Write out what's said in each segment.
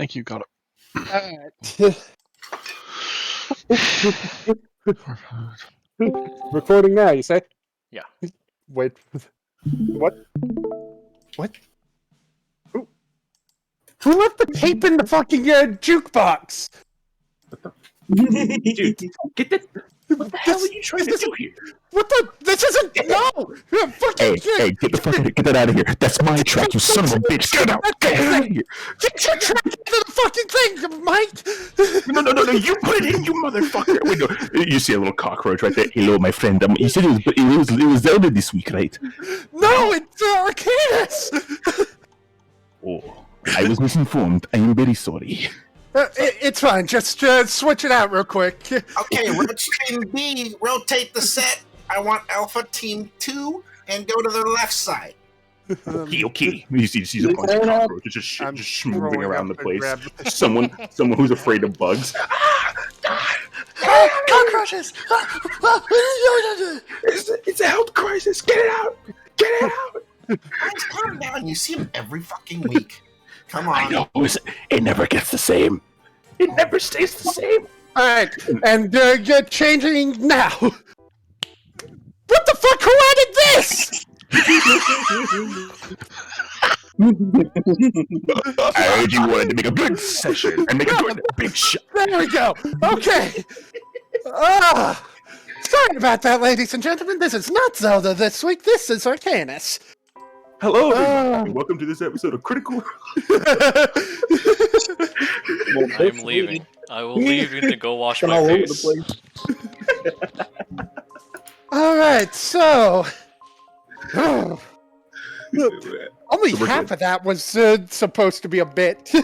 Thank you, got Alright. it. Recording now, you say? Yeah. Wait. What? What? Who left the tape in the fucking jukebox? Dude, get the... What the hell are you trying to do here? What the? This isn't. No! Fucking Hey, get that out of here. That's my track, you son of a bitch. Get out of here. Get your track into the fucking thing, Mike! No, you put it in, you motherfucker. Wait, no. You see a little cockroach right there. Hello, my friend. You said it was Zelda this week, right? No, it's Arcanus! Oh, I was misinformed. I am very sorry. It's fine. Just switch it out real quick. Okay, Roach Team B, rotate the set. I want Alpha Team 2 and go to the left side. Okay. You see a bunch of cockroaches just moving around the place. Someone who's afraid of bugs. Cockroaches! It's a health crisis. Get it out. Get it out. Guys, calm down. You see him every fucking week. Come on. I know. It never gets the same. It never stays the same. Alright, and get changing now. What the fuck? Who added this? I heard you wanted to make a good session and make a big shot. There we go. Okay. Sorry about that, ladies and gentlemen. This is not Zelda this week. This is Arcanus. Hello, everybody. Welcome to this episode of Critical. I'm leaving. I will leave you to go wash my face. Alright, so... Only So half of that was supposed to be a bit. You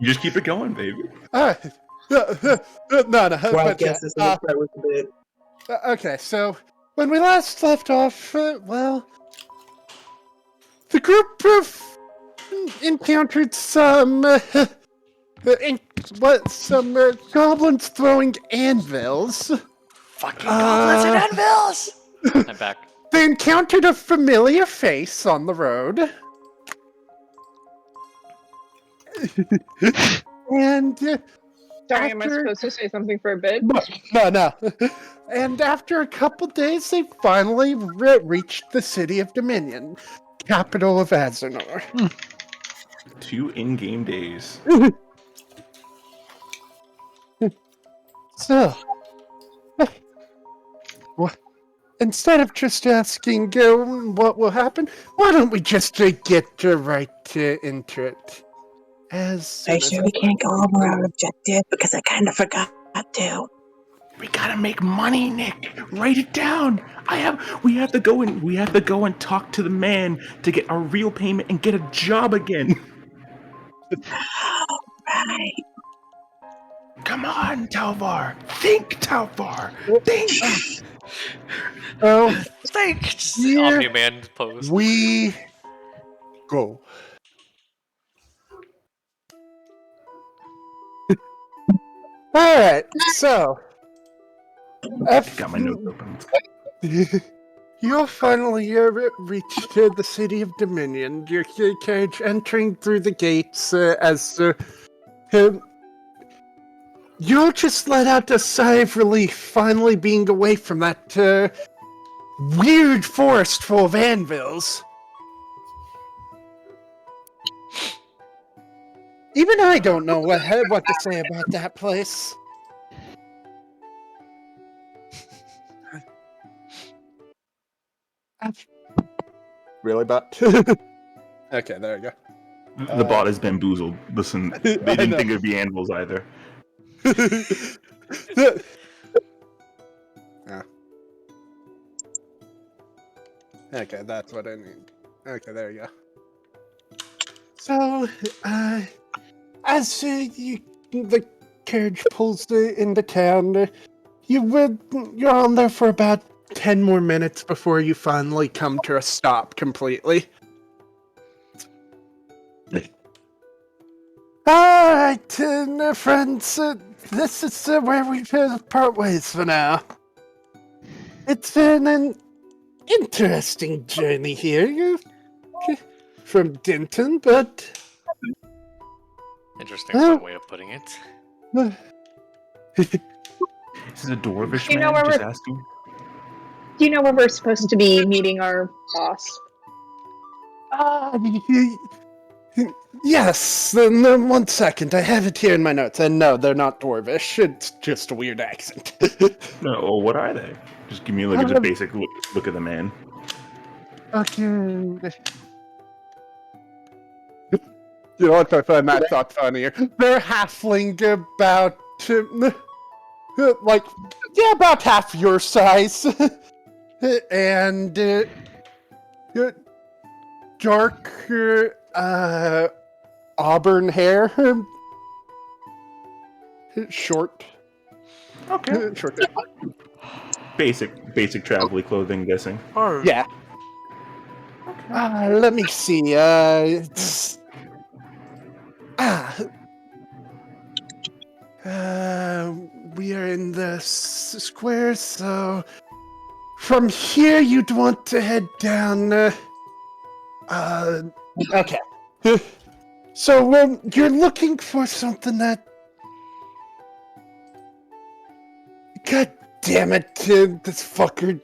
just keep it going, baby. Alright. No. Well, I but, guess this that was a bit. okay, so when we last left off, the group encountered some goblins throwing anvils. Fucking goblins and anvils! I'm back. They encountered a familiar face on the road. And Sorry, am I supposed to say something for a bit? No. And after a couple days, they finally reached the city of Dominion, capital of Azenor. 2 in-game days. So, instead of just asking what will happen, why don't we just get right into it? Make sure we can't go over our objective because I kind of forgot to. We gotta make money, Nick. Write it down. We have to go and talk to the man to get our real payment and get a job again. Right. Come on, Talvar. Think, Talvar. Think. Oh, Thanks! Here Omni-Man pose. we go. Alright, so Got my notes open. you'll finally reached the city of Dominion. Your carriage entering through the gates as you'll just let out a sigh of relief, finally being away from that weird forest full of anvils. Even I don't know what to say about that place. Really, bot? Okay, there you go. The bot is bamboozled. Listen, they didn't think it'd be anvils either. Ah. Okay, that's what I need. Okay, there you go. So, as the carriage pulls into town, you're on there for about 10 more minutes before you finally come to a stop completely. Alright, friends, this is where we part ways for now. It's been an interesting journey here from Denton, but Interesting fun way of putting it. This is a dwarvish You know man where just we're- asking. Do you know where we're supposed to be meeting our boss? Yes, then 1 second. I have it here in my notes. And no, they're not dwarvish. It's just a weird accent. No, well, what are they? Just give me like a basic look at the man. Okay. You know what? I find that thought funnier. They're halfling about, about half your size. And, dark, auburn hair. Short. Okay. Short. Basic travel clothing, guessing. Yeah. Let me see. We are in the square, so from here you'd want to head down. Okay. So you're looking for something that. God damn it, this fucker.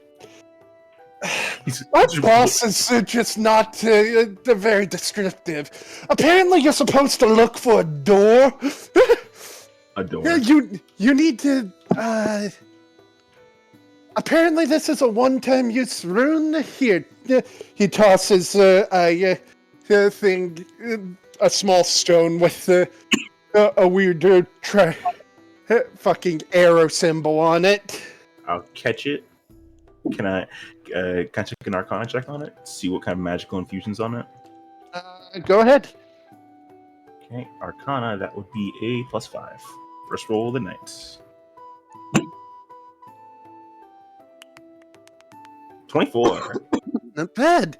My boss is just not very descriptive. Apparently, you're supposed to look for a door. A door. You need to. Apparently, this is a one-time use rune. Here, he tosses a thing, a small stone with a weird fucking arrow symbol on it. I'll catch it. Can I check an Arcana check on it? See what kind of magical infusion's on it? Go ahead. Okay, Arcana, that would be a +5. First roll of the night. 24. Not bad.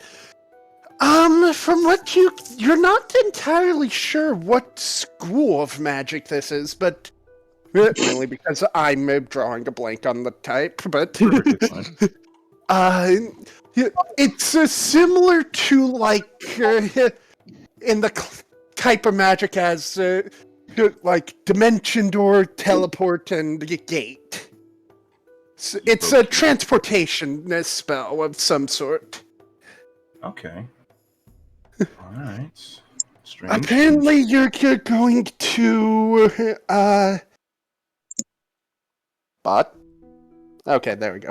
From what you're not entirely sure what school of magic this is, but mainly because I'm drawing a blank on the type, but it's similar to like in the type of magic as like dimension door, teleport, and gate. So it's a transportation spell of some sort. Okay. Alright. Strange. Apparently you're going to bot? Okay, there we go.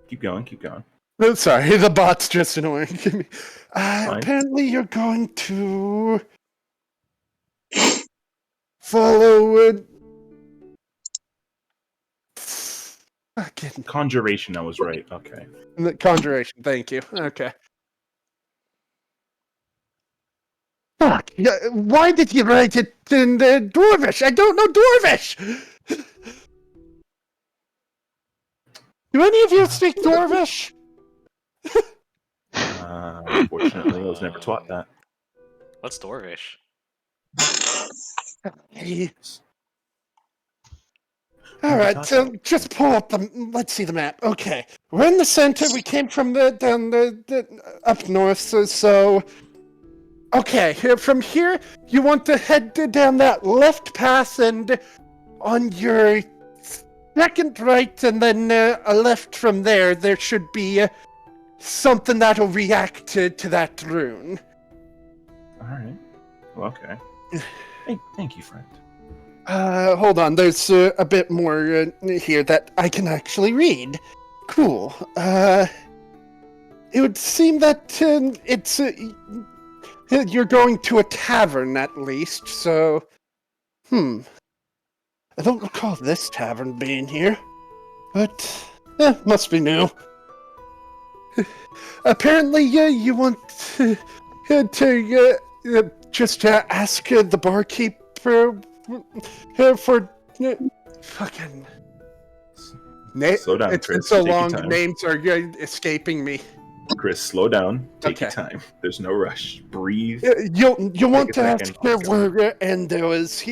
Keep going. Sorry, the bot's just annoying to me. Apparently you're going to follow fucking Conjuration, I was right. Okay. conjuration, thank you. Okay. Fuck! Why did you write it in Dwarvish? I don't know Dwarvish! Do any of you speak Dwarvish? Unfortunately, I was never taught that. What's Dwarvish? Alright, so just pull up let's see the map. Okay. We're in the center, we came from the up north, so okay, from here, you want to head down that left path, and on your second right, and then a left from there should be something that'll react to that rune. Alright. Well, okay. Thank you, friend. Hold on, there's a bit more here that I can actually read. Cool. It would seem that it's... you're going to a tavern, at least, so... I don't recall this tavern being here. But, must be new. Apparently, you want to just ask the barkeep for fucking... Slow down, It's Chris. been so Take your long, time. names are escaping me. Chris, slow down. Take Okay. your time. There's no rush. Breathe. You want Take to a ask second. where Endo is.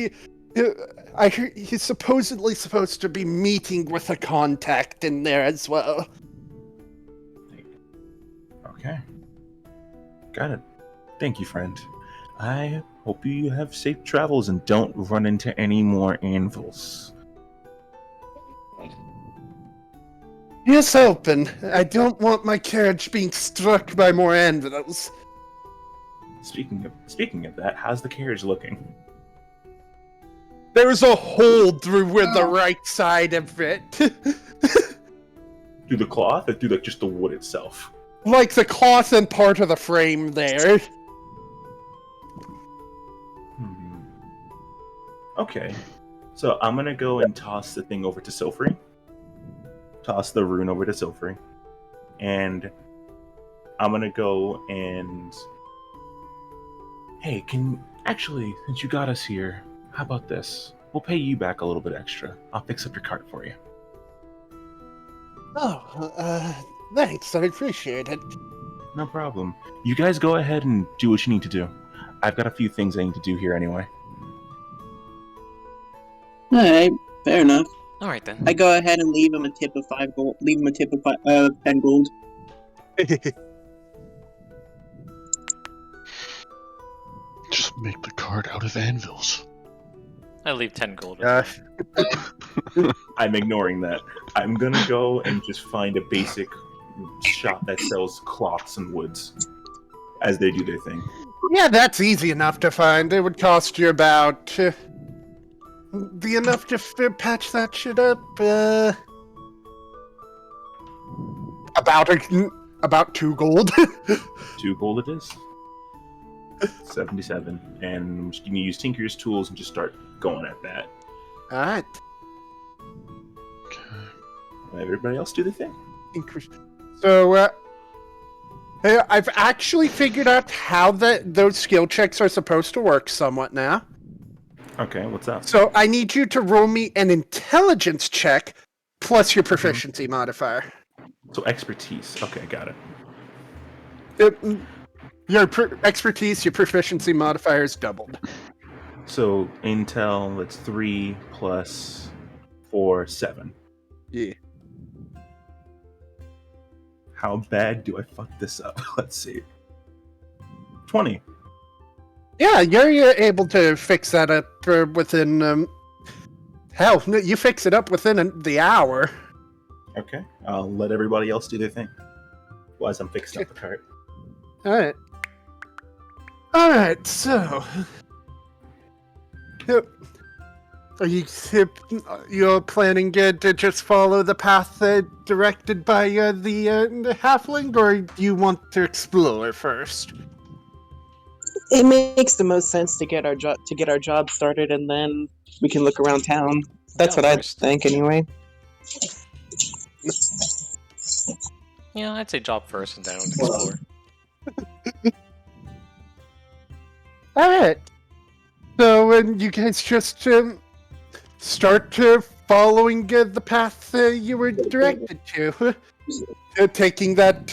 I heard he's supposedly supposed to be meeting with a contact in there as well. Okay. Got it. Thank you, friend. I hope you have safe travels and don't run into any more anvils. Here's hoping. I don't want my carriage being struck by more anvils. Speaking of that, how's the carriage looking? There's a hole through where the right side of it. Through the cloth or through just the wood itself? Like the cloth and part of the frame there. Okay. So I'm gonna go and toss the thing over to Silfrey. Toss the rune over to Silfrey. And I'm gonna go and... Hey, actually, since you got us here, how about this? We'll pay you back a little bit extra. I'll fix up your cart for you. Oh, thanks. I appreciate it. No problem. You guys go ahead and do what you need to do. I've got a few things I need to do here anyway. Alright, fair enough. Alright then. I go ahead and leave him a tip of 5 gold. Leave him a tip of 10 gold. Just make the card out of anvils. I leave 10 gold. I'm ignoring that. I'm gonna go and just find a basic shop that sells cloths and woods as they do their thing. Yeah, that's easy enough to find. It would cost you about... be enough to patch that shit up? About 2 gold. 2 gold it is. 77. And you can use Tinker's tools and just start going at that. Alright. Let everybody else do the thing. So, I've actually figured out how those skill checks are supposed to work somewhat now. Okay, what's up? So I need you to roll me an intelligence check plus your proficiency modifier. So expertise. Okay, got it. Your expertise, your proficiency modifier is doubled. So intel, that's 3 plus 4, 7. Yeah. How bad do I fuck this up? Let's see. 20. Yeah, you're able to fix that up within... hell, you fix it up within the hour. Okay, I'll let everybody else do their thing. While I'm fixing up the cart. Alright. Alright, so... Are you're planning to just follow the path directed by the halfling, or do you want to explore first? It makes the most sense to get our job started, and then we can look around town. That's what I think, anyway. Yeah, I'd say job first and then explore. Alright. So, you guys just start following the path you were directed to. Taking that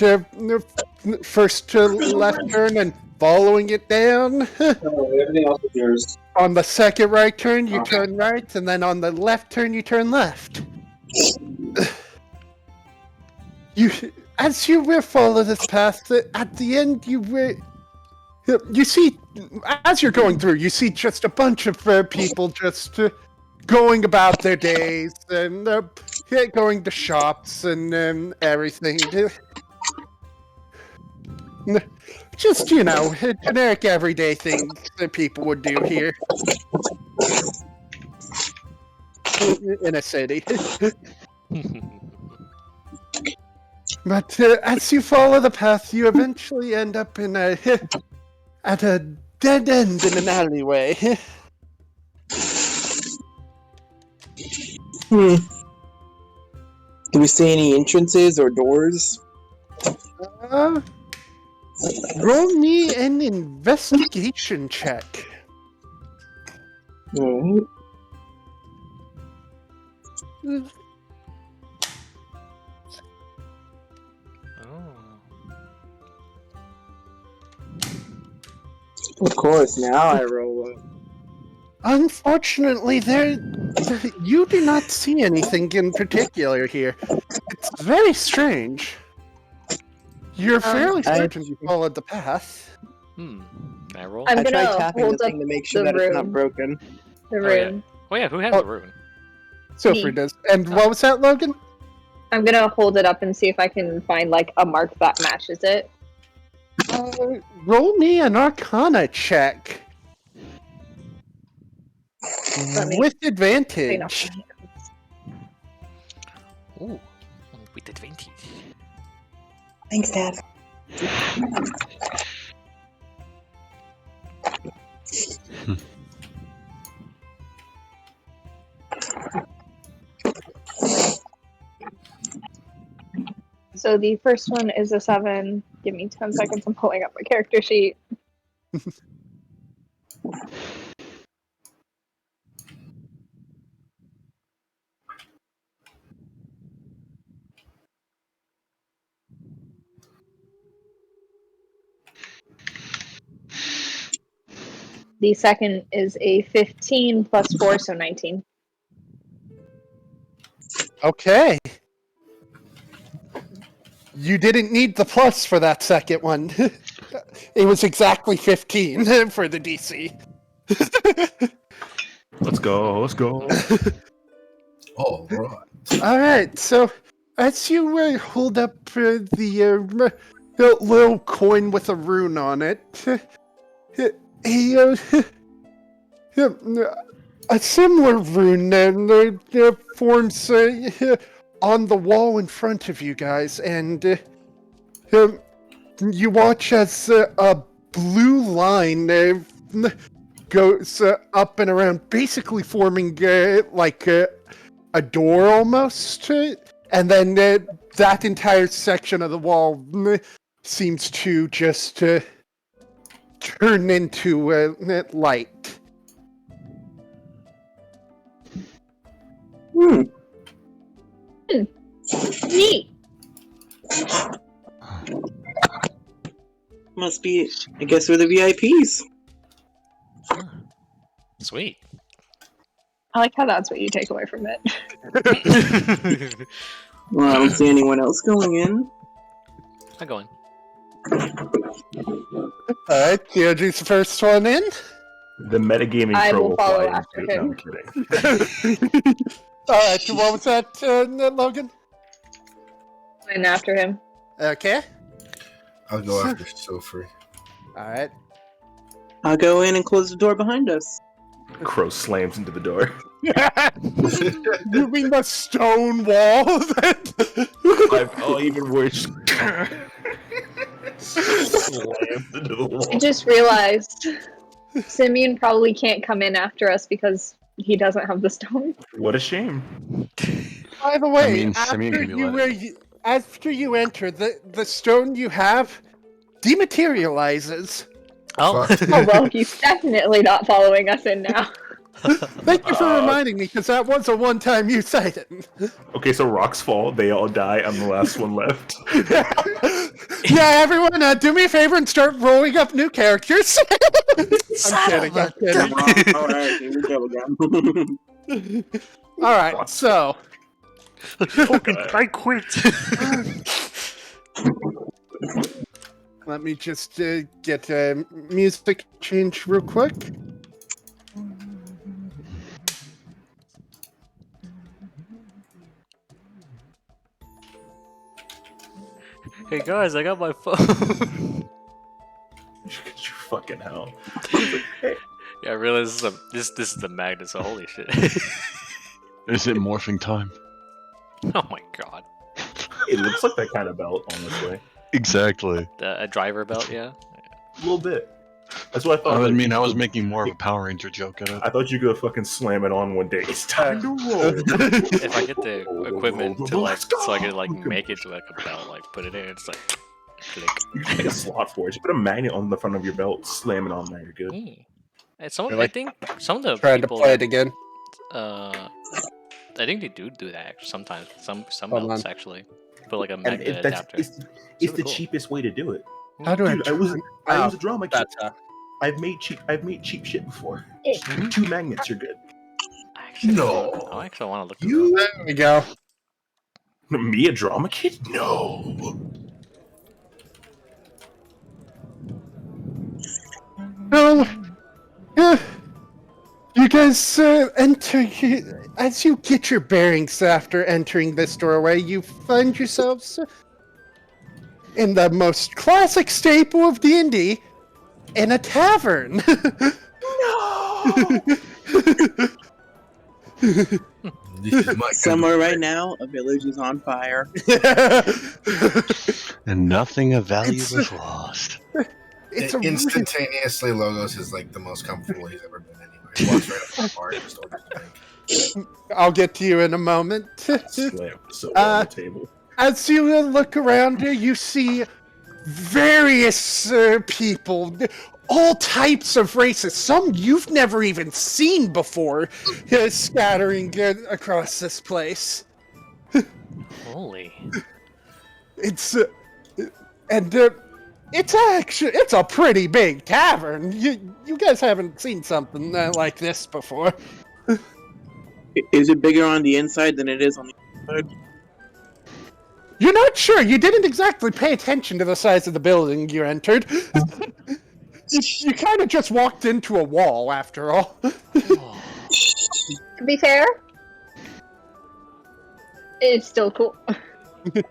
first left turn and following it down. Everything else is yours. On the second right turn, you turn right, and then on the left turn, you turn left. As you follow this path, at the end, you see, as you're going through, you see just a bunch of people just going about their days and going to shops and everything. Just, generic everyday things that people would do here in a city. But as you follow the path, you eventually end up at a dead end in an alleyway. Do we see any entrances or doors? Roll me an investigation check. Alright. Of course, now I roll up. Unfortunately, you do not see anything in particular here. It's very strange. You're fairly certain you followed the path. Can I roll? I'm I tried gonna tapping the hold up thing to make sure the that it's not rune. broken. The Oh, yeah. rune. Oh yeah, who has Oh. a rune? Sophie Me. does. And what was that, Logan? I'm gonna hold it up and see if I can find like a mark that matches it. Roll me an Arcana check. Let me With clean up advantage. my hands. Ooh, with advantage. Thanks, Dad. So the first one is a 7. Give me 10 seconds. I'm pulling up my character sheet. The second is a 15 plus 4, so 19. Okay. You didn't need the plus for that second one. It was exactly 15 for the DC. Let's go. Let's go. All right. All right, so as you hold up the little coin with a rune on it, a similar rune forms on the wall in front of you guys, and you watch as a blue line goes up and around, basically forming like a door almost, and then that entire section of the wall seems to just turn into light. Neat! Must be, I guess we're the VIPs. Sweet. I like how that's what you take away from it. Well, I don't see anyone else going in. I'm going. Alright, Theodore's the first one in. The metagaming I pro will will follow fly after into it. No, him. I'm kidding. Alright, what was that, Logan? And after him. Okay. I'll go after Sophie. Alright. I'll go in and close the door behind us. Crow slams into the door. You mean the stone wall? Oh, even worse. Slams into the wall. I just realized Simeon probably can't come in after us because he doesn't have the stone. What a shame. By the way, I mean, Simeon can be after you enter, the stone you have dematerializes. Oh. Oh well, he's definitely not following us in now. Thank you for reminding me, because that was a one-time use item. Okay, so rocks fall, they all die, I'm the last one left. Yeah, everyone, do me a favor and start rolling up new characters. I'm kidding. Alright, here we go again. Alright, so... I quit. Let me just get music change real quick. Hey guys, I got my phone. You fucking hell. Yeah, I realize this is the magnet, so holy shit. Is it morphing time? Oh my god. It looks like that kind of belt, honestly. Exactly. A driver belt, yeah. A little bit. That's what I thought. I like, mean, I was making more of a Power Ranger joke at it. I thought you could fucking slam it on one day. It's time to roll. If I get the equipment to like, Let's go. so I could like make it to like a belt, like put it in, it's like, click. You can make a slot for it. Just put a magnet on the front of your belt, slam it on there, you're good. And some, You're I like think some of the trying to people play it that, again. I think they do that actually, sometimes. Some Hold belts on. actually put like a And magnet that's adapter. it's Super the cool. cheapest way to do it. How do Dude, I was Oh, a drama kid. that's I've made cheap shit before. Eh. Just two magnets, you're good. Actually, No. I actually want to look You There we go. me a drama kid? No. Well, you guys enter. As you get your bearings after entering this doorway, you find yourselves in the most classic staple of D&D, in a tavern. No! This is my Somewhere right now, a village is on fire. And nothing of value It's- was lost. It's a instantaneously Logos is like the most comfortable he's ever been anywhere. He walks right up to the bar and just orders a drink. I'll get to you in a moment. Slam the soda on the table. As you look around, you see various people, all types of races, some you've never even seen before, scattering across this place. Holy. It's it's a pretty big tavern. You guys haven't seen something like this before. Is it bigger on the inside than it is on the outside? You're not sure. You didn't exactly pay attention to the size of the building you entered. You kind of just walked into a wall, after all. To be fair, it's still cool.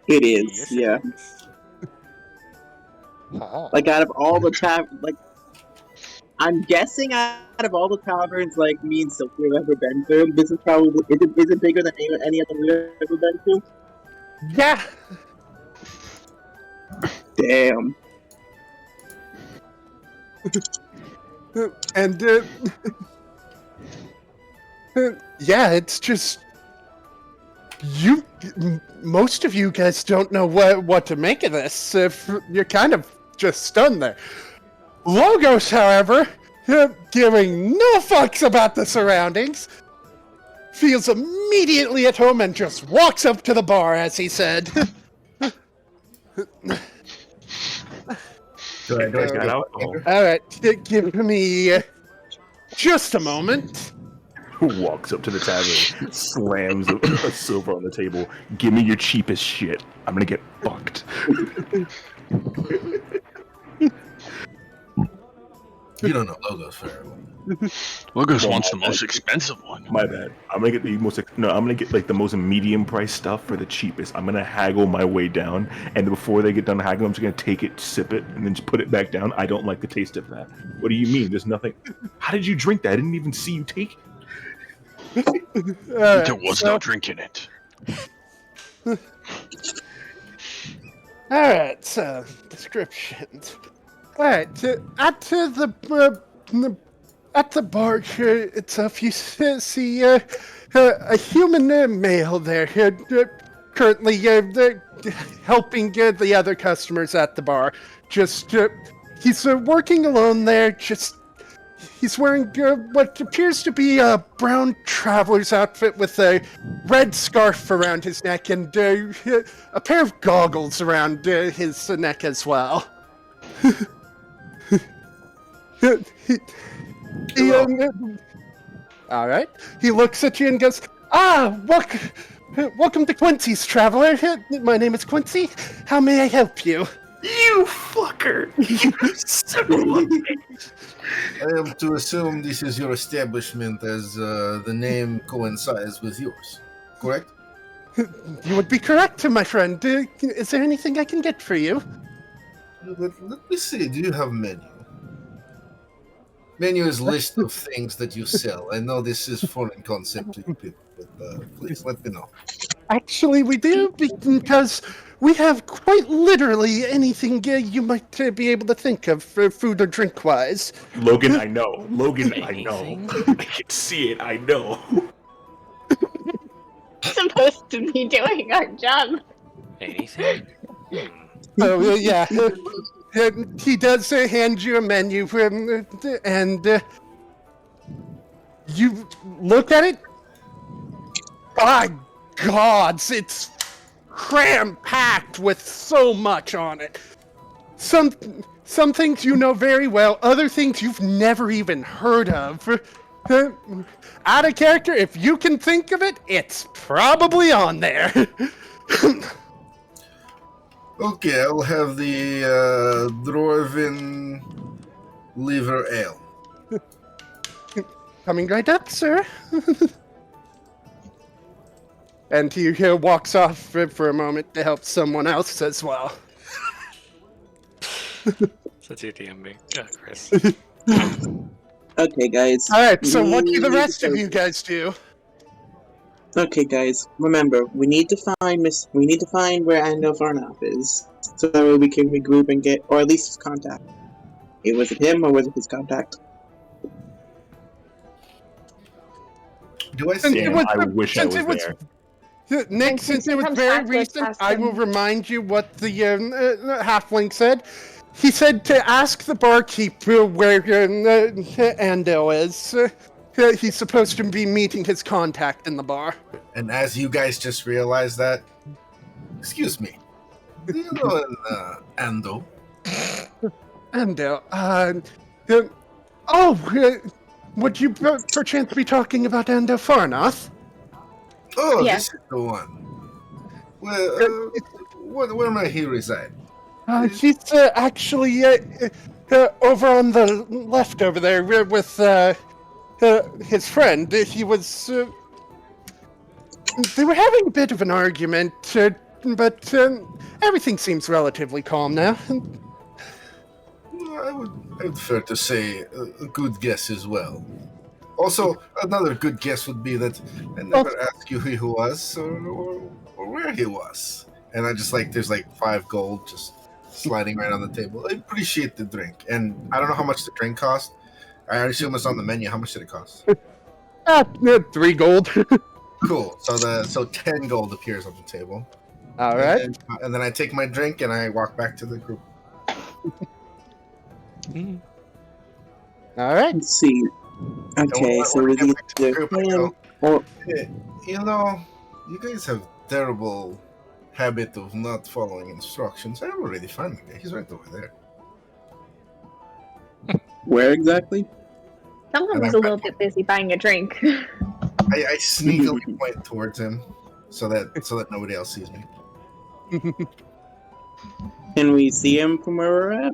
It is, yeah. Like, out of all the I'm guessing out of all the taverns, like, me and Silky have ever been to, this is probably, is it bigger than any other we've ever been to? Yeah. Damn. And, yeah, it's just... most of you guys don't know what to make of this. You're kind of just stunned there. Logos, however, giving no fucks about the surroundings, feels immediately at home and just walks up to the bar, as he said. Do I get alcohol? Alright, give me just a moment. Walks up to the tavern, slams a silver on the table. Give me your cheapest shit. I'm gonna get fucked. You don't know Logos very well. Logos wants the most expensive one. My bad. I'm gonna get the most. No, I'm gonna get like the most medium price stuff for the cheapest. I'm gonna haggle my way down, and before they get done haggling, I'm just gonna take it, sip it, and then just put it back down. I don't like the taste of that. What do you mean? There's nothing. How did you drink that? I didn't even see you take it. There was no drink in it. Alright, so, descriptions. Alright, at the bar here itself, you see a human male there, currently helping the other customers at the bar. Just, he's working alone there, he's wearing what appears to be a brown traveler's outfit with a red scarf around his neck and a pair of goggles around his neck as well. All right. He looks at you and goes, welcome to Quincy's, traveler. My name is Quincy. How may I help you? You fucker! You son of a bitch! I am to assume this is your establishment as the name coincides with yours, correct? You would be correct, my friend. Is there anything I can get for you? Let me see. Do you have a menu? Menu is a list of things that you sell. I know this is foreign concept to you people, but please let me know. Actually, we do, because we have quite literally anything you might be able to think of for food or drink-wise. Logan, I know. Logan, I know. I can see it. I know. Supposed to be doing our job. Anything? Oh, yeah. He does hand you a menu, and you look at it. My God, it's cram-packed with so much on it. Some things you know very well, other things you've never even heard of. Out of character, if you can think of it, it's probably on there. Okay, I'll have the Dwarven liver ale. Coming right up, sir. And he walks off for a moment to help someone else as well. Such a DMB. Yeah, Chris. Okay, guys. All right, so what do We the need rest to of you guys do? Okay, guys. Remember, we need to find We need to find where Ando Farnaf is, so that way we can regroup and get, or at least his contact. Was it him or was it his contact? Do I Since see it Damn, was- I wish I since was it was- there. Nick, And since since he it was comes very back to us, recent, ask I will him. remind you what the halfling said. He said to ask the barkeep where Ando is. He's supposed to be meeting his contact in the bar. And as you guys just realized that, excuse me, do you know Ando? Ando, would you perchance be talking about Ando Farnath? Oh, Yeah. this is the one. Well, where might he reside? He's actually over on the left over there with his friend. He was. They were having a bit of an argument, but everything seems relatively calm now. I would prefer to say a good guess as well. Also, another good guess would be that I never asked you who he was or where he was. And I just there's 5 gold just sliding right on the table. I appreciate the drink. And I don't know how much the drink cost. I assume it's on the menu. How much did it cost? 3 gold. Cool. So 10 gold appears on the table. All right. And then I take my drink and I walk back to the group. All right. Let's see. Okay, so when I we get need back to the to group, I him go, or "Hey, you know, you guys have terrible habit of not following instructions. I already found the guy. He's right over there. where exactly? Someone was a little bit busy buying a drink. I sneakily point towards him so that nobody else sees me. Can we see him from where we're at?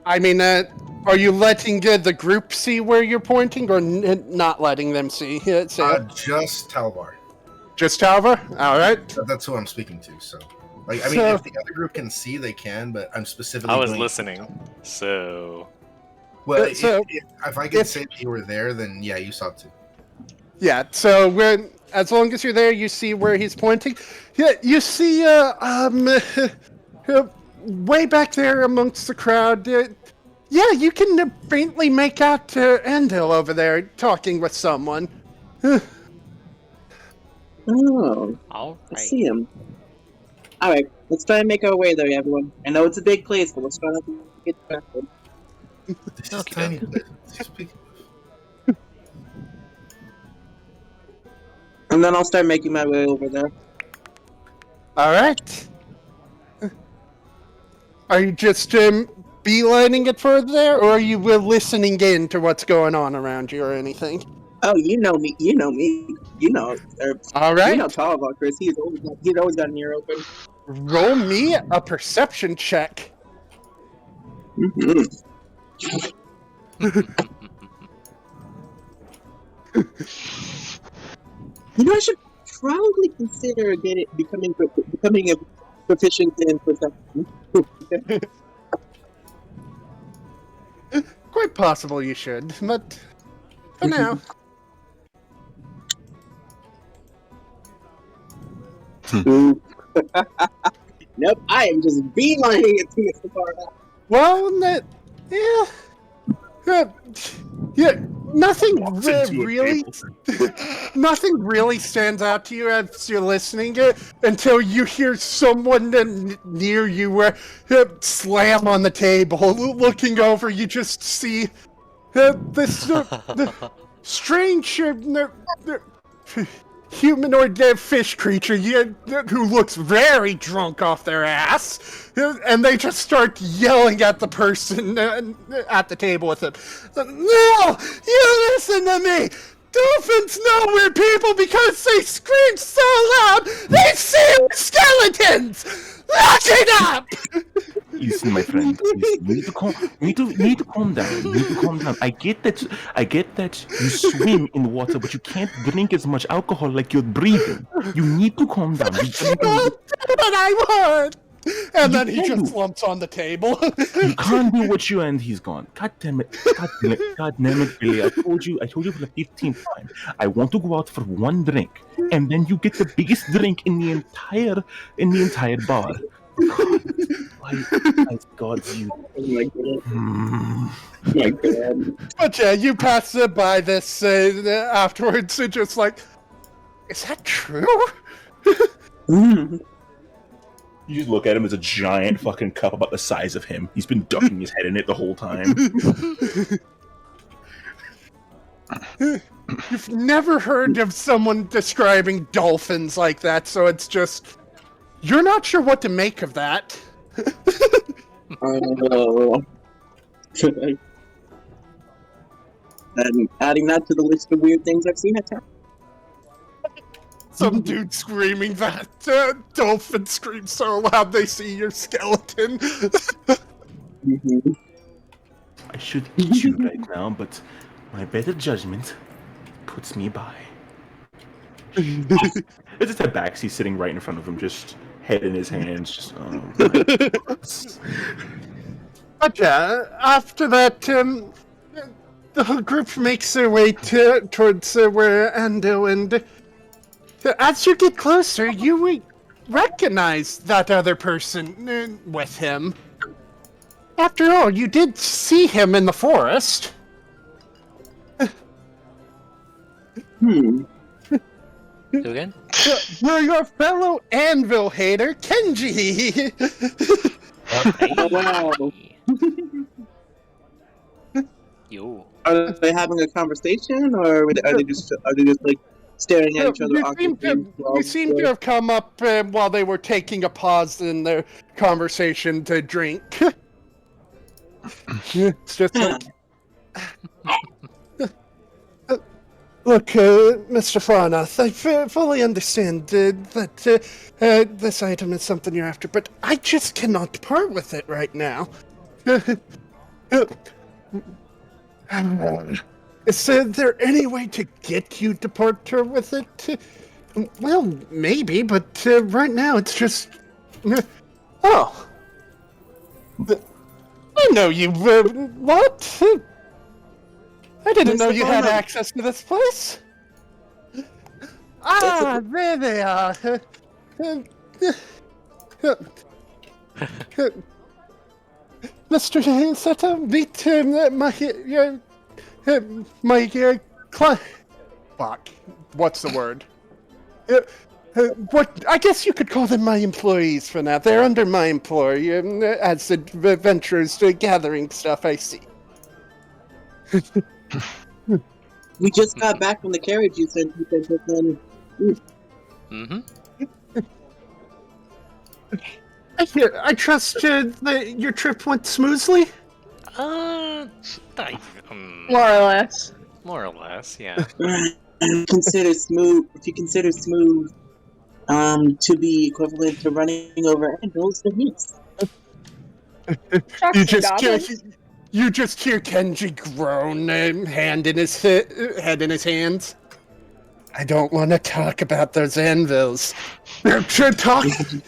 I mean, are you letting the group see where you're pointing, or not letting them see? Just Talvar. Just Talvar? All right. That's who I'm speaking to. So, if the other group can see, they can. But I'm specifically. I was going- listening, so Well, So- if I could say that you were there, then yeah, you saw too. Yeah, so as long as you're there, you see where he's pointing. Yeah, you see, way back there amongst the crowd. Yeah, you can faintly make out Endil over there talking with someone. Oh, all I right. see him. Alright, let's try and make our way there, everyone. I know it's a big place, but let's try not to get distracted. This is Okay. tiny. Just big. And then I'll start making my way over there. All right. Are you just beelining it further there, or are you listening in to what's going on around you or anything? Oh, you know me. You know me. You know. All You right. know Talvar, Chris. He's always got an ear open. Roll me a perception check. Mm-hmm. You know, I should probably consider becoming a proficient in perception. Quite possible you should, but for now. Ooh. Nope, I am just beelining it to Mr. Barda. Well, yeah. Yeah, nothing Walks into a really, table. nothing really stands out to you as you're listening until you hear someone near you slam on the table. Looking over, you just see this strange humanoid fish creature who looks very drunk off their ass, and they just start yelling at the person at the table with him. No! You listen to me! Dolphins know we're people because they scream so loud they see skeletons! Look it up! Listen, my friend. Listen, you need to calm. You need to calm down. You need to calm down. I get that. You swim in water, but you can't drink as much alcohol like you're breathing. You need to calm down. But I would. And then he just slumps on the table. You can't do what you and he's gone. God damn it. God damn it, Billy. I told you for the 15th time. I want to go out for one drink, and then you get the biggest drink in the entire bar. My God, you. Oh my god. My god. But yeah, you pass by this afterwards and just like, is that true? You just look at him as a giant fucking cup about the size of him. He's been ducking his head in it the whole time. You've never heard of someone describing dolphins like that, so it's just... You're not sure what to make of that. And adding that to the list of weird things I've seen at times. Some dude screaming that dolphin screams so loud they see your skeleton. I should eat you right now, but my better judgment puts me by. It's just a back. He's sitting right in front of him, just head in his hands. Just, But yeah, after that, the whole group makes their way towards where Ando, and as you get closer, you recognize that other person with him. After all, you did see him in the forest. Do again? You're your fellow anvil hater, Kenji! Oh, wow. Yo. Are they having a conversation, or are they just like staring at each other awkwardly? You seem to have come up while they were taking a pause in their conversation to drink. It's just like... Look, Mr. Farnath, I fully understand that this item is something you're after, but I just cannot part with it right now. Is there any way to get you to part with it? Well, maybe, but right now it's just... Oh. I know you... what? I didn't know you had access to this place. Ah, there they are. Mr. Seta, meet my client. Fuck. What's the word? What? I guess you could call them my employees for now. They're under my employ as adventurers gathering stuff. I see. We just got back from the carriage you sent in. Mm-hmm. I trust that your trip went smoothly? More More or less. or less, yeah. If you consider smooth to be equivalent to running over animals, then yes. You just hear Kenji groan, head in his hands. I don't want to talk about those anvils. They're talking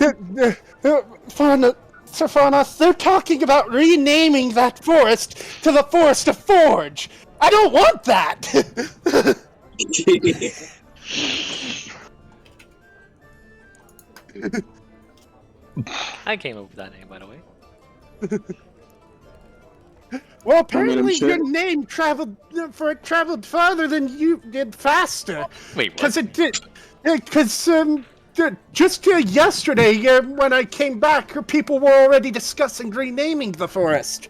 about renaming that forest to the Forest of Forge. I don't want that. I came up with that name, by the way. Well, apparently sure. your name traveled farther than you did faster. Wait, what? Because it did. Because just yesterday, when I came back, people were already discussing renaming the forest.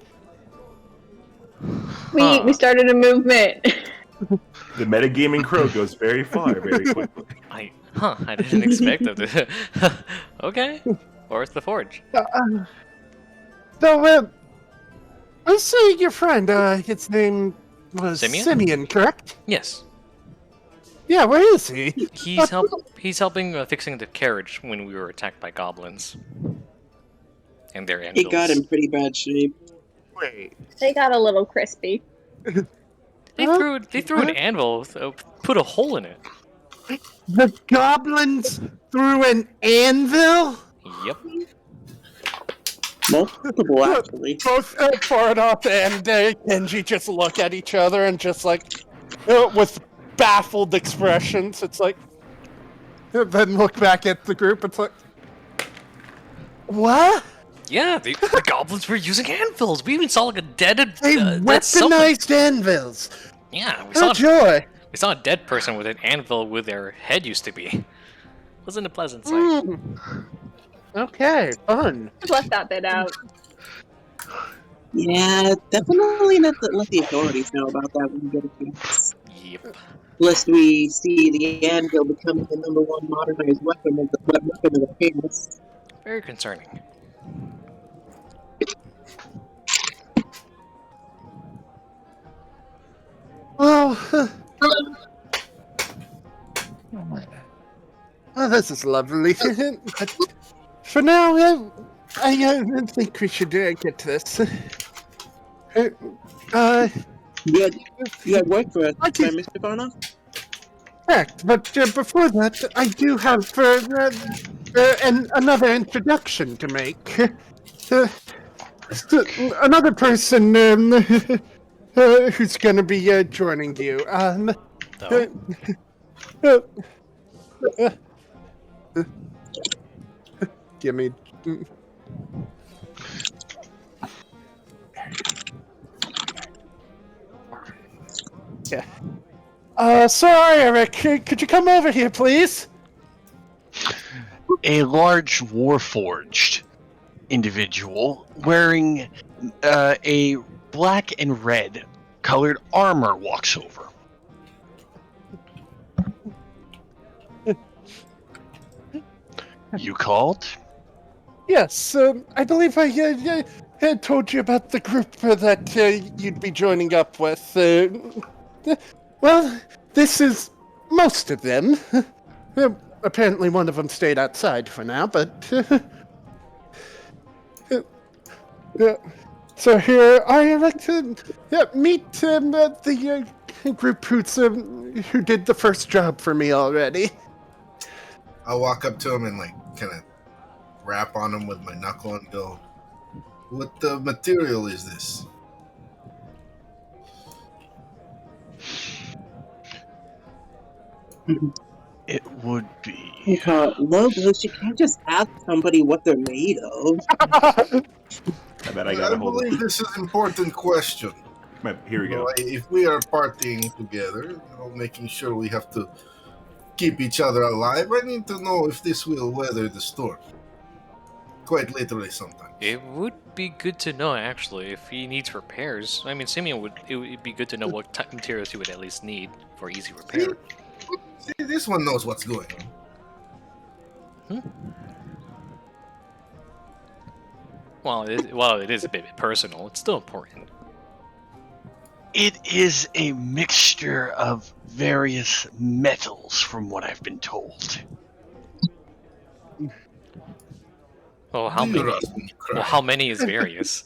We started a movement. The metagaming crow goes very far, very quickly. I didn't expect them to. Okay. Where's the forge? So, I see your friend, his name was Simeon? Simeon, correct? Yes. Yeah, where is he? He's helping fixing the carriage when we were attacked by goblins. And their It anvils. got in pretty bad shape. Wait. They got a little crispy. They threw an anvil, put a hole in it. The goblins threw an anvil? Yep. Multiple, actually. Both Faradoth and Kenji just look at each other and just like, with baffled expressions. It's like, then look back at the group. It's like, what? Yeah, the goblins were using anvils. We even saw like a dead. They dead something. weaponized anvils. Yeah, Oh joy! we saw a dead person with an anvil where their head used to be. Wasn't a pleasant sight. Okay, fun. Left that bit out. Yeah, definitely not to let the authorities know about that when we get a chance. Yep. Lest we see the anvil becoming the #1 modernized weapon of the Arcanus. Very concerning. Well, this is lovely. But for now, I think we should get this. You had work for us, Mr. Varnoff? Correct, but before that, I do have another introduction to make. Another person who's going to be joining you. Give me. Yeah. Sorry, Eric. Could you come over here, please? A large warforged individual wearing a black and red colored armor walks over. You called? Yes, I believe I had told you about the group that you'd be joining up with. Well, this is most of them. Apparently one of them stayed outside for now, but... So here, I like to meet the group who did the first job for me already. I'll walk up to him and kind of rap on him with my knuckle and go, "What material is this?" It would be. Logos, you can't just ask somebody what they're made of. I bet I got I believe this is an important question. Here we go. If we are partying together, making sure we have to keep each other alive, I need to know if this will weather the storm. Quite literally, sometimes. It would be good to know, actually, if he needs repairs. I mean, Simeon it would be good to know what materials he would at least need for easy repair. See, this one knows what's going on. While it is a bit personal, it's still important. It is a mixture of various metals, from what I've been told. Oh, how many? Well, how many is various?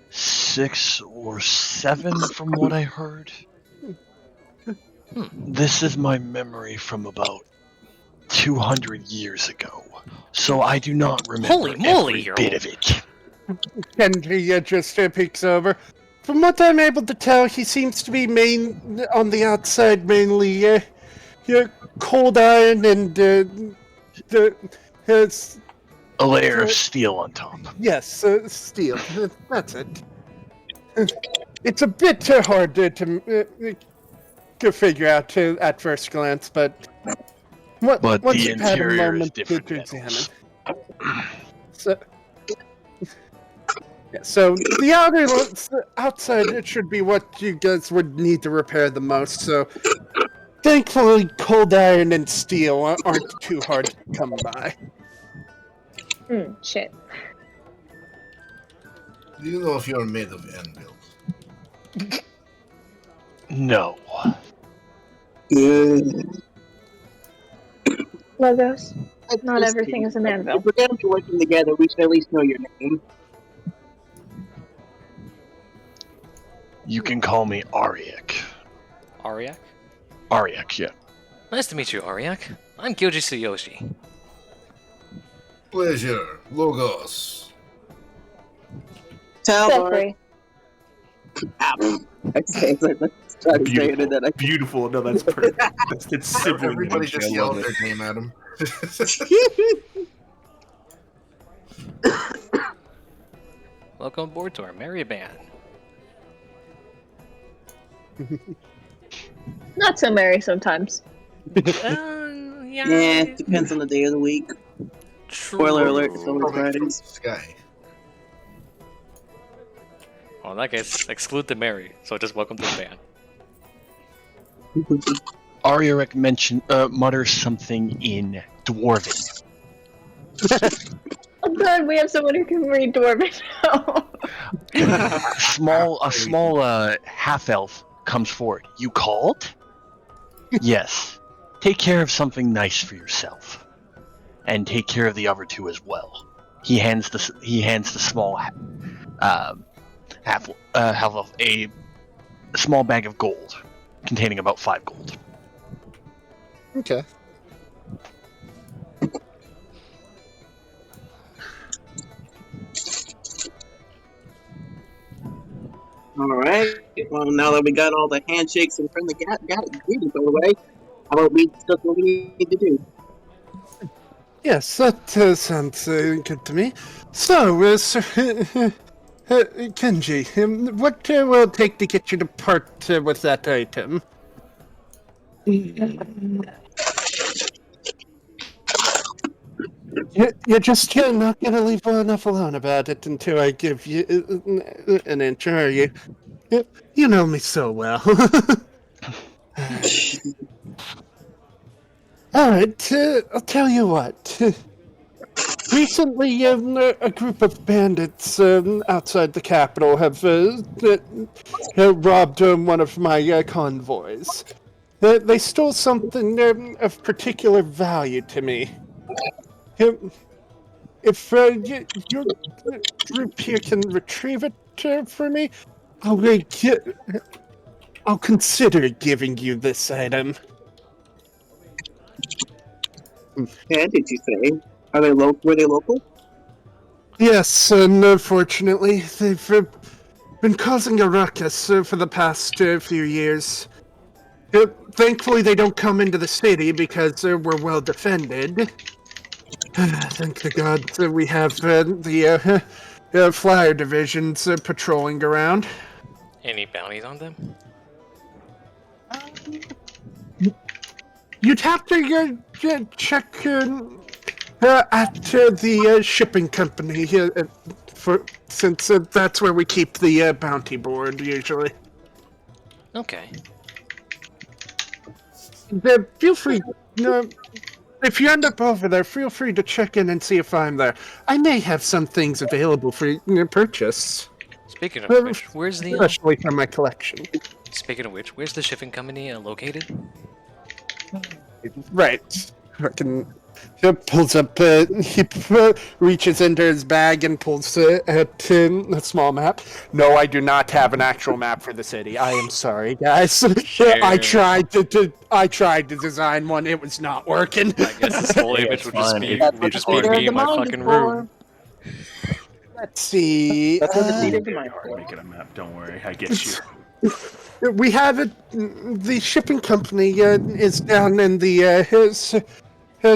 6 or 7, from what I heard. This is my memory from about 200 years ago, so I do not remember every bit of it. Kenji just peeks over. From what I'm able to tell, he seems to be on the outside mainly cold iron and a layer of steel on top. Yes, steel. That's it. It's a bit hard to figure out at first glance, but But once the you've had a interior is moment different to metals. So the outside, it should be what you guys would need to repair the most. So thankfully, cold iron and steel aren't too hard to come by. Shit. Do you know if you're made of anvils? No. Good. Logos. Not Just everything is an If anvil. we're gonna be working together, we should at least know your name. You can call me Ariak. Ariak? Ariak, yeah. Nice to meet you, Ariak. I'm Gyoji Tsuyoshi. Pleasure, Logos. Talbot. Jeffrey. Okay, let's try to say it Beautiful. and then I Beautiful. No, that's perfect. That's sibling Everybody energy. just I yelled love their it. name at him. Welcome aboard to our merry band. Not so merry sometimes. Yeah, Yeah, depends on the day of the week. Spoiler alert, it's always Coming from the Fridays. sky. Well, in that case, exclude the merry, so just welcome to the band. Ariak mutters something in Dwarven. Oh god, we have someone who can read Dwarven now. A small half elf comes forward. You called? Yes. Take care of something nice for yourself, and take care of the other two as well. He hands the small half elf a small bag of gold, containing about 5 gold. Okay. Alright, well now that we got all the handshakes and friendly greetings out of the way, how about we discuss what we need to do? Yes, that sounds good to me. So, Sir Kenji, what will it take to get you to part with that item? You're just not going to leave enough alone about it until I give you an inch, are you? You know me so well. Alright, I'll tell you what. Recently, a group of bandits outside the capital have robbed one of my convoys. They stole something of particular value to me. If your group here can retrieve it for me, I'll consider giving you this item. Yeah, did you say? Are they local? Were they local? Yes, and unfortunately, they've been causing a ruckus for the past few years. Thankfully, they don't come into the city because we're well defended. Thank the gods we have the flyer divisions patrolling around. Any bounties on them? You'd have to check at the shipping company since that's where we keep the bounty board usually. Okay. Feel free. If you end up over there, feel free to check in and see if I'm there. I may have some things available for your purchase. Speaking of which, where's the especially from my collection? Speaking of which, where's the shipping company located? Right. Fucking pulls up. He reaches into his bag and pulls out a small map. No, I do not have an actual map for the city. I am sorry, guys. I tried to design one. It was not working. I guess this whole Yeah, image it's would just be fine. me in my fucking room. Let's see. That's what the It's needed very mind hard for. making a map. Don't worry, I get you. We have it. The shipping company is down in the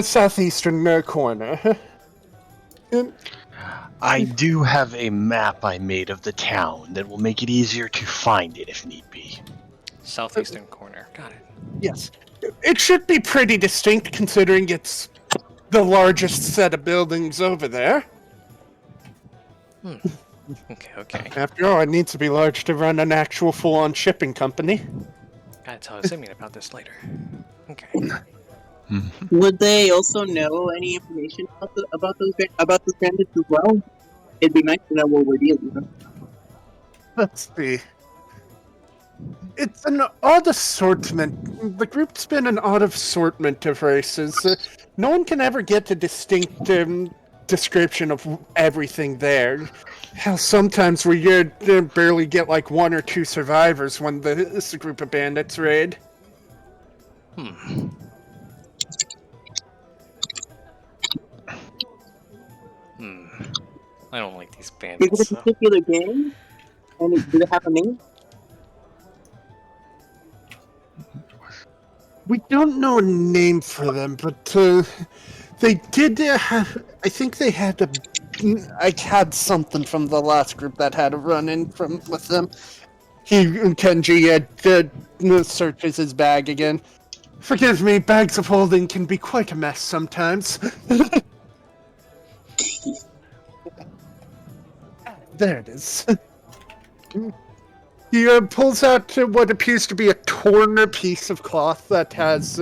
southeastern corner. I do have a map I made of the town that will make it easier to find it if need be. Southeastern corner. Got it. Yes. It should be pretty distinct considering it's the largest set of buildings over there. Okay. After all, it needs to be large to run an actual full-on shipping company. Gotta tell Simeon about this later. Okay. Would they also know any information about those bandits as well? It'd be nice to know what we're dealing with. Let's see. It's an odd assortment. The group's been an odd assortment of races. No one can ever get a distinct description of everything there. Hell, sometimes we barely get like 1 or 2 survivors when this group of bandits raid. Hmm. Hmm. I don't like these Is bandits. it a particular game? And do they have a name? We don't know a name for them, but they did have. I think they had a. I had something from the last group that had a run-in with them. Kenji searches his bag again. Forgive me, bags of holding can be quite a mess sometimes. There it is. He pulls out what appears to be a torn piece of cloth that has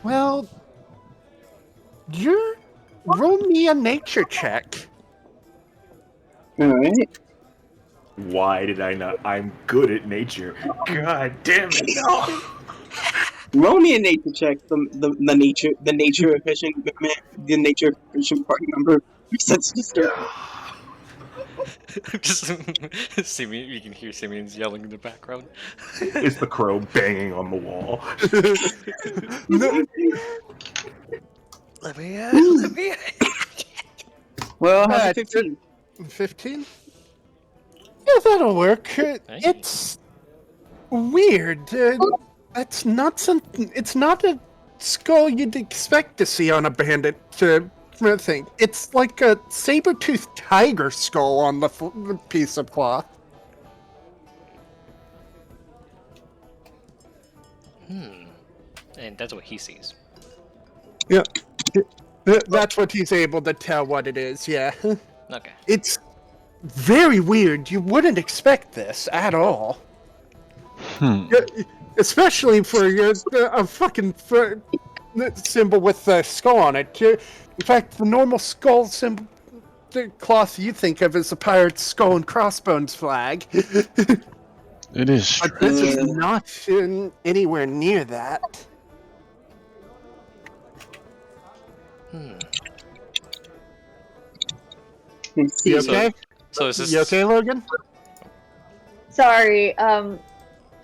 well, roll me a nature check. Alright. Why did I not? I'm good at nature. God damn it! No. Roll me a nature check. The nature efficient party member. That's disturbing. Just Simeon, you can hear Simeon's yelling in the background. It's the crow banging on the wall. Let me. Well, how's it 15? 15? Yeah, that'll work. It's weird. That's not something. It's not a skull you'd expect to see on a bandit thing. It's like a saber-toothed tiger skull on the piece of cloth. And that's what he sees. Yeah. That's what he's able to tell what it is, yeah. Okay. It's very weird. You wouldn't expect this at all. Especially for a fucking symbol with a skull on it. In fact, the normal skull symbol, the cloth you think of as a pirate's skull and crossbones flag. It is But strange. this is not anywhere near that. You okay? So is this? You okay, Logan? Sorry,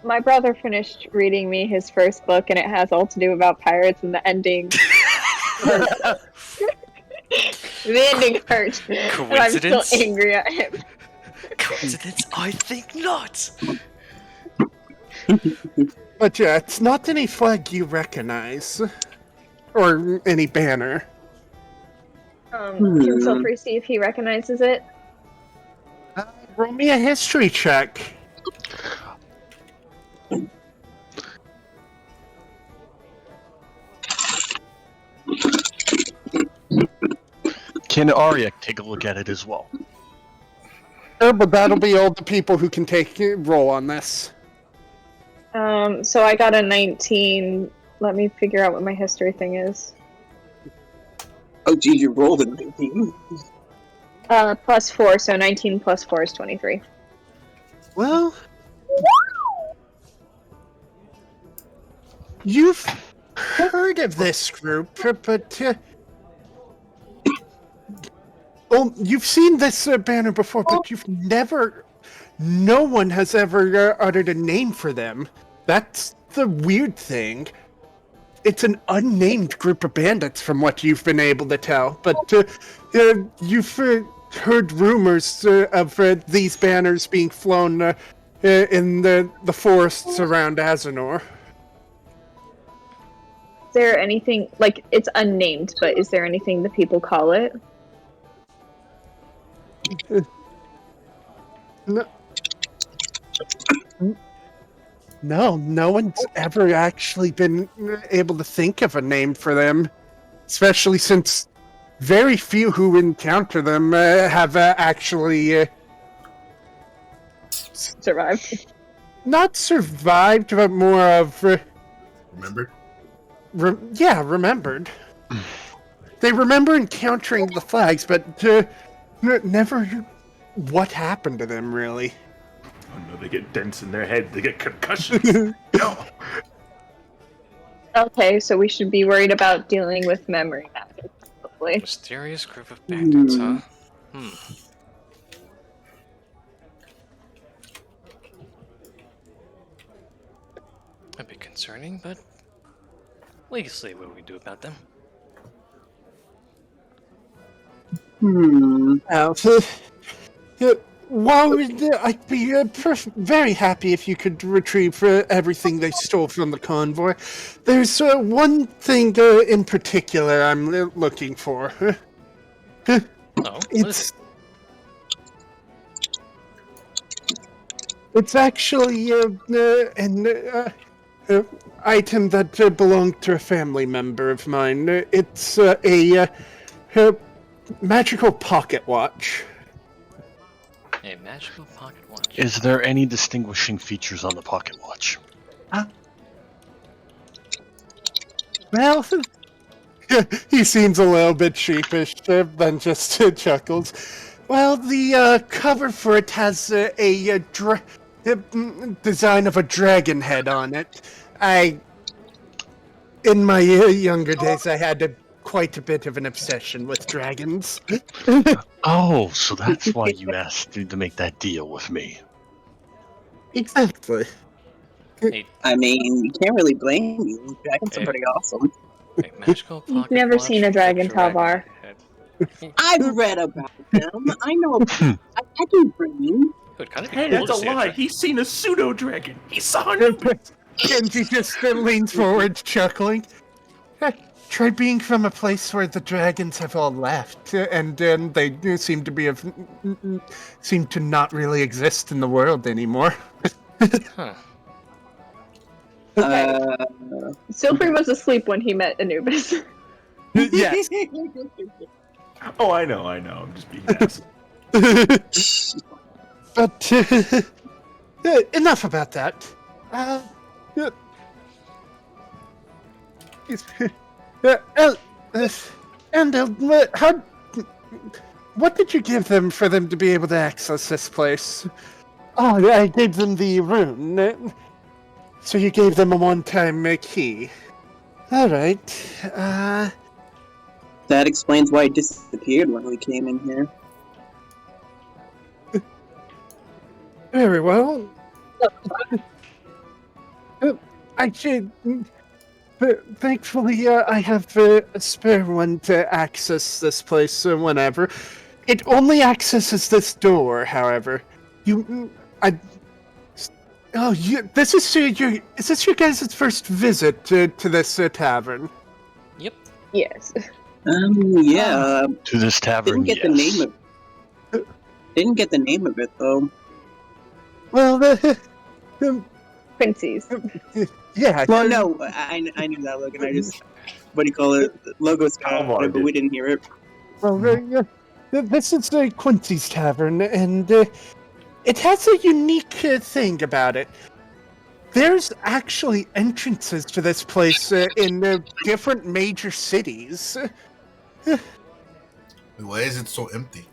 my brother finished reading me his first book, and it has all to do about pirates, and the ending. The ending hurt. And I'm still Coincidence? angry at him. Coincidence? I think not. But yeah, it's not any flag you recognize. Or any banner. Can Silfrey see if he recognizes it? Roll me a history check. Can Arya take a look at it as well? Sure, but that'll be all the people who can take roll on this. So I got a 19. Let me figure out what my history thing is. Oh, geez, you rolled a 19. Plus 4, so 19 plus 4 is 23. Well, you've heard of this group, but you've seen this banner before, but you've never. No one has ever uttered a name for them. That's the weird thing. It's an unnamed group of bandits, from what you've been able to tell. But you've heard rumors of these banners being flown in the forests around Azenor. Is there anything, like, it's unnamed, but is there anything that people call it? No one's ever actually been able to think of a name for them. Especially since very few who encounter them have actually Survived. not survived, but more of Remember? remembered. They remember encountering the flags, but never. What happened to them, really? Oh no, they get dents in their head. They get concussions. No. Okay, so we should be worried about dealing with memory matters, probably. Mysterious group of bandits, huh? A bit concerning, but we can see what we can do about them. Well, I'd be very happy if you could retrieve everything they stole from the convoy. There's one thing in particular I'm looking for. Oh, what is It's actually an item that belonged to a family member of mine. It's a magical pocket watch. a magical pocket watch? Is there any distinguishing features on the pocket watch? Well, he seems a little bit sheepish, then just chuckles. Well, the cover for it has a design of a dragon head on it. In my younger days, I had quite a bit of an obsession with dragons. Oh, so that's why you asked to make that deal with me. Exactly. I mean, you can't really blame you. Dragons are pretty awesome. A magical pocket You've never watch seen a with dragon, Talvar. head. I've read about them. I know. I can dream. It would kind of be Hey, cool that's to a see lie. He's seen a pseudo dragon. He saw an And he just leans forward, chuckling. Try being from a place where the dragons have all left, and they do seem to not really exist in the world anymore. Huh. Silfrey was asleep when he met Anubis. Yes. Oh, I know. I'm just being ass. But enough about that. What did you give them for them to be able to access this place? Oh, I gave them the rune. So you gave them a one-time key. All right. That explains why it disappeared when we came in here. Very well. I should. Thankfully, I have a spare one to access this place whenever. It only accesses this door, however. This is is this your guys' first visit to this tavern? Yep. Yes. Yeah. To this tavern, Didn't get yes. the name of. Didn't get the name of it though. Well, Quincy's. yeah. Well, no, I knew that, Logan. I just, what do you call it? The logo's got it, but we didn't hear it. Well, this is Quincy's Tavern, and it has a unique thing about it. There's actually entrances to this place in different major cities. Why is it so empty?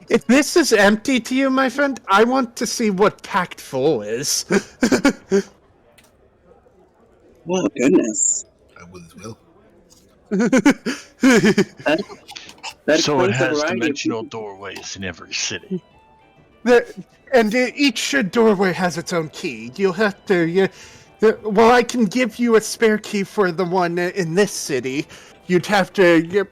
If this is empty to you, my friend, I want to see what packed full is. Oh, goodness. I would will. That So it explains the has variety of dimensional people. doorways in every city. And each doorway has its own key. You'll have to... well, I can give you a spare key for the one in this city. You'd have to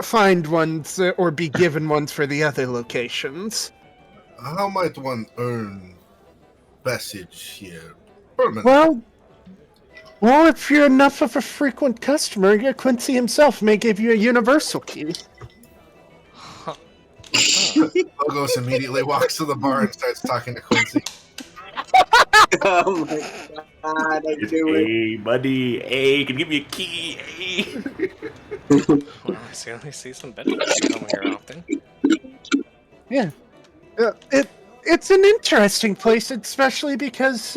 find ones or be given ones for the other locations. How might one earn passage here permanently? Well, if you're enough of a frequent customer, Quincy himself may give you a universal key. Logos immediately walks to the bar and starts talking to Quincy. Oh my god, I knew it. Hey, buddy. Hey, can you give me a key? Hey. Well, I certainly see some benefits to coming here often. Yeah. It's an interesting place, especially because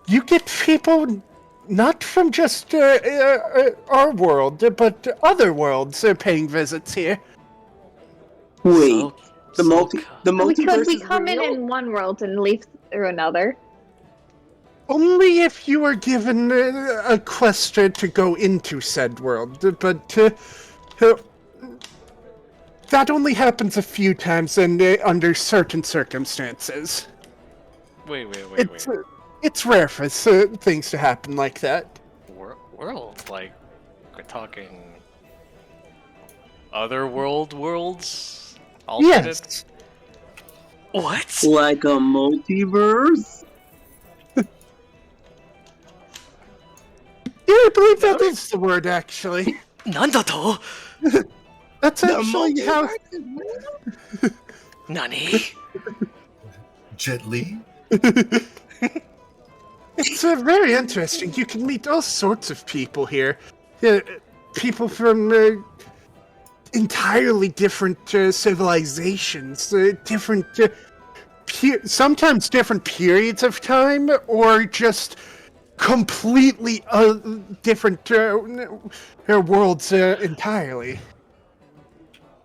you get people not from just our world, but other worlds paying visits here. Wait, the So- multiverse we is come real? in one world and leave through another. Only if you are given a quest to go into said world, but that only happens a few times and under certain circumstances. Wait. It's rare for things to happen like that. World? Like, we're talking other worlds? Alternate? Yes. What? Like a multiverse? Yeah, I believe that is the word, actually. なんだと? That's The actually how... multiverse is real? 何? Jet Li? It's very interesting. You can meet all sorts of people here. People from entirely different civilizations, different... sometimes different periods of time, or just completely different worlds entirely.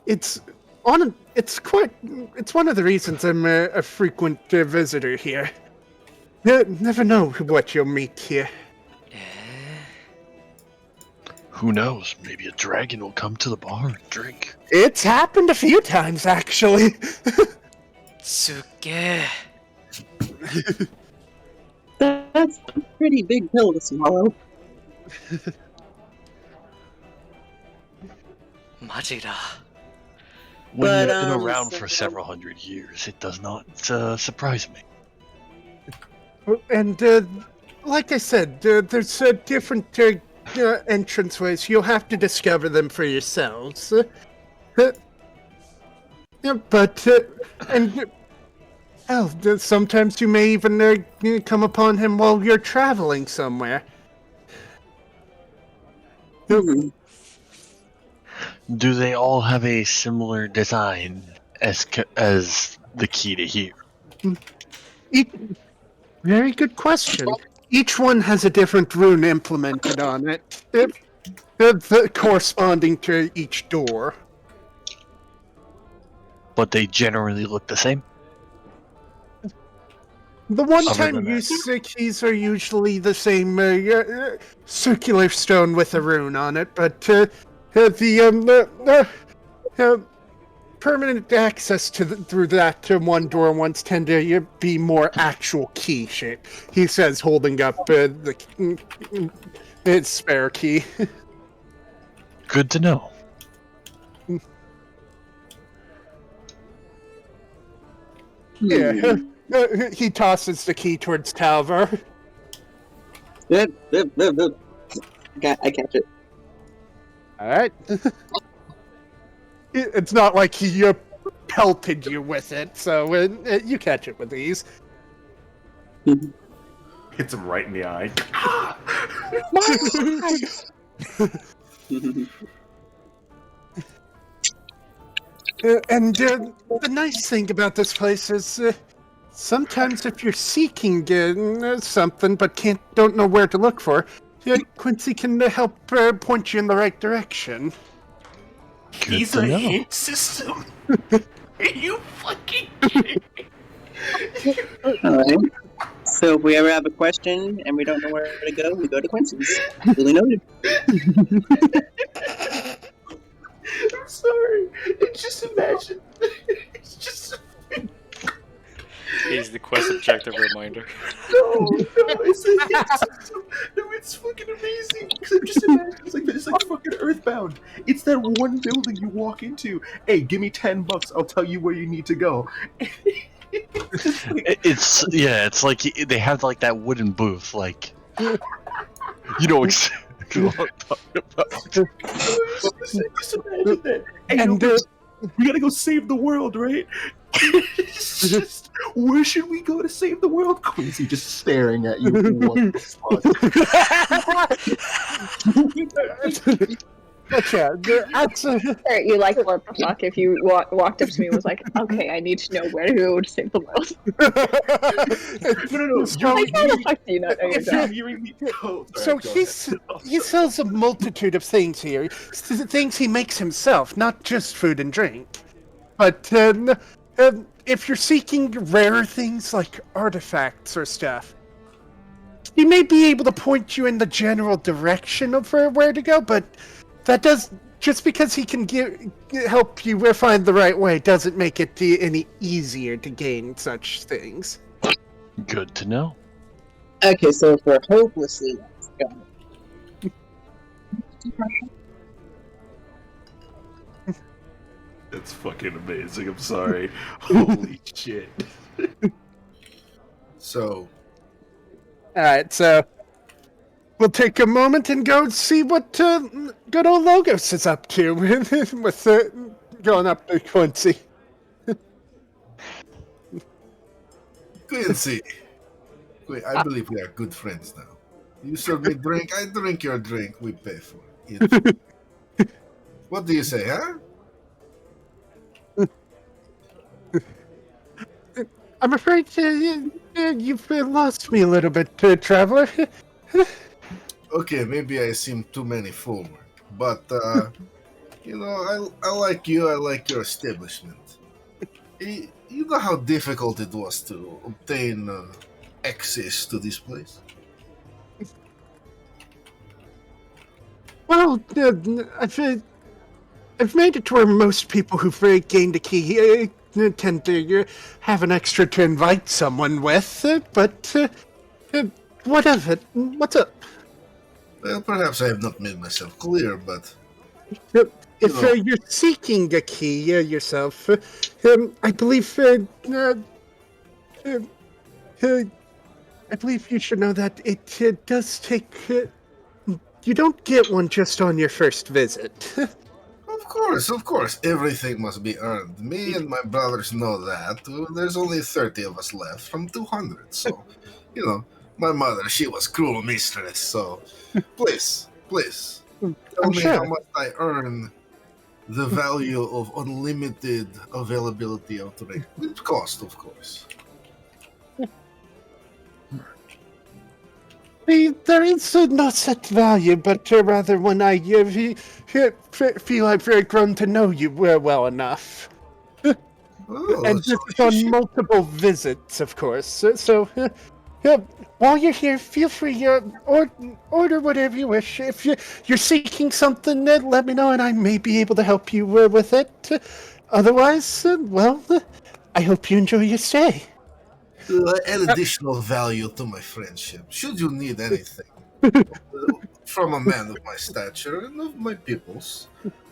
It's one of the reasons I'm a frequent visitor here. Never know what you'll meet here. Who knows? Maybe a dragon will come to the bar and drink. It's happened a few times, actually. すっげえ. That's a pretty big pill to swallow. マジだ. When But, you've been around so- for several hundred years, it does not surprise me. And like I said, there's different entranceways. You'll have to discover them for yourselves. But sometimes you may even come upon him while you're traveling somewhere. Hmm. Do they all have a similar design as the key to here? Very good question. Each one has a different rune implemented on it, corresponding to each door. But they generally look the same? The one Other time than use that. keys are usually the same circular stone with a rune on it, but the permanent access through that one door ones tend to be more actual key shape. He says, holding up his spare key. Good to know. Yeah, he tosses the key towards Talvar. Yep. I catch it. All right. It's not like he pelted you with it, so you catch it with ease. Hits him right in the eye. And the nice thing about this place is sometimes if you're seeking something but don't know where to look for, Quincy can help point you in the right direction. Good He's to a know. hint system. Are you fucking kidding me? Alright. So if we ever have a question and we don't know where to go, we go to Quincy's. Really noted. I'm sorry. Just imagine. It's just. He's the quest objective reminder. No, it's a hint system. No, it's fucking amazing. Because I'm just imagining it's like fucking Earthbound. It's that one building you walk into. Hey, give me $10. I'll tell you where you need to go. It's like they have like that wooden booth, like you know exactly what I'm talking about. Just imagine that. Hey, And we gotta go save the world, right? It's just, where should we go to save the world? Quincy just staring at you. What the fuck? Gotcha. Or you like, what the fuck, if you walked up to me and was like, okay, I need to know where to go to save the world. No. Like, how the fuck do you not know your job? So he sells a multitude of things here. Things he makes himself, not just food and drink. But if you're seeking rarer things like artifacts or stuff, he may be able to point you in the general direction of where to go, but that does... Just because he can help you find the right way doesn't make it any easier to gain such things. Good to know. Okay, so if we're hopelessly lost, got it. That's fucking amazing. I'm sorry. Holy shit. So, Alright, so we'll take a moment and go see what good old Logos is up to with going up to Quincy. Quincy. Wait, I believe we are good friends now. You serve me drink, I drink your drink, we pay for it. What do you say, huh? I'm afraid you've lost me a little bit, traveler. Okay, maybe I seem too many forward, but you know, I like you. I like your establishment. You know how difficult it was to obtain access to this place. Well, I've made it to where most people who've gained a key tend to have an extra to invite someone with, but what of it? What's up? Well, perhaps I have not made myself clear, but If you're seeking a key yourself, I believe I believe you should know that it does take. You don't get one just on your first visit. of course, everything must be earned. Me and my brothers know that. There's only 30 of us left from 200, so you know, my mother, she was cruel mistress. So please, tell me how much I earn the value of unlimited availability of drink, with cost, of course. There is no set value, but rather when I feel I've grown to know you well enough. Oh, And this is on multiple visits, of course. So while you're here, feel free to order whatever you wish. If you're seeking something, let me know, and I may be able to help you with it. Otherwise, well, I hope you enjoy your stay. add additional value to my friendship. Should you need anything from a man of my stature and of my peoples,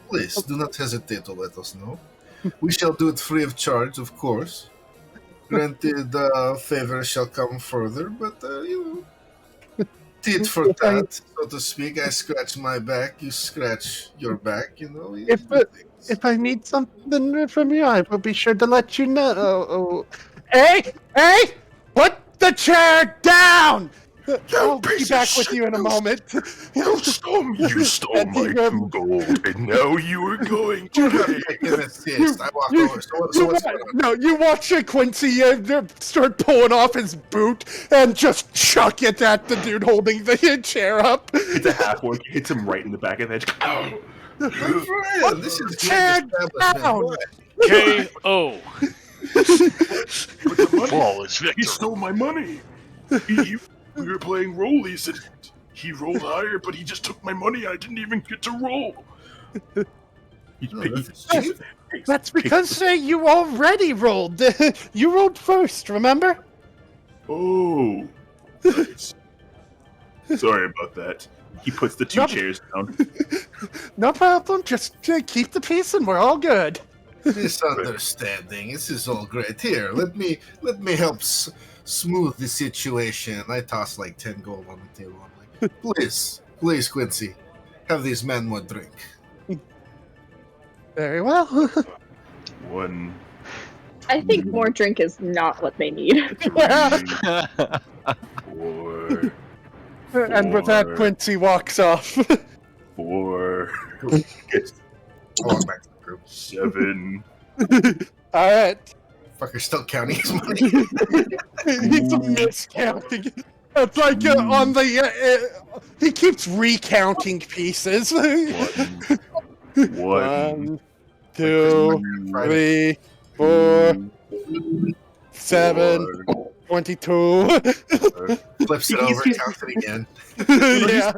please do not hesitate to let us know. We shall do it free of charge, of course. Granted, favor shall come further, but you know, tit for tat, so to speak. I scratch my back, you scratch your back. You know. If I need something from you, I will be sure to let you know. Hey! Put the chair down! I'll be back with you in a moment. You stole my 2 gold, and now you are going to I walk over. So what's going on? No, you watch Quincy start pulling off his boot and just chuck it at the dude holding the chair up. It's a half orc. Hits him right in the back of the head. My friend, this is Chair down! KO. Flawless He victory. stole my money. We were playing rollies, and he rolled higher, but he just took my money. I didn't even get to roll. That's because you already rolled. You rolled first, remember? Oh, nice. Sorry about that. He puts the 2 chairs down. No problem. Just keep the peace, and we're all good. Misunderstanding. This is all great. Here, let me help smooth the situation. I toss like 10 gold on the table. I'm like, please, Quincy, have these men more drink. Very well. 1. I think more drink is not what they need. 3, 4. And with that, Quincy walks off. 4. I walk back to the group. 7. All right. Fucker's still counting his money. He's miscounting. It's like on the. He keeps recounting pieces. 1. 2, 3, 4, 7, 22. Flips it over, counts it again. Yeah.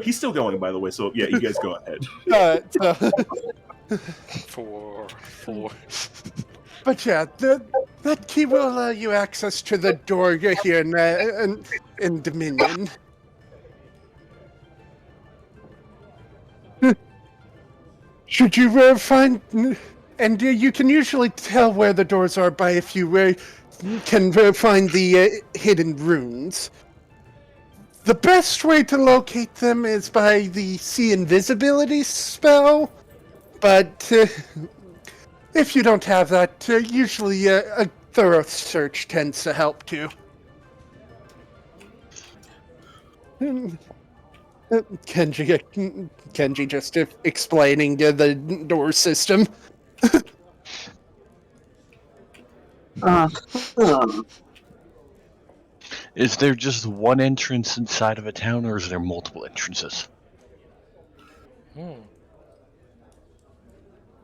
He's still going, by the way. So yeah, you guys go ahead. Alright, so. 4. But yeah, that key will allow you access to the door here in Dominion. Should you find... And you can usually tell where the doors are by if you can find the hidden runes. The best way to locate them is by the see invisibility spell, but if you don't have that, usually a thorough search tends to help too. Kenji just explaining the door system. Is there just one entrance inside of a town, or is there multiple entrances?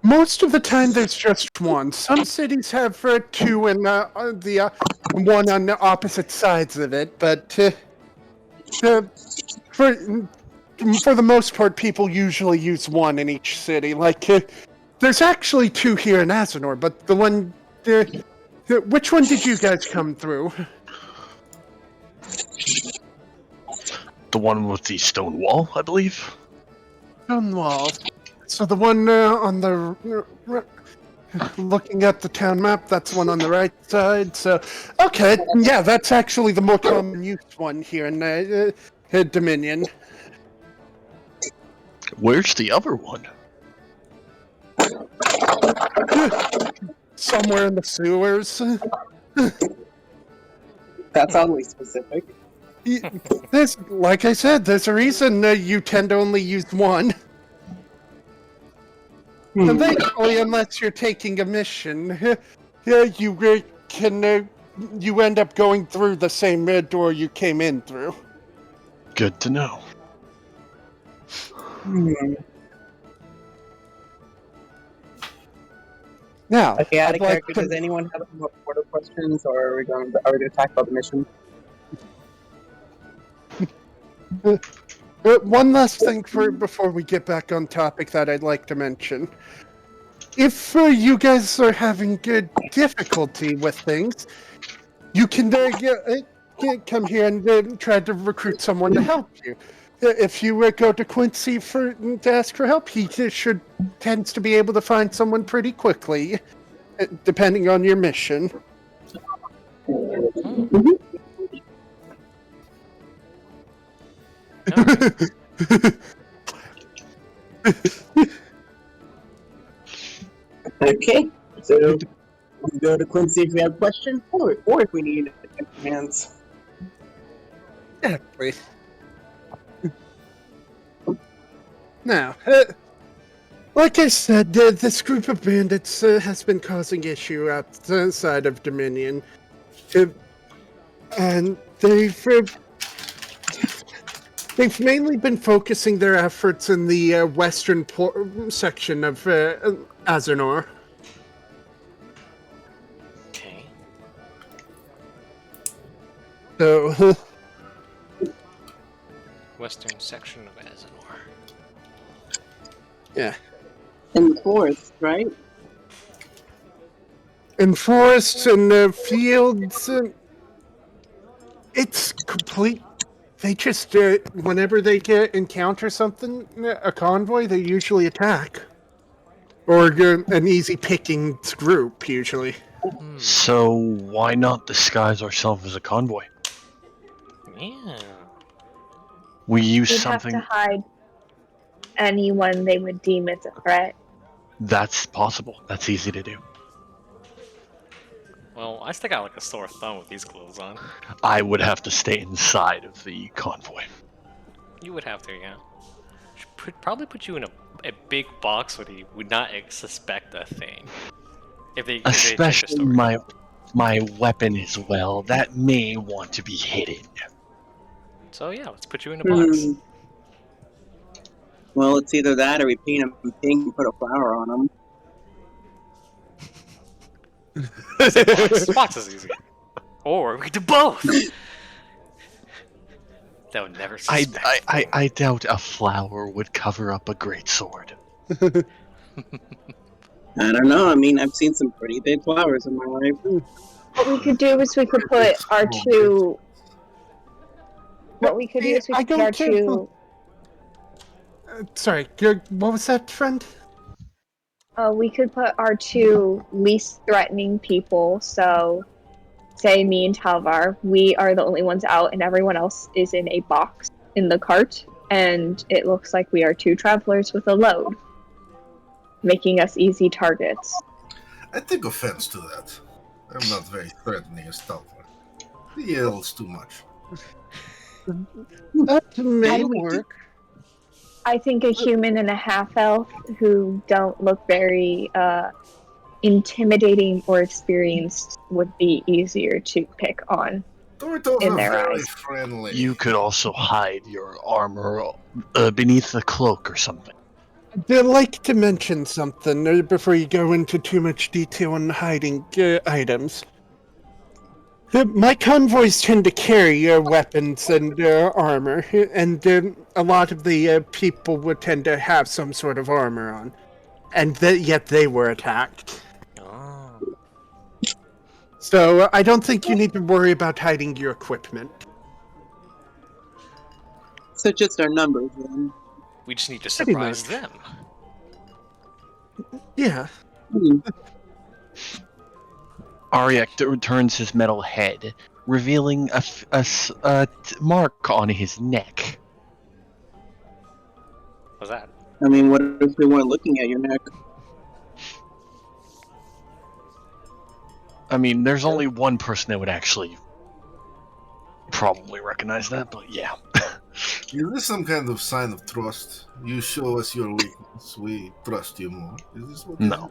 Most of the time, there's just one. Some cities have 2 and the one on the opposite sides of it, but for the most part, people usually use one in each city. Like, there's actually 2 here in Azenor, but the one... which one did you guys come through? The one with the stone wall, I believe. Stone wall. So the one on the... looking at the town map, that's the one on the right side. So, okay, yeah, that's actually the more common used one here in Dominion. Where's the other one? Somewhere in the sewers. That's oddly specific. There's, like I said, there's a reason you tend to only use one. And thankfully, unless you're taking a mission, you can you end up going through the same door you came in through. Good to know. Now, Okay, out of I'd character, like to- does anyone have any more order questions, or are we going to talk about the mission? One last thing before we get back on topic that I'd like to mention. If you guys are having good difficulty with things, you can come here and try to recruit someone to help you. If you go to Quincy to ask for help, he tends to be able to find someone pretty quickly, depending on your mission. Okay, so we go to Quincy if we have questions, or if we need commands. Yeah, please. Now, like I said, this group of bandits has been causing issue outside of Dominion, and they've mainly been focusing their efforts in the western section of Azenor. Okay. So, Western section of Azenor. yeah. In the forest, right? In forests and fields, it's complete. They just, whenever they encounter something, a convoy, they usually attack. Or an easy pickings group, usually. So why not disguise ourselves as a convoy? Yeah. We use You'd something have to hide anyone they would deem as a threat. that's possible. That's easy to do. Well, I stick out like a sore thumb with these clothes on. I would have to stay inside of the convoy. You would have to, yeah. Should probably put you in a big box where they would not suspect a thing. If they check your Especially story. my weapon as well. That may want to be hidden. So yeah, let's put you in a box. Well, it's either that or we paint them pink and put a flower on them. Box is easier. Or we could do both. That would never suspect. I doubt a flower would cover up a great sword. I don't know. I mean, I've seen some pretty big flowers in my life. What we could do is we could put our two. What we could do is we could put our two. Sorry, what was that, friend? We could put our two least threatening people. So, say me and Talvar, we are the only ones out, and everyone else is in a box in the cart. And it looks like we are two travelers with a load, making us easy targets. I take offense to that. I'm not very threatening as Talvar. He yells too much. That may And we work. I think a human and a half-elf who don't look very intimidating or experienced would be easier to pick on. Turtles In are their very eyes. friendly. You could also hide your armor beneath the cloak or something. I'd like to mention something before you go into too much detail on hiding items. My convoys tend to carry weapons and armor, and a lot of the people would tend to have some sort of armor on. And yet they were attacked. Oh. So I don't think you need to worry about hiding your equipment. So just our numbers then. We just need to Pretty surprise much. them. Yeah. Hmm. Aryek turns his metal head, revealing a mark on his neck. What's that? I mean, what if we weren't looking at your neck? I mean, there's only one person that would actually probably recognize that, but yeah. Is this some kind of sign of trust? You show us your weakness, we trust you more. Is this what? No.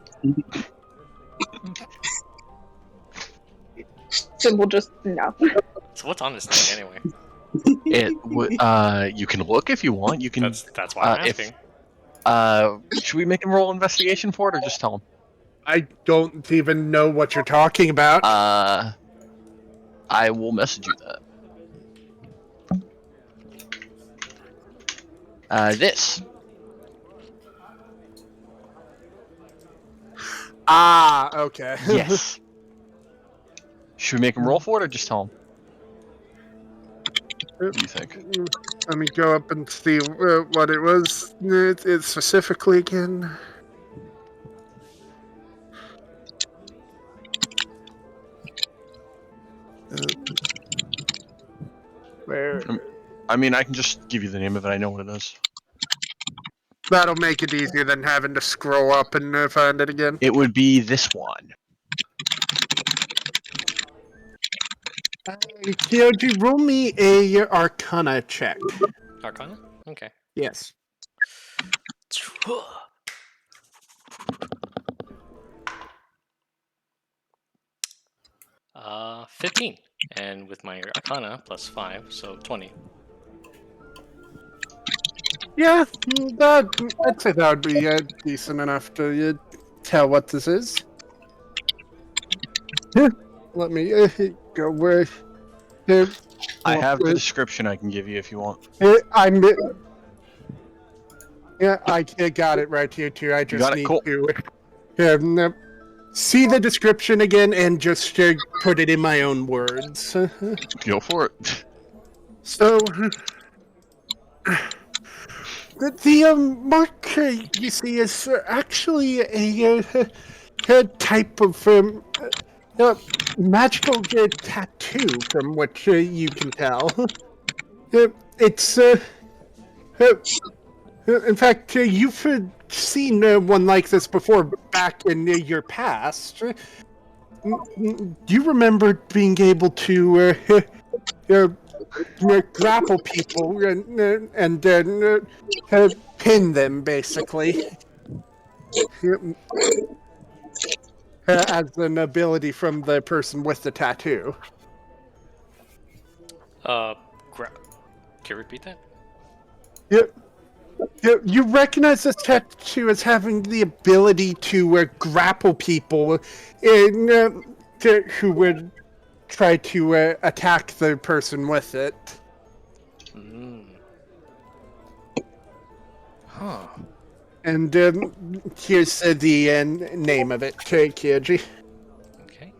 So we'll just no. So what's on this thing anyway? You can look if you want. You can. That's why I'm if- asking. Should we make him roll investigation for it, or just tell him? I don't even know what you're talking about. I will message you that. This. Okay. Yes. Should we make him roll for it, or just tell him? What do you think? Let me go up and see what it was it specifically again. Where? I mean, I can just give you the name of it. I know what it is. That'll make it easier than having to scroll up and find it again. It would be this one. Kyoji, roll me a Arcana check. Arcana? Okay. Yes. 15. And with my Arcana plus 5, so 20. Yeah, I'd say that would be decent enough to tell what this is. Let me go where. I have the description I can give you if you want. Yeah, I got it right here too. I just got it? need Cool. to see the description again and just put it in my own words. Go for it. So, the mark you see is actually a type of magical tattoo, from what you can tell. It's in fact, you've seen one like this before back in your past. Do you remember being able to grapple people and then pin them, basically? As an ability from the person with the tattoo. Can you repeat that? Yep. You recognize this tattoo as having the ability to grapple people who would try to attack the person with it. Mm. Huh. And here's the name of it, Kyoji. Okay.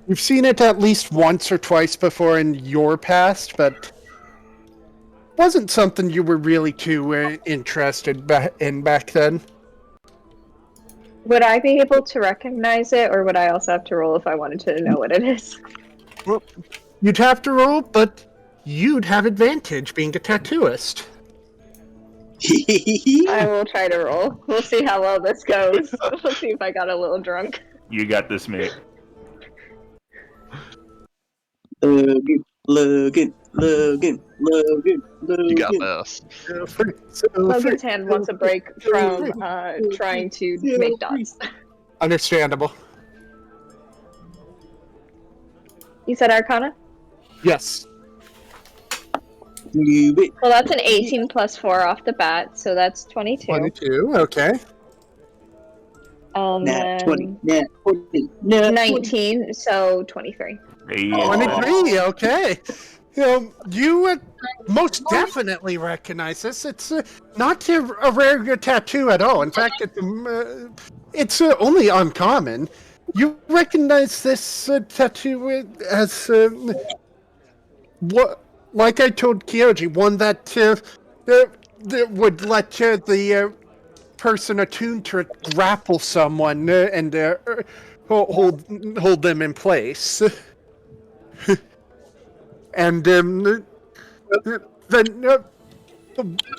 You've seen it at least once or twice before in your past, but wasn't something you were really too interested in back then. Would I be able to recognize it, or would I also have to roll if I wanted to know what it is? Well, you'd have to roll, but you'd have advantage being a tattooist. I will try to roll. We'll see how well this goes. We'll see if I got a little drunk. You got this, mate. Logan. You got this. Logan's hand wants a break from trying to make dots. Understandable. You said Arcana? Yes. Well, that's an 18 plus 4 off the bat, so that's 22. 22, okay. Nat Then 20. Nat 20. Nat 19, so 23. Hey, 23, okay. You most definitely recognize this. It's not a rare tattoo at all. In fact, it's only uncommon. You recognize this tattoo as what? Like I told Kyoji, one that would let the person attuned to it grapple someone and hold them in place. And the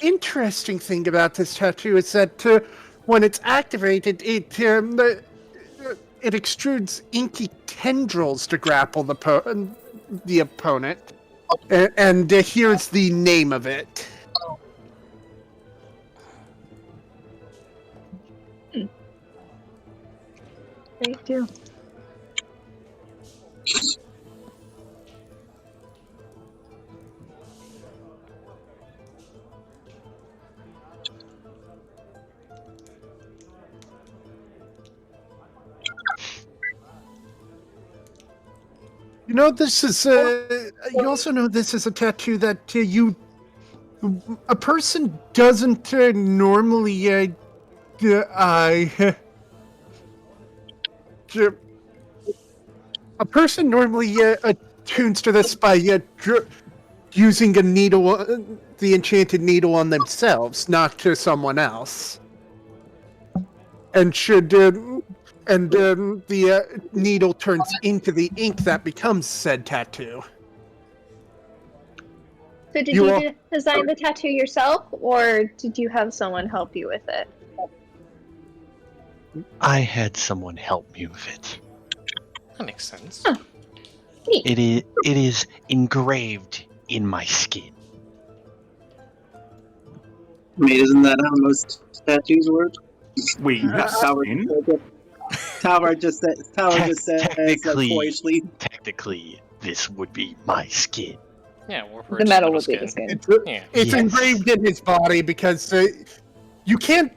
interesting thing about this tattoo is that when it's activated, it extrudes inky tendrils to grapple the opponent. And here's the name of it. Thank you. You know, this is. You also know this is a tattoo that a person doesn't normally. A person normally attunes to this by using a needle, the enchanted needle on themselves, not to someone else. And the needle turns into the ink that becomes said tattoo. So did you design the tattoo yourself, or did you have someone help you with it? I had someone help me with it. That makes sense. Huh. Neat. It is engraved in my skin. Wait, isn't that how most tattoos work? Wait, you have skin? Tower just said Technically, foolishly. this would be my skin. Yeah, The metal would be the skin. Yeah. It's Yes. engraved in his body because you can't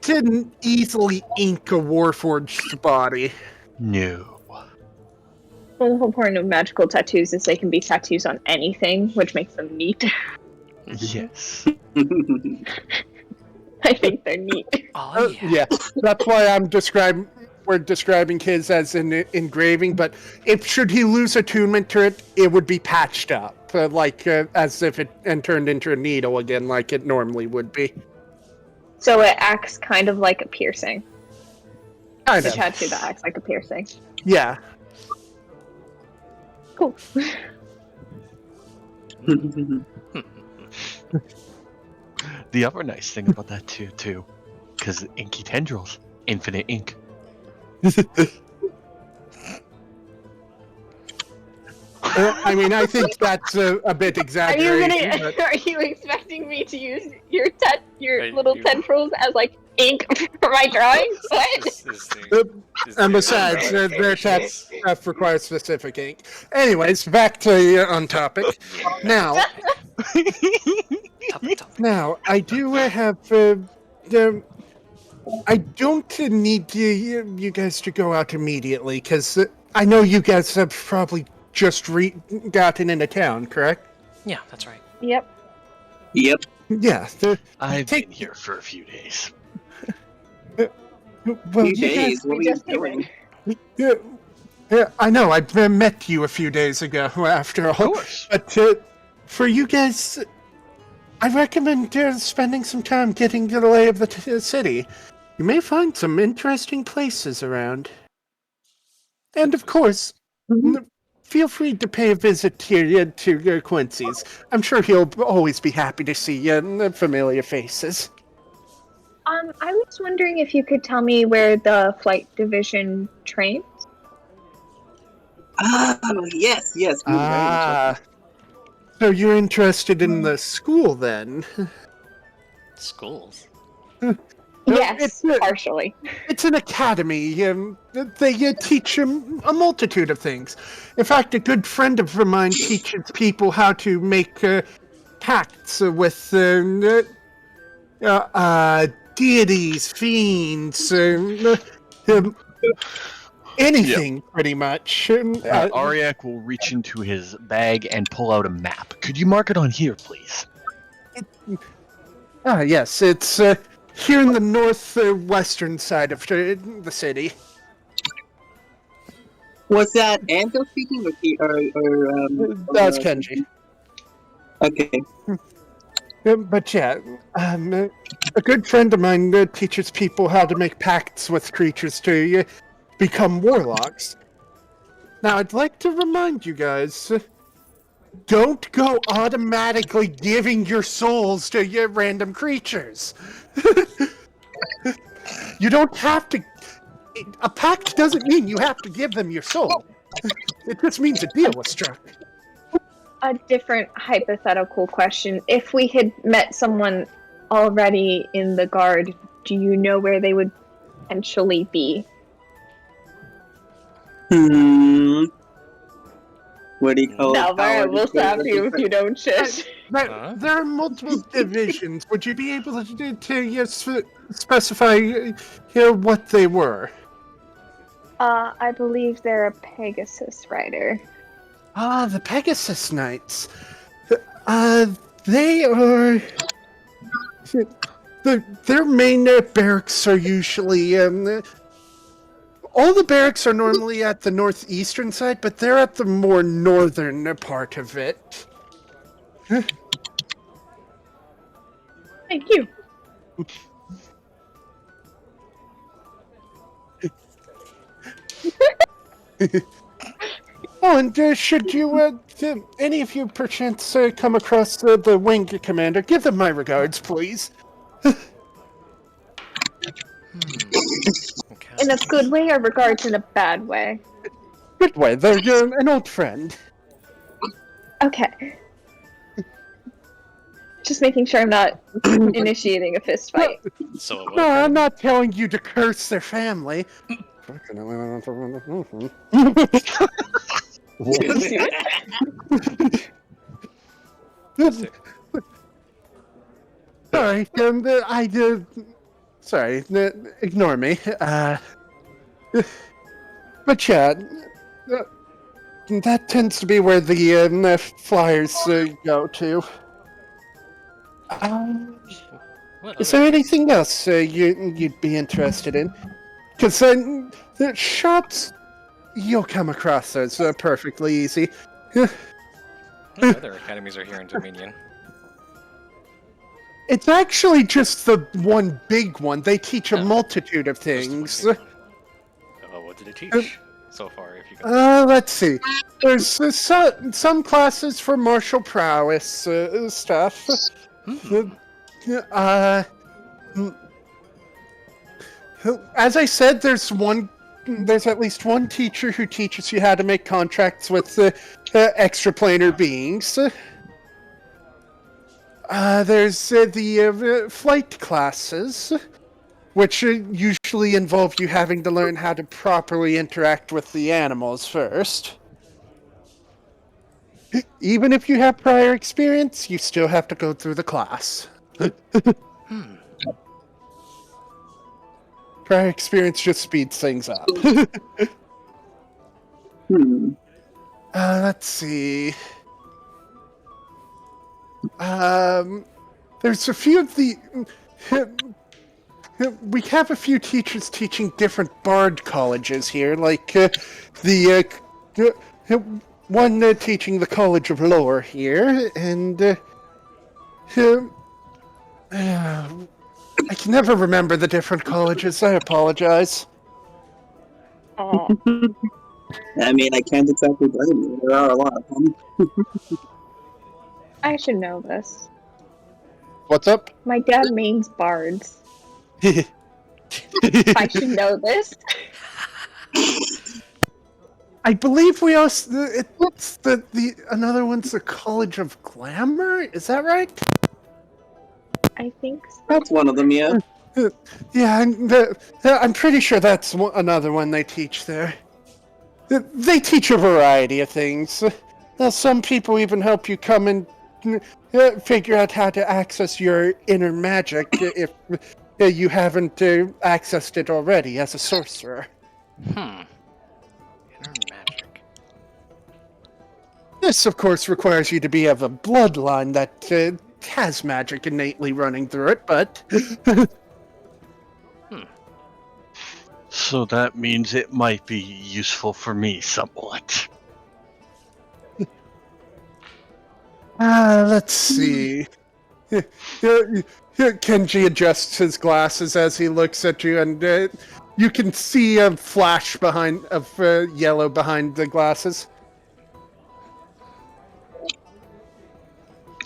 easily ink a Warforged's body. No. Well, the whole point of magical tattoos is they can be tattoos on anything, which makes them neat. Yes. I think they're neat. Oh, yeah. That's why we're describing his as an engraving, but should he lose attunement to it, it would be patched up, as if it turned into a needle again, like it normally would be. So it acts kind of like a piercing. Kind The of. tattoo that acts like a piercing. Yeah. Cool. The other nice thing about that too, because inky tendrils, infinite ink. I mean, I think that's a bit Are you exaggerated. gonna? But Are you expecting me to use your Right, little you- tendrils as like ink for my drawings? What? and besides, their tests require specific ink. Anyways, back to on topic. Now, Topic. I do have. I don't need you guys to go out immediately, because I know you guys have probably just gotten into town, correct? Yeah, that's right. Yep. Yep. Yeah. I've Take- been here for a few days. Well, Few you days. What were you just doing? Yeah, I know. I met you a few days ago, after all. Of course. But for you guys, I recommend spending some time getting to the lay of the city. You may find some interesting places around. And of course, feel free to pay a visit here to Quincy's. I'm sure he'll always be happy to see familiar faces. I was wondering if you could tell me where the flight division trains. Oh, yes. We were very Ah, so you're interested in the school then? Schools. Yes, it's- partially. It's an academy. They teach a multitude of things. In fact, a good friend of mine teaches people how to make pacts with deities, fiends, anything pretty much. Ariak will reach into his bag and pull out a map. Could you mark it on here, please? Yes, it's here in the northwestern side of the city. Was that Ando speaking That's Kenji. Okay. But yeah, a good friend of mine teaches people how to make pacts with creatures to become warlocks. Now, I'd like to remind you guys, don't go automatically giving your souls to your random creatures. You don't have to. A pact doesn't mean you have to give them your soul. It just means a deal was struck. A different hypothetical question. If we had met someone already in the guard, do you know where they would potentially be? What do you call it? Salvar, I will slap you if you don't shush. There are multiple divisions. Would you be able to specify here what they were? I believe they're a Pegasus rider. Ah, the Pegasus Knights. They are. Their main barracks are usually. All the barracks are normally at the northeastern side, but they're at the more northern part of it. Thank you. Oh, and should you, any of you perchance come across the wing commander, give them my regards, please. Okay. In a good way or regards in a bad way? Good way, they're an old friend. Okay. Just making sure I'm not initiating a fist fight. So No, I'm not telling you to curse their family. Sorry, sorry, ignore me. But yeah, that tends to be where the flyers go to. Is there anything else you'd be interested in? Because the shops, you'll come across those perfectly easy. What other academies are here in Dominion? It's actually just the one big one. They teach a multitude of Just one things. big what did it teach so far? If you can. Let's see. There's some classes for martial prowess stuff. As I said, there's one there's at least one teacher who teaches you how to make contracts with extraplanar beings. There's the flight classes, which usually involve you having to learn how to properly interact with the animals first. Even if you have prior experience, you still have to go through the class. Prior experience just speeds things up. Let's see. There's a few of the... We have a few teachers teaching different bard colleges here, like one teaching the College of Lore here, and I can never remember the different colleges. I apologize. Oh, I mean, I can't exactly blame you. There are a lot of them. I should know this. What's up? My dad mains bards. I should know this. I believe we also it's the another one's the College of Glamour. Is that right? I think so. That's one of them, yeah. Yeah, I'm pretty sure that's another one they teach there. They teach a variety of things. Some people even help you come and figure out how to access your inner magic if you haven't accessed it already as a sorcerer. Inner magic. This, of course, requires you to be of a bloodline that has magic innately running through it, but... So that means it might be useful for me somewhat. Let's see. Kenji adjusts his glasses as he looks at you, and you can see a flash of yellow behind the glasses.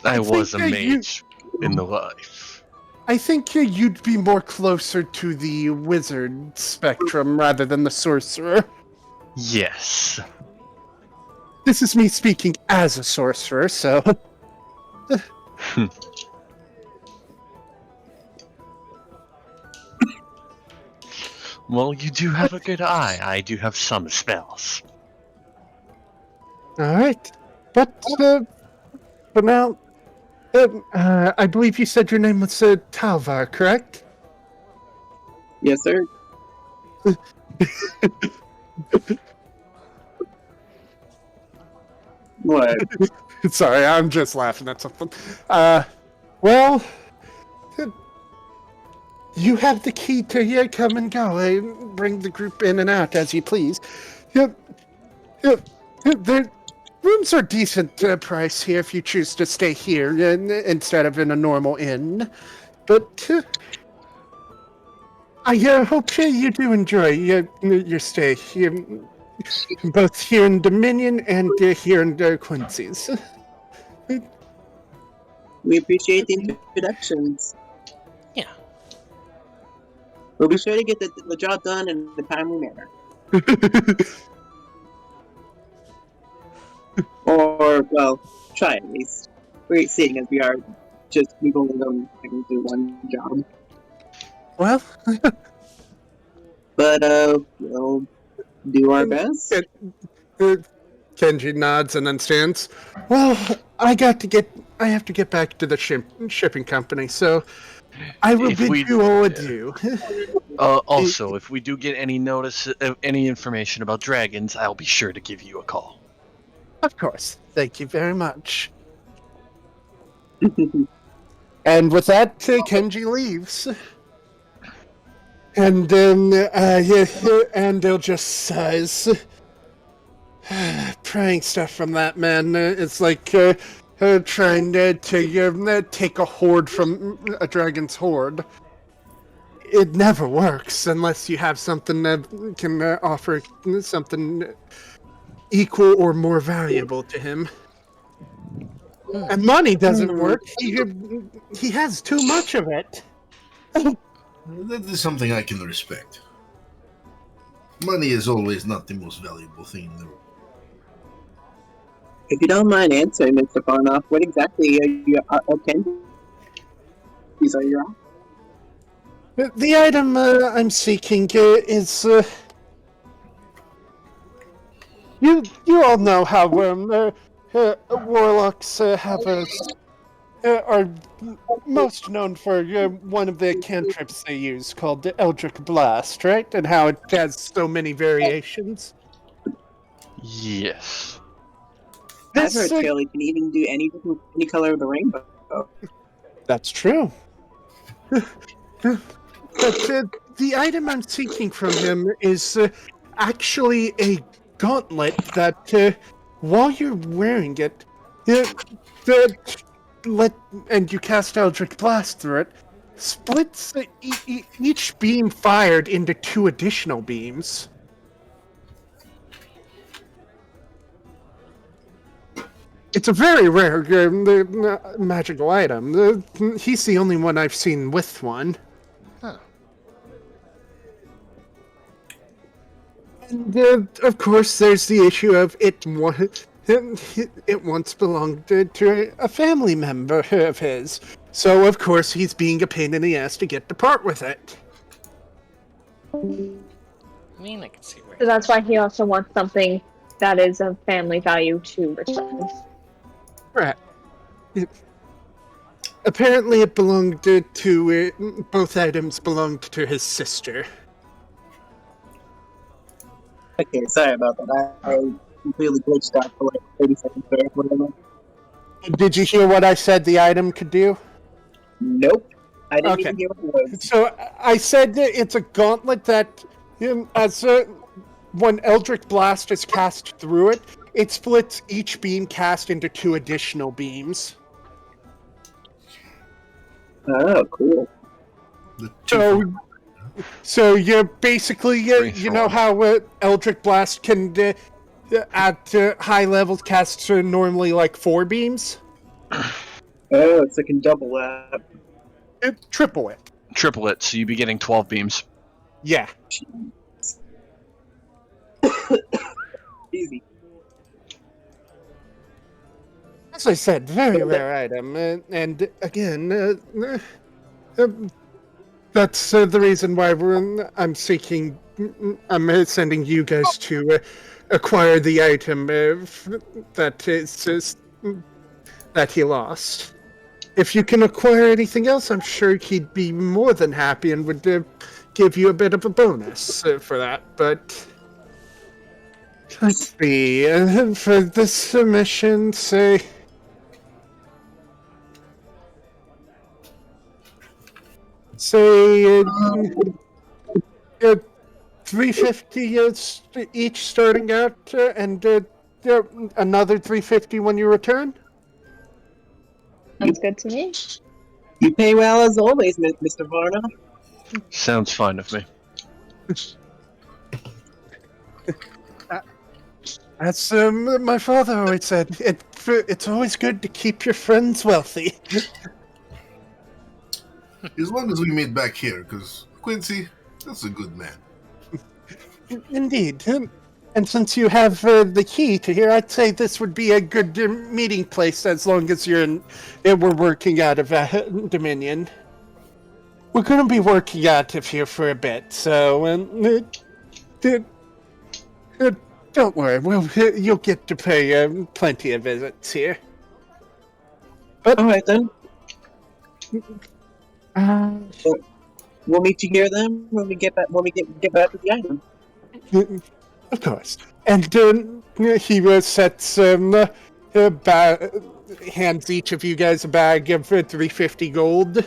I was a think, mage in the life. I think you'd be more closer to the wizard spectrum rather than the sorcerer. Yes. This is me speaking as a sorcerer, so... Well, you do have a good eye. I do have some spells. Alright. But, for now... I believe you said your name was Talvar, correct? Yes, sir. What? Sorry, I'm just laughing at something. Well... You have the key to come and go. Bring the group in and out as you please. The rooms are decent price here if you choose to stay here instead of in a normal inn. But I hope you do enjoy your stay here, both here in Dominion and here in Quincy's. We appreciate the introductions. Yeah. We'll be sure to get the job done in a timely manner. Or, well, try at least. We're seeing as we are just people who don't can do one job. Well, But, we'll do our best. Kenji nods and then stands. Well, I have to get back to the shipping company, so I will bid you all adieu. Also, if we do get any any information about dragons, I'll be sure to give you a call. Of course. Thank you very much. And with that, Kenji leaves. And then, Andel just sighs. Praying stuff from that man. It's like trying to take a horde from a dragon's horde. It never works unless you have something that can offer something equal or more valuable to him. And money doesn't work. He has too much of it. That is something I can respect. Money is always not the most valuable thing in the world. If you don't mind answering, Mr. Farnoff, what exactly are your these are your The item I'm seeking is you all know how warlocks are most known for one of the cantrips they use called the Eldritch Blast, right? And how it has so many variations. Yes. I've This, heard Taylor can even do any color of the rainbow. that's true. But the item I'm seeking from him is actually a gauntlet that, while you're wearing it, and you cast Eldritch Blast through it, splits each beam fired into 2 additional beams. It's a very rare magical item. He's the only one I've seen with one. Huh. And of course, there's the issue of it once belonged to a family member of his. So, of course, he's being a pain in the ass to get to part with it. I mean, I can see where. So that's why he also wants something that is of family value to return. Right. Apparently, it belonged to both items belonged to his sister. Okay, sorry about that. I completely glitched out for like 30 seconds there. Whatever. Did you hear what I said the item could do? Nope. I didn't Okay. even hear what it was. So I said that it's a gauntlet that, when Eldritch Blast is cast through it, it splits each beam cast into 2 additional beams. Oh, cool. So you're basically, Three you for know one. how Eldritch Blast can, at high levels, cast normally like 4 beams? Oh, so I can double that. Triple it. Triple it, so you'd be getting 12 beams. Yeah. Easy. As I said, very rare item, and again, that's the reason why I'm sending you guys to acquire the item that he lost. If you can acquire anything else, I'm sure he'd be more than happy and would give you a bit of a bonus for that, but let's see, for this submission, say 350 each starting out, and another 350 when you return. Sounds good to me. You pay well as always, Mr. Varna. Sounds fine with me. As my father always said, it's always good to keep your friends wealthy. As long as we meet back here, because Quincy, that's a good man. Indeed. And since you have the key to here, I'd say this would be a good meeting place as long as we're working out of Dominion. We're going to be working out of here for a bit, so don't worry. You'll get to pay plenty of visits here. But Alright then. We'll meet you here then when we get back get back to the item. Of course. And he sets hands each of you guys a bag of 350 gold.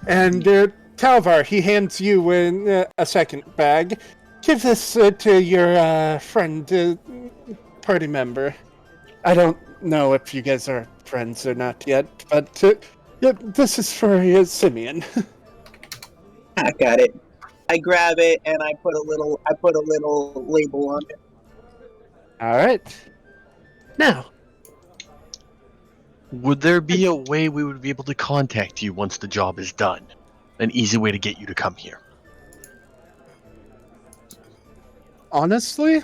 And Talvar, he hands you a second bag. Give this to your friend, party member. I don't know if you guys are friends or not yet, but this is for Simeon. I got it. I grab it and I put a little label on it. All right. Now, Would there be a way we would be able to contact you once the job is done? An easy way to get you to come here. honestly,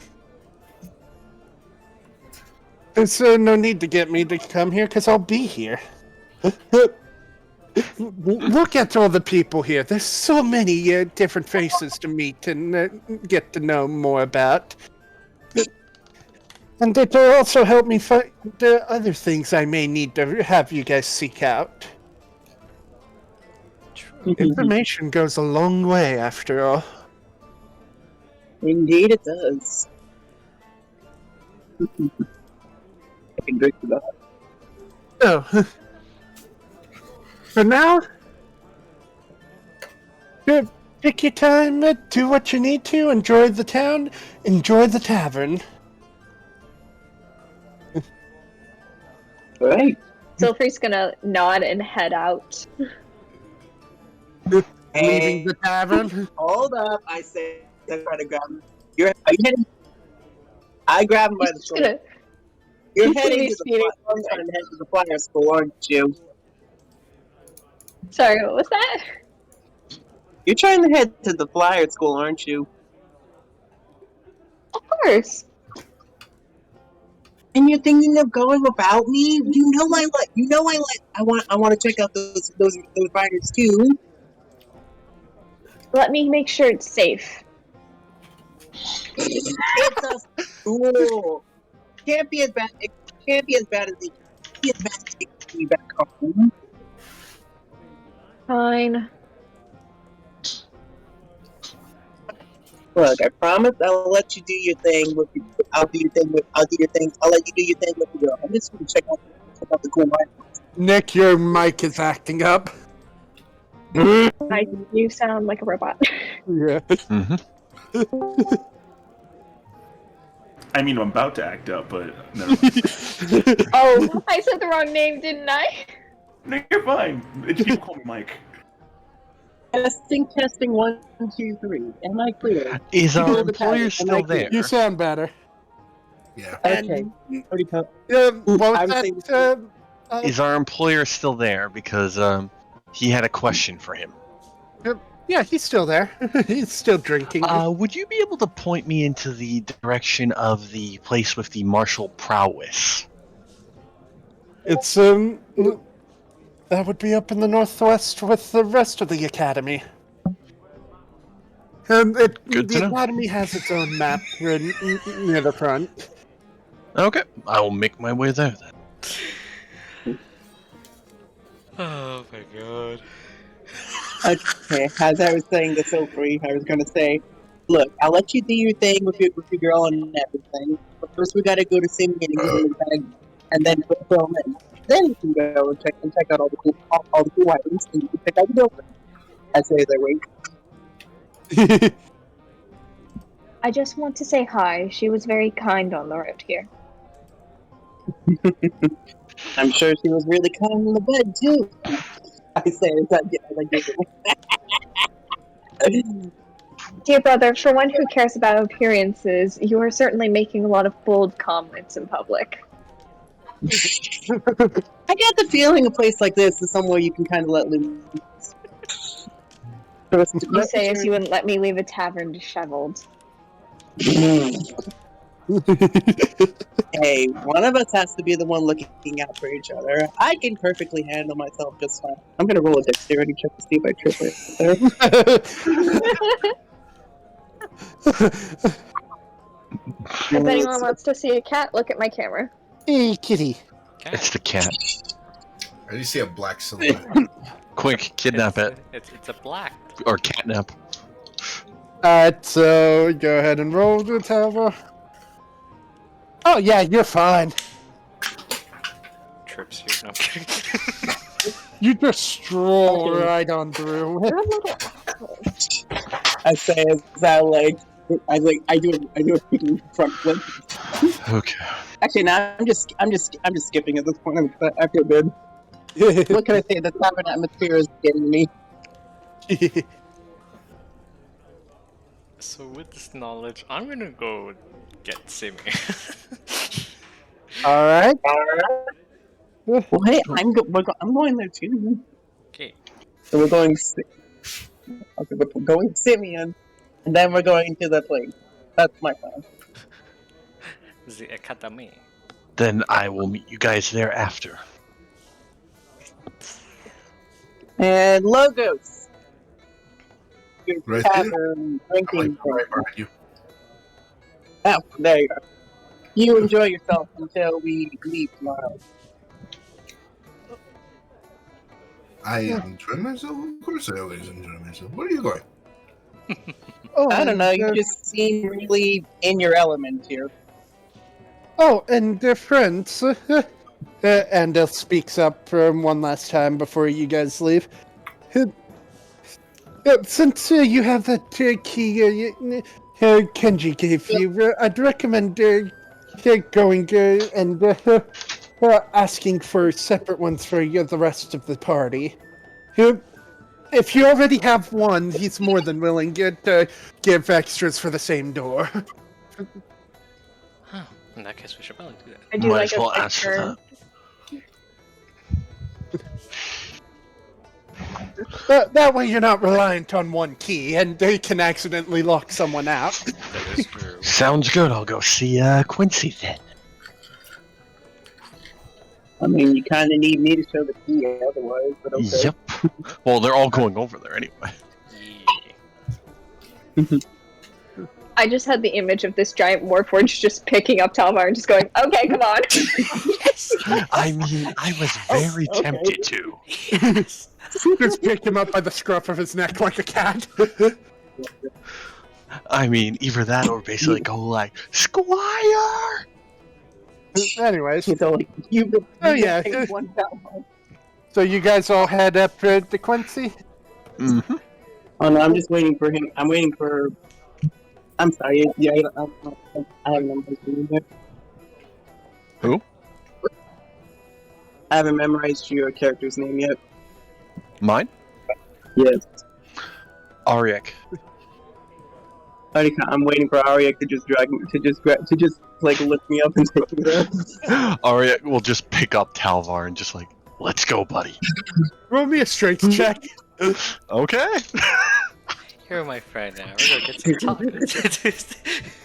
there's no need to get me to come here because I'll be here. Look at all the people here. There's so many different faces to meet and get to know more about. And it'll also help me find the other things I may need to have you guys seek out. Information goes a long way, after all. Indeed, it does. I can drink to that. So, for now, pick your time, do what you need to, enjoy the town, enjoy the tavern. Right. Sylphie's gonna nod and head out. Leaving the tavern. Hold up, I say. I try to grab him. Are you heading? I grab him by the He's shoulder. gonna. You're he's heading gonna to be the I'm trying to head to the flyer school, aren't you? Sorry, what was that? You're trying to head to the flyer school, aren't you? Of course. And you're thinking of going without me? I want to check out those fighters too. Let me make sure it's safe. It's a school. Can't be as bad. It can't be as bad as taking me back home. Fine. Look, I promise I'll let you do your thing. I'll do your thing. I'll let you do your thing with the girl. I'm just gonna check out the cool life. Nick, your mic is acting up. You sound like a robot. Yeah. I mean, I'm about to act up, but never mind. Oh, I said the wrong name, didn't I? No, you're fine. People call me Mike. Testing 1, 2, 3. Am I clear? Is our Am I employer still clear? there? You sound better. Yeah. Okay. What I was was that? Is our employer still there? Because he had a question for him. Yeah, he's still there. He's still drinking. Would you be able to point me into the direction of the place with the martial prowess? It's that would be up in the northwest with the rest of the academy. Good to The know. academy has its own map near the front. Okay, I will make my way there then. Oh my god. Okay, as I was saying to Sophie, I was gonna say, look, I'll let you do your thing with your girl and everything. But first, we gotta go to Simeon and then go film in. Then you can go and check out all the cool items, and you can check out the building. I say as I wink. I just want to say hi. She was very kind on the road here. I'm sure she was really kind in the bed too. I say as I giggle. Dear brother, for one who cares about appearances, you are certainly making a lot of bold comments in public. I get the feeling a place like this is somewhere you can kind of let loose. You say as you wouldn't let me leave a tavern disheveled. Hey, one of us has to be the one looking out for each other. I can perfectly handle myself just fine. I'm gonna roll a dexterity check to see if I trip right there. If anyone wants to see a cat, look at my camera. Hey, kitty. It's the cat. I do see a black silhouette. Quick, kidnap it. It's a black. Or catnap. Alright, so go ahead and roll the tower. Oh yeah, you're fine. Trips you. No, I'm kidding. You just stroll right on through. I say as I do a front flip. Okay. Actually, now I'm just skipping at this point. I feel good. What can I say? The tavern atmosphere is getting me. So with this knowledge, I'm gonna go get Simi. Alright. Well, hey, I'm going there too. Okay. So we're going. Okay, we're going Simeon, and then we're going to the place. That's my plan. The Academy. Then I will meet you guys there after. And Logos. Your Right there? tavern I'm like drinking right thing. behind you. Oh, there you go. You enjoy yourself until we leave tomorrow. I enjoy myself? Of course I always enjoy myself. Where are you going? Oh, I don't know, you and, just seem really in your element here. friends, Andel speaks up one last time before you guys leave. Since you have that key Kenji gave you, I'd recommend going and asking for separate ones for the rest of the party. If you already have one, he's more than willing to give extras for the same door. Huh. In that case, we should probably do that. I do Might like as well a ask for picture. That way you're not reliant on one key, and they can accidentally lock someone out. That is true. Sounds good. I'll go see Quincy then. I mean, you kind of need me to show the key otherwise, but okay. Yep. Well, they're all going over there anyway. Yeah. I just had the image of this giant Warforged just picking up Talmar and just going, okay, come on. I mean, I was very okay. tempted to. Just pick him up by the scruff of his neck like a cat. I mean, either that or basically go like, Squire! Anyways, So, like, you Oh, yeah. take one down. so you guys all head up to Quincy? Mm-hmm. Oh no, I'm just waiting for him. I'm waiting for. I'm sorry. Yeah, I haven't memorized your name yet. Who? I haven't memorized your character's name yet. Mine? Yes. Aryek. I'm waiting for Ariek to just drag me, to just like lift me up and take me there. Aryek will just pick up Talvar and just like, let's go, buddy. Roll me a strength check. Okay. You're my friend now. We're gonna get to talk.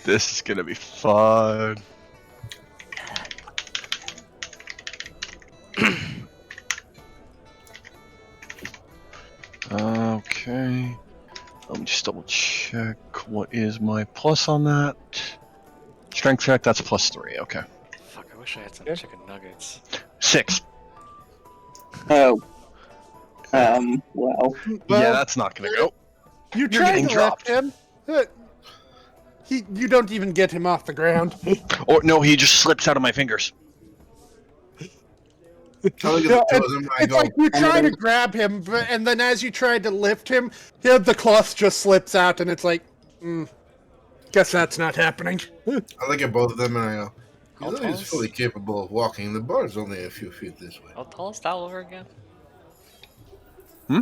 This is gonna be fun. Okay. Let me just double check. What is my plus on that? Strength check, that's +3. Okay. Fuck, I wish I had some Yeah. chicken nuggets. 6. Oh. Well. Yeah, that's not gonna go. You You're try getting to dropped. lift him. You don't even get him off the ground. Or no, he just slips out of my fingers. I look at Yeah, the two of them and I It's go, like you try to grab him, and then as you try to lift him, the cloth just slips out, and it's like, guess that's not happening. I look at both of them and I go, How he's tall always is- fully capable of walking. The bar's only a few feet this way. How tall is that over again?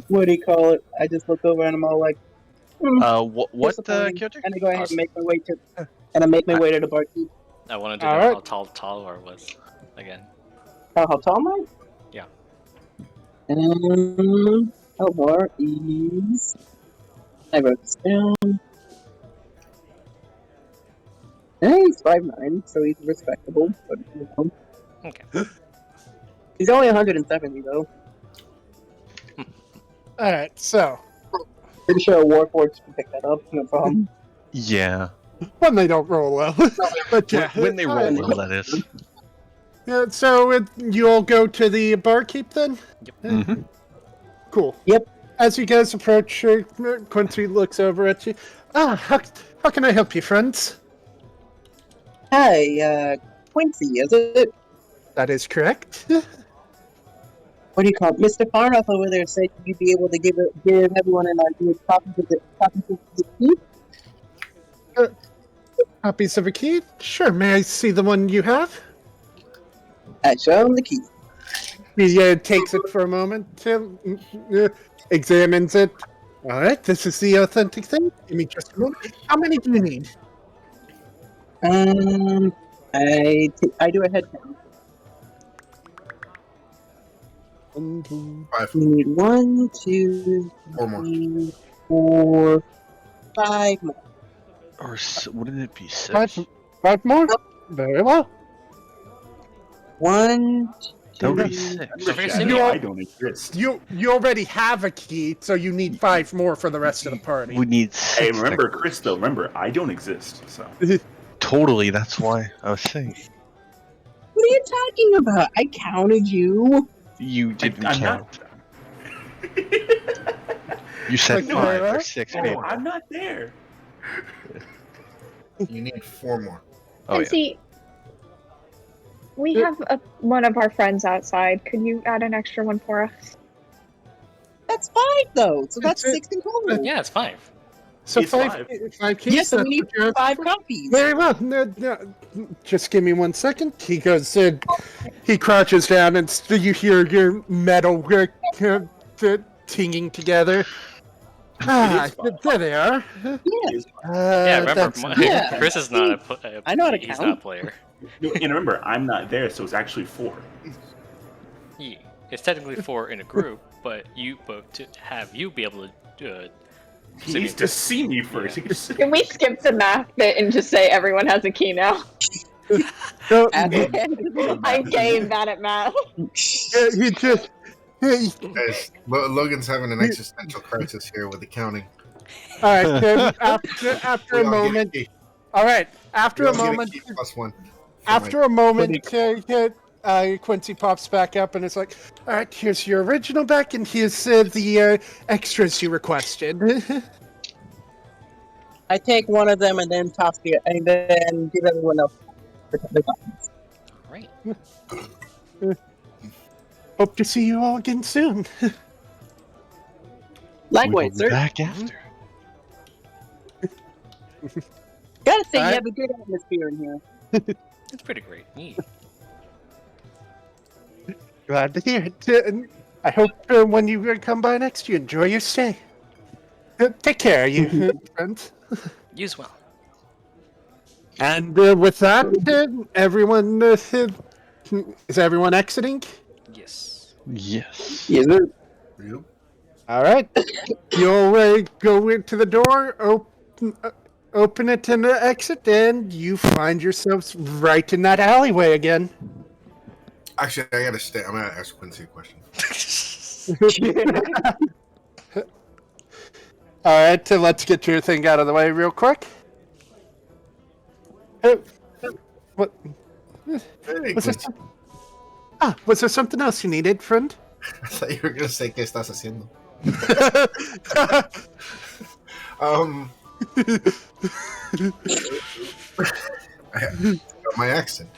What do you call it? I just look over and I'm all like, What disappointing. character? And I go ahead and make my way to, the barkeep. I wanted to know Alright. how tall Talvar was again. How tall am I? Yeah. Talvar is. I wrote this down. He's 5'9", so he's respectable, but you know. Okay. He's only 170 though. Alright, so, Pretty sure a Warforged can pick that up, no problem. Yeah. when they don't roll well. But yeah. When they roll Alright. well, that is. Yeah, so you all go to the barkeep then? Mm-hmm. Cool. Yep. As you guys approach, Quincy looks over at you. How can I help you, friends? Hi, Quincy, is it? That is correct. What do you call it? Mr. Farnoff over there said you'd be able to give everyone an idea of copies of the key. Copies of a key? Sure, may I see the one you have? I show him the key. He takes it for a moment, examines it. Alright, this is the authentic thing. Give me just a moment. How many do you need? I do a head count. 1, 2, 5 We need 1, 2, or more. 3, 4, 5 more. Wouldn't it be Five, 6? 5 more? Very well. 1, That would 2. be 6. So if you're You assuming are- I don't exist. You already have a key, so you need 5 more for the rest of the party. We need 6. Hey, remember, Chris, though, remember, I don't exist, so. Totally, that's why I was saying. What are you talking about? I counted you. You didn't I'm count. not. You said Okay, 5 or right? 6 Oh, people. I'm not there. You need 4 more. Oh, and yeah. see, we have one of our friends outside. Could you add an extra one for us? That's 5 though. So that's It's- 6 in total. yeah, it's 5. So It's 5 keys. Yes, so we that's need what you're 5 asking for? copies. Very well. No, just give me 1 second. He goes. He crouches down, and you hear your metal tinging together. is fine. There they are. Yeah. Yeah, remember, that's- Yeah. Chris is not I know how to he's count. not a player. And remember, I'm not there, so it's actually 4. Yeah. It's technically 4 in a group, but to have you be able to He So needs you- to see me first. Can we skip the math bit and just say everyone has a key now? So, I'm game bad at math. he just. Guys, Logan's having an existential crisis here with the counting. All right. After We a all get moment. key. All right. After We a all get moment. key +1. After a moment, Quincy pops back up and it's like, all right, here's your original back, and here's the extras you requested. I take one of them and then toss the and then give everyone else the copies. Right. Hope to see you all again soon. Likewise, We'll be sir. back after. Gotta say, Alright. you have a good atmosphere in here. It's pretty great. Neat. Glad to hear it. And I hope when you come by next, you enjoy your stay. Take care, you friends. You as well. And with that, everyone, is everyone exiting? Yes. Yes. Yes, sir. Yep. All right. You'll go into the door, open it, and exit, and you find yourselves right in that alleyway again. Actually, I gotta stay. I'm gonna ask Quincy a question. All right, let's get your thing out of the way real quick. What? Hey, Was there, Quincy. was there something else you needed, friend? I thought you were gonna say ¿Qué estás haciendo? My accent.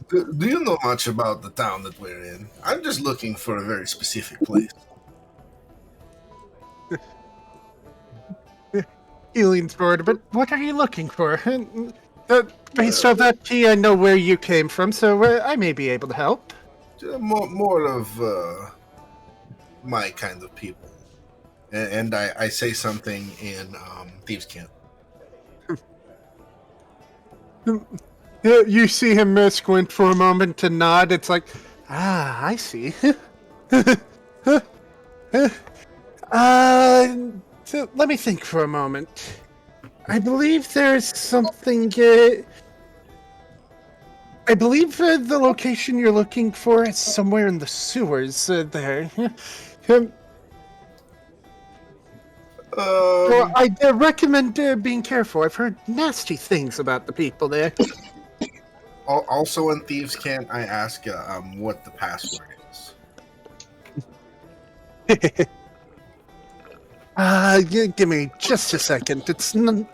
Do you know much about the town that we're in? I'm just looking for a very specific place. He leans forward, but what are you looking for? Based on that key, I know where you came from, so I may be able to help. More of my kind of people. And I say something in Thieves' Camp. You see him squint for a moment and nod. It's like, I see. So let me think for a moment. I believe there's something. I believe the location you're looking for is somewhere in the sewers there. Well, I recommend being careful. I've heard nasty things about the people there. Also in Thieves' Camp, I ask what the password is. Give me just a second. It's none.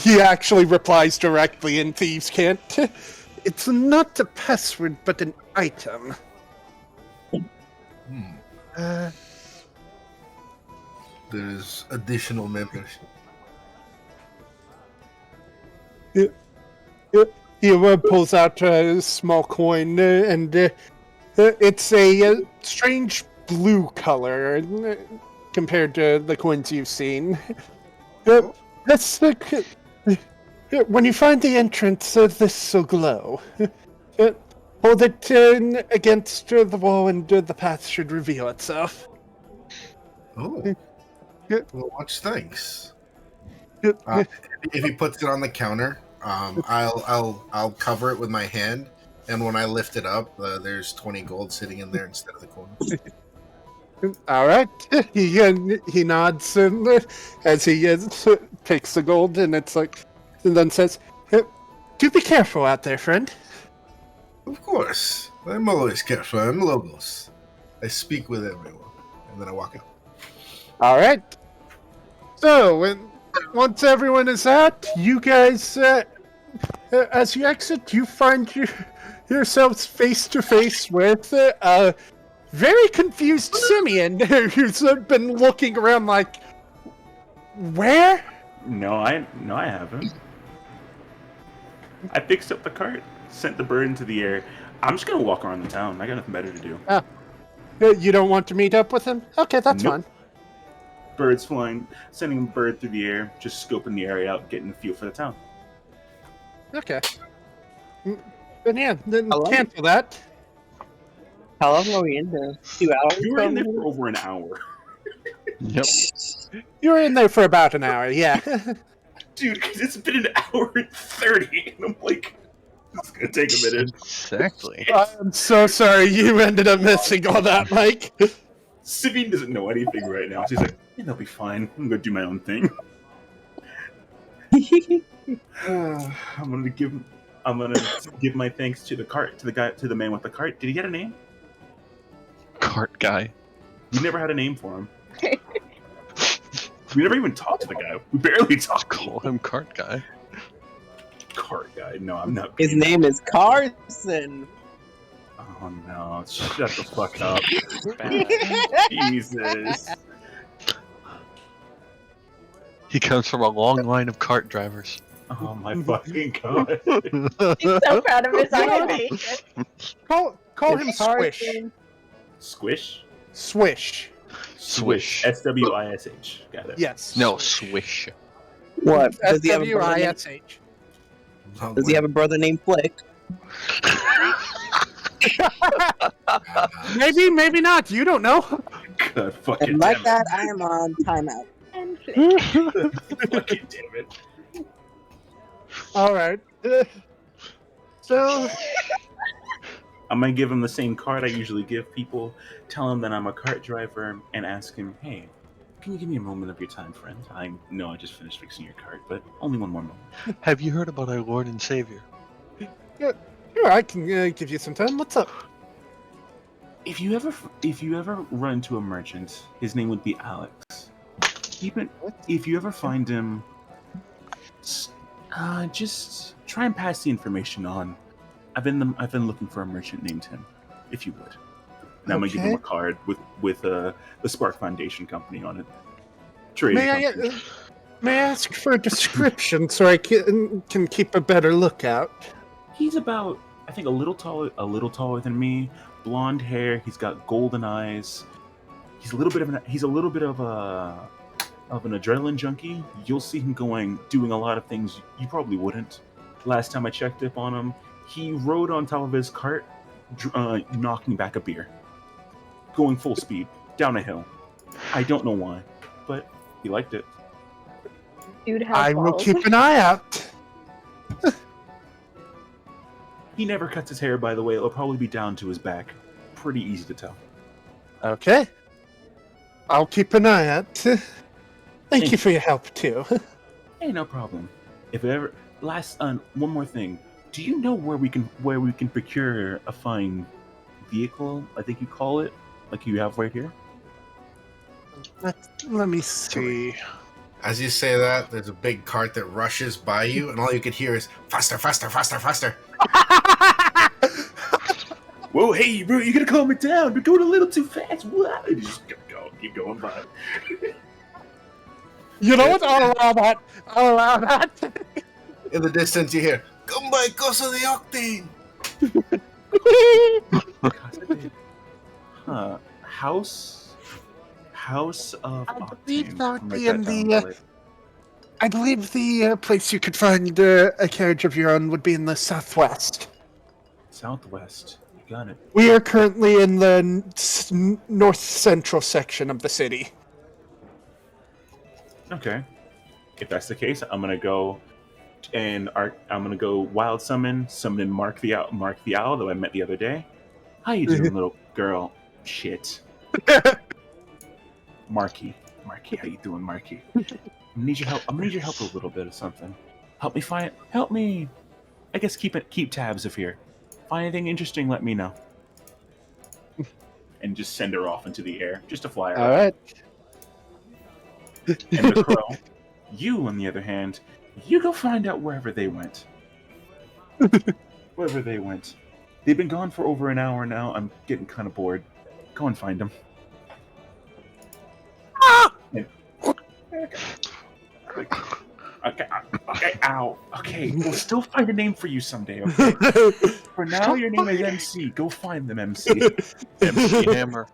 He actually replies directly in Thieves' Camp. It's not a password, but an item. There's additional members. He pulls out a small coin, and it's a strange blue color compared to the coins you've seen. That's when you find the entrance, this will glow. Hold it against the wall, and the path should reveal itself. Oh. Well, much thanks. If he puts it on the counter, I'll cover it with my hand, and when I lift it up, there's 20 gold sitting in there instead of the coin. All right. He nods as he takes the gold, and it's like, and then says, "Do be careful out there, friend." Of course, I'm always careful. I'm Logos. I speak with everyone, and then I walk out. All right. So, once everyone is out, you guys, as you exit, you find yourselves face to face with a very confused Simeon who's been looking around like, where? No, I haven't. I fixed up the cart, sent the bird into the air. I'm just gonna walk around the town. I got nothing better to do. You don't want to meet up with him? Okay, that's Nope. fine. Birds flying, sending a bird through the air, just scoping the area out, getting a feel for the town. Okay. Then yeah, then Hello? cancel that. How long are we in there? 2 hours? We were in there probably? for over an hour. Yep. You were in there for about an hour, yeah. Dude, 'cause it's been an hour and 30, and I'm like, it's gonna take a minute. Exactly. I'm so sorry you ended up missing all that, Mike. Sabine doesn't know anything right now. She's like, yeah, they'll be fine. I'm gonna do my own thing. I'm gonna give my thanks to the man with the cart. Did he get a name? Cart guy. We never had a name for him. We never even talked to the guy. We barely talked. Call him cart guy. Cart guy. No, I'm not. His name is Carson. Oh no! Shut the fuck up. Bad. Jesus. He comes from a long line of cart drivers. Oh my fucking god. He's so proud of his occupation. Call him Swish. Squish? Swish. Swish. SWISH. Got it. Yes. No, swish. What? Does he have a brother named, SWISH. does he have a brother named Flick? Maybe, maybe not. You don't know. God fucking And like damn that, I am on timeout. it. Fucking damn it. All right. So, I'm gonna give him the same card I usually give people, tell him that I'm a cart driver, and ask him, hey, can you give me a moment of your time, friend? I know I just finished fixing your cart, but only one more moment. Have you heard about our Lord and Savior? sure, I can give you some time. What's up? If you ever run into a merchant, his name would be Alex. If you ever find him, just try and pass the information on. I've been looking for a merchant named him, if you would. Now I'm gonna give him a card with the Spark Foundation company on it. Trading company. May I ask for a description so I can keep a better lookout? He's about, I think, a little taller than me. Blonde hair. He's got golden eyes. He's a little bit of an adrenaline junkie. You'll see him doing a lot of things you probably wouldn't. Last time I checked up on him, he rode on top of his cart, knocking back a beer, going full speed down a hill. I don't know why, but he liked it. Dude has I will balls. keep an eye out. He never cuts his hair, by the way. It'll probably be down to his back. Pretty easy to tell. Okay. I'll keep an eye out. Thank you for your help too. Hey, no problem. If ever one more thing. Do you know where we can procure a fine vehicle? I think you call it, like you have right here. Let me see. As you say that, there's a big cart that rushes by you, and all you can hear is faster, faster, faster, faster. Whoa, hey, bro, you gotta calm it down. We're going a little too fast. What? You just keep going by. You know what? I'll allow that. I'll allow that. In the distance, you hear, "Come by, cosa de octane." House of I believe Octane. that Write be that in down, the. boy. I believe the place you could find a carriage of your own would be in the southwest. Southwest. You got it. We are currently in the north central section of the city. Okay. if that's the case, I'm gonna go wild summon Mark the Owl that I met the other day. How you doing, little girl? Shit. Marky, how you doing, Marky? I'm gonna need your help. I'm gonna need your help with a little bit of something. Help me. I guess keep tabs of here. Find anything interesting, let me know. And just send her off into the air, just to fly her. All right. And the crow, you, on the other hand, you go find out wherever they went. Wherever they went. They've been gone for over an hour now. I'm getting kind of bored. Go and find them. Okay, ow. Okay, we'll still find a name for you someday, okay? For now, your name is MC. Go find them, MC. MC Hammer.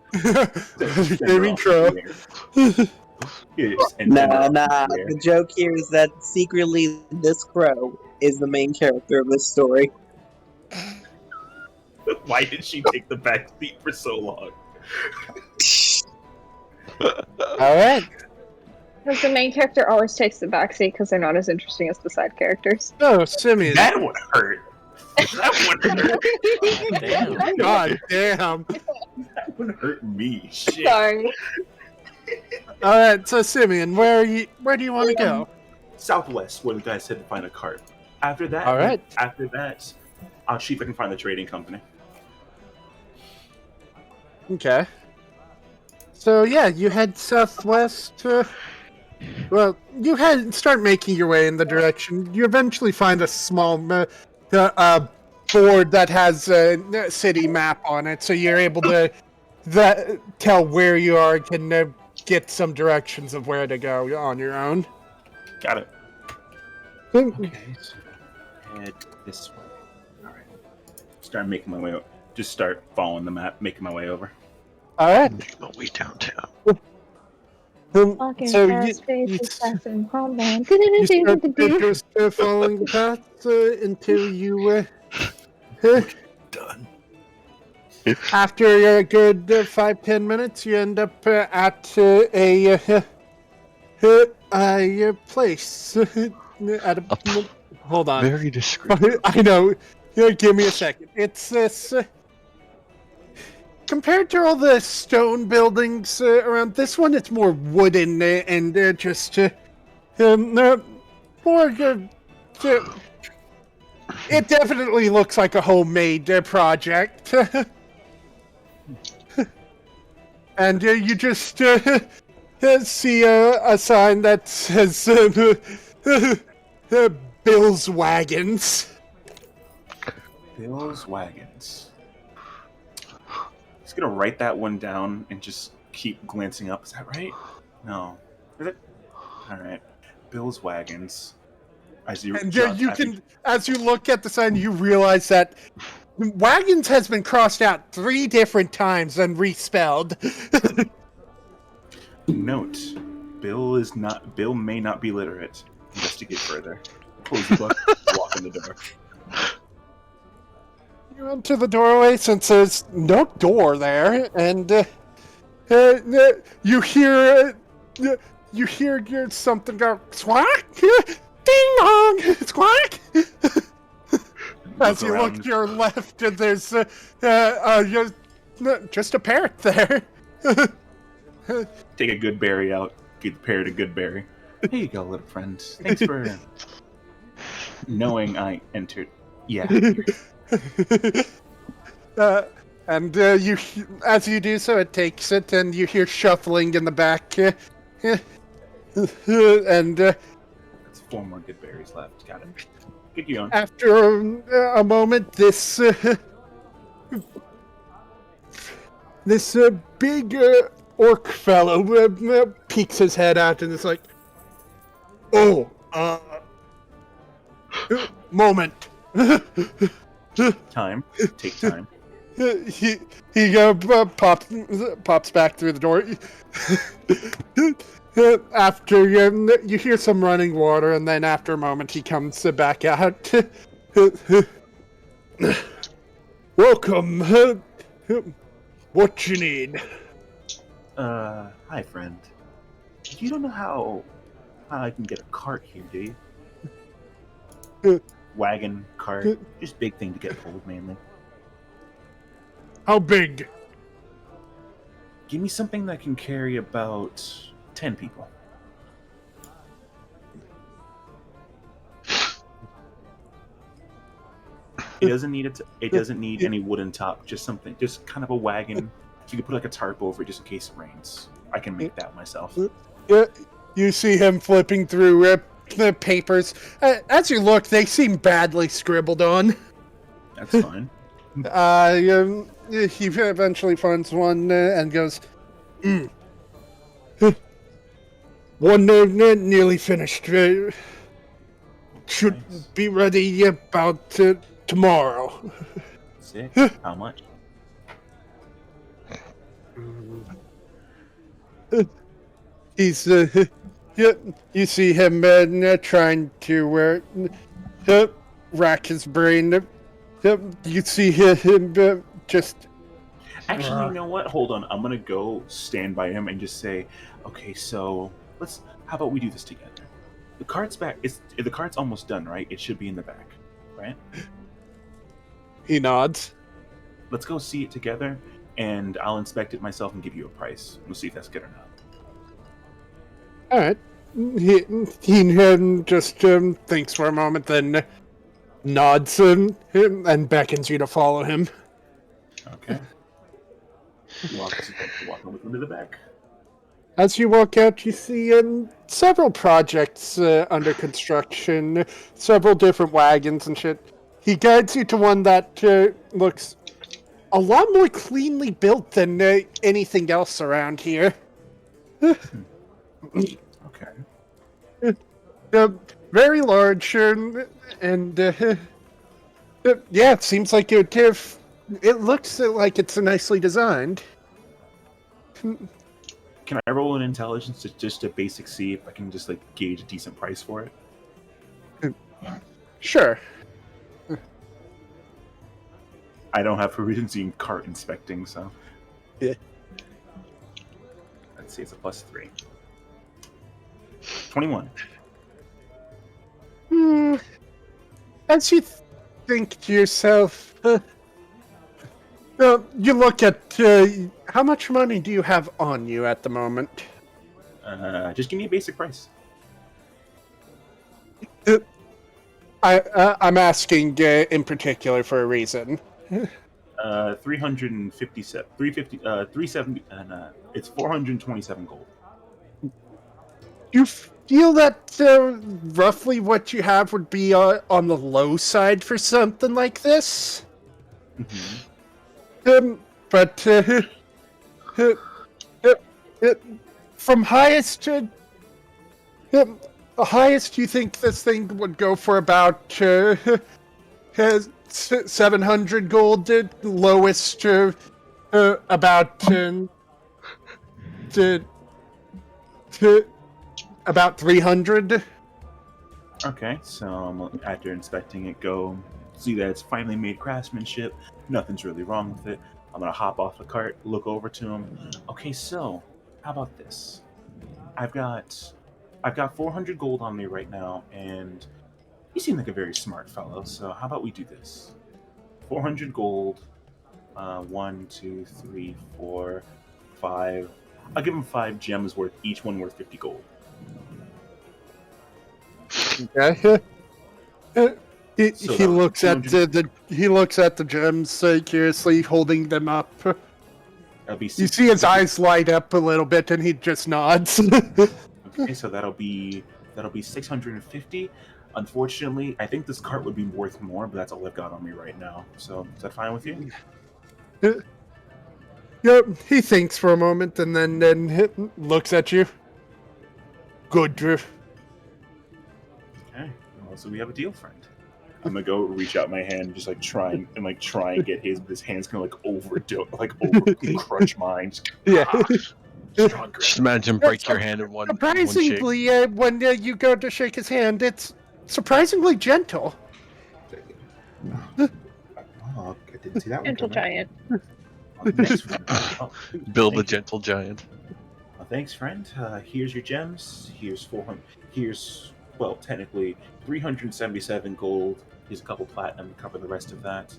Gaming Crow. Nah. The joke here is that secretly this crow is the main character of this story. Why did she take the back seat for so long? All right. Because the main character always takes the backseat because they're not as interesting as the side characters. Oh, Simeon. That would hurt. That would hurt. Damn. God damn. That would hurt me. Shit. Sorry. All right, so Simeon, where do you want to go? Southwest, where the guy said to find a cart. After that, All right. I'll see if I can find the trading company. Okay. So yeah, you head southwest. Well, you start making your way in the direction. You eventually find a small board that has a city map on it, so you're able to tell where you are and can get some directions of where to go on your own. Got it. Okay, so head this way. All right. Start making my way. Just start following the map, making my way over. All right. Make my way downtown. Walking So fast, faces fast and calm down. you start just following the path until you Done. after a good 5-10 minutes, you end up at a place. At a, hold on. Very discreet. I know. Give me a second. It's this. Compared to all the stone buildings around, this one it's more wooden and just more. It definitely looks like a homemade project. And you just see a sign that says Bill's Wagons. Bill's Wagons. Just gonna write that one down and just keep glancing up. Is that right? No. Is it? All right. Bill's Wagons. As you look at the sign, you realize that Wagons has been crossed out 3 different times and respelled. Note: Bill may not be literate. Investigate further. Close the book. Walk in the door. You enter the doorway since there's no door there, and you hear something go squawk, ding dong, squawk. As you look to your left, and there's just a parrot there. Take a good berry out. Give the parrot a good berry. Here you go, little friend. Thanks for knowing I entered. Yeah. And as you do so, it takes it, and you hear shuffling in the back. And There's 4 more good berries left. Got it. Get you on. After a moment, this big orc fellow peeks his head out and is like, "Oh, moment." Time. Take time. He pops back through the door. After you hear some running water, and then after a moment he comes back out. Welcome. What you need? Hi, friend. You don't know how I can get a cart here, do Uh, you? Wagon, cart, uh, just big thing to get pulled mainly. How big? Give me something that can carry about 10 people. It doesn't need it doesn't need any wooden top, just something, just kind of a wagon. So you can put like a tarp over it just in case it rains. I can make that myself. You see him flipping through the papers. As you look, they seem badly scribbled on. That's fine. He eventually finds one and goes, one nearly finished. Should Nice. be ready about tomorrow. Sick. How much? He's you see him trying to rack his brain. You see him just. Actually, you know what? Hold on. I'm gonna go stand by him and just say, okay, so let's. How about we do this together? The cart's back. The cart's almost done, right? It should be in the back, right? He nods. Let's go see it together, and I'll inspect it myself and give you a price. We'll see if that's good or not. All right. He just thinks for a moment, then nods and beckons you to follow him. Okay. Walk with him to the back. As you walk out, you see several projects under construction, several different wagons and shit. He guides you to one that looks a lot more cleanly built than anything else around here. Okay. Very large, and yeah, it seems like it looks like it's nicely designed. Can I roll an intelligence just to basic see if I can just like gauge a decent price for it? Sure. I don't have proficiency in cart inspecting, so. Yeah. Let's see, it's a +3. 21. As you think to yourself, you look at how much money do you have on you at the moment? Just give me a basic price. I'm asking in particular for a reason. 357, 350, 370, and it's 427 gold. You feel that roughly what you have would be on the low side for something like this? Mm-hmm. But from highest to the highest, you think this thing would go for about 700 gold. Lowest about about 300. Okay, so after inspecting it, go see that it's finely made craftsmanship. Nothing's really wrong with it. I'm gonna hop off the cart, look over to him. Okay, so how about this? I've got 400 gold on me right now, and you seem like a very smart fellow. So how about we do this? 400 gold. 1, 2, 3, 4, 5. I'll give him 5 gems worth, each one worth 50 gold. Okay. He So looks at 200 he looks at the gems curiously, holding them up. That'll be You see his eyes light up a little bit, and he just nods. Okay, so that'll be 650. Unfortunately, I think this cart would be worth more, but that's all I've got on me right now. So is that fine with you? Yep. He thinks for a moment, and then looks at you. Good. Okay. Well, so we have a deal, friend. I'm gonna go reach out my hand, and just try and get his, but his hand's gonna over crush mine. Yeah. Stronger. Just imagine break your hand in one shake. Surprisingly, when you go to shake his hand, it's surprisingly gentle. Oh, I didn't see that one. Gentle coming. giant. Next round. Build a Thank you. gentle giant. Thanks, friend. Here's your gems. Here's 400. Here's, well, technically 377 gold. Here's a couple platinum to cover the rest of that.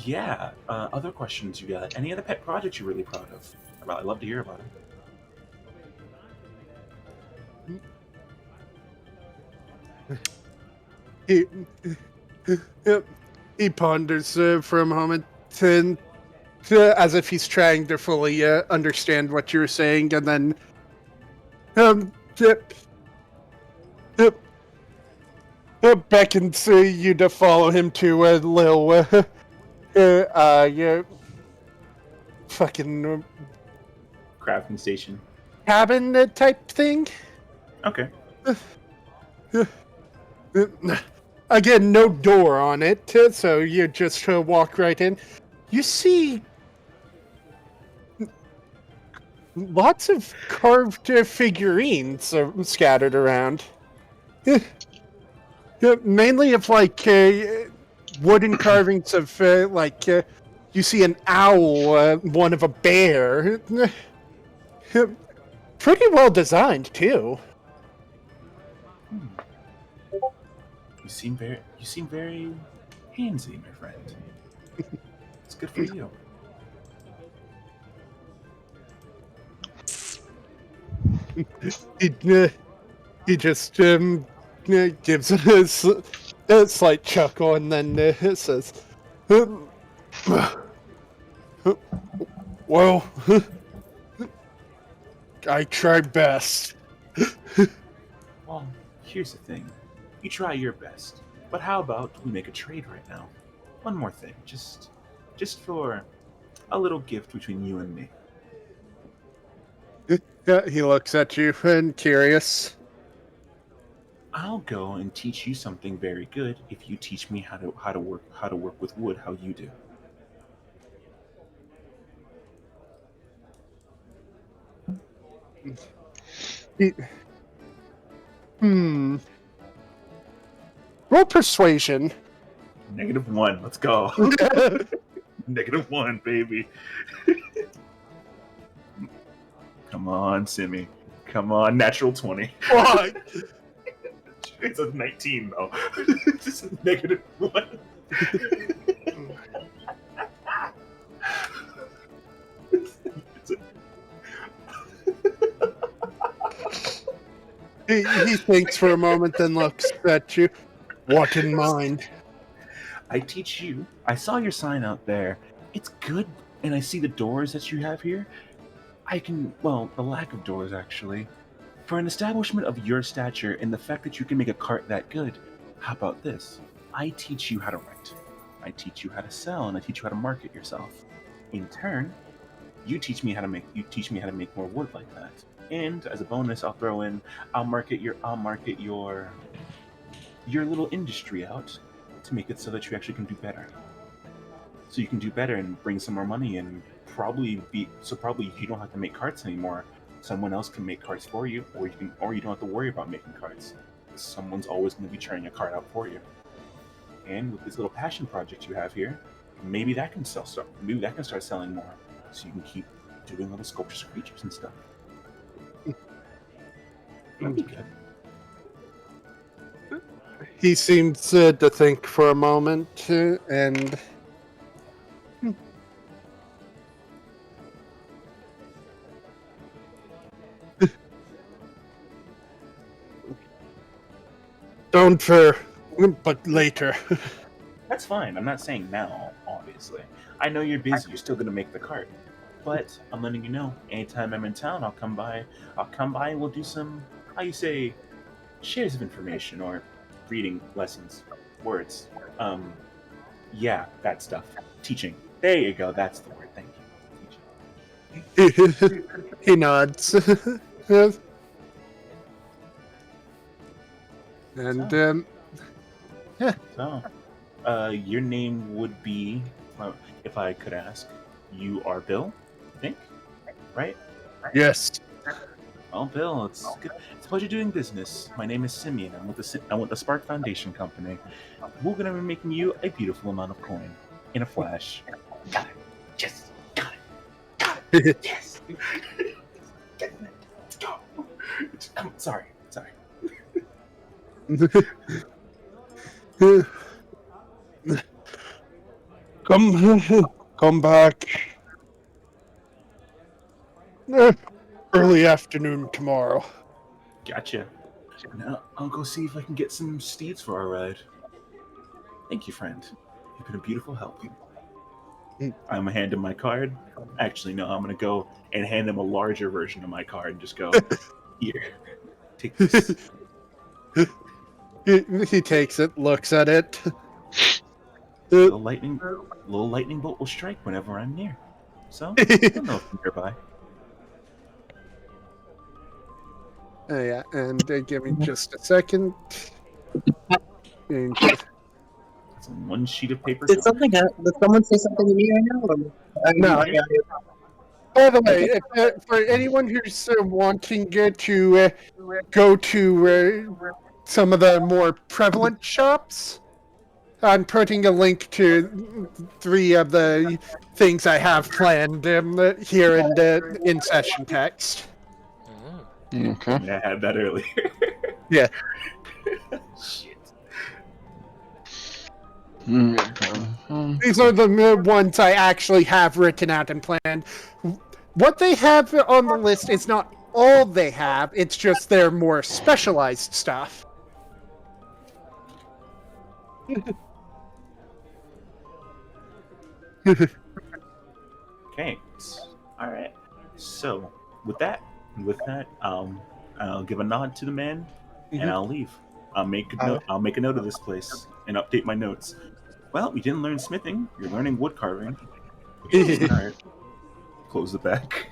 Yeah. Other questions you got? Any other pet projects you're really proud of? Well, I'd love to hear about it. He ponders for a moment, and, as if he's trying to fully understand what you're saying, and then beckons you to follow him to a little fucking Crafting station. cabin type thing. Okay. Again, no door on it, so you just walk right in. You see lots of carved figurines scattered around. Mainly of wooden carvings of you see an owl, one of a bear. Pretty well designed too. You seem very handsy, my friend. It's good for you. He just gives a slight chuckle and then says, "Well, I try best." Well, here's the thing. You try your best. But how about we make a trade right now? One more thing, just for a little gift between you and me. He looks at you and curious. I'll go and teach you something very good if you teach me how to work with wood how you do. Roll persuasion. -1. Let's go. -1, baby. Come on, Simmy. Come on, natural 20. What? It's a 19 though. It's a -1. He thinks for a moment, then looks at you. What in mind? I teach you. I saw your sign out there. It's good, and I see the doors that you have here. The lack of doors actually. For an establishment of your stature and the fact that you can make a cart that good, how about this? I teach you how to write. I teach you how to sell, and I teach you how to market yourself. In turn, you teach me how to make more wood like that. And as a bonus, I'll market your little industry out to make it so that you actually can do better. So you can do better and bring some more money and probably you don't have to make carts anymore. Someone else can make carts for you, or you don't have to worry about making carts. Someone's always going to be churning a cart out for you. And with this little passion project you have here, maybe that can start selling more, so you can keep doing all the sculptures of creatures and stuff. That'd be good. He seems to think for a moment, and don't fear, but later. That's fine. I'm not saying now, obviously. I know you're busy. You're still going to make the cart. But I'm letting you know, anytime I'm in town, I'll come by and we'll do some, how you say, shares of information or reading lessons, words. Yeah, that stuff. Teaching. There you go. That's the word. Thank you. He nods. And, So, your name would be, if I could ask, you are Bill, I think, right? yes. Well, Bill, it's good. It's a pleasure doing business. My name is Simeon. I'm with the Spark Foundation Company. We're going to be making you a beautiful amount of coin in a flash. Got it. Yes. Got Yes. Get in there. Let's go. Come on, sorry. Come back. Early afternoon tomorrow. Gotcha. Now I'll go see if I can get some steeds for our ride. Thank you, friend. You've been a beautiful help. I'm gonna hand him my card. Actually, no, I'm gonna go and hand him a larger version of my card and just go, here, take this. He takes it, looks at it. Little lightning bolt will strike whenever I'm near. So, you'll know if I'm nearby. Yeah, and give me just a second. And just- It's on one sheet of paper. Did something happen? Did someone say something to me right now? No. By the way, for anyone who's wanting to go to some of the more prevalent shops, I'm putting a link to 3 of the things I have planned here in the in-session text. Okay. Yeah, I had that earlier. Yeah. Shit. These are the ones I actually have written out and planned. What they have on the list is not all they have, it's just their more specialized stuff. Okay. All right. So, with that, I'll give a nod to the man, and I'll leave. I'll make a note of this place and update my notes. Well, you didn't learn smithing. You're learning wood carving. All right. Close the back.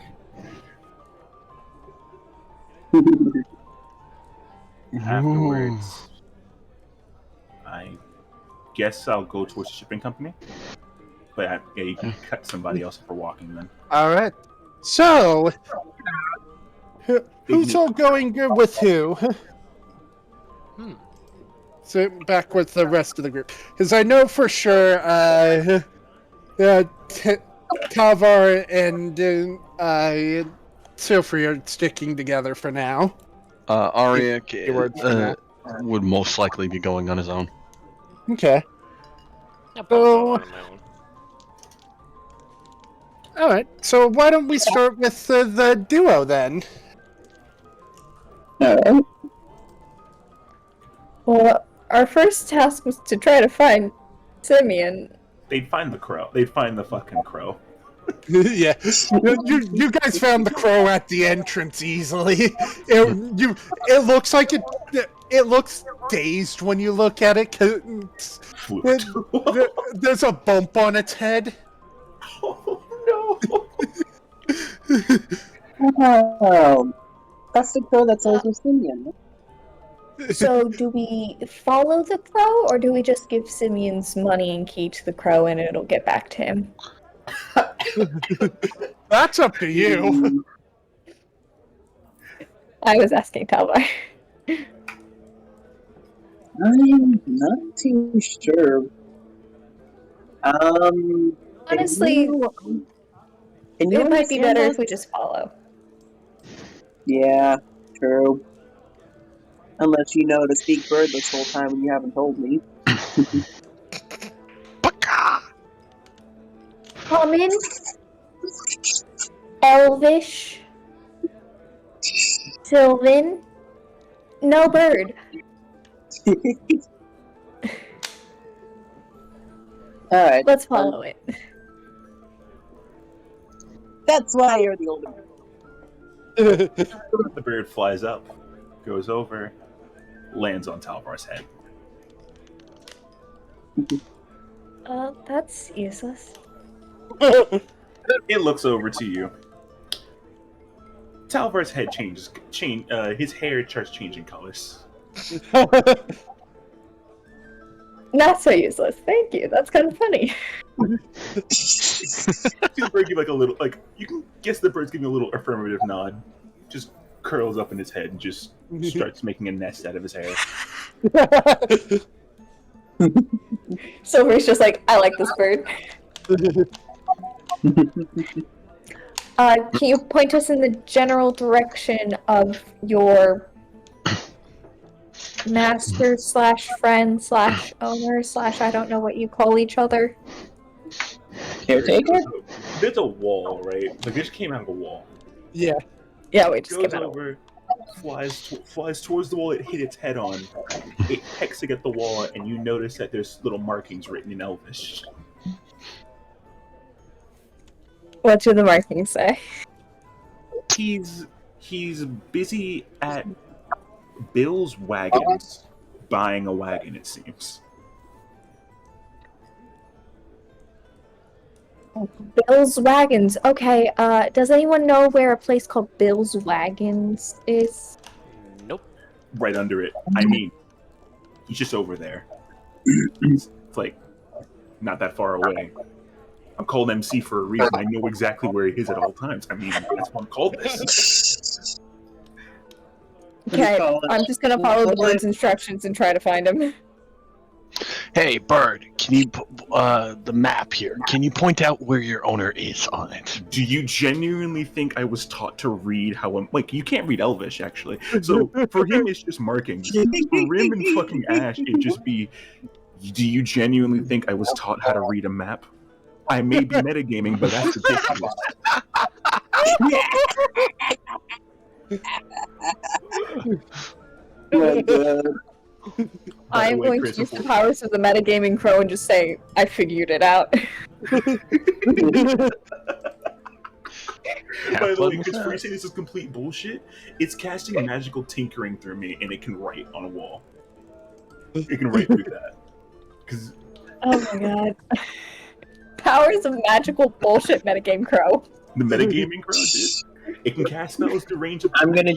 Afterwards, I guess I'll go towards the shipping company. But yeah, you can cut somebody else for walking then. Alright. So, who's all going good with who? So, back with the rest of the group. Because I know for sure, Tavar and Sylphie are sticking together for now. Auric would most likely be going on his own. Okay. So, alright, so why don't we start with the duo then? Alright. Well, our first task was to try to find Simeon. They'd find the crow. They'd find the fucking crow. Yeah, you guys found the crow at the entrance easily. It looks like it looks dazed when you look at it. There's a bump on its head. Oh no! Oh, that's the crow that's also Simeon. So, do we follow the crow, or do we just give Simeon's money and key to the crow and it'll get back to him? That's up to you. I was asking Talbar. I'm not too sure. Honestly, it might be better if we just follow. Yeah, true. Unless you know to speak bird this whole time and you haven't told me. Common, Elvish, Sylvan, no bird. Alright. Let's follow it. That's why you're the older bird. The bird flies up, goes over, lands on Talvar's head. That's useless. It looks over to you. Talvar's head his hair starts changing colors. Not so useless. Thank you. That's kind of funny. The bird give you can guess the bird's giving a little affirmative nod. Just curls up in his head and just starts making a nest out of his hair. Silver's just like, I like this bird. Can you point us in the general direction of your master slash friend slash owner slash I don't know what you call each other? Caretaker? There's a wall, right? Like, this came out of a wall. Yeah. Yeah, we just Goes came out. over, flies towards the wall it hit its head on. It pecks against the wall, and you notice that there's little markings written in Elvish. What do the markings say? He's busy at Bill's wagons, buying a wagon, it seems. Bill's Wagons. Okay, does anyone know where a place called Bill's Wagons is? Nope. Right under it. I mean, he's just over there. It's like not that far away. I'm called MC for a reason. I know exactly where he is at all times. I mean, that's why I'm called this. Okay, I'm just gonna follow the bird's instructions and try to find him. Hey, Bird, can you the map here? Can you point out where your owner is on it? Do you genuinely think I was taught to read how I'm like? You can't read Elvish, actually. So for him, it's just markings. For Rim and fucking Ash, it'd just be. Do you genuinely think I was taught how to read a map? I may be metagaming, but that's ridiculous. Oh my god. I'm going to use the powers of the metagaming crow and just say, I figured it out. By the way, because for you say this is complete bullshit, it's casting magical tinkering through me, and it can write on a wall. It can write through that. Because Oh my god. Powers of magical bullshit metagame crow. the metagaming crow, dude, it can cast spells to range of. I'm gonna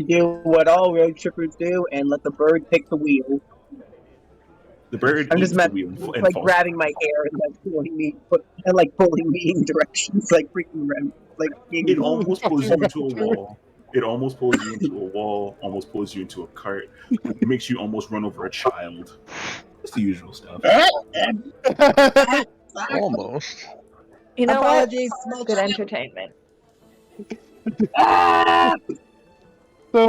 do what all road trippers do and let the bird pick the wheel. The bird I'm eats just the wheel and like falls. grabbing my hair and like pulling me in directions like freaking Rem. Like It almost pulls you into a wall. It almost pulls you into a wall. Almost pulls you into a cart. It makes you almost run over a child. It's the usual stuff. Almost. You know Apologies, what? small Good child. entertainment. So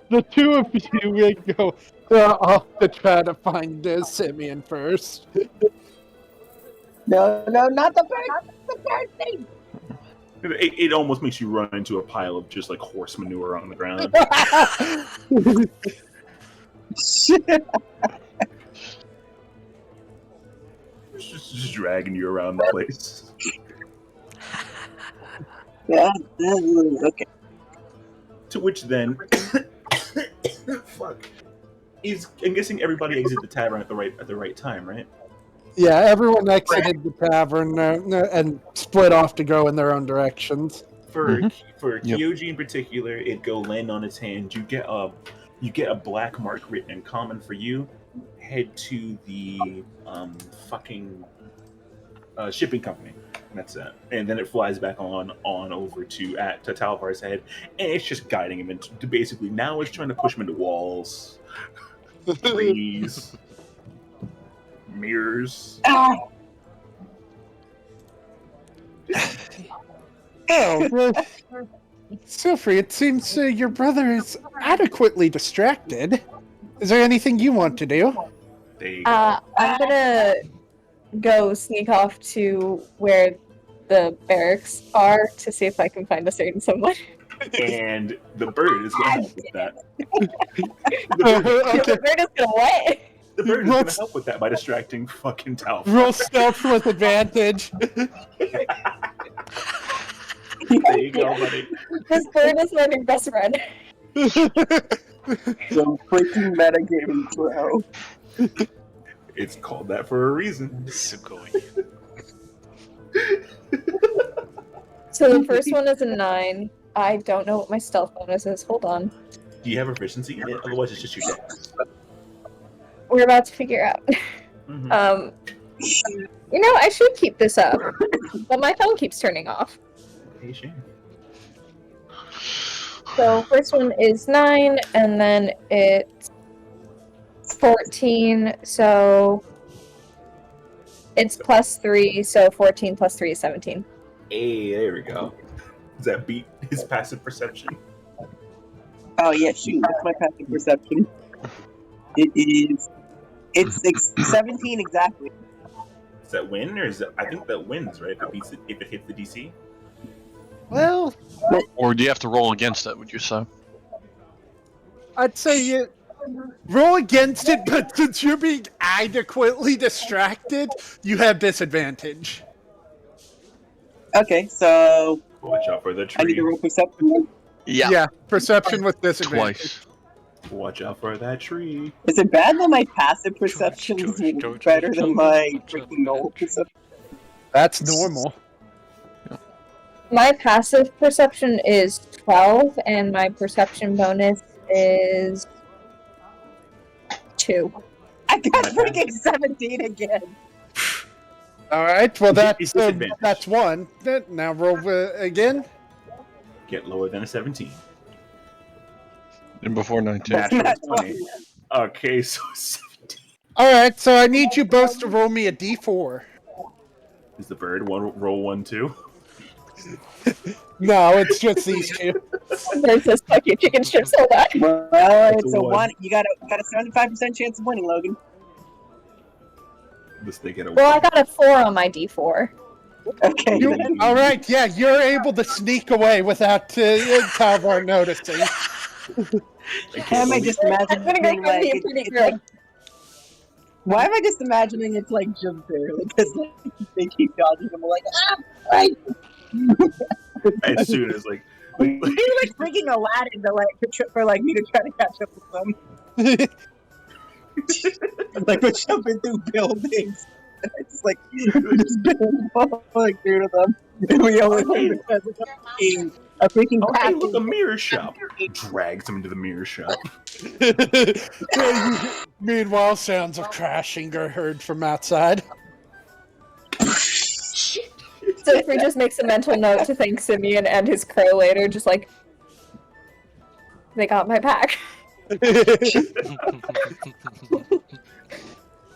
the two of you will go off to try to find Simeon first. No, not the bird. The bird thing. It almost makes you run into a pile of just like horse manure on the ground. just dragging you around the place. Yeah. Okay. To which then, fuck, I'm guessing everybody exited the tavern at the right time, right? Yeah, everyone exited the tavern and split off to go in their own directions. For Yep. Kyoji in particular, it'd go land on its hand. You get a black mark written in common for you. Head to the fucking shipping company. And that's it. And then it flies back on over to Talvar's head, and it's just guiding him into basically now it's trying to push him into walls, trees, mirrors. Oh, Sophie, it seems your brother is adequately distracted. Is there anything you want to do? There you go. I'm gonna go sneak off to where the barracks are to see if I can find a certain someone. And the bird is going to help with that. The bird is gonna what? The bird is going to help with that by distracting fucking Tal. Roll stealth with advantage. There you go, buddy. This bird is my new best friend. Some freaking metagaming crow. It's called that for a reason. Sugoi. So the first one is a 9. I don't know what my stealth bonus is. Hold on. Do you have proficiency in it? Otherwise, it's just your dex. We're about to figure out. Mhm. You know, I should keep this up, but my phone keeps turning off. Hey, Shane. So first one is 9, and then it's 14. So it's +3. So 14 + 3 is 17. Hey, there we go. Does that beat his passive perception? Oh yeah, shoot, that's my passive perception. It's 17 exactly. Does that win, or is that? I think that wins, right? If it hits the DC. Well, Or do you have to roll against it, would you say? I'd say you roll against it, but since you're being adequately distracted, you have disadvantage. Okay, so Watch out for the I need to tree. roll perception. Yeah, perception with disadvantage. Twice. Watch out for that tree. Is it bad that my passive perception is George, better than my George, freaking George. normal perception? That's normal. My passive perception is 12, and my perception bonus is 2. I got freaking 17 again. All right, well It's that's disadvantage. that's one. Now roll again. Get lower than a 17. And before 19. Natural That's 20. Okay, so 17. All right, so I need you both to roll me a d4. Is the bird roll 1 too? No, it's just these two. There's this fucking chicken strip so bad. Well, it's a one. one. You got a 75% chance of winning, Logan. This they get a Well, I got a 4 on my d4. Okay. then. All right, yeah, you're able to sneak away without Talvar noticing. Am I just imagining I'm gonna go like, be a pretty it's girl. like? Why am I just imagining it's like Jim Fairley? Because like, they keep dodging him, like right. as soon as like You're like freaking Aladdin to for me to try to catch up with them. Like we're jumping through buildings. And I just like through to them. And we only leave because of a freaking oh, hey, path. look, a mirror shop. Drags him into the mirror shop. Meanwhile, sounds of crashing are heard from outside. So if we just makes a mental note to thank Simeon and his crow later, just like, they got my back.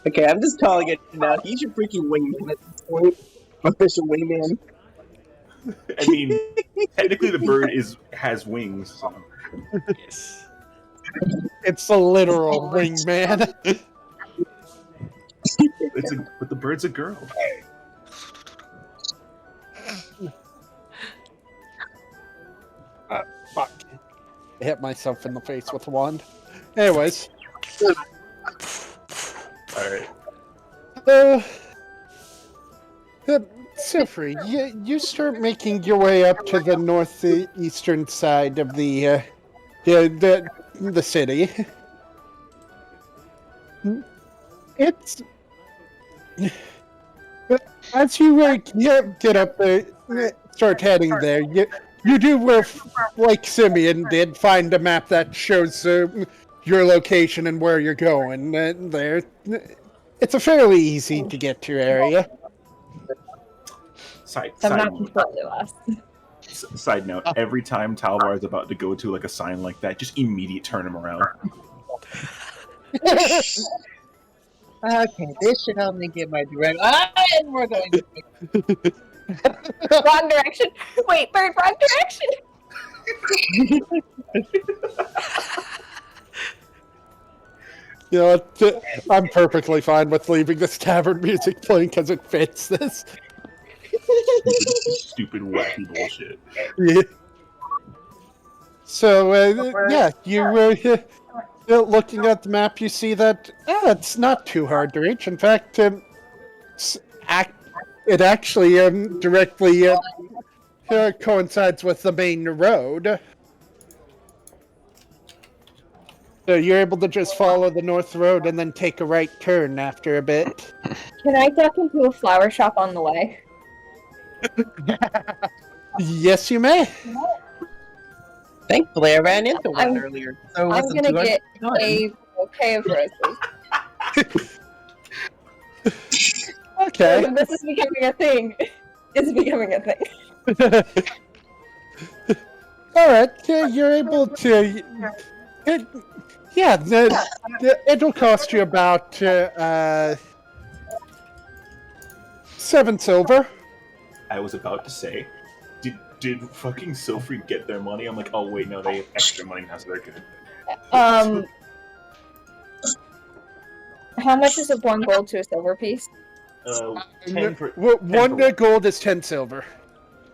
Okay, I'm just calling it now. He's your freaking wingman at this point. Official wingman. I mean, technically the bird has wings. So. Yes. It's a literal wingman. But the bird's a girl. Fuck. I hit myself in the face with a wand. Anyways. Alright. Sifri, you start making your way up to the northeastern side of the city. It's as you get up there, start heading there. You do like Simeon did, find a map that shows your location and where you're going. There, it's a fairly easy to get to area. I'm not completely lost. Side note, every time Talvar is about to go to like a sign like that, just immediate turn him around. Okay, this should help me get my direct. And we're going. Wrong direction. Wait, bird, wrong direction. You know what? I'm perfectly fine with leaving this tavern music playing because it fits this. Stupid wacky bullshit. Yeah. So, yeah, looking at the map, you see that it's not too hard to reach. In fact, it actually directly coincides with the main road. So you're able to just follow the north road and then take a right turn after a bit. Can I duck into a flower shop on the way? Yes, you may. Thankfully, I ran into one I'm- earlier. So I'm wasn't gonna too get hard. a bouquet of roses. Okay. This is becoming a thing. It's becoming a thing. All right. You're able to. It'll cost you about 7 silver. I was about to say, did fucking Silfrey get their money? I'm like, oh wait, no, they have extra money now, so they're good. How much is it 1 gold to a silver piece? 10 for 1 for- gold is 10 silver.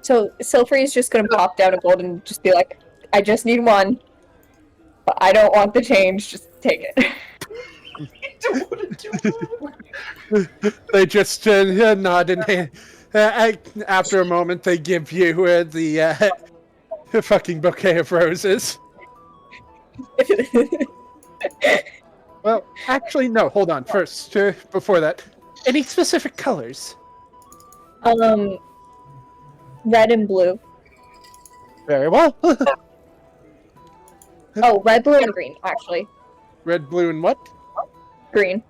So Silfrey is just gonna pop down a gold and just be like, I just need 1, but I don't want the change, just take it. They just nod and after a moment they give you the fucking bouquet of roses. Well, actually, no. Hold on. First, before that, any specific colors? Red and blue. Very well. Oh, red, blue, and green, actually. Red, blue, and what? Green.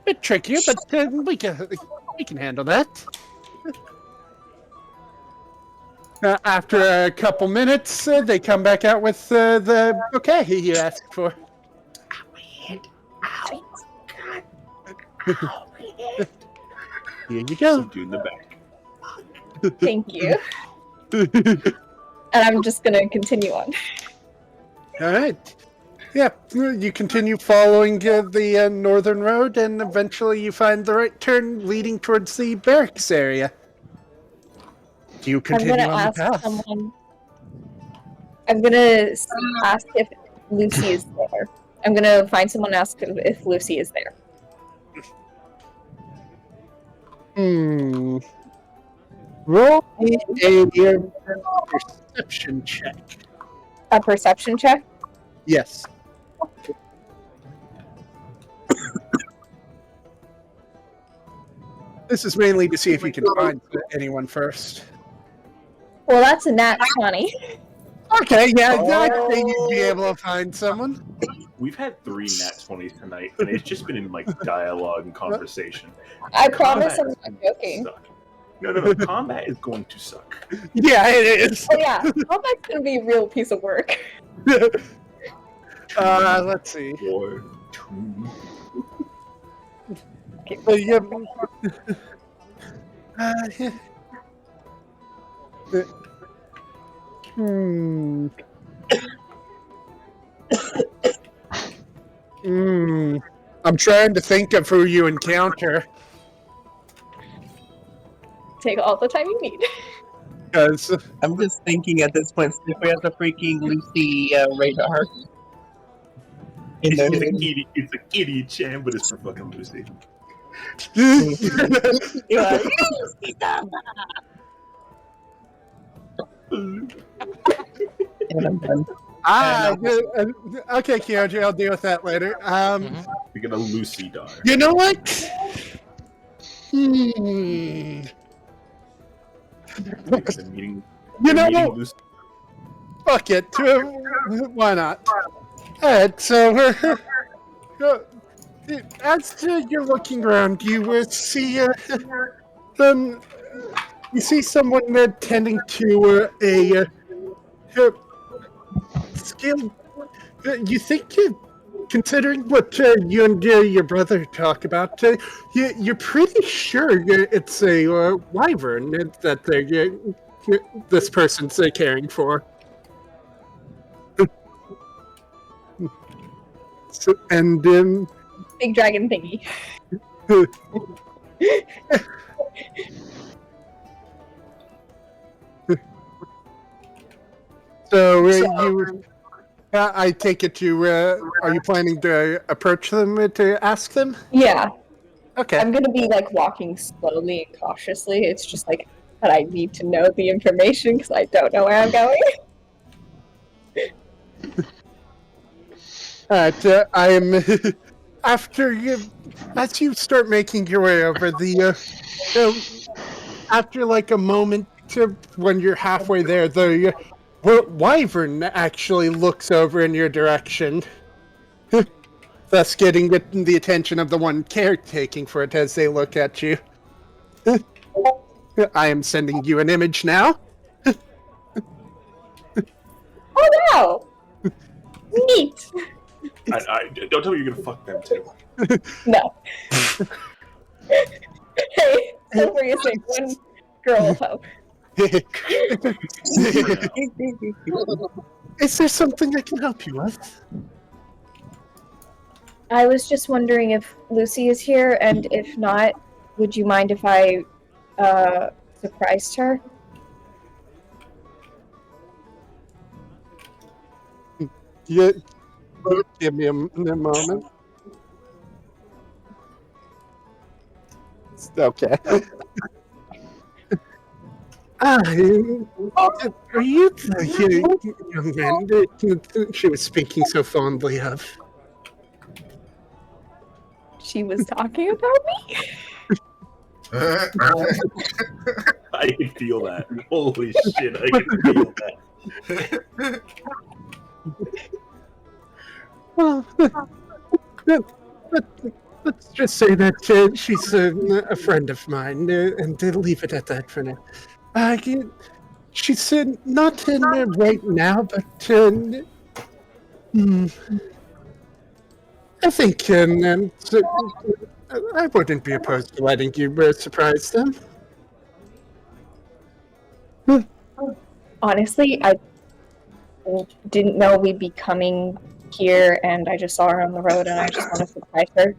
Bit trickier, but we can handle that. After a couple minutes, they come back out with the bouquet you asked for. Here you go. Dude in the back. Thank you. And I'm just gonna continue on. All right. Yeah, you continue following the northern road, and eventually you find the right turn leading towards the barracks area. Do you continue I'm gonna on ask the path? someone. I'm gonna ask if Lucy is there. I'm gonna find someone and ask if Lucy is there. Roll me a perception check. A perception check? Yes. This is mainly to see if you can find anyone first. Well, that's a nat 20. Okay, yeah, I'd say you'd be able to find someone. We've had 3 nat 20s tonight, and it's just been in like dialogue and conversation. I promise I'm Combat not is going to joking. suck. No. Combat is going to suck. Yeah, it is. Oh yeah, combat's gonna be a real piece of work. Let's see. 4, 2. Yeah. I'm trying to think of who you encounter. Take all the time you need. Because I'm just thinking at this point, if we have the freaking Lucy radar. In there. It's a kitty Chan, but it's for fucking Lucy. You're like, and I'm done. Okay, Kyoji, I'll deal with that later. We get a Lucy dar. You know what? You know what? Lucy. Fuck it. Why not? Alright, so as you're looking around, you see you see someone tending to a skill. You think, considering what you and your brother talk about, you're pretty sure it's a wyvern that this person's caring for. So, and Big dragon thingy. So you, I take it you. Are you planning to approach them to ask them? Yeah, Okay. I'm gonna be like walking slowly and cautiously. It's just like that I need to know the information because I don't know where I'm going. Alright, I am. After you, as you start making your way over after like a moment when you're halfway there, the wyvern actually looks over in your direction, thus getting the attention of the one caretaking for it as they look at you. I am sending you an image now. Oh wow! Neat. I don't tell me you're gonna fuck them too. No. Hey, so for you say Girl of hope. Is there something I can help you with? I was just wondering if Lucy is here, and if not, would you mind if I surprised her? Yeah, give me a moment. Okay. Are you the young man that she was speaking so fondly of? She was talking about me? I can feel that. Holy shit, I can feel that. Well, let's just say that she's a friend of mine, and leave it at that for now. She's not in there right now, but I think I wouldn't be opposed to letting you surprise them. Honestly, I didn't know we'd be coming here, and I just saw her on the road, and I just want to surprise her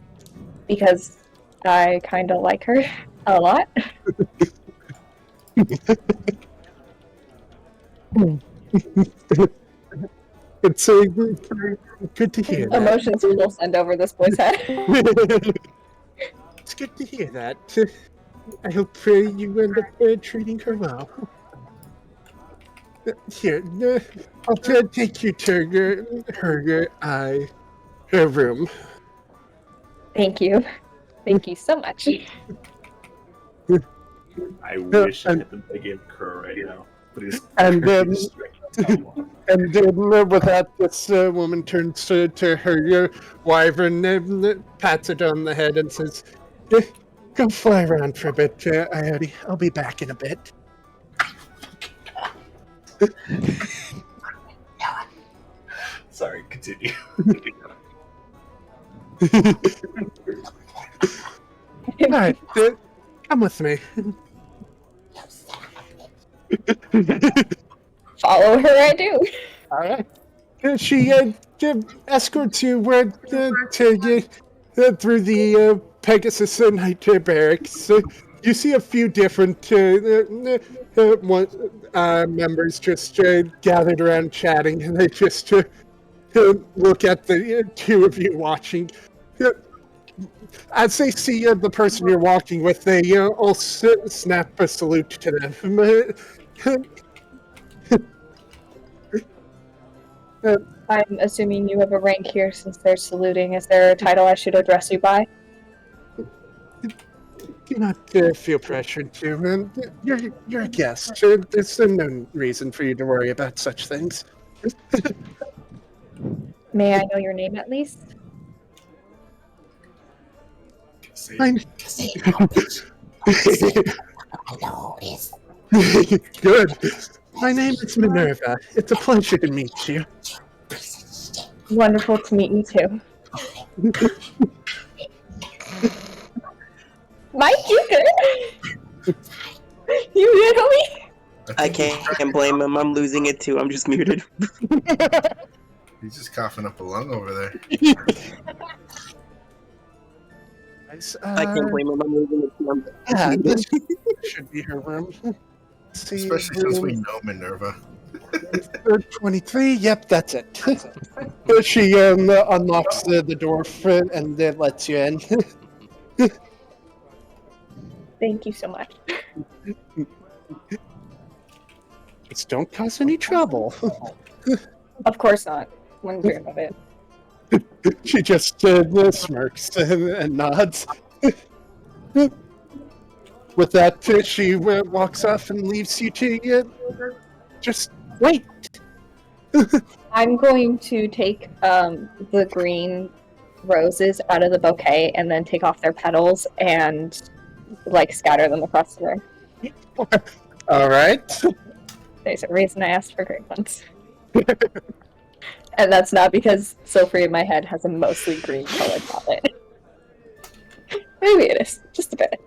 because I kind of like her a lot. It's good to hear that. Emotions will send over this boy's head. It's good to hear that. I hope you end up treating her well. Here, I'll take you to her room. Thank you. Thank you so much. I wish I had the big incur right now. But it's And with that, this woman turns to her wyvern, pats it on the head, and says, "Go fly around for a bit, Ione. I'll be back in a bit." Sorry, continue. All right, come with me. Follow her, I do. All right. She escorts you through the Pegasus Knight barracks. You see a few different members just gathered around chatting, and they just look at the two of you watching. As they see the person you're walking with, they all snap a salute to them. I'm assuming you have a rank here since they're saluting. Is there a title I should address you by? Do not feel pressured to. You're a guest. There's no reason for you to worry about such things. May I know your name at least? Good. My name is Minerva. It's a pleasure to meet you. Wonderful to meet you too. Mike, you good? You hear me? I can't blame him. I'm losing it too. I'm just muted. He's just coughing up a lung over there. I can't blame him. I'm losing it too. Yeah, this should be her room. Especially since we know Minerva. 23, yep, that's it. She unlocks the door and then lets you in. Thank you so much. Just don't cause any trouble. Of course not. Wouldn't dream of it. She just smirks and nods. With that, she walks off and leaves you to just wait. I'm going to take the green roses out of the bouquet and then take off their petals and scatter them across the room. All right. There's a reason I asked for green ones. And that's not because Sophie in my head has a mostly green colored palette. Maybe it is, just a bit.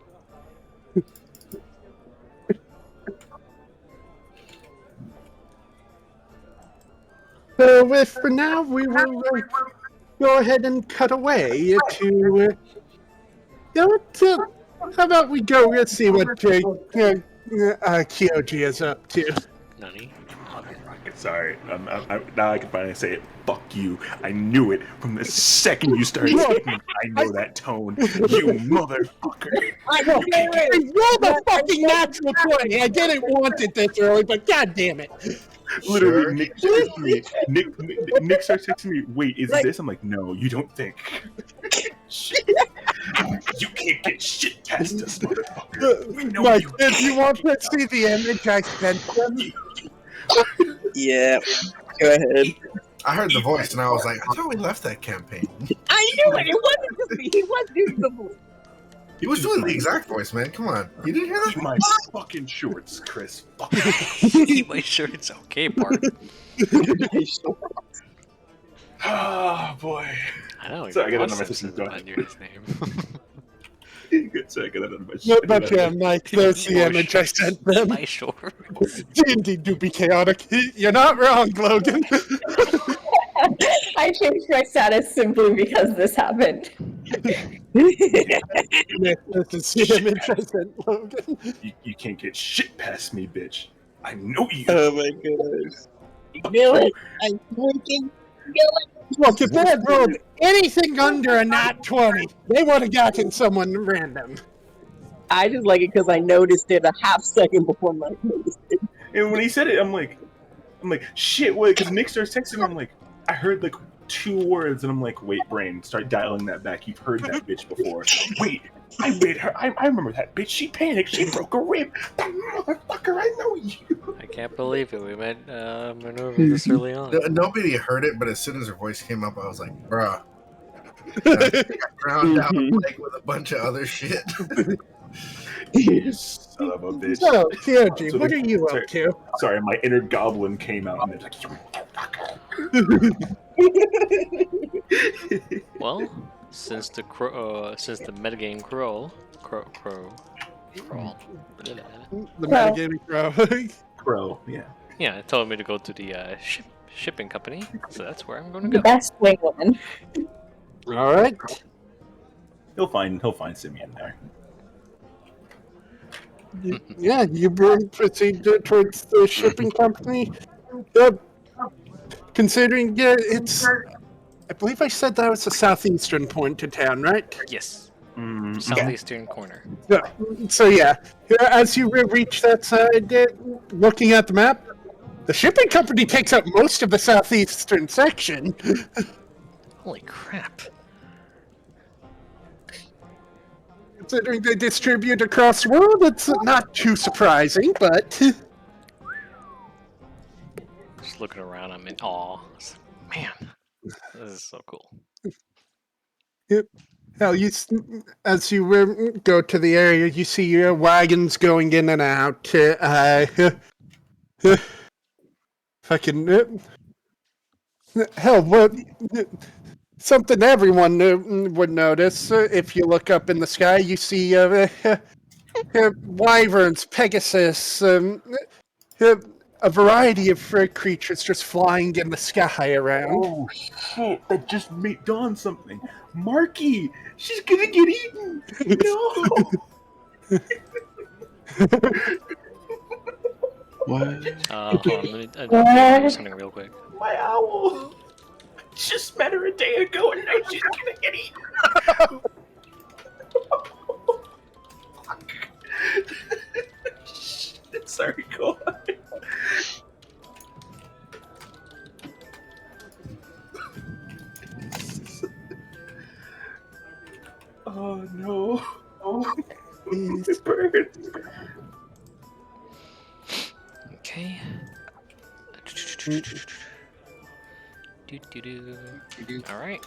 So for now, we will go ahead and cut away to. How about we go see what Kyoji is up to? Nani? Sorry, now I can finally say it. Fuck you. I knew it from the second you started speaking. I know that tone. You motherfucker. I know. You're the fucking natural 20. I didn't want it this early, but god damn it. Literally, Sure. Nick texts me. Nick starts texting me. Wait, is this? I'm like, no, you don't think. Shit. You can't get shit past us, motherfucker. We know Mike, you. if you want to see the image I sent them, Yeah. Go ahead. I heard the voice and I was like, I thought we left that campaign. I knew it. It wasn't just me. He was doing the voice. He was doing the exact voice, man. Come on. You didn't hear Eat that? my fucking shorts, Chris. Fuck. Eat my shirts. Okay, Bart. Oh boy. I know. Sorry, I got Watch another Simpsons message. under his name. Sorry, I got another message. no, but yeah, Mike, there's the Eat my image I shorts. sent Eat them. my shorts. D&D do be chaotic. You're not wrong, Logan. I changed my status simply because this happened. This is the image I sent Logan. You can't get shit past me, bitch. I know you. Oh my gosh. Knew it. I freaking knew it. Look, if they had rolled anything under a nat 20, they would have gotten someone random. I just like it because I noticed it a half second before Mike noticed it. And when he said it, I'm like, shit, wait, because Nick starts texting me, I'm like, I heard like 2 words, and I'm like, wait, brain, start dialing that back. You've heard that bitch before. Wait, I made her. I remember that bitch. She panicked. She broke a rib. That motherfucker, I know you. I can't believe it. We met maneuver this early on. Nobody heard it, but as soon as her voice came up, I was like, bruh. I got drowned out like with a bunch of other shit. You son of a bitch. So, Kyoji, So what the- are you sorry. up to? Sorry, my inner goblin came out, and it's like, you motherfucker. Well, since the metagame crawl. The metagaming crow. Bro, yeah. Yeah, it told me to go to the shipping company, so that's where I'm going to The go. best wing woman. Alright. He'll find Simeon there. Yeah, you proceed towards the shipping company. Considering it's... I believe I said that was the southeastern point to town, right? Yes, Mm, southeastern corner. Yeah. So yeah, as you reach that side, looking at the map, the shipping company takes up most of the southeastern section. Holy crap! Considering they distribute across the world, it's not too surprising, but... Just looking around, I'm in awe. Man, this is so cool. Hell, as you go to the area, you see wagons going in and out. Fucking... hell, what... Something everyone would notice. If you look up in the sky, you see wyverns, Pegasus, a variety of creatures just flying in the sky around. Oh shit! That just made dawn something. Marky, she's gonna get eaten. No. What? Hold on, let me do something real quick. My owl. I just met her a day ago, and now she's gonna get eaten. Shit, sorry, go on. Oh no! Oh, it burns. Okay. All right.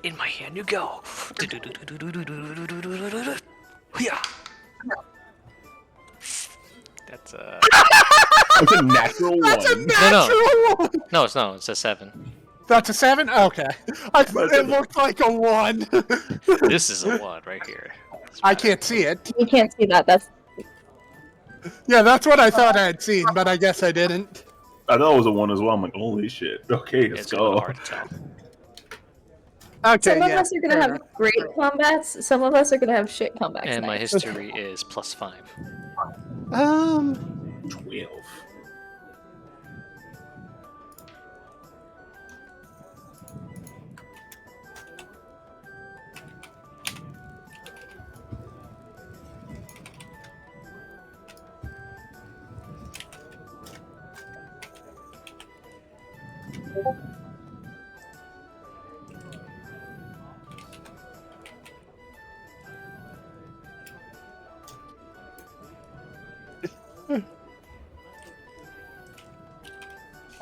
In my hand you go. Yeah. That's a. It's a natural one. No, it's not. It's a 7. That's a 7? Okay. It looked like a 1. This is a 1 right here. I can't see it. You can't see that. That's Yeah, that's what I thought I had seen, but I guess I didn't. I thought it was a 1 as well. I'm like, holy shit. Okay, let's It's a little go. hard to tell. Okay, Some of yeah. us are gonna have great combats. Some of us are gonna have shit combats. And my tonight. history is +5. 12. 12.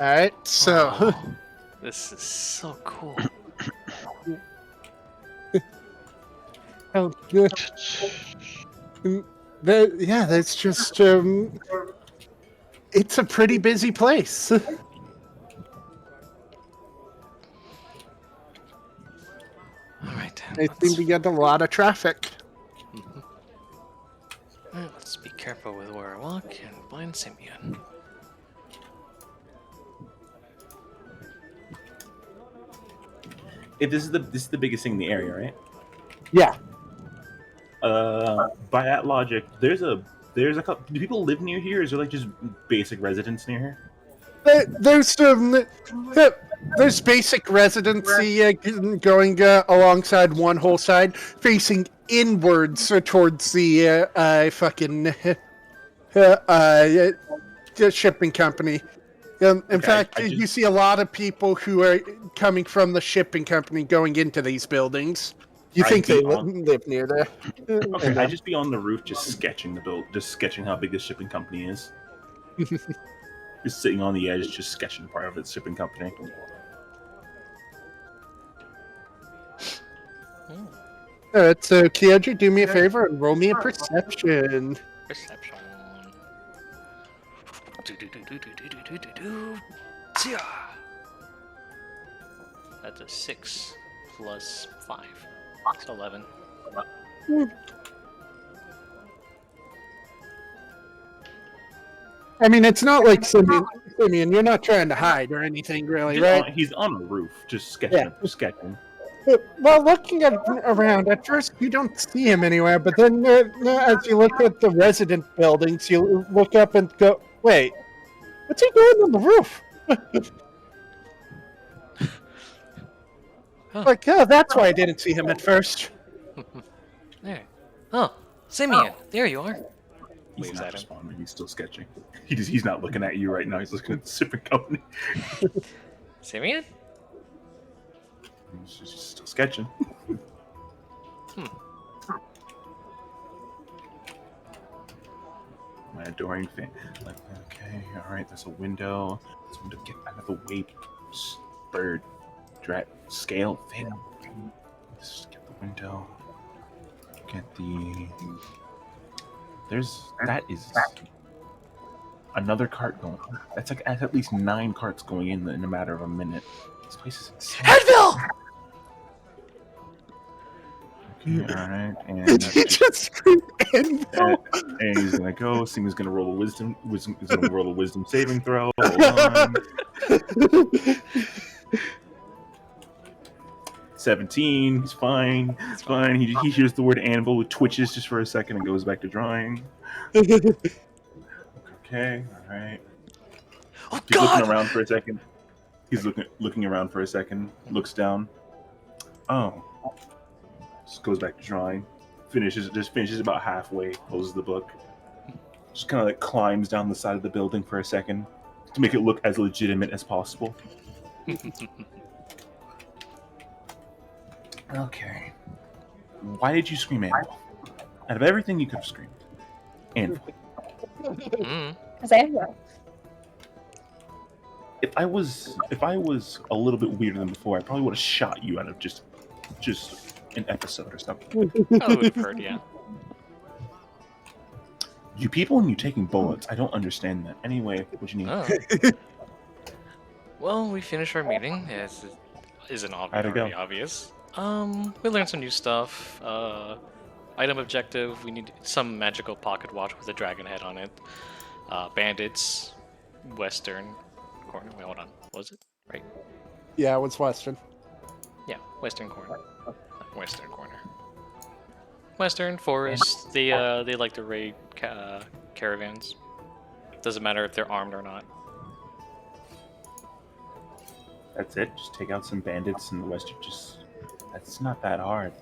All right, so Oh, this is so cool. oh, good. Yeah, that's just it's a pretty busy place. Alright, They seem to get a lot of traffic. let's be careful with where I walk and blind Simeon. If this is the biggest thing in the area, right? Yeah. By that logic, there's a couple. Do people live near here? Is there like just basic residents near here? There's basic residency going alongside one whole side, facing inwards towards the shipping company. In Okay, fact, I just- you see a lot of people who are coming from the shipping company going into these buildings. You I'd think be they live near there? Okay, I'd just be on the roof, just sketching just sketching how big this shipping company is. Just sitting on the edge, just sketching part of its shipping company. Alright, so Kiyoji, do me a favor and roll me a perception. Perception. Do. Tia. That's a 6 plus 5. That's 11. I mean, it's not like Simeon, you're not trying to hide or anything, really, right? He's on a roof, just sketching. Yeah. Sketching. Well, looking around, at first you don't see him anywhere, but then as you look at the resident buildings, you look up and go, wait, what's he doing on the roof? Like, oh, that's why I didn't see him at first. There. Oh, Simeon, there you are. He's Waves not at him. responding. He's still sketching. He's not looking at you right now. He's looking at the shipping company. Simeon? He's just still sketching. My adoring fan. Like, okay, all right. There's a window. This window. Get out of the way, bird. Scale thing. Just get the window. Get the. That is another cart going. That's like at least 9 carts going in a matter of a minute. This place is insane. Headville! Okay, all right, and He just screamed Anvil. and he's gonna go. Simon's gonna roll a wisdom. He's gonna roll a wisdom saving throw. Hold on. 17. He's fine. It's fine. He hears the word anvil, twitches just for a second, and goes back to drawing. Okay, all right. Oh, He's God! looking around for a second. He's looking around for a second. Looks down. Oh. Just goes back to drawing. Finishes about halfway. Closes the book. Just kind of like climbs down the side of the building for a second to make it look as legitimate as possible. Okay. Why did you scream anvil? Out of everything you could have screamed. Anvil. Because I will. If I was a little bit weirder than before, I probably would have shot you out of just an episode or something. I would have heard, yeah. You people and you taking bullets, I don't understand that. Anyway, what you need? Oh. Well, we finished our meeting, as it isn't How'd it go? already obvious. We learned some new stuff. Item objective, we need some magical pocket watch with a dragon head on it. Bandits, Western, corner. Wait, hold on. Was it? Right. Yeah, it was Western. Yeah, western corner. Western corner. Western forest. They like to raid caravans. Doesn't matter if they're armed or not. That's it. Just take out some bandits in the western. That's not that hard.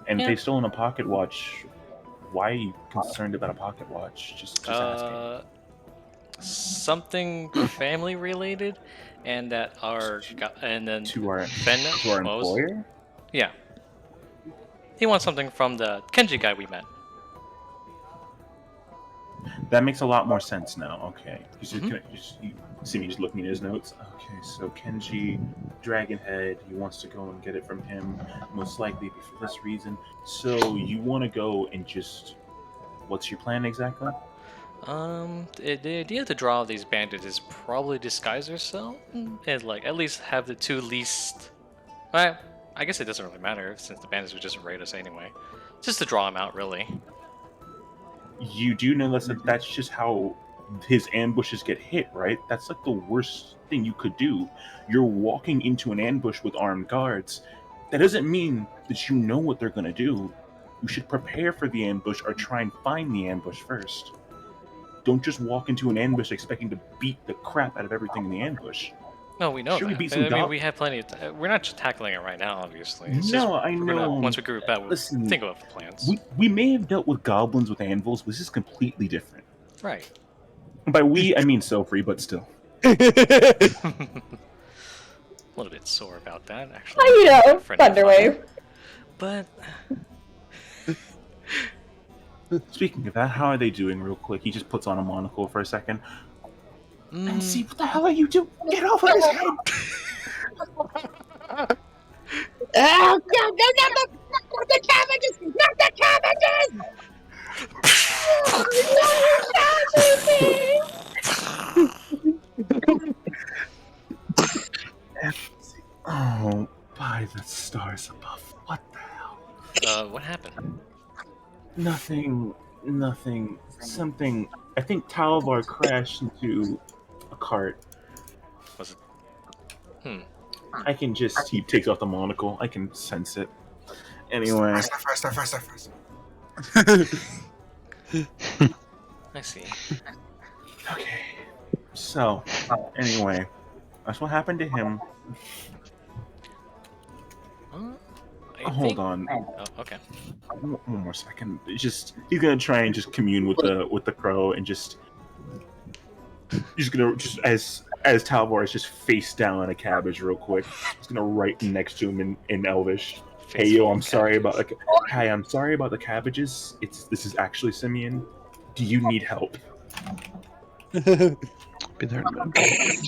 And Yeah. if they've stolen a pocket watch, why are you concerned about a pocket watch? Just asking. Something family related, and that and then To our Fen employer. Yeah. He wants something from the Kenji guy we met. That makes a lot more sense now. Okay. Mhm. You see me just looking at his notes. Okay, so Kenji, Dragonhead, he wants to go and get it from him. Most likely for this reason. So you want to go and just. What's your plan exactly? The idea to draw these bandits is probably disguise yourself and like at least have the two least. I guess it doesn't really matter since the bandits would just raid us anyway. Just to draw them out, really. You do know that's just how his ambushes get hit, right? That's like the worst thing you could do. You're walking into an ambush with armed guards. That doesn't mean that you know what they're going to do. You should prepare for the ambush or try and find the ambush first. Don't just walk into an ambush expecting to beat the crap out of everything in the ambush. No, we know Sure, we that. beat some I mean, we have plenty of we're not just tackling it right now, obviously. It's No, just, I we're gonna, know. once we group out, we'll Listen, think of plans. We may have dealt with goblins with anvils, but this is completely different. Right. By we, I mean Sofri, but still. A little bit sore about that, actually. You know, Friend of Thunderwave. mine. But Speaking of that, how are they doing real quick? He just puts on a monocle for a second. And see, what the hell are you doing? Get off of his head! Oh, God, no, not the cabbages! Not the cabbages! Oh, by the stars above. What the hell? what happened? Nothing. Something. I think Talvar crashed into a cart. Was it? I can just. He takes off the monocle. I can sense it. Anyway. Faster. I see. Okay. So, anyway. That's what happened to him. Hold on. Oh, okay. One more second. He's gonna try and just commune with the crow and just as Talvar is just face down on a cabbage real quick. He's gonna write next to him in Elvish. Hey yo, I'm sorry about the cabbages. This is actually Simeon. Do you need help? Be there in a minute.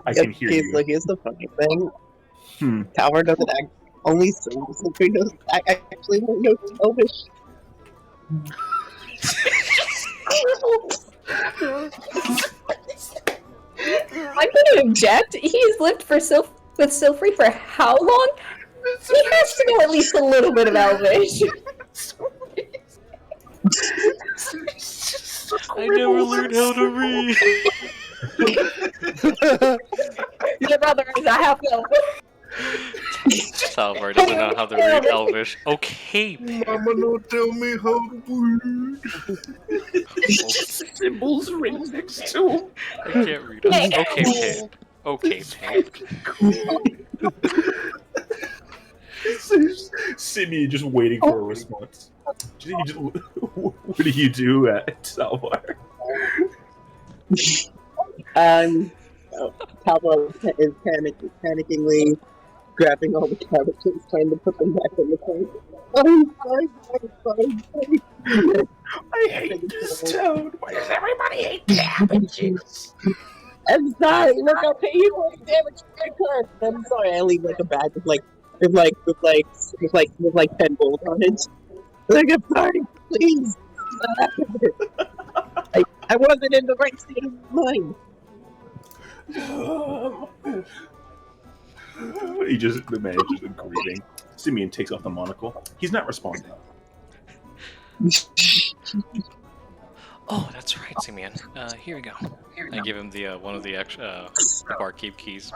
I can hear you. Like, here's the funny thing. Hmm. Tower doesn't act only Sylvie knows actually knows Elvish. I'm gonna object. He's lived with Silfrey for how long? He has to know at least a little bit of Elvish. I never learned how to read. Your brother is a half elf. Salvar doesn't know how to read Elvish. Okay, Mama, don't tell me how to read. Symbols right next to him. I can't read Elvish. Okay, Simeon just waiting for a response. What do you do at Salvar? Pablo is panickingly grabbing all the cabbages, trying to put them back in the tank. I'm sorry. I hate this town. Why does everybody hate cabbages? I'm sorry. Look, I'll pay you for the damage to my car. I'm sorry. I leave like a bag with 10 gold on it. Like, I'm sorry. Please. I wasn't in the right state of mind. The man is just grieving. Simeon takes off the monocle. He's not responding. Oh, that's right, Simeon. Here we go. I give him the one of the the barkeep keys.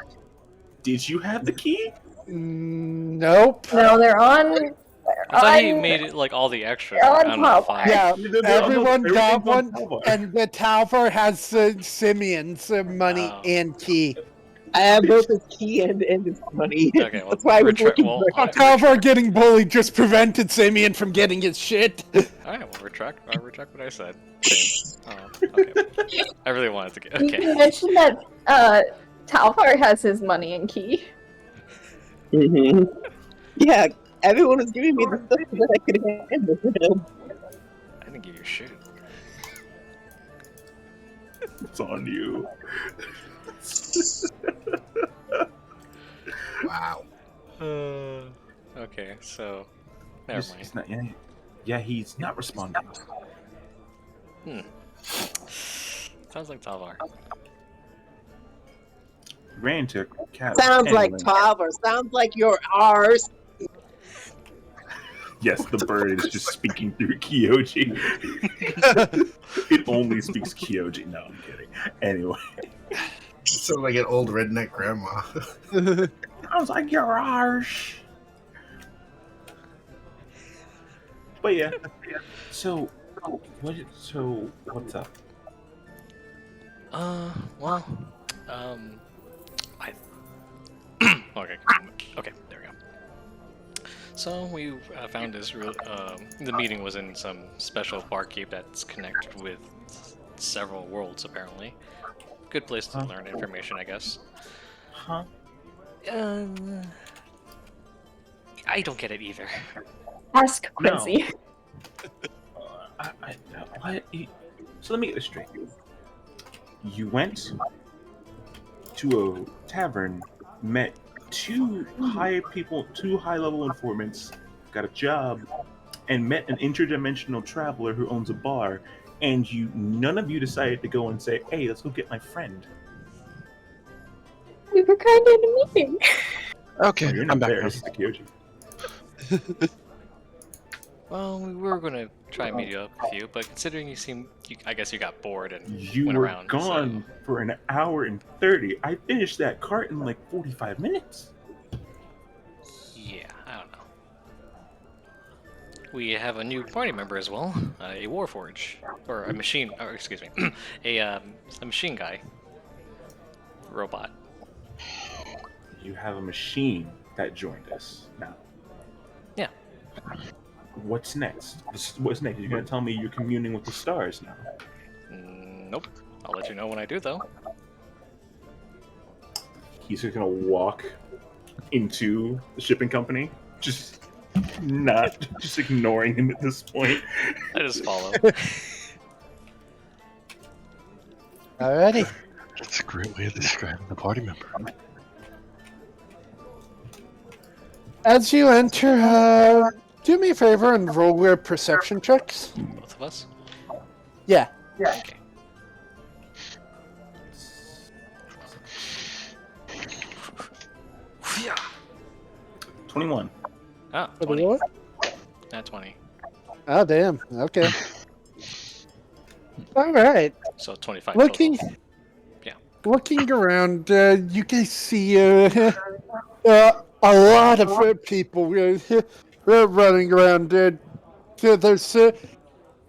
Did you have the key? Nope. No, they're on. I thought he on- made it like all the extras. they're Like, on I don't know, top. 5. Yeah, They're almost- everyone got everything's on one, Talvar. and the Talvar has Simeon's money Oh. and key. I have both his key and his money. Okay, well, That's why I was retract. looking Well, for it. Talvar getting bullied just prevented Simeon from getting his shit. all right, well, retract. I retract what I said. Same. Oh, okay. I really wanted to get. You Okay. mentioned that Talvar has his money and key. hmm Yeah, everyone was giving me the stuff that I could handle for him. I didn't give you shit. It's on you. Wow. Okay, so never mind. He's not, yeah, he's not responding. Sounds like Talvar. Ran to cat. Sounds like anyway. Tavor. Sounds like you're ours. Yes, the bird is just speaking through Kyoji. It only speaks Kyoji. No, I'm kidding. Anyway, Sound like an old redneck grandma. I was like, you're ours. But yeah. So, what's up? Well, I. Okay, there we go. So we found this. The meeting was in some special barkeep that's connected with several worlds, apparently. Good place to learn information, I guess. Huh? I don't get it either. Ask No. Quincy. So let me get this straight. You went to a tavern, met two high-level informants, got a job, and met an interdimensional traveler who owns a bar, and none of you decided to go and say, "Hey, let's go get my friend." We were kind of in a meeting. Okay, Oh, you're I'm not back. there. now. This is the Kyoji. Well, we were gonna try and meet you up with you, but considering I guess you got bored and You went were around. gone for an hour and 30. I finished that cart in like 45 minutes. So, yeah, I don't know. We have a new party member as well, a Warforge, or a machine. Or excuse me, a machine guy, robot. You have a machine that joined us now. Yeah. What's next? What's next? You're gonna tell me you're communing with the stars now? Nope. I'll let you know when I do, though. He's just gonna walk into the shipping company, just ignoring him at this point. I just follow. Alrighty. That's a great way of describing the party member. As you enter, do me a favor and roll your perception checks. Both of us. Yeah. Okay. Yeah. 21. Ah, For the 20. what? Not 20. Oh, damn. Okay. Alright. So 25 Looking, total. Yeah. looking around, you can see a lot of people running around. There's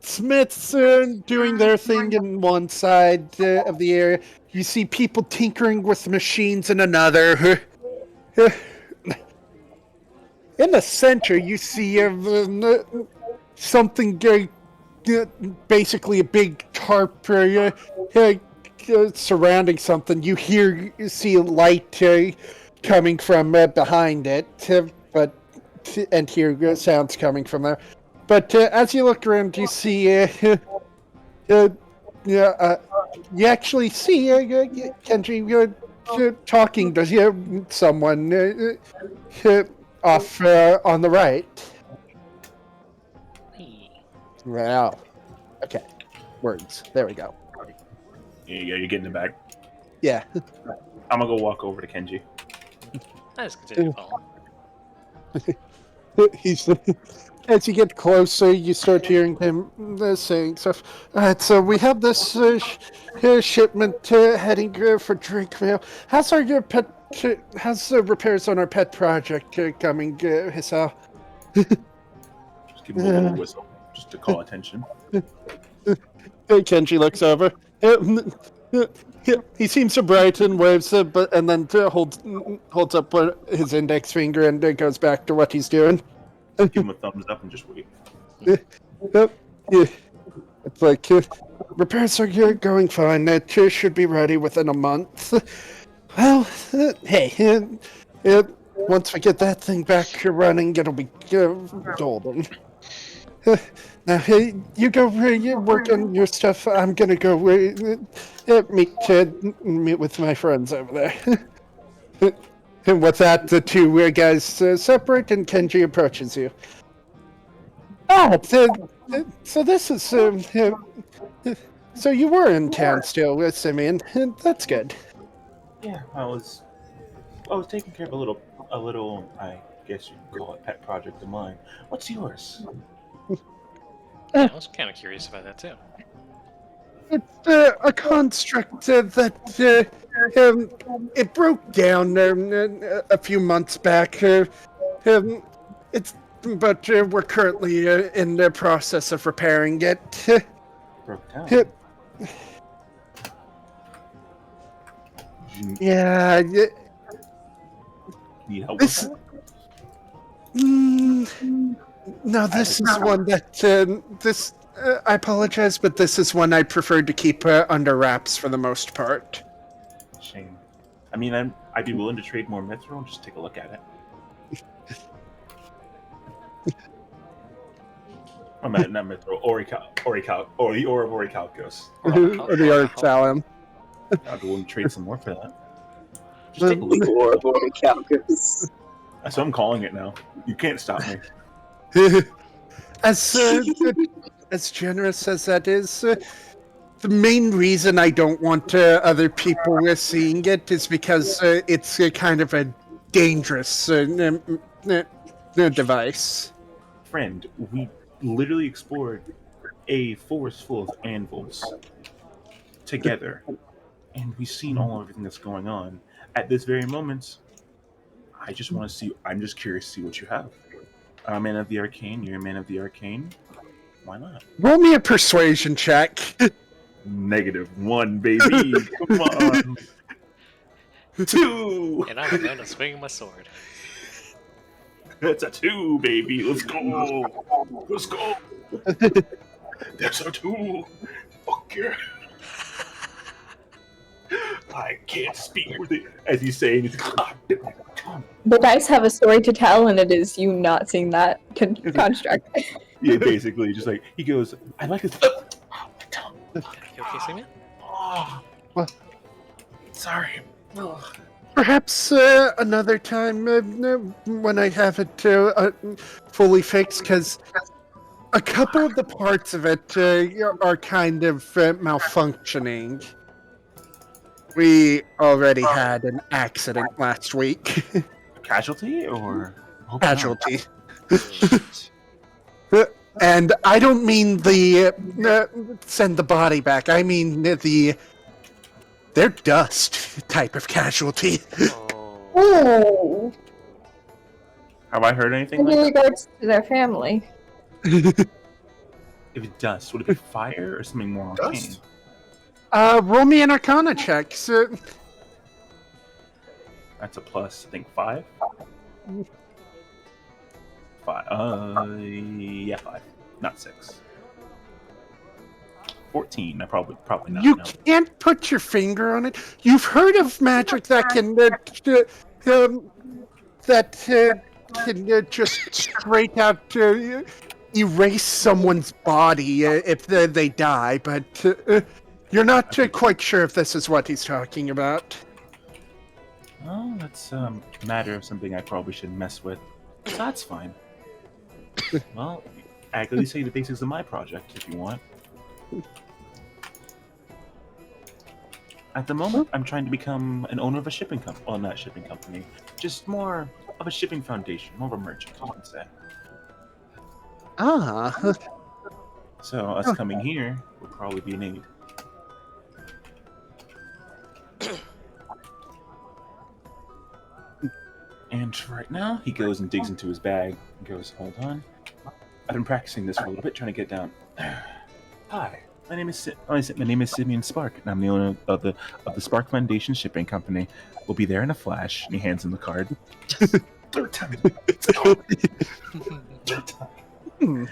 smiths doing their thing in one side of the area. You see people tinkering with machines in another. In the center, you see something, basically a big tarp surrounding something. You see a light coming from behind it, and hear sounds coming from there. But as you look around, you see, you actually see Kenji talking to someone off on the right. Hey. Wow. Okay. Words. There we go. You're getting it back. Yeah. I'm gonna go walk over to Kenji. I just continue to follow. He's as you get closer, you start hearing him saying stuff. Alright, so we have this shipment heading for Drakevale. How's our pet? How's the repairs on our pet project coming, Hisao? Just give him a little whistle, just to call attention. Kenji looks over. He seems to brighten, waves, but and then holds up his index finger and goes back to what he's doing. Give him a thumbs up and just wait. Yep. Yeah. It's like repairs are going fine. It should be ready within a month. Well, hey, once we get that thing back running, it'll be golden. Now, hey, you go you work on your stuff. I'm gonna go meet with my friends over there. And with that, the two guys separate, and Kenji approaches you. So this is so you were in town still, Simeon. That's good. Yeah, I was taking care of a little. I guess you could call it pet project of mine. What's yours? Yeah, I was kind of curious about that too. It's a construct that it broke down a few months back. But we're currently in the process of repairing it. Broke down. Yeah. Need help This. with that? No, this is one that this. I apologize, but this is one I prefer to keep under wraps for the most part. Shame. I mean, I'd be willing to trade more Mithril and just take a look at it. I'm at not Mithril, or the Ore of Orichalcos. Or the Arcanus. I'd be willing to trade some more for that. Just take a look. The Ore of Orichalcos. That's what I'm calling it now. You can't stop me. As generous as that is, the main reason I don't want other people seeing it is because it's kind of a dangerous device. Friend, we literally explored a forest full of anvils together, and we've seen everything that's going on. At this very moment, I just want to see. I'm just curious to see what you have. I'm a man of the arcane. You're a man of the arcane. Why not? Roll me a persuasion check. -1, baby. Come on. 2. And I'm gonna swing my sword. That's a 2, baby. Let's go. Let's go. That's a 2. Fuck yeah. I can't speak with it. As you say, it's The dice have a story to tell, and it is you not seeing that construct. Yeah, basically, just like he goes, I like this. You okay, Simeon? What? Sorry. Perhaps another time when I have it fully fixed, because a couple of the parts of it are kind of malfunctioning. We already had an accident last week. Casualty or Casualty. And I don't mean the send the body back. I mean they're dust type of casualty. Oh, Have I heard anything in like that? regards to their family. If it's dust, would it be fire or something more arcane? Dust? Roll me an Arcana check. So... That's a plus, I think 5. 5. Yeah, 5, not 6. 14. I probably not. You no. can't put your finger on it. You've heard of magic that can just straight out erase someone's body if they die, but you're not quite sure if this is what he's talking about. Oh, that's a matter of something I probably shouldn't mess with. That's fine. Well, I can at least say the basics of my project if you want. At the moment, I'm trying to become an owner of a shipping company. Well, not a shipping company, just more of a shipping foundation, more of a merchant, you can say. Ah. So us coming here would probably be an aid. And right now, he goes and digs into his bag and goes, "Hold on, I've been practicing this for a little bit, trying to get down." Hi, my name is my name is Simeon Spark, and I'm the owner of the Spark Foundation Shipping Company. We'll be there in a flash. And he hands him the card. Third time. Third time.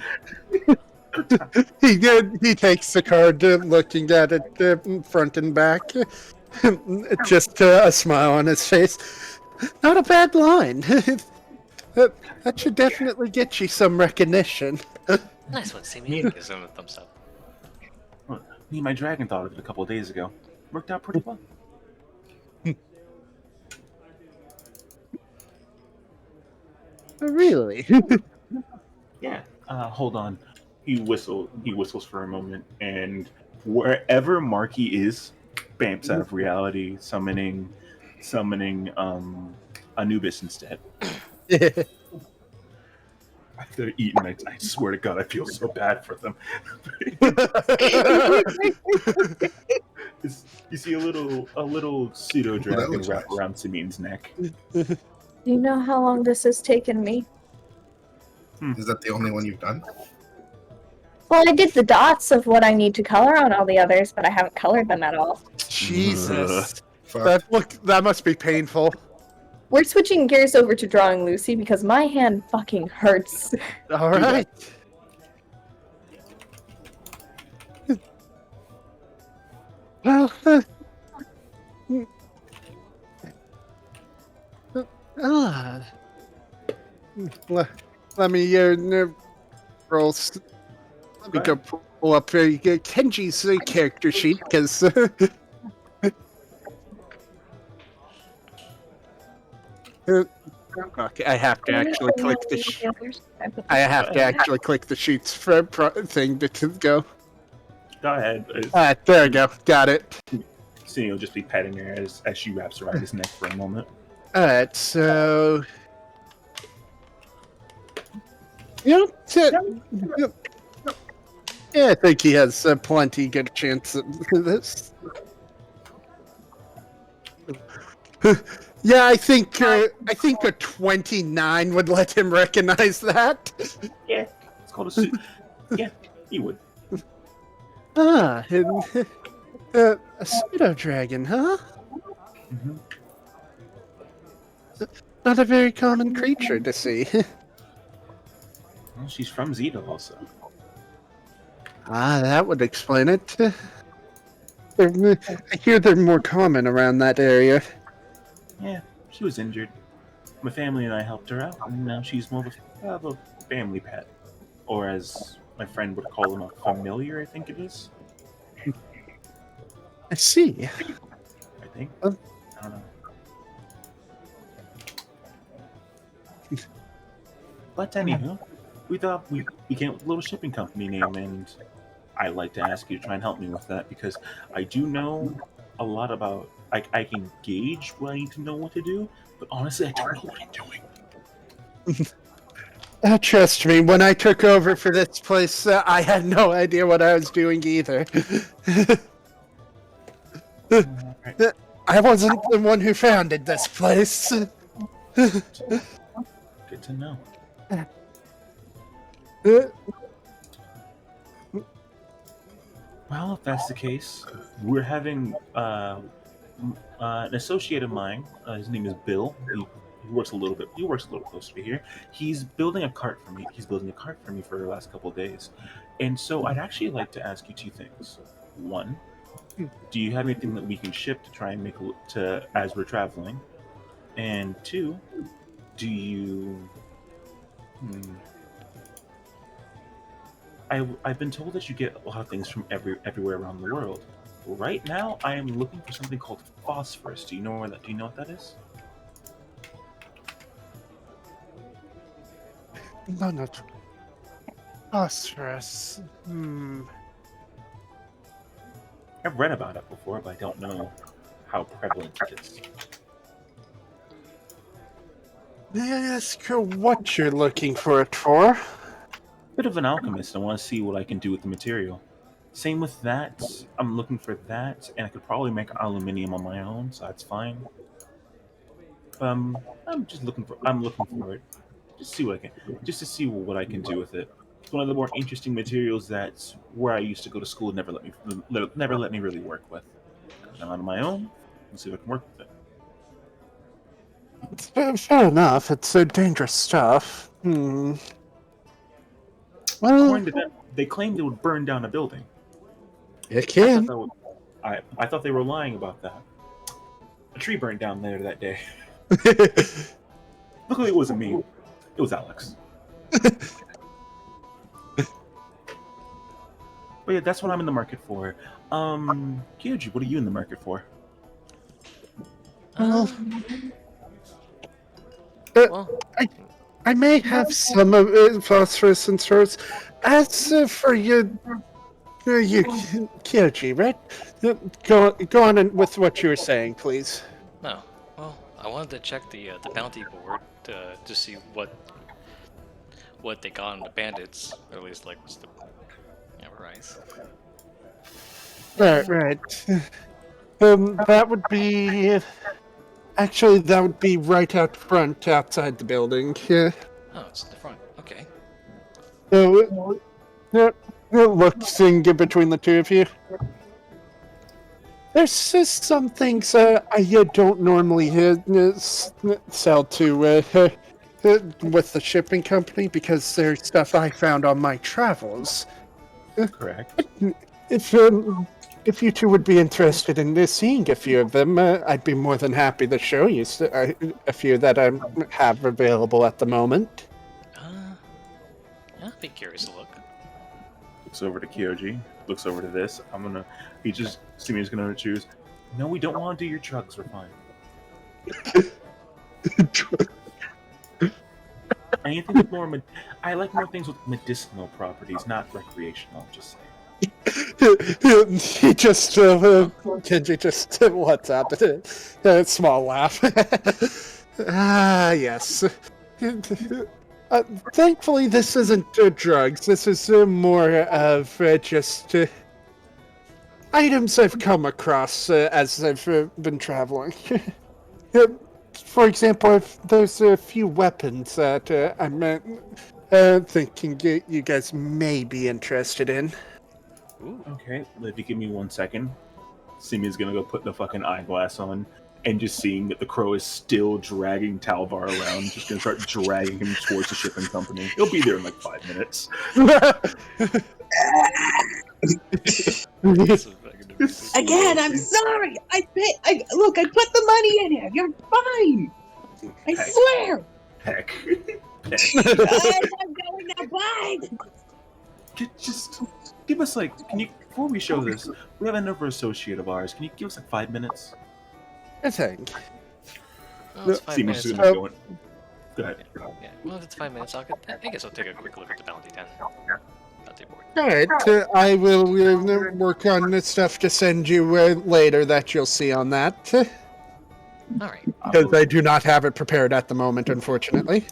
He takes the card, looking at it front and back. Just a smile on his face. Not a bad line. That should definitely get you some recognition. Nice one, Simeon. Gives him a thumbs up. Well, me and my dragon thought of it a couple of days ago. Worked out pretty well. Really? Yeah. Hold on. He whistles for a moment, and wherever Marky is, bamps out of reality, summoning Anubis instead. They're eating. I swear to God, I feel so bad for them. You see a little pseudo dragon wrap around Simeon's neck. Do you know how long this has taken me? Is that the only one you've done? Well, I did the dots of what I need to color on all the others, but I haven't colored them at all. Jesus. Fuck. That must be painful. We're switching gears over to drawing Lucy because my hand fucking hurts. All right. Well, let me roll. Let me go pull up Kenji's character sheet because. Okay, I have to actually click the. I have to actually click the sheets for thing to go. Go ahead. There we go. Got it. Simeon will just be petting her as she wraps around his neck for a moment. Alright, so. Yeah, I think he has plenty good chance of this. Yeah, I think a 29 would let him recognize that. Yeah, it's called a suit. Yeah, he would. Ah, a pseudo dragon, huh? Mm-hmm. Not a very common creature to see. Well, she's from Zeta also. Ah, that would explain it. I hear they're more common around that area. Yeah, she was injured. My family and I helped her out, and now she's more of a family pet. Or as my friend would call them, a familiar, I think it is. I see. I think. Oh. I don't know. But anywho, we thought we came up with a little shipping company name, and I'd like to ask you to try and help me with that, because I do know a lot about... I can gauge what I need to know what to do, but honestly, I don't know what I'm doing. Trust me, when I took over for this place, I had no idea what I was doing either. Right. I wasn't the one who founded this place. Good to know. Well, if that's the case, we're having an associate of mine. His name is Bill. He works a little bit. He works a little closer to here. He's building a cart for me. He's building a cart for me for the last couple of days, and so I'd actually like to ask you two things. One, do you have anything that we can ship to try and make as we're traveling? And two, do you? I've been told that you get a lot of things from everywhere around the world. Right now, I am looking for something called phosphorus. Do you know what that is? No, not phosphorus. All I've read about it before, but I don't know how prevalent it is. May I ask what you're looking for it for? Bit of an alchemist. I want to see what I can do with the material. Same with that. I'm looking for that, and I could probably make aluminium on my own, so that's fine. I'm just looking for. I'm looking for it. Just see what I can. Just to see what I can do with it. It's one of the more interesting materials that where I used to go to school never let me really work with. I'm on my own. Let's see if I can work with it. It's fair enough. It's dangerous stuff. Well, According to them, they claimed it would burn down a building. it can. I thought they were lying about that. A tree burned down later that day. Luckily, it wasn't me. It was Alex. But yeah, that's what I'm in the market for. Kyoji, what are you in the market for? Well, Well, I may have some of phosphorus and sorts. As for you, Kyoji, right? Go on with what you were saying, please. no. Well, I wanted to check the bounty board to see what they got on the bandits, or at least like what's the price. Right. That would be. Actually, that would be right out front, outside the building. Yeah. Oh, it's in the front. Okay. So, looking between the two of you. There's just some things I don't normally sell to with the shipping company because they're stuff I found on my travels. Correct. If you two would be interested in seeing a few of them, I'd be more than happy to show you a few that I have available at the moment. Yeah, I'd be curious to look. Looks over to Kyoji. Looks over to this. Sumi's gonna choose. No, we don't want to do your drugs. We're fine. Anything with more. I like more things with medicinal properties, not recreational. Just saying. He just Kenji just lets out a small laugh. Yes. Thankfully, this isn't drugs. This is more of just items I've come across as I've been traveling. For example, if there's a few weapons that I'm thinking you guys may be interested in. Ooh. Okay, if you give me 1 second, Simi's gonna go put the fucking eyeglass on, and just seeing that the crow is still dragging Talvar around, just gonna start dragging him towards the shipping company. He'll be there in like 5 minutes. Again, I'm sorry. I put the money in here. You're fine. I swear. Heck. I'm going now. Bye. Just give us before we show this, we have another associate of ours. Can you give us 5 minutes? I think. Well, it's 5 Simi's minutes. gonna go in. Go ahead. Yeah. Well, if it's 5 minutes, I guess I'll take a quick look at the bounty then. Bounty board. Alright, I will work on the stuff to send you later that you'll see on that. All right. Because I do not have it prepared at the moment, unfortunately.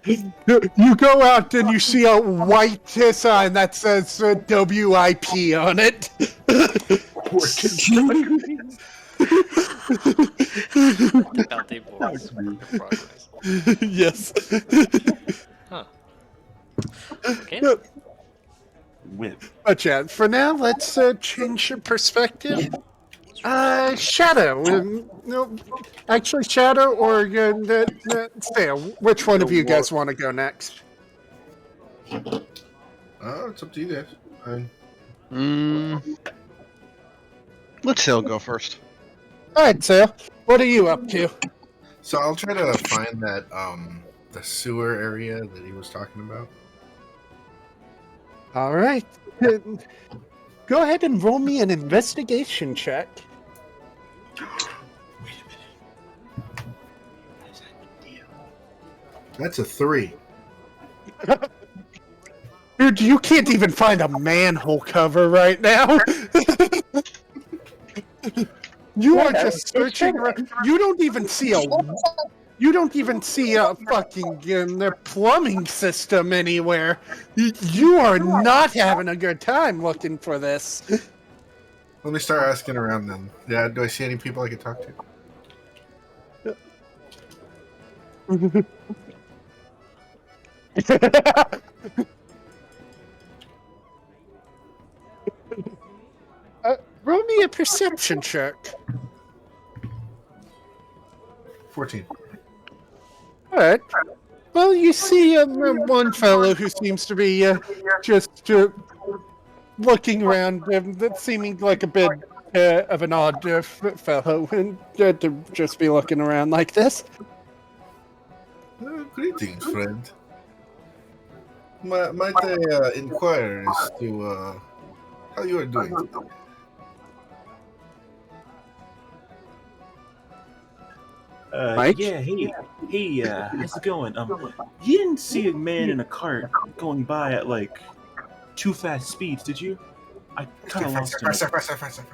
You go out and you see a white sign that says WIP on it. Bounty board. Work in progress. Yes. Huh. Okay. But yeah, for now, let's change your perspective. Shadow. No, actually, Shadow or Theo. Which one of you guys want to go next? It's up to you guys. Let Sail go first. All right, Theo. What are you up to? So I'll try to find that the sewer area that he was talking about. All right. Go ahead and roll me an investigation check. Wait a minute. That's a 3. You're Dude, you can't even find a manhole cover right now. You are just searching. You don't even see a. You don't even see a fucking plumbing system anywhere. You are not having a good time looking for this. Let me start asking around then. Yeah, do I see any people I can talk to? Roll me a perception check. 14. All right. Well, you see one fellow who seems to be just looking around, seeming like a bit of an odd fellow, and to just be looking around like this. Greetings, friend. Might I inquire as to how you are doing today? Mike? Yeah, hey, how's it going? You didn't see a man in a cart going by at like too fast speeds, did you? I kind of lost him. Faster.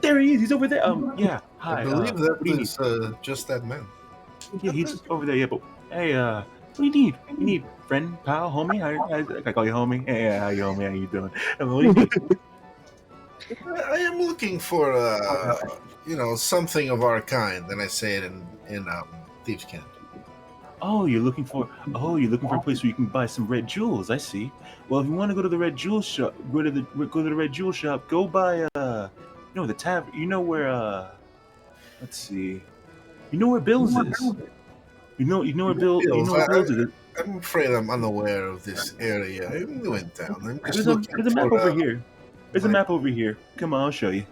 There he is. He's over there. Yeah. Hi. I believe that what do you is just that man. need? Yeah, he's over there. Yeah, but hey, what do you need? You need friend, pal, homie? I call you homie. Hey, how you, homie? How you doing? What do you need? I am looking for something of our kind, and I say it in Thieves' Cant. Oh, you're looking for a place where you can buy some red jewels. I see. Well, if you want to go to the red jewel shop, go to the red jewel shop. Go buy the tavern. You know where let's see. You know where Bill's is. You know where Bill. You know where Bill's is. I'm afraid I'm unaware of this area. I'm new in town. I'm just There's looking a map for, over here. There's a map over here. Come on, I'll show you.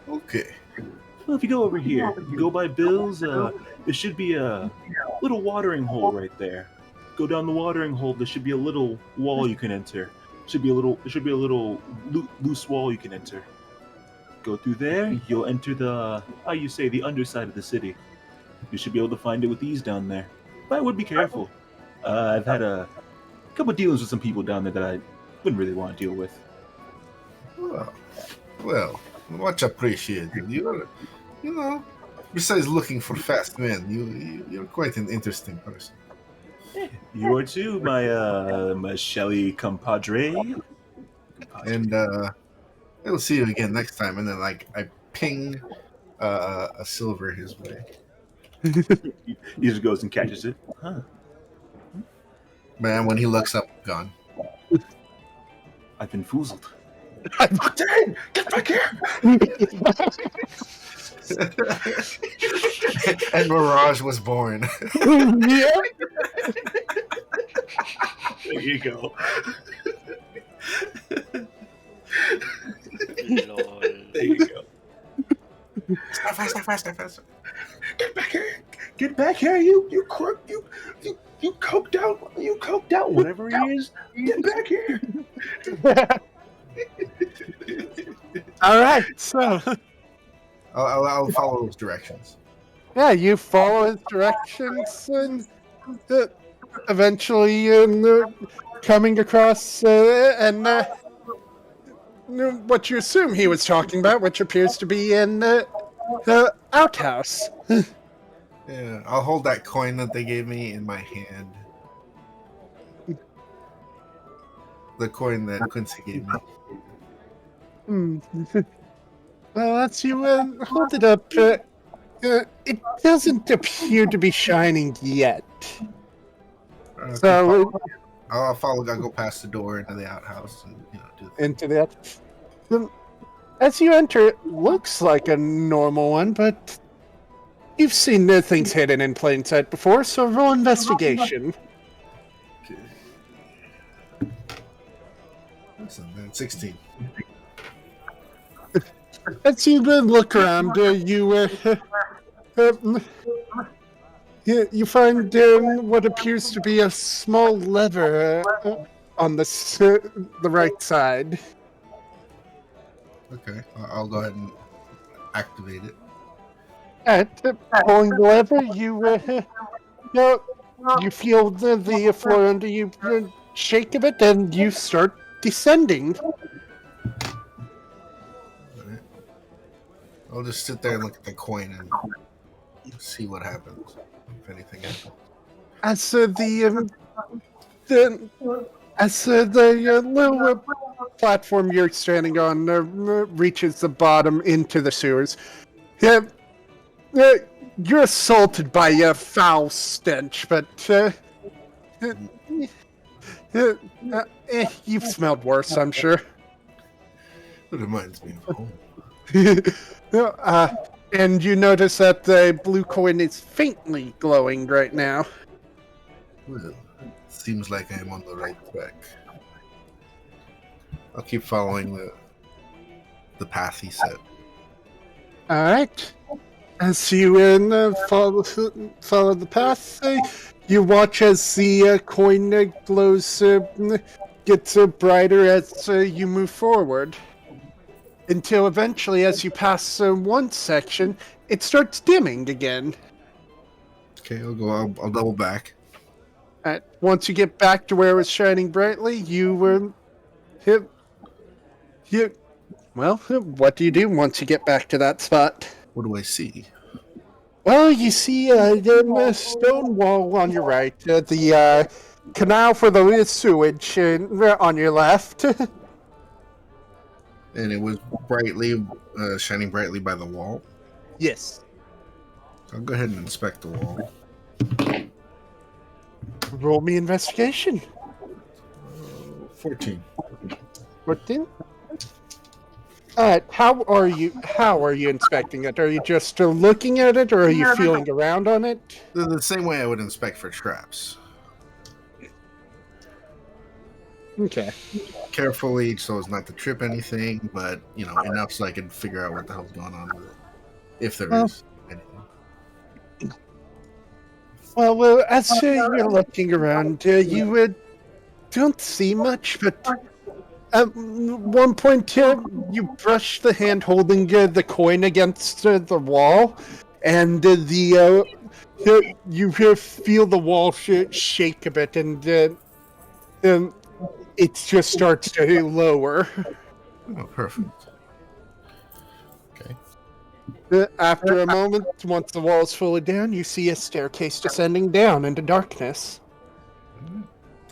Okay. Well, if you go over here, you go by Bill's. There should be a little watering hole right there. Go down the watering hole. There should be a little wall you can enter. There should be a little loose wall you can enter. Go through there. You'll enter the the underside of the city. You should be able to find it with ease down there. But I would be careful. I've had a couple dealings with some people down there that I wouldn't really want to deal with. Well, much appreciated. Besides looking for fast men, you're quite an interesting person. You are too, my Shelly compadre. And I'll see you again next time. And then, I ping a silver his way. He just goes and catches it. Huh. Man, when he looks up, gone. I've been foozled. Dang! Get back here! And Mirage was born. Yeah. There you go. Lol. There you go. Stop faster. Get back here! Get back here! You crook! You coked out! Whatever he is, get back here! All right, so I'll follow those directions. yeah, you follow his directions, and eventually coming across what you assume he was talking about, which appears to be in the outhouse. Yeah, I'll hold that coin that they gave me in my hand. The coin that Quincy gave me. Well, as you hold it up, it doesn't appear to be shining yet. So I'll follow. I'll go past the door into the outhouse and do the into that. As you enter, it looks like a normal one, but you've seen things hidden in plain sight before, so roll investigation. Listen, man, 16. As you look around, you find what appears to be a small lever on the right side. Okay, I'll go ahead and activate it. At pulling the lever, you feel the floor under you shake a bit, and you start descending. Alright. I'll just sit there and look at the coin and see what happens, if anything happens. As the little platform you're standing on reaches the bottom into the sewers, you're assaulted by a foul stench, but you've smelled worse, I'm sure. It reminds me of home. And you notice that the blue coin is faintly glowing right now. Well, seems like I'm on the right track. I'll keep following the path he set. All right. As you follow the path, you watch as the coin glows, gets brighter as you move forward. Until eventually, as you pass one section, it starts dimming again. Okay, I'll double back. Once you get back to where it was shining brightly, what do you do once you get back to that spot? What do I see? Well, you see a stone wall on your right, the canal for the sewage on your left. And it was shining brightly by the wall. Yes. I'll go ahead and inspect the wall. Roll me investigation. 14. 14? Alright, how are you inspecting it? Are you just looking at it, or are you feeling around on it? The same way I would inspect for traps. Okay. Carefully so as not to trip anything, but enough so I can figure out what the hell's going on with it. If there is anything. Well, as you're looking around, you don't see much, but at one point you brush the hand holding the coin against the wall, and you feel the wall shake a bit, and it just starts to lower. Oh, perfect. Okay. After a moment, once the wall is fully down, you see a staircase descending down into darkness.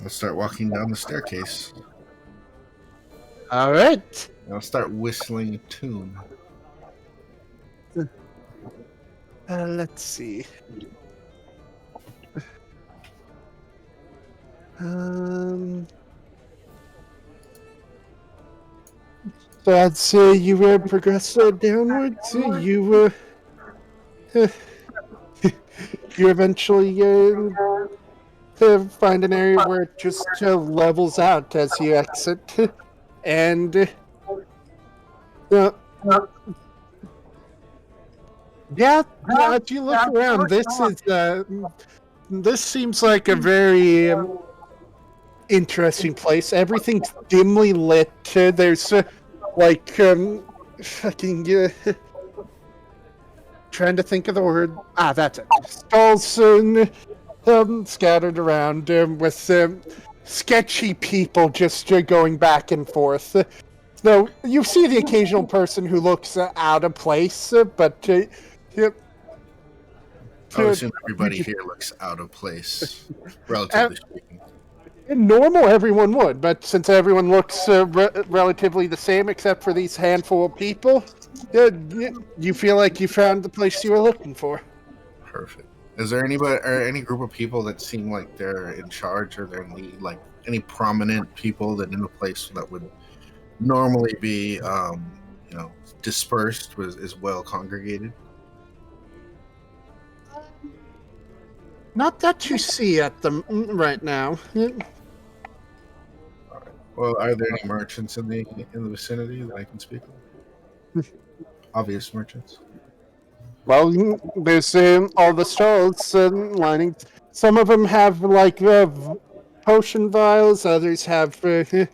I'll start walking down the staircase. All right. I'll start whistling a tune. Let's see. So as you progress downwards, you eventually find an area where it just levels out as you exit, and as you look around, this seems like a very interesting place. Everything's dimly lit. There's fucking trying to think of the word. That's it. Stalls scattered around with sketchy people just going back and forth. Though you see the occasional person who looks out of place, but I assume everybody here looks out of place, relatively speaking. Normal, everyone would, but since everyone looks relatively the same except for these handful of people, you feel like you found the place you were looking for. Perfect. Is there anybody or any group of people that seem like they're in charge, or they're in lead, like any prominent people that in a place that would normally be, dispersed, is well congregated? Not that you see at them right now. Well, are there any merchants in the vicinity that I can speak with? Obvious merchants. Well, there's all the stalls lining. Some of them have potion vials. Others have a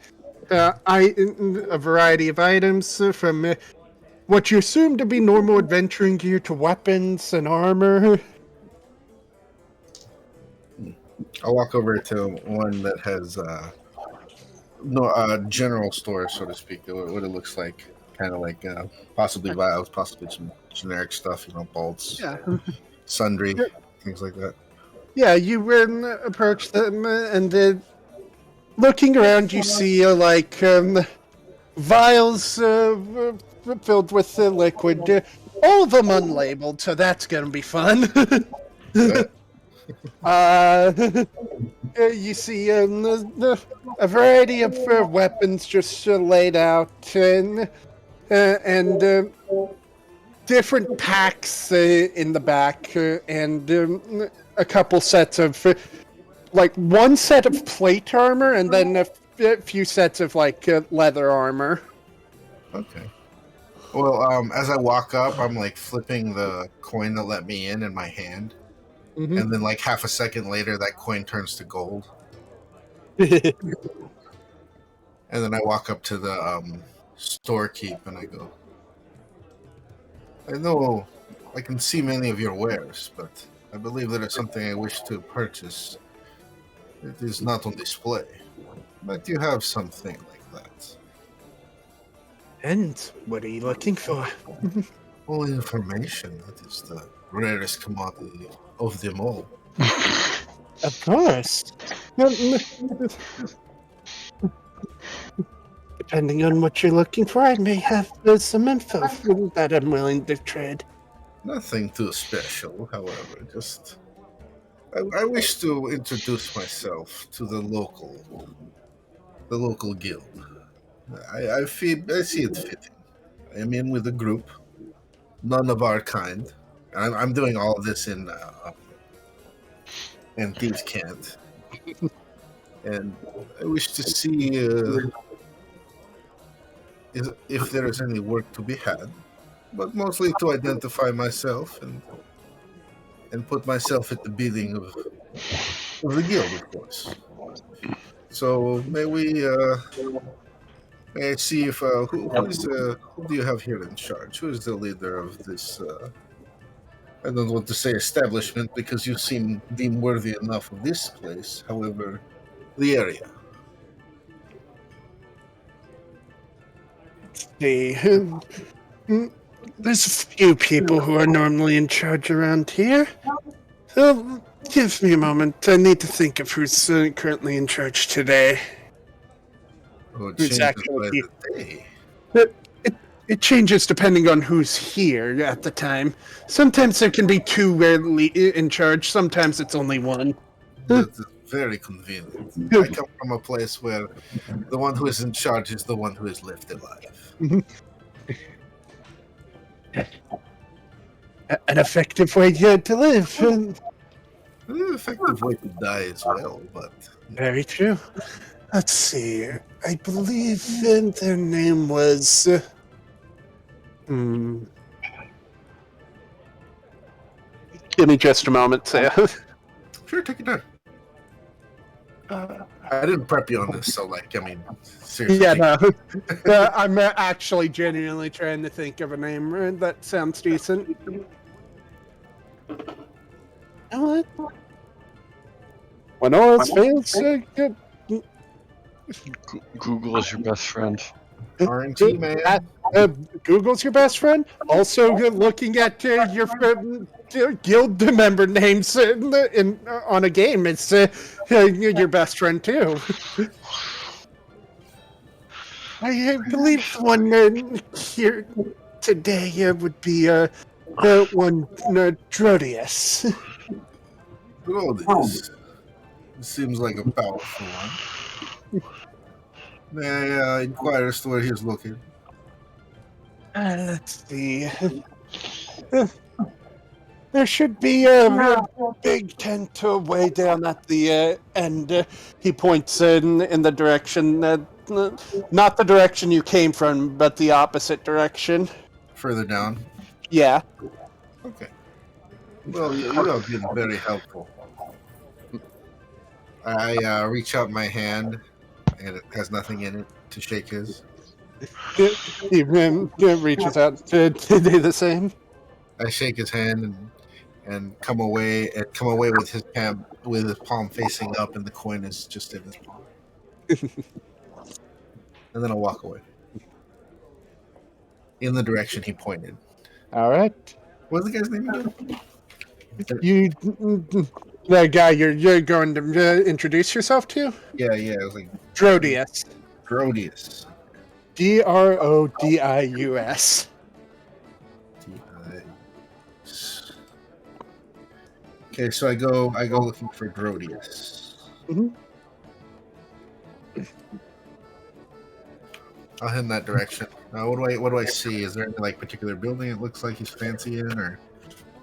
variety of items from what you assume to be normal adventuring gear to weapons and armor. I'll walk over to one that has general store, so to speak. What it looks like, kind of like possibly vials, possibly some generic stuff. Bolts, Yeah. sundry, things like that. Yeah, you approach them, and looking around, you see vials filled with liquid, all of them unlabeled, so that's gonna be fun. Good. You see a variety of weapons just laid out, and different packs in the back, and a couple sets of one set of plate armor, and then a few sets of leather armor. Okay. Well, as I walk up, I'm flipping the coin that let me in my hand, Mm-hmm. and then half a second later, that coin turns to gold. And then I walk up to the storekeep and I go, I know I can see many of your wares, but I believe there is something I wish to purchase. It is not on display, but you have something like that. And what are you looking for? All information, that is the rarest commodity of them all. Of course. Depending on what you're looking for, I may have some info that I'm willing to trade. Nothing too special, however, just I wish to introduce myself to the local guild. I see it fitting. I am in with a group, none of our kind. I'm doing all of this in Thieves Can't, and I wish to see if there is any work to be had, but mostly to identify myself and put myself at the bidding of the guild, of course. So may I see if who do you have here in charge? Who is the leader of this? I don't want to say establishment because you seem deemed worthy enough of this place. However, the area. There's a few people who are normally in charge around here. So, give me a moment. I need to think of who's currently in charge today. Oh, it Who's changes actually by here. the day. It changes depending on who's here at the time. Sometimes there can be two in charge. Sometimes it's only one. That is very convenient. I come from a place where the one who is in charge is the one who is left alive. An effective way to live. An effective way to die as well, but Very true. Let's see. I believe their name was. Give me just a moment, Saya. sure, take your time. I didn't prep you on this, so seriously. Yeah, no. I'm actually genuinely trying to think of a name that sounds decent. You know what? When all else fails, good. Google is your best friend. RNG, man. Google's your best friend. Also, looking at your guild member names on a game, it's your best friend too. I believe the one here today would be one Drodius. This seems like a powerful one. May I inquire as to where he's located? Let's see. There should be a big tent way down at the end. He points in the direction not the direction you came from, but the opposite direction. Further down? Yeah. Okay. Well, you have been very helpful. I reach out my hand, and it has nothing in it to shake his. He reaches out to do the same. I shake his hand and come away with his palm facing up, and the coin is just in his palm. and then I'll walk away in the direction he pointed. All right. What was the guy's name again? You, the guy you're going to introduce yourself to? Yeah, it was like Drodius. Grodius. Drodius. Okay, so I go looking for Grodius. Mm-hmm. I'll head in that direction. What do I see? Is there any like particular building it looks like he's fancy in, or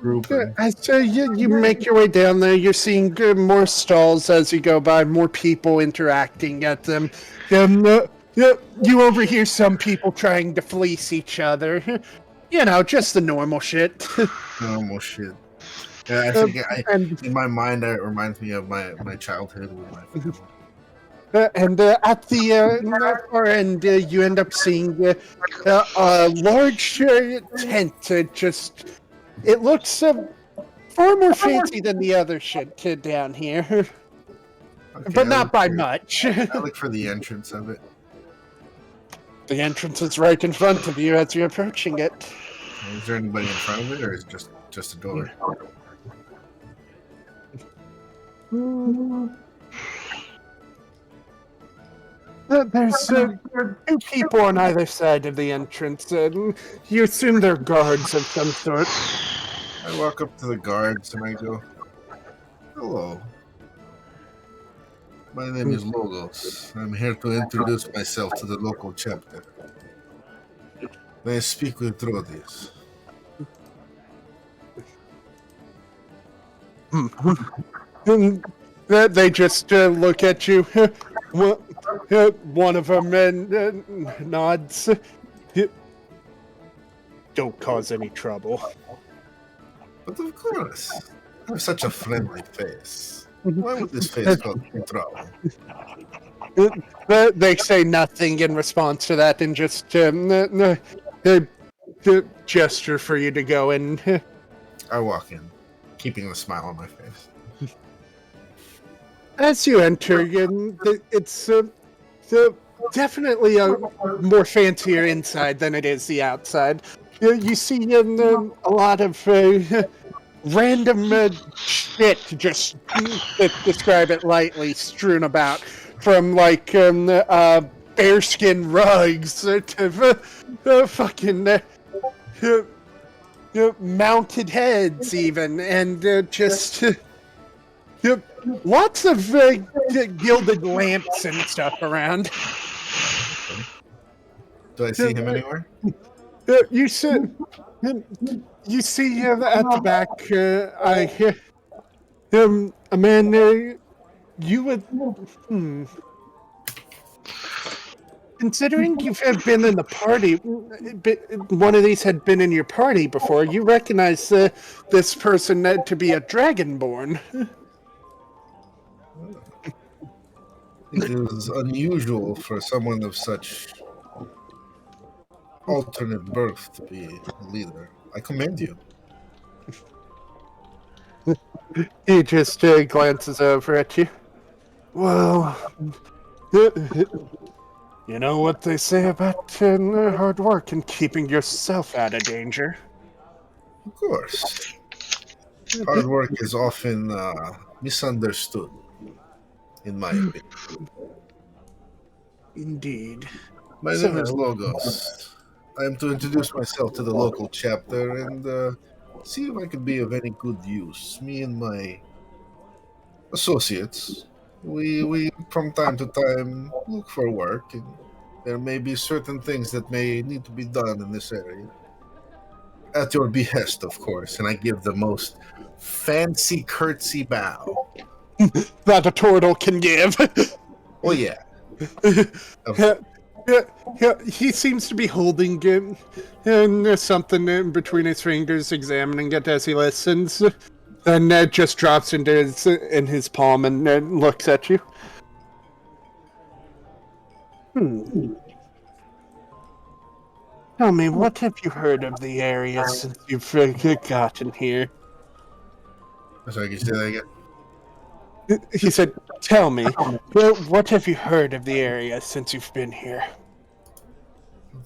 group? Or... As you make your way down there, you're seeing more stalls as you go by, more people interacting at them. You overhear some people trying to fleece each other. You know, just the normal shit. Normal shit. Yeah, I think in my mind, it reminds me of my childhood with my family. And at the far end, you end up seeing a large tent. It looks far more fancy than the other shit down here, Okay, but not by much. I look for the entrance of it. The entrance is right in front of you as you're approaching it. Is there anybody in front of it, or is it just a door? There's two people on either side of the entrance. You assume they're guards of some sort. I walk up to the guards and I go, "Hello. My name is Logos. I'm here to introduce myself to the local chapter. May I speak with Drodius?" They just look at you. One of them nods. Don't cause any trouble. But of course, I have such a friendly face. Why would this face cause trouble? They say nothing in response to that and just gesture for you to go in. I walk in, keeping a smile on my face. As you enter, it's definitely a more fancier inside than it is the outside. You see a lot of random shit, just to describe it lightly, strewn about, from like bearskin rugs to fucking mounted heads, even, and just lots of gilded lamps and stuff around. Do I see him anywhere? You see him at the back. A man. You would. Considering you've been in the party, one of these had been in your party before, you recognize this person to be a dragonborn. It is unusual for someone of such alternate birth to be a leader. I commend you. He just glances over at you. Well, you know what they say about hard work and keeping yourself out of danger. Of course. Hard work is often misunderstood, in my opinion. Indeed. My name is Logos. I am to introduce myself to the local chapter and see if I could be of any good use. Me and my associates, we from time to time look for work, and there may be certain things that may need to be done in this area. At your behest, of course, and I give the most fancy curtsy bow. That a turtle can give. Oh, yeah. He seems to be holding something in between his fingers, examining it as he listens. Then Ned just drops in his palm and Ned looks at you. Tell me, what have you heard of the area since you've gotten here? Sorry, can you say that again? He said, tell me, what have you heard of the area since you've been here?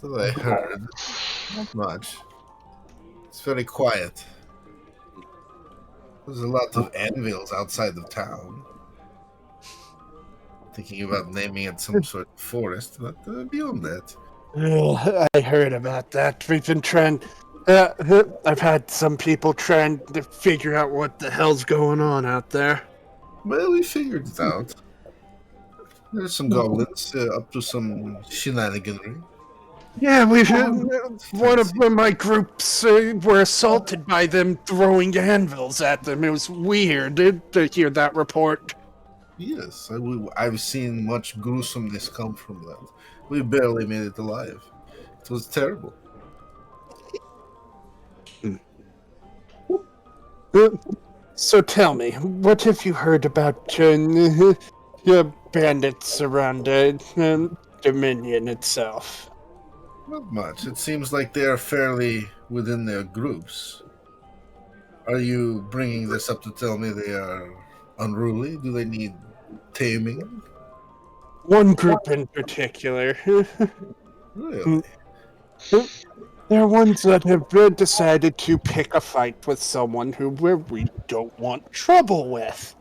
What I heard? Not much. It's very quiet. There's a lot of anvils outside of town. Thinking about naming it some sort of forest, but beyond that. I heard about that. We've been trying. I've had some people trying to figure out what the hell's going on out there. Well, we figured it out. There's some goblins up to some shenaniganry. Yeah, we've one of my groups were assaulted by them throwing anvils at them. It was weird to hear that report. Yes, I've seen much gruesomeness come from that. We barely made it alive. It was terrible. So tell me, what have you heard about bandits around Dominion itself? Not much. It seems like they are fairly within their groups. Are you bringing this up to tell me they are unruly? Do they need taming? One group in particular. Really? They're ones that have decided to pick a fight with someone who we don't want trouble with.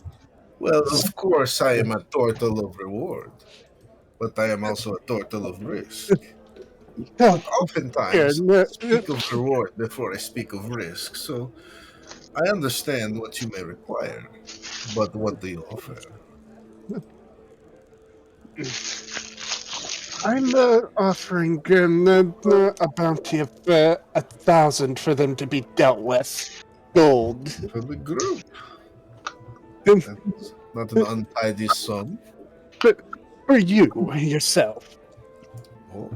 Well, of course, I am a turtle of reward, but I am also a turtle of risk. But oftentimes, I speak of reward before I speak of risk, so I understand what you may require, but what do you offer? I'm offering a bounty of 1,000 for them to be dealt with. Gold. For the group. That's not an untidy sum. But for you, yourself. Oh.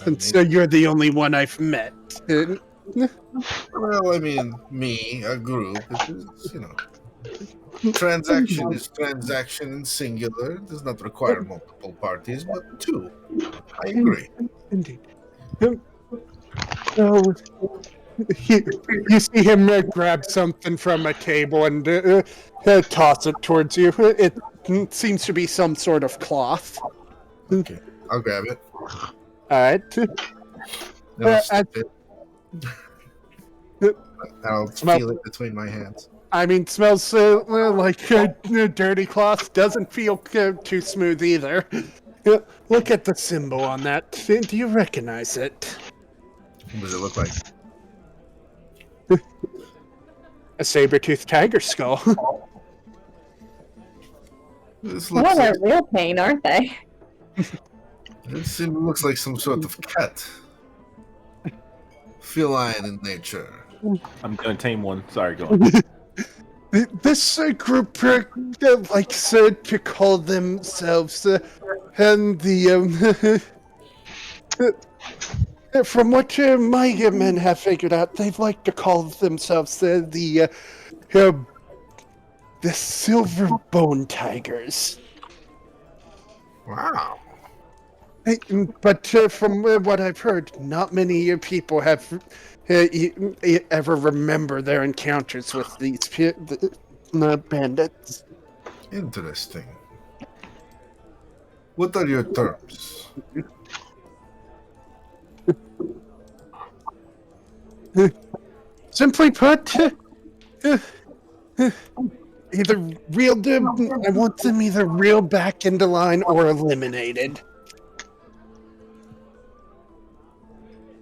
And so you're the only one I've met. Well, I mean, me, a group, transaction is transaction in singular. It does not require multiple parties, but two. I agree. Indeed. So, you see him grab something from a table and toss it towards you. It seems to be some sort of cloth. Okay, I'll grab it. Alright. I'll feel it between my hands. I mean, smells like dirty cloth. Doesn't feel too smooth either. Look at the symbol on that. Do you recognize it? What does it look like? A saber-toothed tiger skull. This Well, looks they're like, real pain, aren't they? it looks like some sort of cat. Feline in nature. I'm gonna tame one. Sorry, go on. This group likes to call themselves and the from what my men have figured out, they'd like to call themselves the Silver Bone Tigers. Wow. But from what I've heard, not many people have ever remember their encounters with these bandits. Interesting. What are your terms? Simply put, either reeled I want them either reeled back into line or eliminated.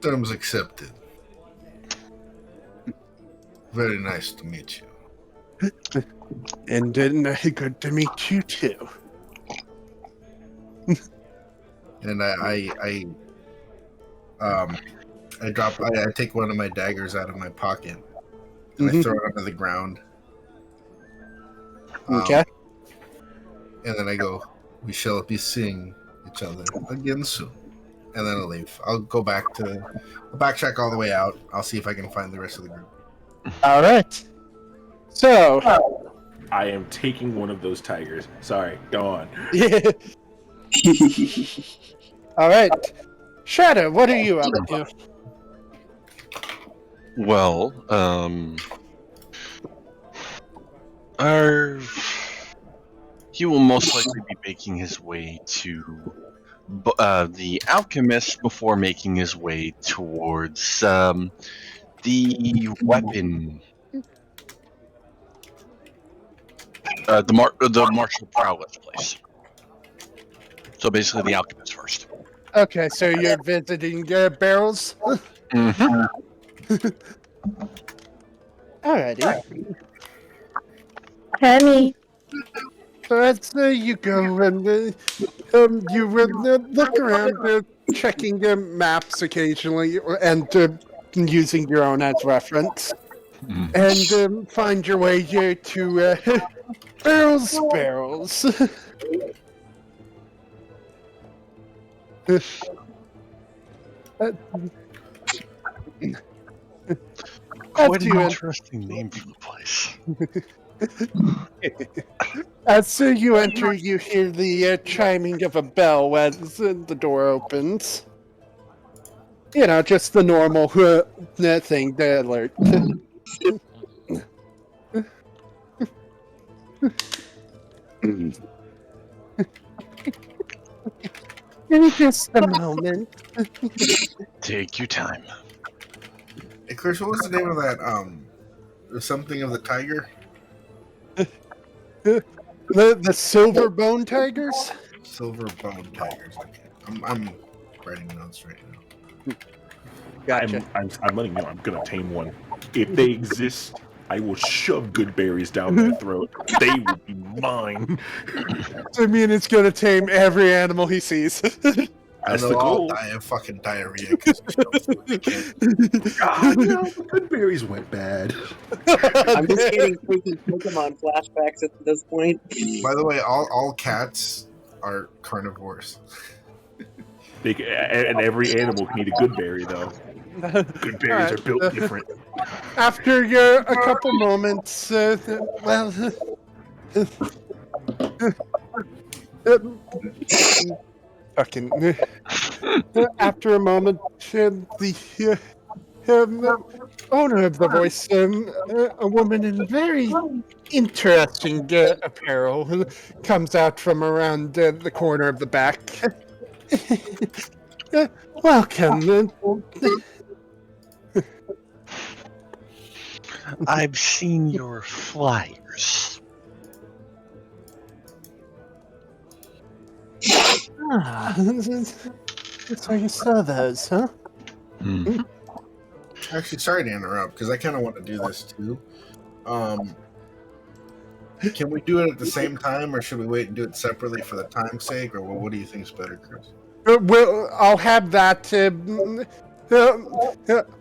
Terms accepted. Very nice to meet you. And good to meet you too. And I take one of my daggers out of my pocket and I throw it onto the ground. Okay. And then I go, we shall be seeing each other again soon. And then I'll leave. I'll backtrack all the way out. I'll see if I can find the rest of the group. All right. So, I am taking one of those tigers. Sorry, go on. yeah. All right. Shadow, what are you up to? Well, he will most likely be making his way to the alchemist before making his way towards the weapon, the martial prowess place. So basically, the alchemist first. Okay, so you're visiting barrels? Mhm. Alrighty. Penny. So as you go and you look around, checking maps occasionally, and using your own as reference, and find your way here to Barrels. Quite As an you interesting name for the place. As you enter, you hear the chiming of a bell as the door opens. You know, just the normal thing, the alert. In just a moment. Take your time. Hey, Chris, what was the name of that? Something of the tiger? The silver bone tigers? Silver bone tigers. Okay. I'm writing notes right now. Gotcha. I'm letting you know I'm gonna tame one. If they exist, I will shove good berries down their throat. They will be mine. I mean, it's gonna tame every animal he sees. And That's they'll the all goal. die of fucking diarrhea because No, the good berries went bad. I'm just getting freaking Pokemon flashbacks at this point. By the way, all cats are carnivores. And every animal can eat a good berry, though. Good berries are built different. After a couple moments, fucking. After a moment, the owner of the voice, a woman in very interesting apparel, comes out from around the corner of the back. Welcome. I've seen your flyers. So you saw those, huh? Hmm. Actually, sorry to interrupt because I kind of want to do this too. Can we do it at the same time, or should we wait and do it separately for the time's sake, or what do you think is better, Chris? Well, I'll have that.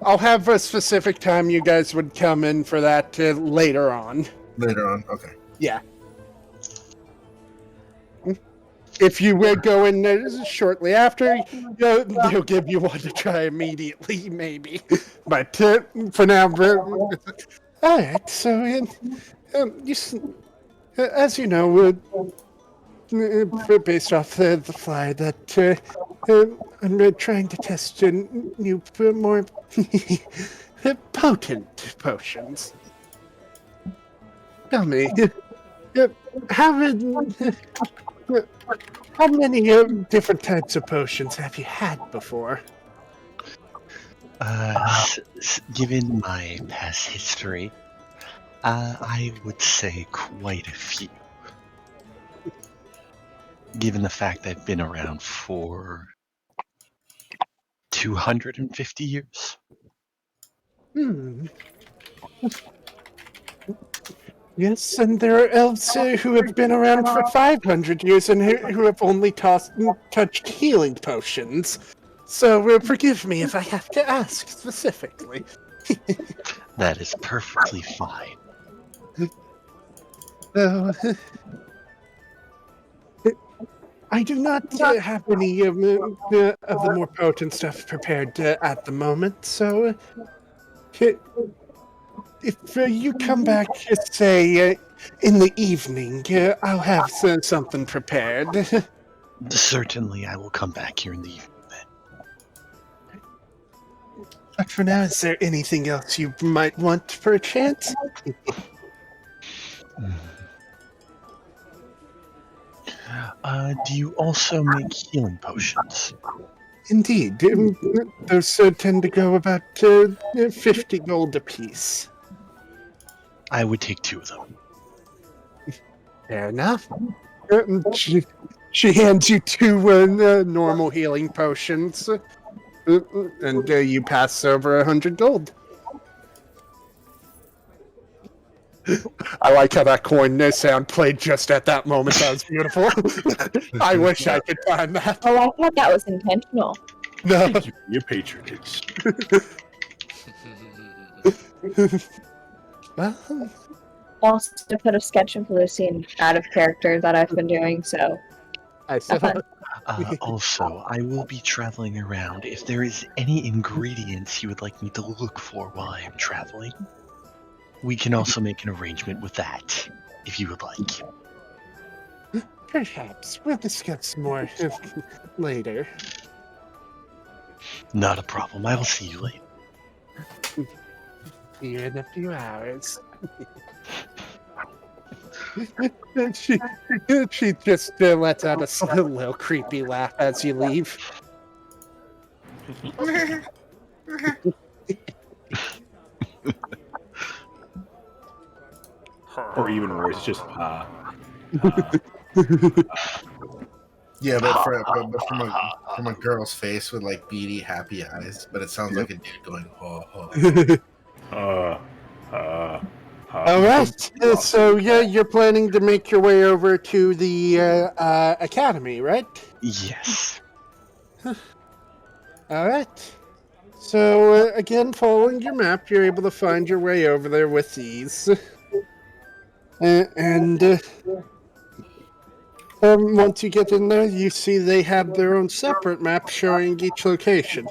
I'll have a specific time you guys would come in for that later on. Later on, okay. Yeah. If you would go in there shortly after, they'll give you one to try immediately, maybe. But for now, all right. So, as you know, based off the flyer that I'm trying to test new, more potent potions. Tell me, how many different types of potions have you had before? Given my past history, I would say quite a few. Given the fact I've been around for 250 years. Hmm. Yes, and there are elves who have been around for 500 years and who have only touched healing potions. So forgive me if I have to ask specifically. That is perfectly fine. I do not have any of the more potent stuff prepared at the moment, so if you come back, say, in the evening, I'll have something prepared. Certainly, I will come back here in the evening then. But for now, is there anything else you might want for a chance? Do you also make healing potions? Indeed, those tend to go about 50 gold apiece. I would take 2 of them. Fair enough. She hands you 2 normal healing potions, and you pass over 100 gold. I like how that coin sound played just at that moment. That was beautiful. I wish I could find that. Oh, I thought that was intentional. No. Thank you for your patronage. Well, Also, to put a sketch of Lucian out of character that I've been doing, so I saw. Also, I will be traveling around. If there is any ingredients you would like me to look for while I am traveling, we can also make an arrangement with that, if you would like. Perhaps we'll discuss more later. Not a problem. I will see you later. See you in a few hours. she just lets out a little creepy laugh as you leave. Or even worse, just Yeah, but from a girl's face with like beady, happy eyes. But it sounds like a dude going, "Oh, oh." All right. So yeah, you're planning to make your way over to the academy, right? Yes. All right. So again, following your map, you're able to find your way over there with ease. Once you get in there, you see they have their own separate map showing each location.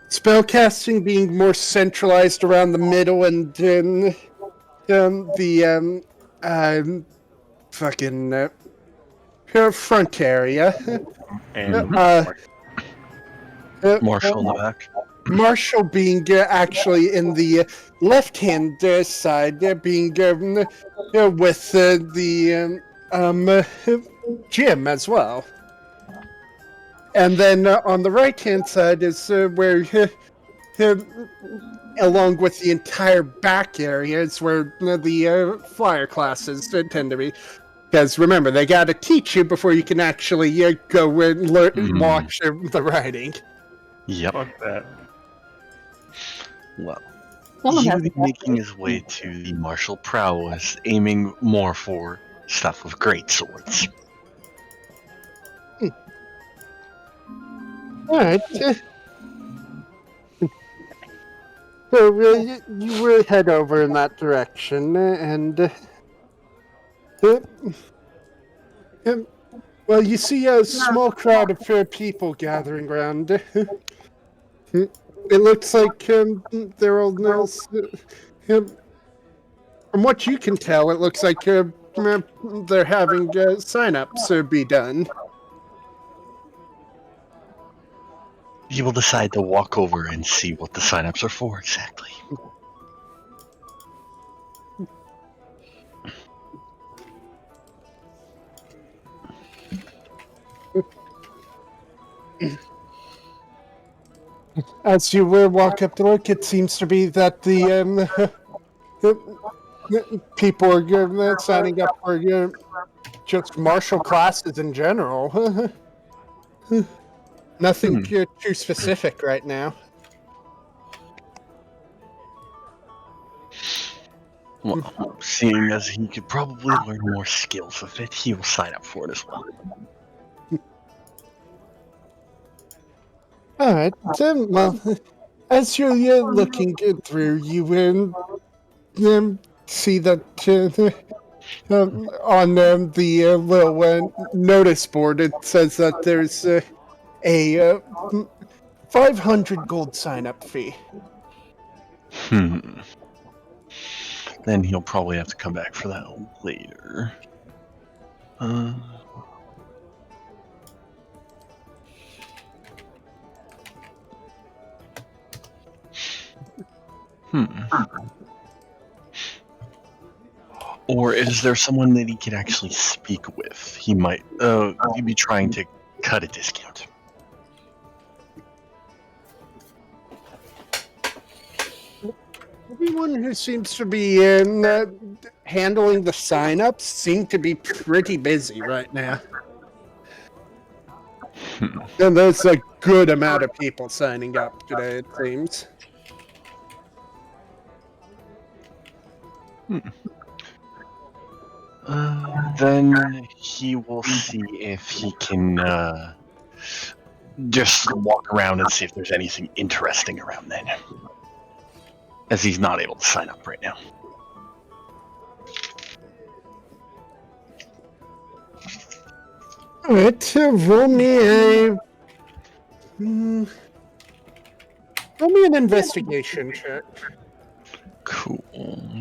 Spellcasting being more centralized around the middle and the front area. and Marshall in the back. Marshall being actually in the left-hand side, being with the gym as well. And then on the right-hand side is where, along with the entire back area, is where the flyer classes tend to be. Because remember, they got to teach you before you can actually go and watch the writing. Yep. fuck that. Well, someone he has would be making his way to the martial prowess, aiming more for stuff with great swords. All right. So you will head over in that direction, and well, you see a small crowd of people gathering around. It looks like they're all from what you can tell, it looks like they're having sign-ups be done. You will decide to walk over and see what the signups are for exactly. As you walk up to look, it seems to be that the people are signing up for just martial classes in general. Nothing too specific right now. Well, seeing as he could probably learn more skills with it, he will sign up for it as well. All right. Well, as you're looking through, you see that on the little notice board it says that there's a 500 gold sign-up fee. Then he'll probably have to come back for that later. Or is there someone that he could actually speak with? He might. He'd be trying to cut a discount. Everyone who seems to be in handling the sign-ups seem to be pretty busy right now. And there's a good amount of people signing up today, it seems. Then he will see if he can just walk around and see if there's anything interesting around then. As he's not able to sign up right now. Alright, roll me an investigation check. Cool.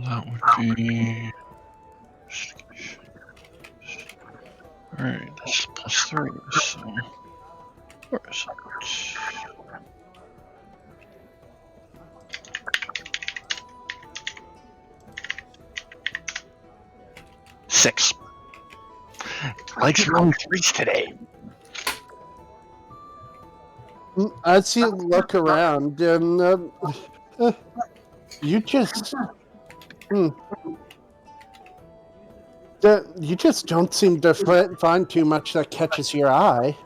That would be. Alright, that's +3, so. Where is it? Six. Likes rolling threes today. As you look around, and you just you just don't seem to find too much that catches your eye.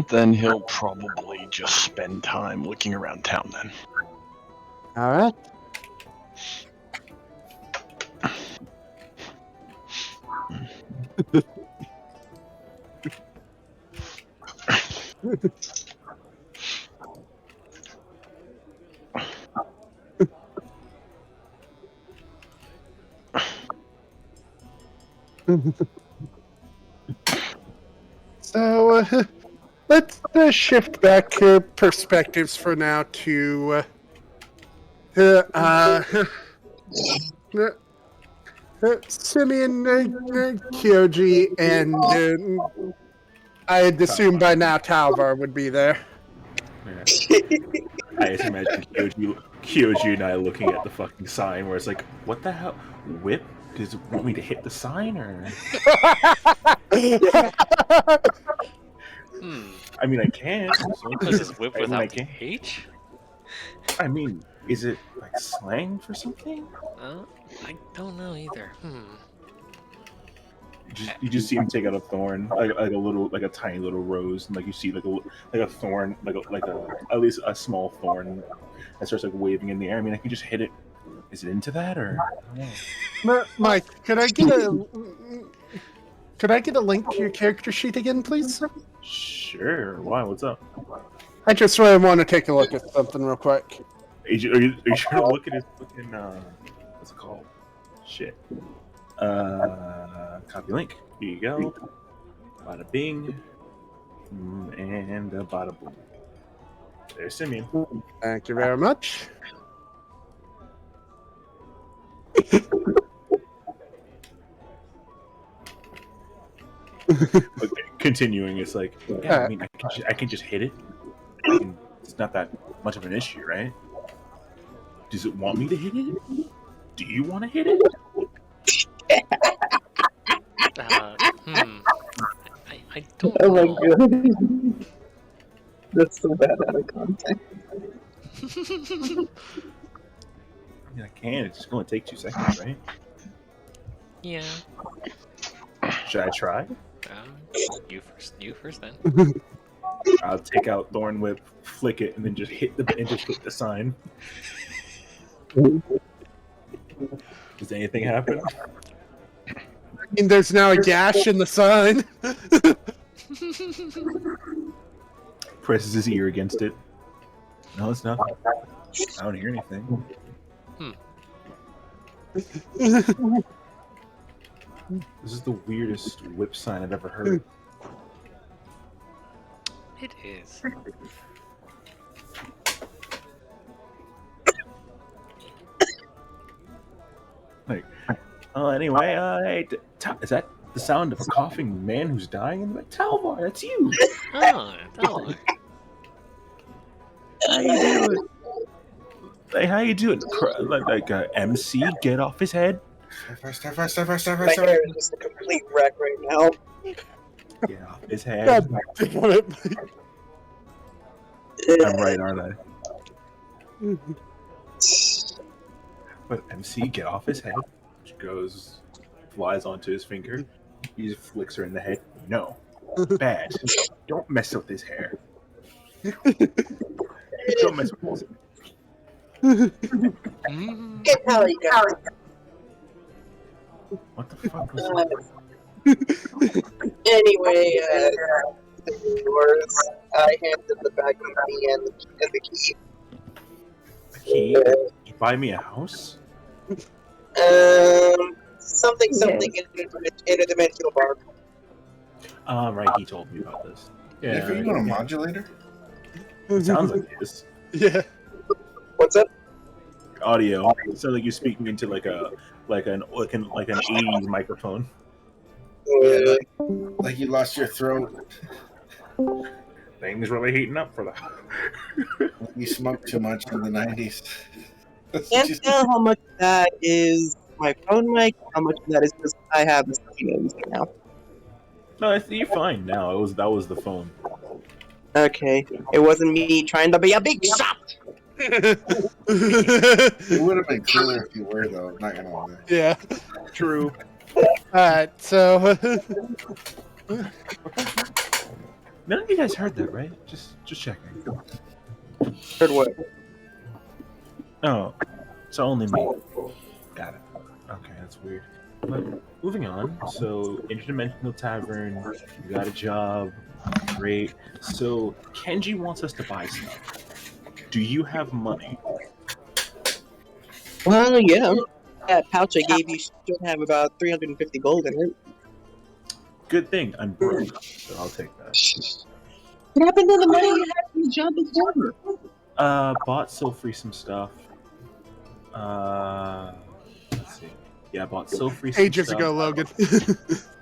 Then he'll probably just spend time looking around town then. Alright. So, let's shift back perspectives for now to Simeon, Kyoji, and I'd assume by now Talvar would be there. Yeah. I just imagine Kyoji and I looking at the fucking sign where it's like, what the hell? Whip? Does it want me to hit the sign or? I mean, I can. Is this whip I mean, without I the can. H? I mean, is it like slang for something? I don't know either. You just see him take out a thorn, like a tiny little rose, and like you see like a thorn, like a at least a small thorn that starts like waving in the air. I mean, I can just hit it. Is it into that or? I don't know. Mike, could I get a link to your character sheet again, please? Sure. Why? What's up? I just really want to take a look at something real quick. Are you sure to look at his fucking what's it called? Shit. Copy link. Here you go. Bada bing. And bada boom. There's Simeon. Thank you very much. Okay, continuing, it's like, yeah, I mean, I can just hit it. It's not that much of an issue, right? Does it want me to hit it? Do you want to hit it? I don't Oh my know. god. That's so bad out of context. I mean, I can. It's just going to take 2 seconds, right? Yeah. Should I try? You first then. I'll take out Thorn Whip, flick it, and then just hit the sign. Does anything happen? I mean, there's now a gash in the sign. Presses his ear against it. No, it's nothing. I don't hear anything. This is the weirdest whip sign I've ever heard. It is. Like, Anyway, hey, is that the sound of a coughing man who's dying in the back? Talvar, that's you. Oh, Talvar. How you doing? Hey, how you doing? MC, get off his head. Step fast. My hair is just a complete wreck right now. Get off his head. God damn it. I'm right, aren't I? But MC, get off his head. She goes, flies onto his finger. He just flicks her in the head. No. Bad. Don't mess with his hair. Don't mess with his hair. Get Harry down. What the fuck was that? Anyway, yours. I handed the bag of me and the key. The key? You buy me a house? Something interdimensional bar. Right, he told me about this. Yeah, you want a modulator? It sounds like this. Yeah. What's up? Audio. It sounds like you're speaking into like an 80s microphone. Yeah, like you lost your throat. Things really heating up for that. You smoked too much in the 90s. Can't tell how much of that is my phone mic, how much of that is just I have the screen now. No, you're fine now. That was the phone. Okay, it wasn't me trying to be a big shot. It would have been cooler if you were, though. Not gonna lie. Yeah. True. Alright, so None of you guys heard that, right? Just checking. Heard what? Oh, so only me. Got it. Okay, that's weird. But moving on. So interdimensional tavern. You got a job. Great. So Kenji wants us to buy stuff. Do you have money? Well, yeah. That pouch I gave you should have about 350 gold in it. Good thing I'm broke, so I'll take that. What happened to the money you had from the job before? Bought Silfree some stuff. Let's see. Yeah, I bought Silfree some ages stuff. ago, Logan.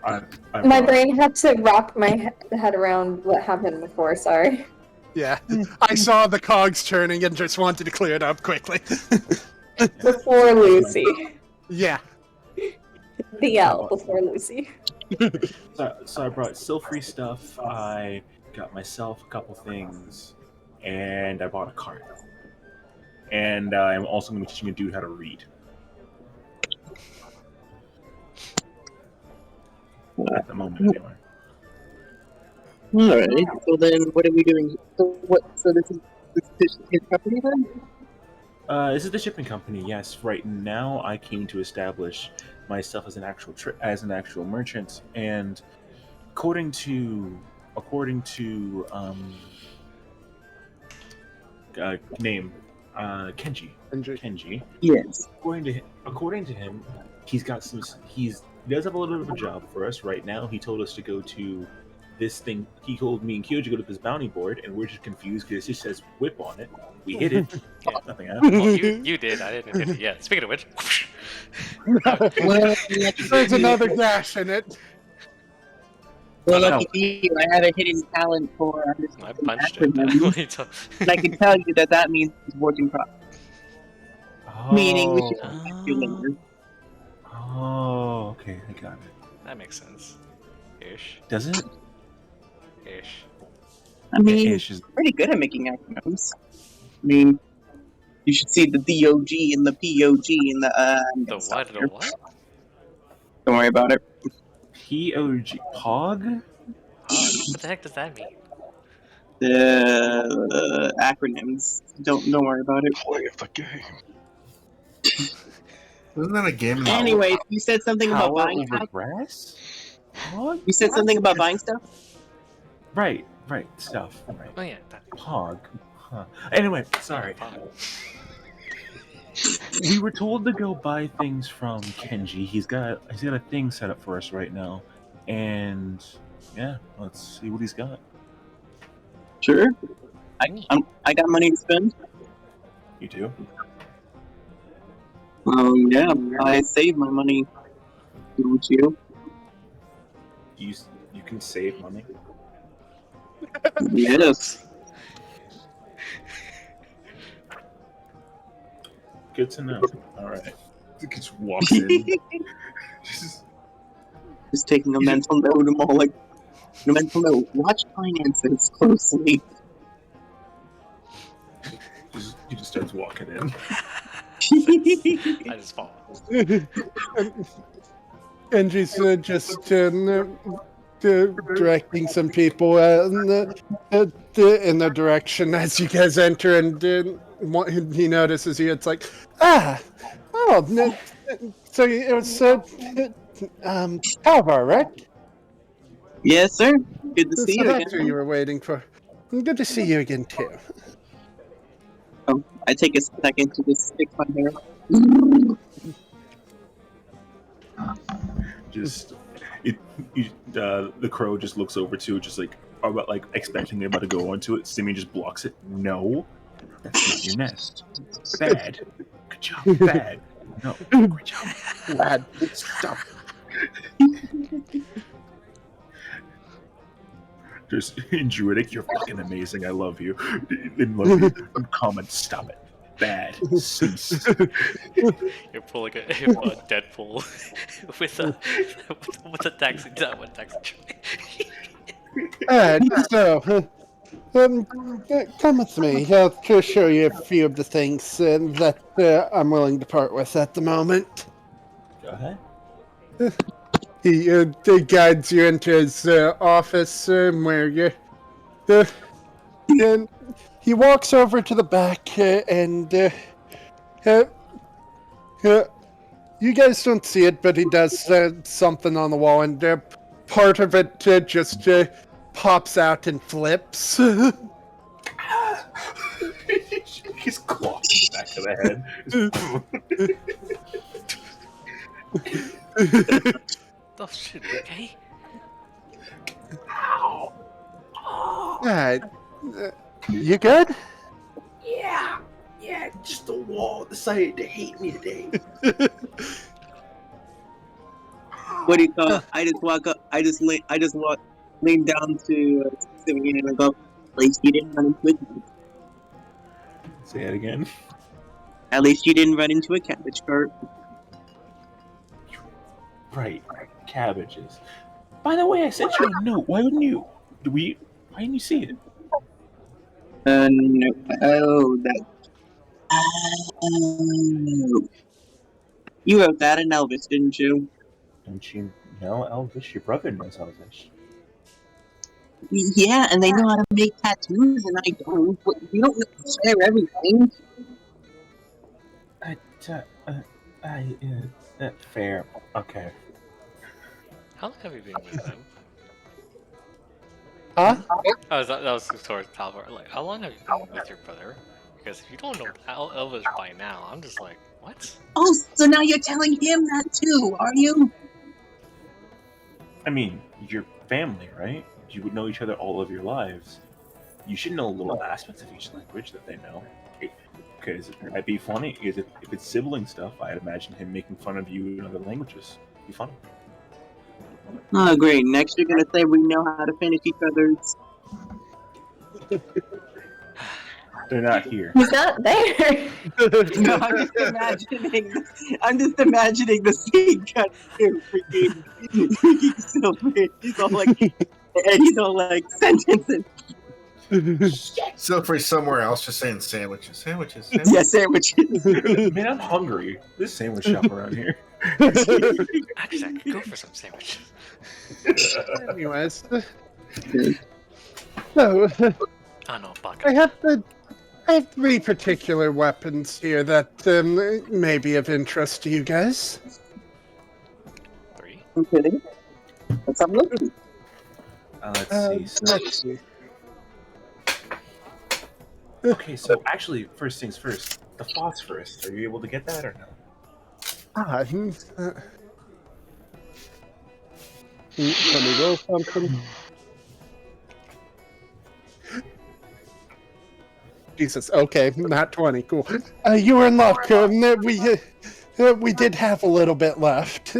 I My bought- brain had to wrap my head around what happened before, sorry. Yeah. I saw the cogs turning and just wanted to clear it up quickly. Before Lucy. Yeah. The L before Lucy. So I brought Silfree stuff. I got myself a couple things, and I bought a cart. And I'm also going to be teaching a dude how to read. At the moment, anyway. Alright, so then what are we doing? So this is his company then? This is the shipping company. Yes, right now I came to establish myself as an actual merchant, and according to name Kenji. Kenji. Yes. According to him, he does have a little bit of a job for us right now. He told us to go to this thing. He told me and Kyo to go to this bounty board, and we're just confused because it just says whip on it. We hit it. Yeah. Nothing happened. Well, you did. I didn't hit it yet. Speaking of which, Well, There's another dash in it. well, lucky for you, I have a hidden talent for I punched it. and I can tell you that means it's working properly. Meaning we should Oh. do later. Oh, okay, I got it. That makes sense. Ish. Does it? Ish. I mean, Ish is- pretty good at making acronyms. I mean, you should see the DOG and the POG and the The what? The what? Don't worry about it. POG Pog? What the heck does that mean? The acronyms. Don't worry about it. Play of the game. Wasn't that a game? Anyway, you said something about Power buying over stuff. grass? Pog? You said something about buying stuff. Right, stuff. Right. Oh yeah. That. Pog. Huh. Anyway, sorry. We were told to go buy things from Kenji. He's got a thing set up for us right now, and yeah, let's see what he's got. Sure. I got money to spend. You do? Yeah, I save my money Don't you? You can save money. Yes. Good to know. All right. He just walks in. Just, Just taking a mental note. I'm all like, a mental note. Watch finances closely. he just starts walking in. I just follow. And she's just directing some people in the direction as you guys enter, and he notices you. It's like, so it was Calvar, right? Yes, sir. Good to see So you that's who again. you were waiting for. Good to see you again too. I take a second to just fix my hair. Just the crow just looks over to just like about like expecting they're about to go onto it. Simi just blocks it. No, that's not your nest. Bad. Good job. Bad. No. Great job. Bad. Stop. Just in Druidic, you're fucking amazing. I love you. In comments, stop it. Bad. Cease. You're pulling a Deadpool with a taxi Alright, so come with me. I'll just show you a few of the things that I'm willing to part with at the moment. Go ahead. He guides you into his office where you. And he walks over to the back and you guys don't see it, but he does something on the wall, and part of it just pops out and flips. He's clocked in the back of the head. Oh shit, okay? Ow. Alright. You good? Yeah, just the wall decided to hate me today. What do you call it? I just walk up. I just lean down to Simeon and I go, at least you didn't run into a cabbage. Say it again. At least you didn't run into a cabbage cart. Right. Cabbages. By the way, I sent you a note. Why didn't you? Why didn't you see it? No. Oh, that. Oh. You wrote that in Elvis, didn't you? Don't you know Elvish? Your brother knows Elvish. Yeah, and they know how to make tattoos, and I don't. But you don't share everything. Fair. Okay. How long have you been with them? Huh? Oh, that was towards Calvar. Like, how long have you been with your brother? Because if you don't know Elvis by now, I'm just like, what? Oh, so now you're telling him that too, are you? I mean, you're family, right? You would know each other all of your lives. You should know little aspects of each language that they know. Because it might be funny. If it's sibling stuff, I'd imagine him making fun of you in other languages. It'd be funny. Oh, great. Next, you're gonna say we know how to finish each other's. They're not here. He's not there. No, I'm just imagining the scene cut here, freaking Silver. He's all like sentences. Silver's somewhere else just saying sandwiches. Yeah, sandwiches. Man, I'm hungry. This sandwich shop around here. Actually, I could go for some sandwiches. Anyways. So, Oh no, Baka. I have 3 particular weapons here that may be of interest to you guys. 3? Okay. Let's have a look. Let's see. Let's see. Okay, so actually, first things first. The phosphorus. Are you able to get that or no? Let me roll something. Jesus, okay, not 20, cool. You were in luck. We did have a little bit left.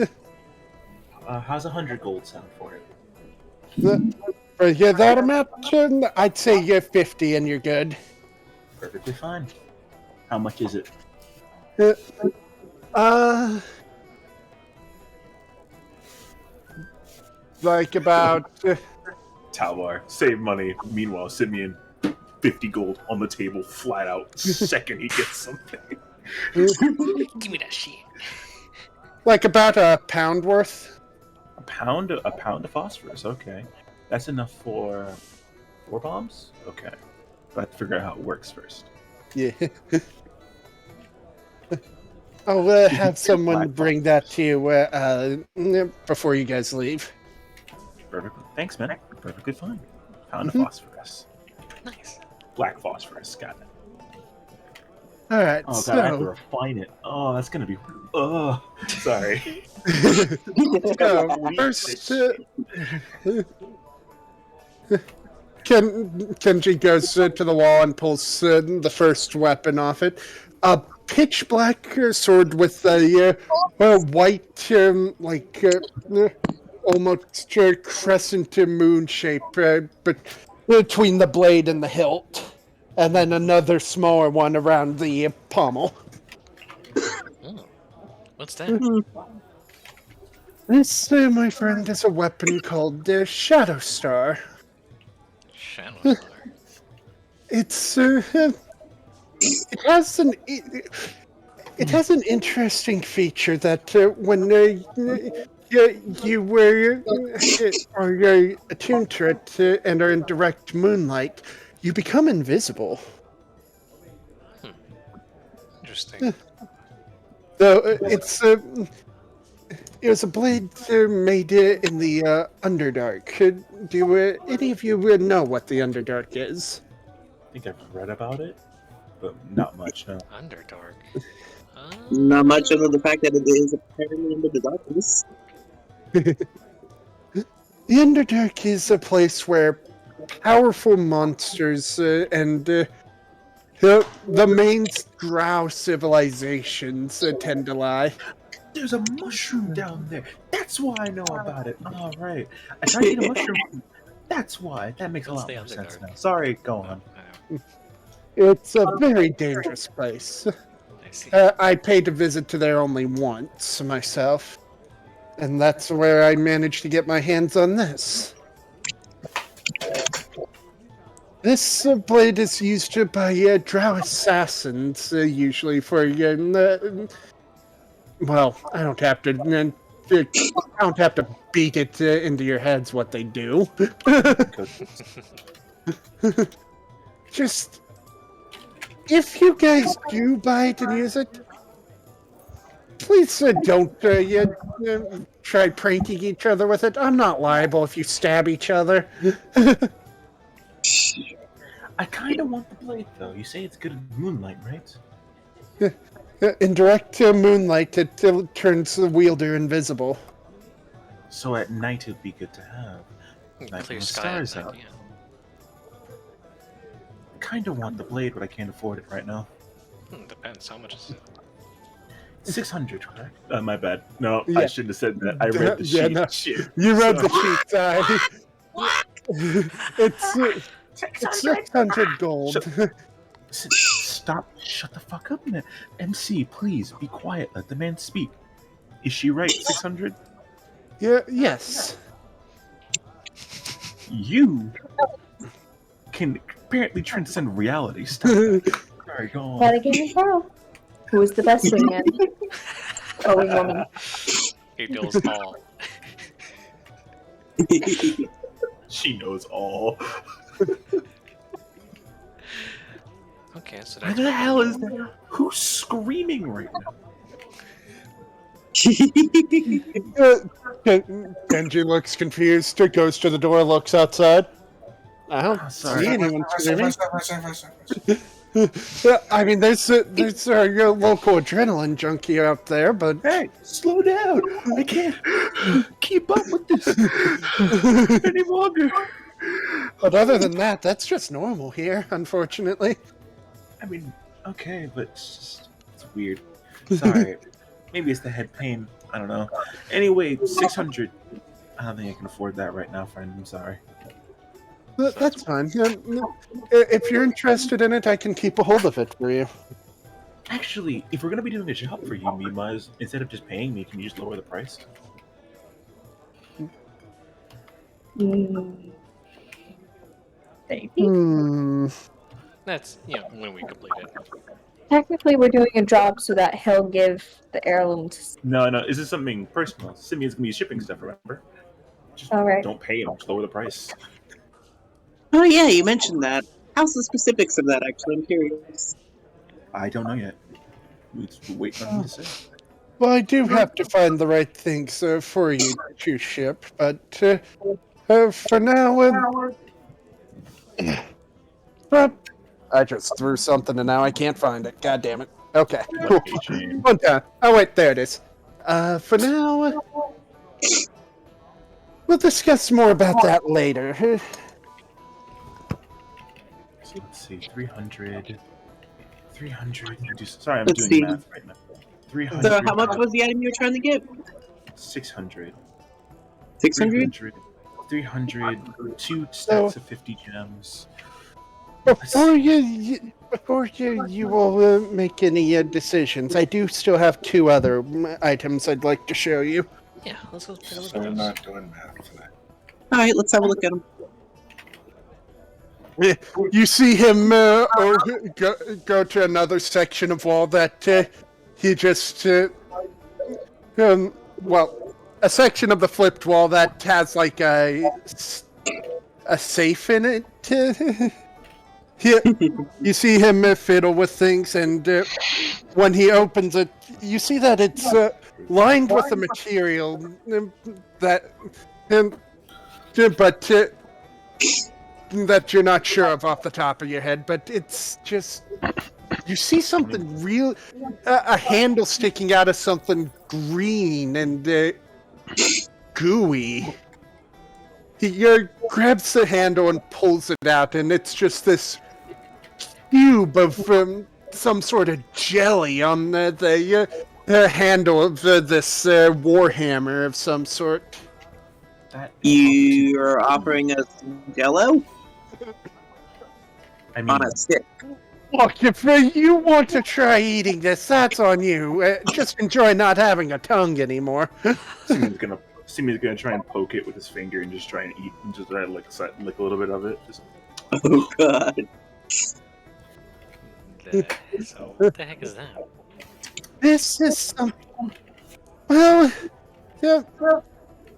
How's 100 gold sound for it? For that amount, I'd say you're 50 and you're good. Perfectly fine. How much is it? Like about... Talbar, save money. Meanwhile, Simeon, 50 gold on the table, flat out. Second he gets something. Give me that shit. like about a pound worth. A pound of phosphorus. Okay, that's enough for 4 bombs. Okay, but I have to figure out how it works first. Yeah. I'll have someone bring that to you before you guys leave. Perfectly. Thanks, man. Perfectly fine. Pound of phosphorus. Nice. Black phosphorus. Got it. All right. Oh god, I have to refine it. Oh, that's gonna be. Oh, sorry. First, Kenji goes to the wall and pulls the first weapon off it. A pitch black sword with a white, almost crescent moon shape but between the blade and the hilt. And then another smaller one around the pommel. Oh. What's that? This, my friend, is a weapon called Shadow Star. Shadow Star. It's it has an interesting feature that when you were are attuned to it and are in direct moonlight, you become invisible. Interesting. So it was a blade made in the Underdark. Do any of you know what the Underdark is? I think I've read about it, but not much. No. Underdark. Not much other than the fact that it is apparently into the darkness. The Underdark is a place where powerful monsters and the main drow civilizations tend to lie. There's a mushroom down there. That's why I know about it. All right. I tried to eat a mushroom. That's why. That makes a lot more sense now. Sorry, go on. It's a very dangerous place. I see. I paid a visit to there only once myself, and that's where I managed to get my hands on this. This blade is used by drow assassins, usually for well, I don't have to beat it into your heads what they do. Just if you guys do buy it and use it, please don't try pranking each other with it. I'm not liable if you stab each other. I kind of want the blade, though. You say it's good in moonlight, right? In direct moonlight, it turns the wielder invisible. So at night it'd be good to have. Night Clear when the sky. stars out. I kind of want the blade, but I can't afford it right now. Depends. How much is it? 600, correct? My bad. No, Yeah. I shouldn't have said that. I read the sheet. Yeah, no. Shit. You read the Sorry. sheet. It's 600 gold. Stop. Shut the fuck up, man. MC, please, be quiet. Let the man speak. Is she right? 600? Yeah. Yes. You can apparently transcend reality. Stop that. Sorry, go on. Gotta give me Carl. Who is the best wingman? Oh, woman. He knows all. She knows all. Okay, so Where that's the hell is that? Who's screaming right now? Genji looks confused, goes to the door, looks outside. I don't sorry. see anyone screaming. I mean, there's your local adrenaline junkie out there, but... Hey, slow down! I can't keep up with this any longer. But other than that, that's just normal here, unfortunately. I mean, okay, but it's weird. Sorry. Maybe it's the head pain. I don't know. Anyway, 600. I don't think I can afford that right now, friend. I'm sorry. That's fine. If you're interested in it, I can keep a hold of it for you. Actually, if we're gonna be doing a job for you, Mimas, instead of just paying me, can you just lower the price? Maybe. That's when we complete it. Technically, we're doing a job so that he'll give the heirloom to. No, this is something personal. Simeon's gonna be shipping stuff, remember? Just All right. don't pay him, just lower the price. Oh yeah, you mentioned that. How's the specifics of that? Actually, I'm curious. I don't know yet. We're waiting on him to say. Well, I do have to find the right things for you to ship, but for now, I just threw something and now I can't find it. God damn it. Okay, cool. One time. Oh wait, there it is. For now, we'll discuss more about that later. So let's see, 300. 300. Sorry, I'm Let's doing see. math right now. 300. So, how much was the item you were trying to get? 600. 600? 300. 2 stacks of 50 gems. Before you will make any decisions, I do still have 2 other items I'd like to show you. Yeah, let's go take a look So at we're those. not doing math tonight. All right, let's have a look at them. You see him go to another section of wall that he just a section of the flipped wall that has like a safe in it. You see him fiddle with things, and when he opens it, you see that it's lined with a material that that you're not sure of off the top of your head, but it's just you see something real, a handle sticking out of something green and gooey. He grabs the handle and pulls it out, and it's just this cube of some sort of jelly on the handle of this warhammer of some sort. You're offering us Jello I mean, on a stick. Look, if you want to try eating this, that's on you. Just enjoy not having a tongue anymore. Simeon's gonna try and poke it with his finger and just try and eat and just try to lick a little bit of it. Just... Oh god. So what the heck is that? This is some. Well, yeah.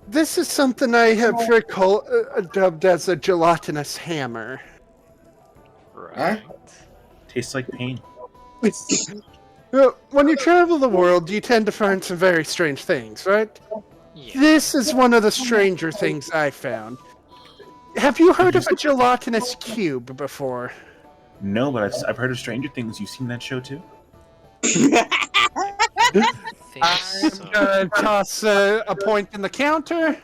This is something I have dubbed as a gelatinous hammer. Right. Tastes like pain. When you travel the world, you tend to find some very strange things, right? Yeah. This is one of the stranger things I found. Have you heard of a gelatinous cube before? No, but I've heard of Stranger Things. You've seen that show too? I'm gonna toss a point in the counter.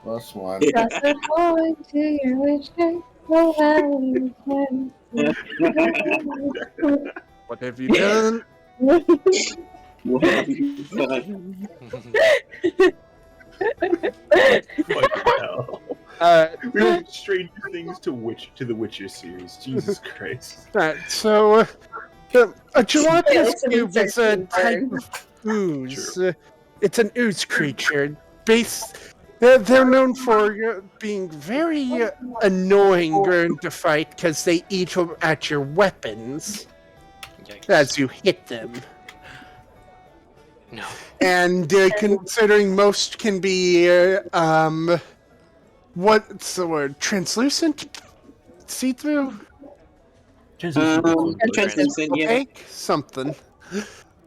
+1. Toss a point to your wish card. Oh, how you can. What have you done? What have you done? Fucking hell. We went Stranger Things to the Witcher series. Jesus Christ. Alright, so a gelatinous cube is a type of ooze. It's an ooze creature. They're known for being very annoying to fight because they eat at your weapons as you hit them. No. And considering most can be, what's the word? Translucent? See-through? Translucent, yeah. Opaque? Something.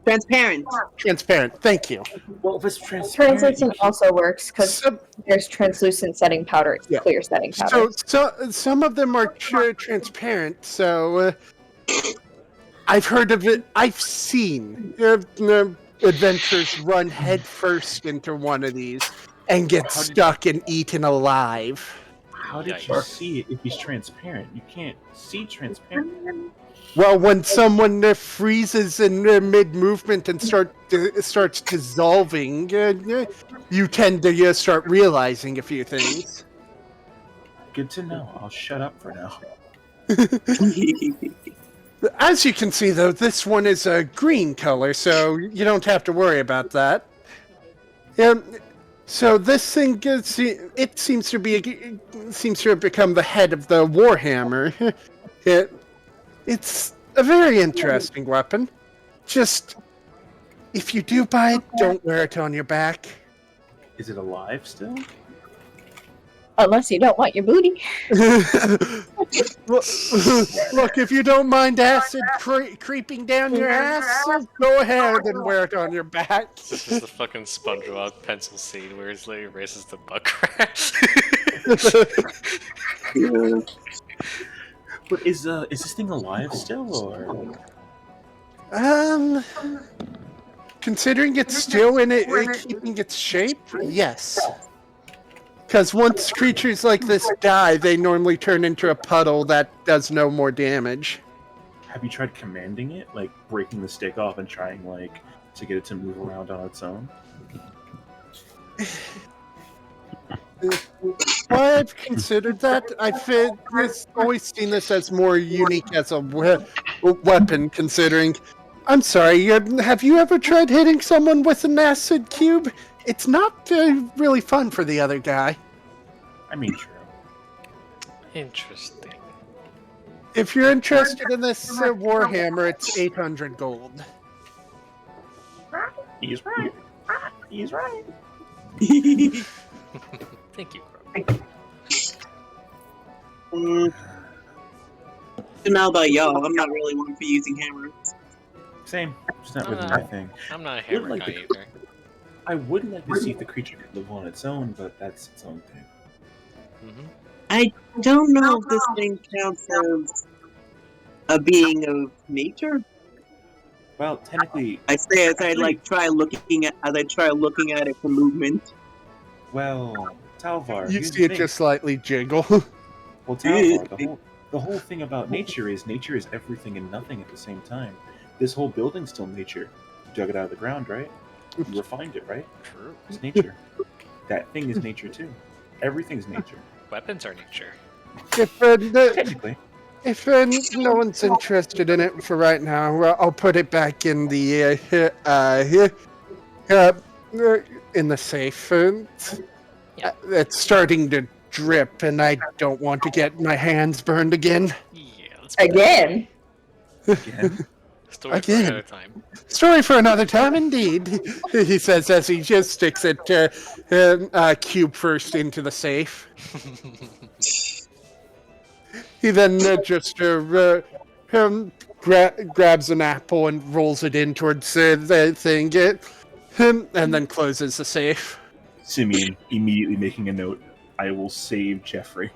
Transparent. Transparent, thank you. Well, if it's transparent, Translucent also works because there's translucent setting powder, it's clear setting powder. So some of them are transparent, so I've heard of it. I've seen adventurers run headfirst into one of these and get stuck and eaten alive. How did you see it if he's transparent? You can't see transparent. Well, when someone freezes in mid-movement and starts dissolving, you tend to start realizing a few things. Good to know. I'll shut up for now. As you can see, though, this one is a green color, so you don't have to worry about that. So this thing, it seems to have become the head of the Warhammer. It's a very interesting weapon. Just, if you do buy it, don't wear it on your back. Is it alive still? Unless you don't want your booty. Look, if you don't mind acid creeping down your ass, go ahead and wear it on your back. This is the fucking SpongeBob pencil scene where he's like erases the butt crack. But is this thing alive still, or? Considering it's still in it, keeping its shape, yes. Because once creatures like this die, they normally turn into a puddle that does no more damage. Have you tried commanding it, like breaking the stick off and trying to get it to move around on its own? I've considered that. I've always seen this as more unique as a weapon, considering... I'm sorry, have you ever tried hitting someone with an acid cube? It's not really fun for the other guy. I mean, true. Interesting. If you're interested in this Warhammer, it's 800 gold. He's right. He's right. Thank you, Don't know about y'all. I'm not really one for using hammers. Same. It's not really my thing. I'm not a hammer guy either. I would like to see if the creature could live on its own, but that's its own thing. Mm-hmm. I don't know if this thing counts as a being of nature. Well, technically, I say as I try looking at it for movement. well, Talvar. You here's see the it thing. just slightly jiggle. Well, Talvar, the whole thing about nature is everything and nothing at the same time. This whole building's still nature. You dug it out of the ground, right? You refined it, right? True. It's nature. That thing is nature too. Everything's nature. Weapons are nature. Technically. If no one's interested in it for right now, I'll put it back in the safe. It's starting to drip, and I don't want to get my hands burned again. Yeah, let's Again. Again? Story for Again. another time. Story for another time, indeed. He says as he just sticks it cube first into the safe. He then just grabs an apple and rolls it in towards the thing, and then closes the safe. Simeon immediately making a note. I will save Jeffrey.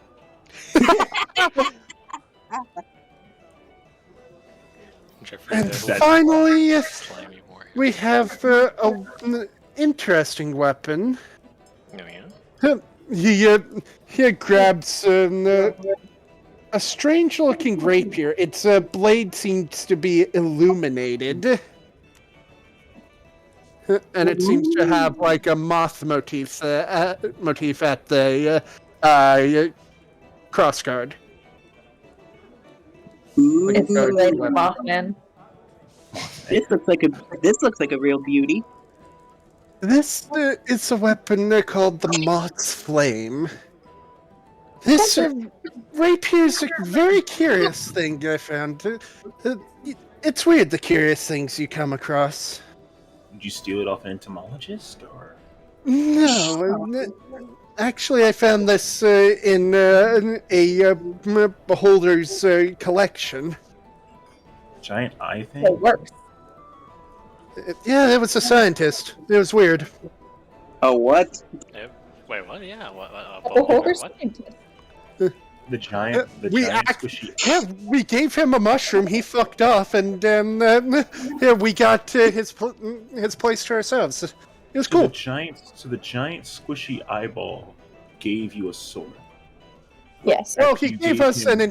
Jeffrey And Devil. finally, Slimy more. we have an interesting weapon. Oh yeah? He grabs a strange-looking rapier. Its blade seems to be illuminated. And it seems to have like a moth motif at the crossguard. It's like Mothman. This looks like a real beauty. This is a weapon called the Moth's Flame. This rapier's a very curious thing I found. It's weird, the curious things you come across. Did you steal it off an entomologist, or? No, actually I found this in a beholder's collection. Giant eye thing? It works. Yeah, it was a scientist. It was weird. Oh, what? Wait, what? Yeah, what? Beholder's What? scientist. The giant squishy. Yeah, we gave him a mushroom. He fucked off, and we got his place to ourselves. It was cool. So the giant squishy eyeball gave you a sword. Yes. Well, he You gave gave us him-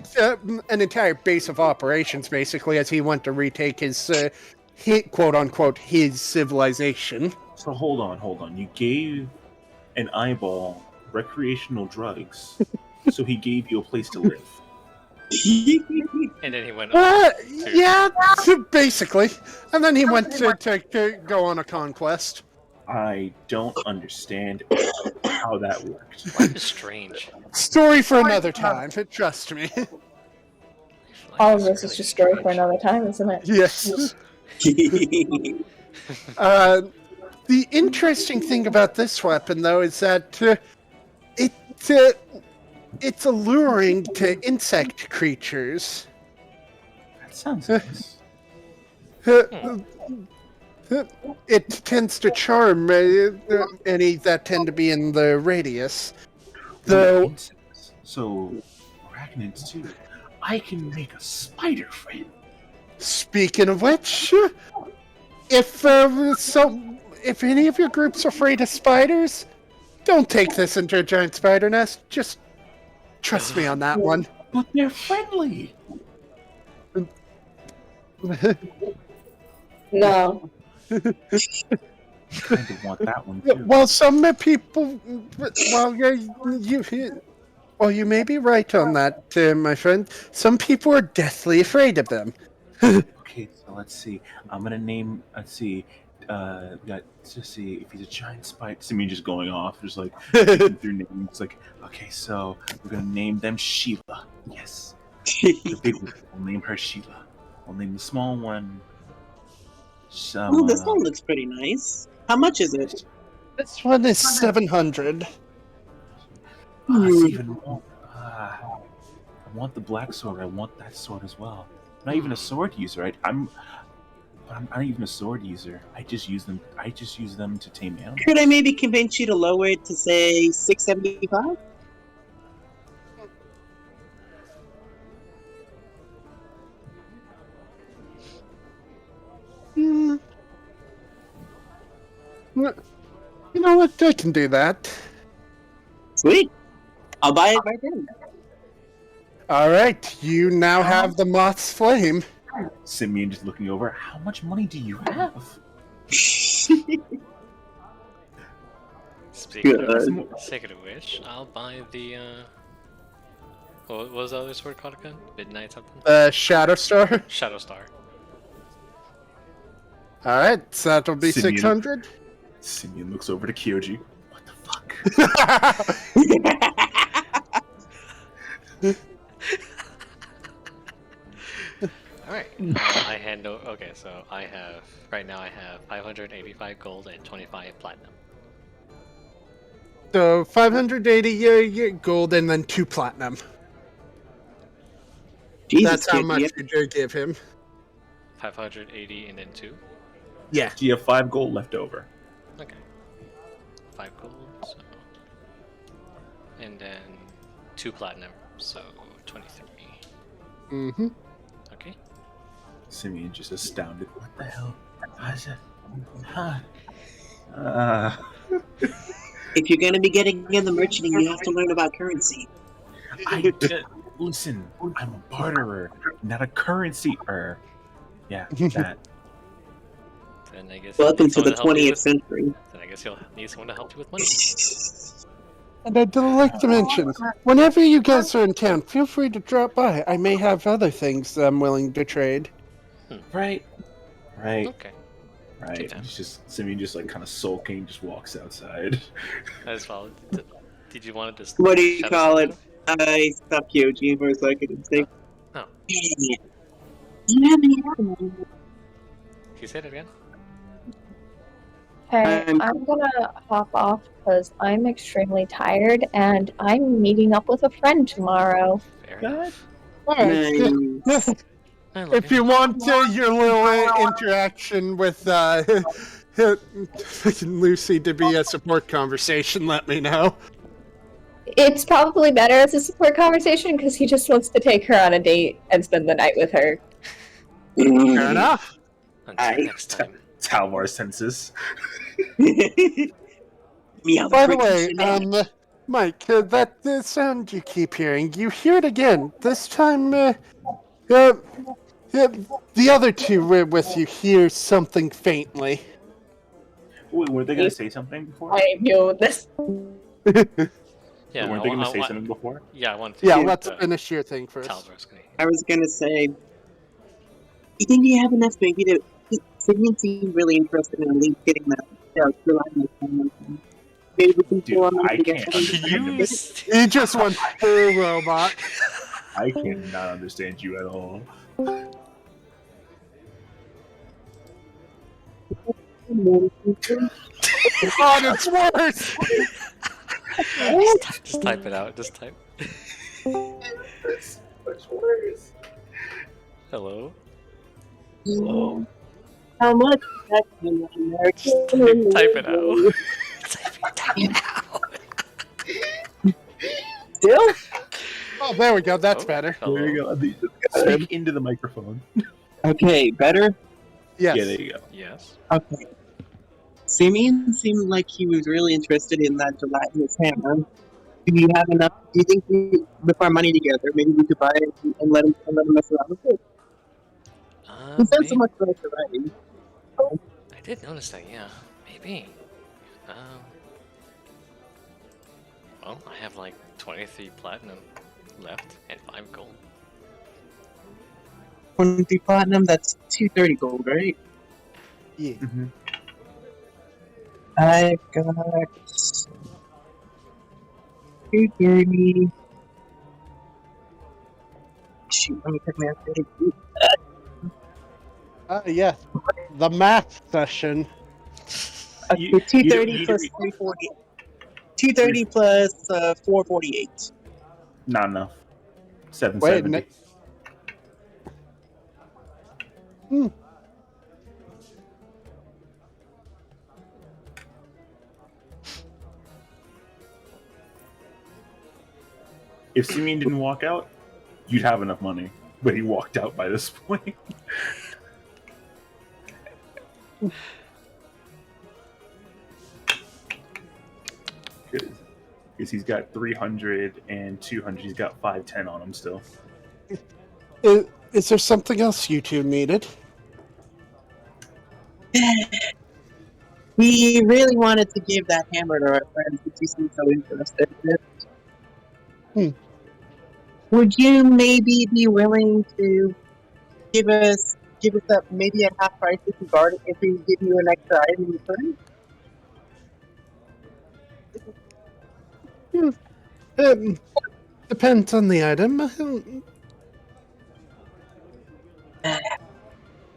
an entire base of operations, basically, as he went to retake his, quote unquote, his civilization. So hold on. You gave an eyeball recreational drugs, so he gave you a place to live. And then he went off. Yeah, basically. And then he went to go on a conquest. I don't understand how that worked. Life is strange. Story for another time, trust me. Life All of is this is really just story for strange. another time, isn't it? Yes. The interesting thing about this weapon, though, is that it's alluring to insect creatures. That sounds nice. It tends to charm any that tend to be in the radius. Though, Insects. So arachnids too. I can make a spider friend. speaking of which, if any of your group's afraid of spiders, don't take this into a giant spider nest. Just trust me on that one. But they're friendly. No. Kind of want that one too. Well, some people, you may be right on that, my friend. Some people are deathly afraid of them. Okay, so let's see. I'm gonna name. Let's see. Let's just see if he's a giant spider. See me just going off, just like thinking through names. Like, okay, so we're gonna name them Sheila. Yes, the big one. We'll name her Sheila. We'll name the small one. Some. Oh, this one looks pretty nice. How much is it? This one is 700. It's even more. I want the black sword. I want that sword as well. I'm not even a sword user. I'm not even a sword user. I just use them. I just use them to tame animals. Could I maybe convince you to lower it to say 675? Hmm. You know what? I can do that. Sweet. I'll buy it right then. All right, you now have the moth's flame. Simeon just looking over. How much money do you have? Speaking of which, I'll buy the what was the other sword called again? Midnight something? Shadow Star. Shadow Star. All right, so that'll be Simeon. 600. Simeon looks over to Kyoji. What the fuck? Alright. I hand over. Okay, so I have. Right now I have 585 gold and 25 platinum. So 580 gold and then 2 platinum. Jesus, That's how kid, much yep. did you give him? 580 and then 2? Yeah. Do you have 5 gold left over? Okay. 5 gold, so. And then 2 platinum, so 23. Mm-hmm. Okay. Simeon just astounded. What the hell? How's it? Huh? If you're gonna be getting in the merchanting, you have to learn about currency. Listen, I'm a barterer, not a currency-er. Yeah, that. Then I guess. Welcome to the someone help you 20th with- century. Then I guess you'll need someone to help you with money. And I'd like to mention, whenever you guys are in town, feel free to drop by. I may have other things that I'm willing to trade. Right. Okay. Right. Good time. It's just Simeon just like kind of sulking, just walks outside. That's valid. Did you want to just. What do you shadow call step it? I stopped Kyoji for a second and say, Oh. "Dang it. Do you have any other Can you say that again? Okay, I'm gonna hop off because I'm extremely tired and I'm meeting up with a friend tomorrow. Fair enough. Nice. If you want your little interaction with Lucy to be a support conversation, let me know. It's probably better as a support conversation because he just wants to take her on a date and spend the night with her. Fair enough. Until next time. Talvar senses. Me on By the freaking way, shenanigans. Mike, that sound you keep hearing, you hear it again. This time, the other two with you hear something faintly. Wait, were they gonna say something before? I knew this. Yeah, Weren't they gonna say something before? Yeah, I wanted to. Yeah, hear let's the finish your thing first. Talvar's gonna hear. I was gonna say, you think you have enough maybe to? Sigmund seemed really interested in at least getting that. Yeah, maybe we can Dude, pull on I together. can't understand him. He just went full robot. I cannot understand you at all. God, it's worse! Just type it out. Just type. It's much worse. Hello. Hello. How much? Just type it out. type it out. Still? Oh, there we go. That's Oh, better. hello. There you go. Speak into the microphone. Okay, better? Yes. Yeah, there you go. Yes. Okay. Simeon seemed like he was really interested in that gelatinous hammer. Do you have enough? Do you think with our money together, maybe we could buy it and let him mess around with it? He spent so much for us already. I did notice that. Yeah, maybe. Well, I have like 23 platinum left and 5 gold. 23 platinum. That's 230 gold, right? Yeah. Mm-hmm. I've got 230. Shoot, let me check my updated. Yes. The math session. Okay, 230 plus 340. 230 plus 448. Not enough. Wait, 770. If Simeon didn't walk out, you'd have enough money. But he walked out by this point. Because he's got 300 and 200. He's got 510 on him still. Is there something else you two needed? We really wanted to give that hammer to our friends, but you seem so interested in it. Would you maybe be willing to give us up maybe at half price if we give you an extra item in return? Depends on the item.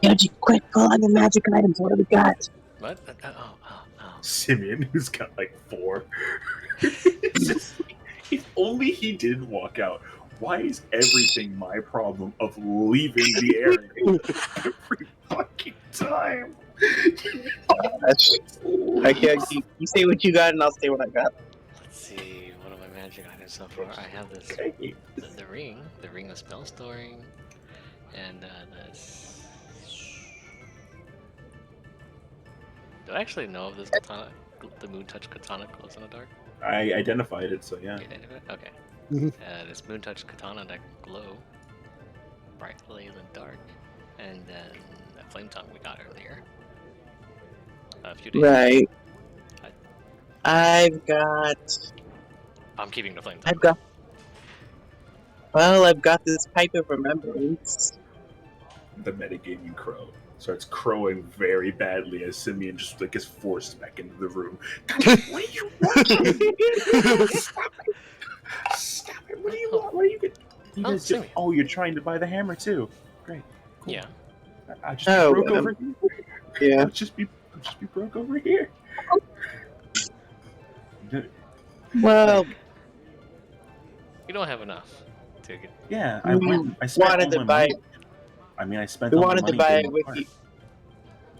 Yoji, quick, pull on the magic items. What do we got? What? Simeon, who's got like 4. If only he didn't walk out. Why is everything my problem of leaving the area every fucking time? I can't. You say what you got, and I'll say what I got. Let's see. What are my magic items so far? I have this. The ring of spell storing, and this. Do I actually know if this katana, the moon touch katana, glows in the dark? I identified it, so yeah. You did it? Okay. This moon touch katana that glow brightly in the dark, and then the flame tongue we got earlier. A few days. Right. I've got. I'm keeping the flame tongue. I've got this pipe of remembrance. The metagaming crow starts crowing very badly as Simeon just like gets forced back into the room. What do you want? Stop it! Stop it! What do you want? What are you gonna? Oh, you're trying to buy the hammer too. Great. Cool. Yeah. I just be broke over here. Yeah. I'll just be broke over here. Well, You don't have enough to get. yeah, I spent wanted all to my buy money. it. I mean, I spent We all my wanted to money buy getting it the with part. you.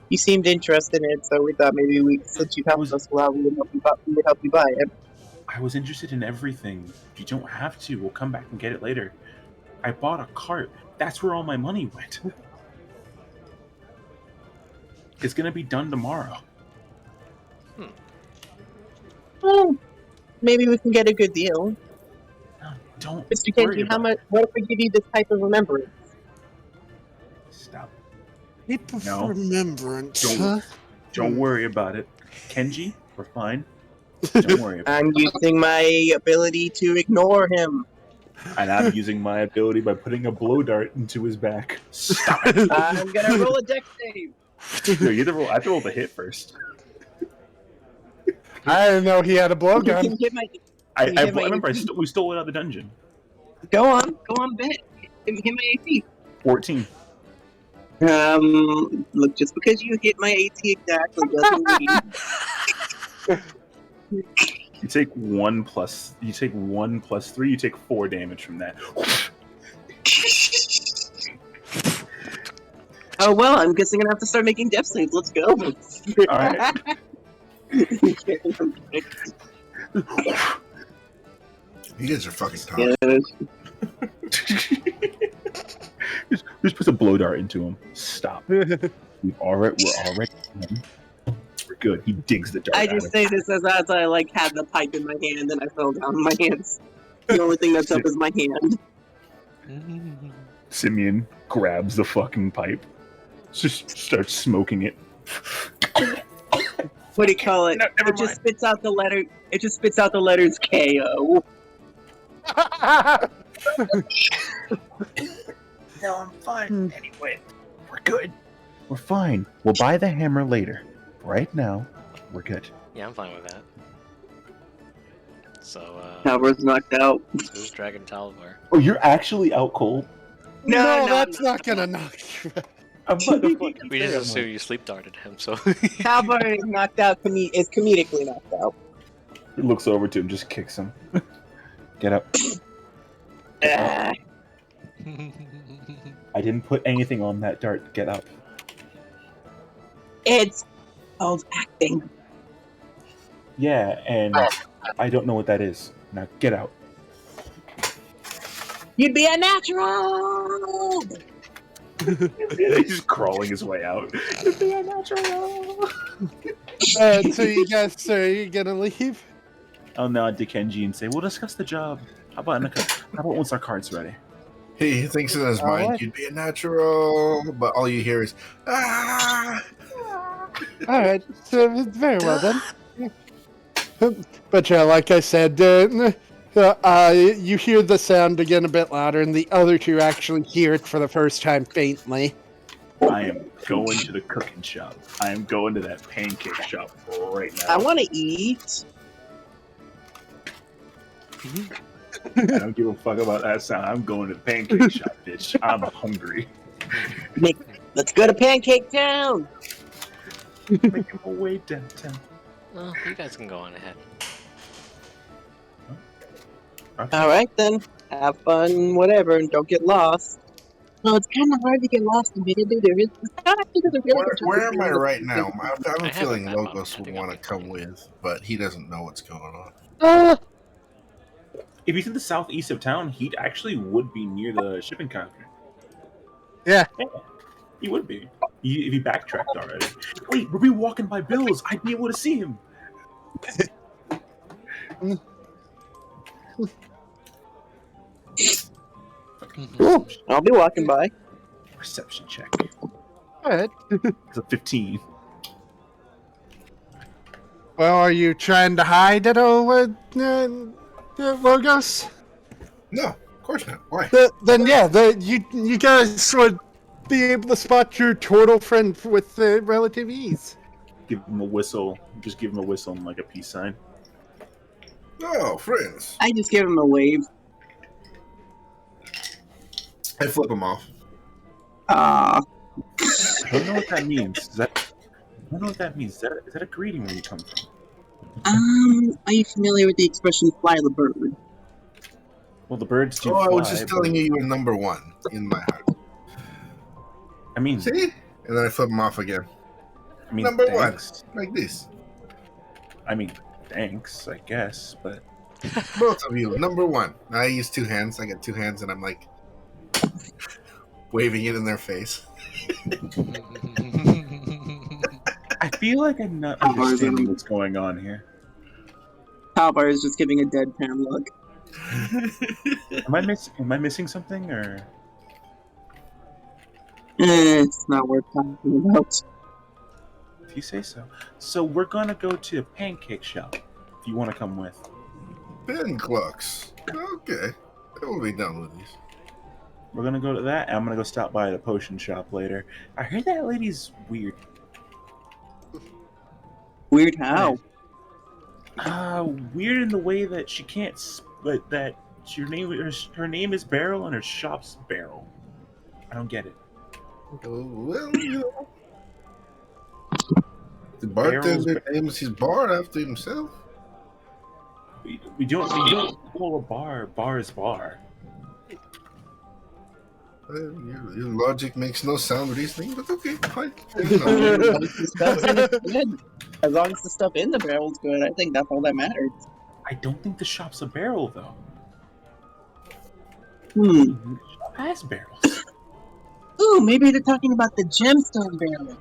You seemed interested in it, so we thought maybe since you helped us a lot, we would help you buy it. I was interested in everything. You don't have to. We'll come back and get it later. I bought a cart. That's where all my money went. It's gonna be done tomorrow. Well, maybe we can get a good deal. Don't Mr. worry Kenji, how about much? What if we give you this type of remembrance? it. Stop. Keep of No. remembrance, Don't- huh? Don't worry about it. Kenji, we're fine. Don't worry about I'm using my ability to ignore him. it. And I'm using my ability by putting a blow dart into his back. Stop it. I'm gonna roll a dex save. No, you have to roll. I have to roll the hit first. I didn't know he had a You blowgun. can hit my. I hit my remember AC. we stole it out of the dungeon. Go on, bet. Hit my AC. 14. Look, just because you hit my AC exactly doesn't mean. You take 1 plus 3. You take 4 damage from that. Oh well, I'm guessing I'm gonna have to start making death saves. Let's go. All right. You guys are fucking tough. Yes. Just put a blow dart into him. Stop. We're already. We're good. He digs the dart. I out just of say this as I like had the pipe in my hand and I fell down on my hands. The only thing that's up is my hand. Simeon grabs the fucking pipe, just starts smoking it. What do you call it? No, never It just spits out the letter. It just spits out the letters KO. No, I'm fine. Anyway, we're good. We're fine. We'll buy the hammer later. Right now, we're good. Yeah, I'm fine with that. So, Tower's knocked out. who's Dragon Talvar? Oh, you're actually out cold? No, No, that's not gonna knock you out. I'm about to fucking We say, just I'm assume like, you sleep darted him, so. Tower is knocked out. Is comedically knocked out. He looks over to him, just kicks him. Get up. Ah, I didn't put anything on that dart. Get up. it's called acting. Yeah, and I don't know what that is. Now get out. You'd be a natural. He's crawling his way out. Be a natural. So you guys are you gonna leave? I'll nod to Kenji and say, "We'll discuss the job. How about once our card's ready?" He thinks in his mind, Alright. you'd be a natural, but all you hear is, ah! All right, so very well then. But yeah, like I said, you hear the sound again a bit louder, and the other two actually hear it for the first time faintly. I am going to the cooking shop. I am going to that pancake shop right now. I want to eat. I don't give a fuck about that sound. I'm going to the pancake shop, bitch. I'm hungry. Let's go to Pancake Town. Making my way downtown. Well, you guys can go on ahead. All right then. Have fun, whatever, and don't get lost. No, it's kind of hard to get lost in Beta There is. Where am I right now? I have I a have feeling a map up. Logos I would think want I'll to come be with, but he doesn't know what's going on. If he's in the southeast of town, he actually would be near the shipping counter. Yeah. He would be. If he backtracked already. Wait, we'll be walking by Bill's. I'd be able to see him. Cool. I'll be walking by. Perception check. All right. It's a 15. Well, are you trying to hide it, Logos? No, of course not. Why? Then yeah, you guys would be able to spot your turtle friend with relative ease. Give him a whistle. Just give him a whistle and like a peace sign. Oh, friends. I just give him a wave. I flip him off. Ah, I don't know what that means. I don't know what that means. Is that a greeting where you come from? are you familiar with the expression "fly the bird"? Well, the birds do Oh, I fly. was just telling you you were number one in my heart. I mean, See? And then I flip him off again. Number thanks. one. Like this. I mean, thanks, I guess, but Both of you. Number one. I use two hands. I got two hands and I'm like waving it in their face. I feel like I'm not understanding what's going on here. Talbar is just giving a deadpan look. Am I missing something or? It's not worth talking about. If you say so. So we're gonna go to a pancake shop. If you want to come with. Ben clocks. Okay. I will be down with these. We're gonna go to that, and I'm gonna go stop by the potion shop later. I heard that lady's weird. Weird how? Weird in the way that she can't, but that her name is Barrel and her shop's Barrel. I don't get it. Well, you know. The bartender names his bar after himself. We don't call a bar. Bar is bar. Your logic makes no sound reasoning, but okay, fine. As long as the stuff in the barrel's good, I think that's all that matters. I don't think the shop's a barrel though. The shop has barrels. Ooh, maybe they're talking about the gemstone barrel.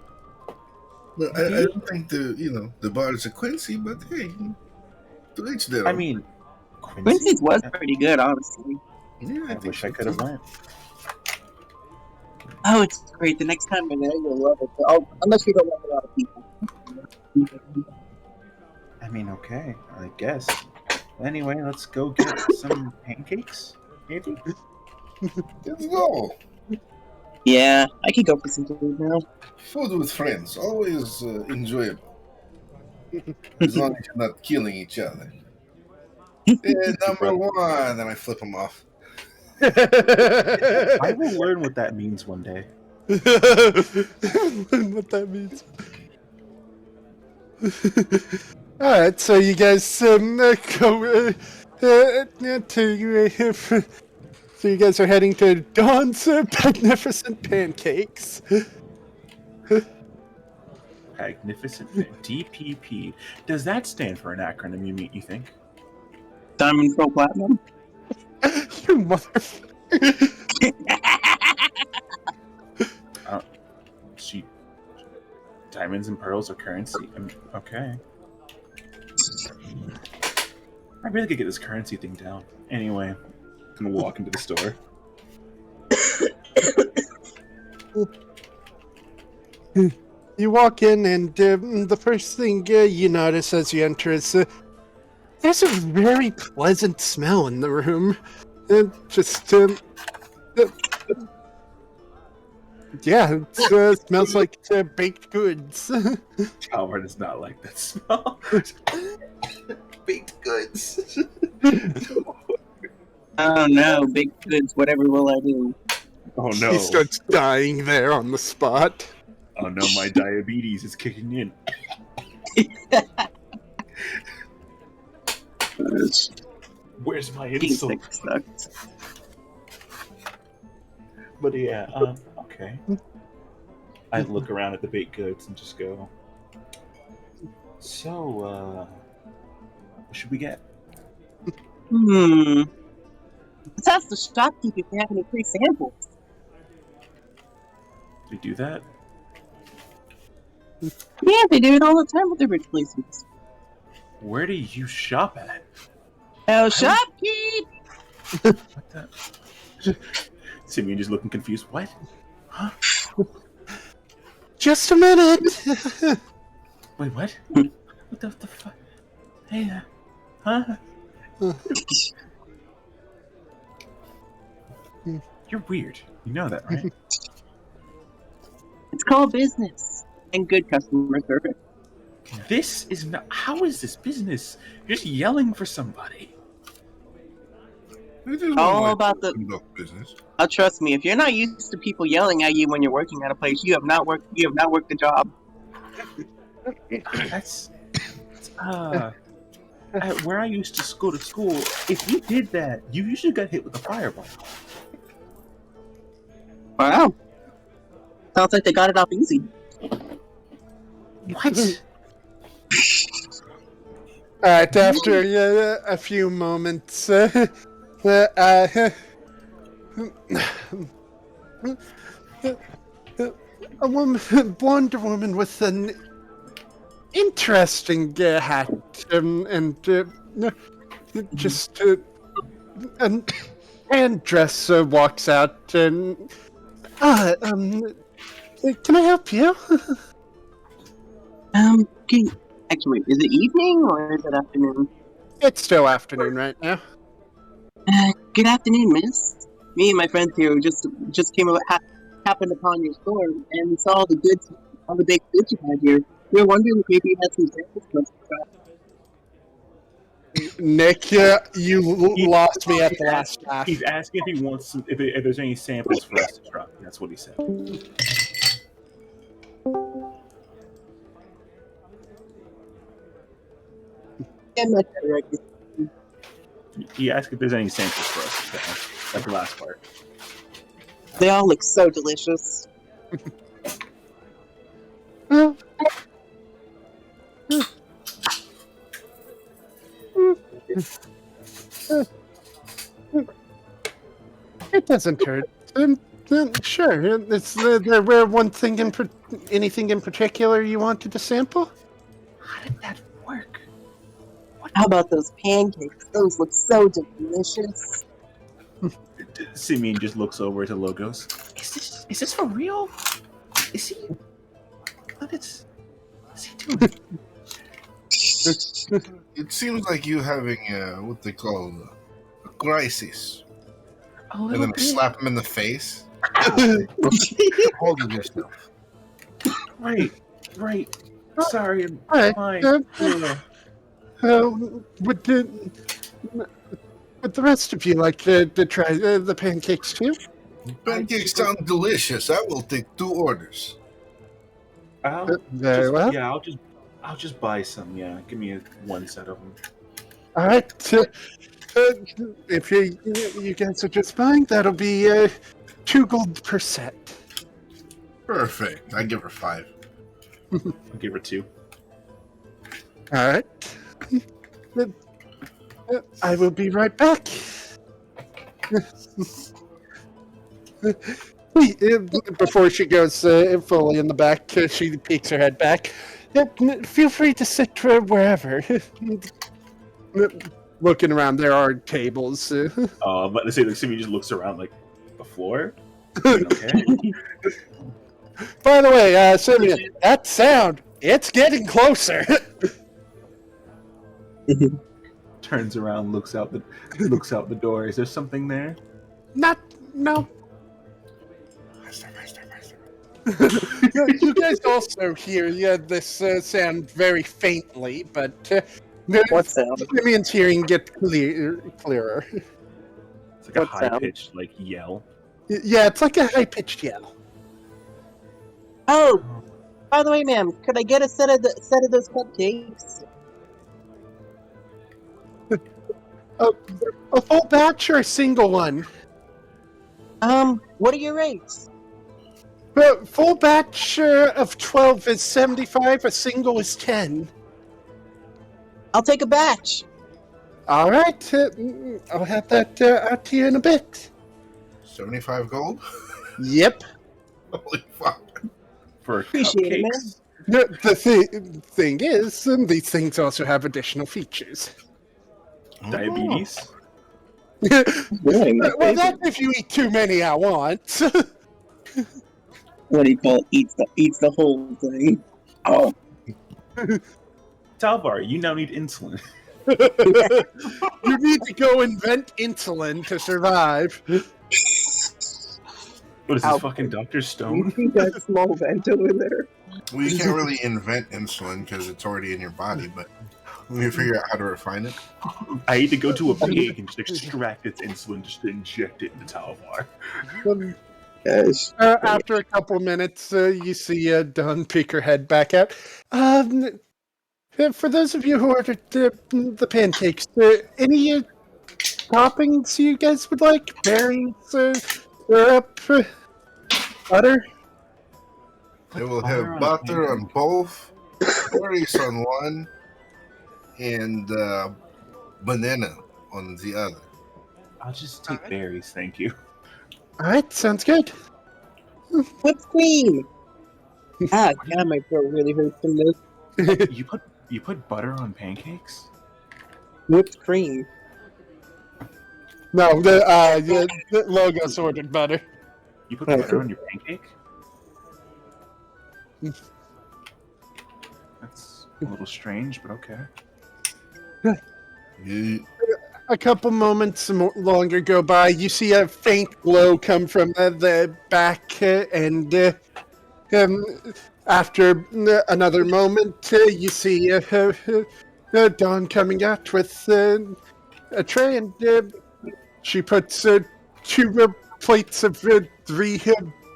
Well, I don't think the bar is a Quincy, but hey, to each their own. I mean, Quincy's was pretty good, honestly. Yeah, I wish I could have went. Oh, it's great. The next time we're there, you'll love it. Oh, unless you don't love a lot of people. I mean, okay, I guess. Anyway, let's go get some pancakes, maybe? Let's go. Yeah, I could go for some food now. Food with friends, always enjoyable. As long as you're not killing each other. Number one, and I flip them off. I will learn what that means one day. Learn what that means. Alright, so you guys go so you guys are heading to Dawn's Magnificent Pancakes. Magnificent DPP. Does that stand for an acronym, you think? Diamond Pro Platinum? You motherfucker. Diamonds and pearls are currency. Okay. I really could get this currency thing down. Anyway, I'm gonna walk into the store. You walk in, and the first thing you notice as you enter is there's a very pleasant smell in the room. Yeah, it smells like baked goods. Talbert does not like that smell. Baked goods. Oh no, baked goods, whatever will I do? Oh no. He starts dying there on the spot. Oh no, my diabetes is kicking in. Where's my insulin? But yeah, okay. I look around at the baked goods and just go, so, what should we get? Let's ask the shopkeeper if they have any free samples. Do we do that? Yeah, they do it all the time with their rich places. Where do you shop at? Oh, shopkeep! What the? Simeon just looking confused. What? Huh? Just a minute. Wait, what? What the fuck? Hey, huh? You're weird. You know that, right? It's called business and good customer service. This is not. How is this business? You're just yelling for somebody. All about the business. Trust me, if you're not used to people yelling at you when you're working at a place, you have not worked the job. That's where I used to go to school. If you did that, you usually got hit with a fireball. Wow. Sounds like they got it off easy. What? Alright, after a few moments, a blonde woman with an interesting hat and just and dress walks out and can I help you? Actually, is it evening or is it afternoon? It's still afternoon right now. Good afternoon, miss. Me and my friends here just came over, happened upon your store and we saw all the big goods you had here. We were wondering if maybe you had some samples for us to try. Nick, you lost me at the last laugh. He's asking if he wants some, if there's any samples for us to try. That's what he said. I'm not sure, right? He asked if there's any samples for us to try. Like the last part. They all look so delicious. Well, it doesn't hurt. Sure. There were anything in particular you wanted to sample? How did that work? How about those pancakes? Those look so delicious. Simeon just looks over to Logos. Is this for real? Is he? What is he doing? It seems like you having what they call a crisis. A And little then I bit. slap him in the face. Hold it yourself. Right. Sorry, I'm Alright, fine. would the rest of you like to try the pancakes too? Pancakes sound delicious. I will take 2 orders. Very well. Yeah, I'll just buy some. Yeah, give me one set of them. All right. If you guys are just buying, that'll be 2 gold per set. Perfect. I give her 5. I'll give her 2. All right. I will be right back. Before she goes fully in the back, she peeks her head back. Feel free to sit wherever. Looking around, there are tables. But let's say like Simeon just looks around like the floor. Okay. By the way, Simeon, that sound, it's getting closer. Turns around, looks out the door. Is there something there? No. You guys also hear this sound very faintly, but What sound? Simeon's hearing get clearer. It's like a What sound? high-pitched like yell. Yeah, it's like a high-pitched yell. Oh, by the way, ma'am, could I get a set of those cupcakes? A full batch or a single one? What are your rates? Full batch of 12 is 75, a single is 10. I'll take a batch. All right, I'll have that out to you in a bit. 75 gold? Yep. Holy fuck. For Appreciate it, cupcakes. The thing is, these things also have additional features. Diabetes. Really, my Well, favorite. that's if you eat too many at once. What do you call it? Eats the whole thing. Oh, Talvar, you now need insulin. You need to go invent insulin to survive. What is Ow. this fucking Dr. you Stone? see that small vent over there? Well, you can't really invent insulin because it's already in your body, but we figure out how to refine it. I need to go to a pig and just extract its insulin just to inject it into Talvar. Gosh. After a couple minutes, you see Dawn peek her head back out. For those of you who ordered the pancakes, any toppings you guys would like? Berries, syrup, butter? They will have butter on both, berries on one, and banana on the other. I'll just take berries, thank you. All right, sounds good. Whipped cream. God, my throat really hurts from this. You put butter on pancakes? Whipped cream. No, the Logos ordered butter. You put butter on your pancake? That's a little strange, but okay. Yeah. A couple moments longer go by. You see a faint glow come from the back, and after another moment, you see Dawn coming out with a tray, and she puts two plates of three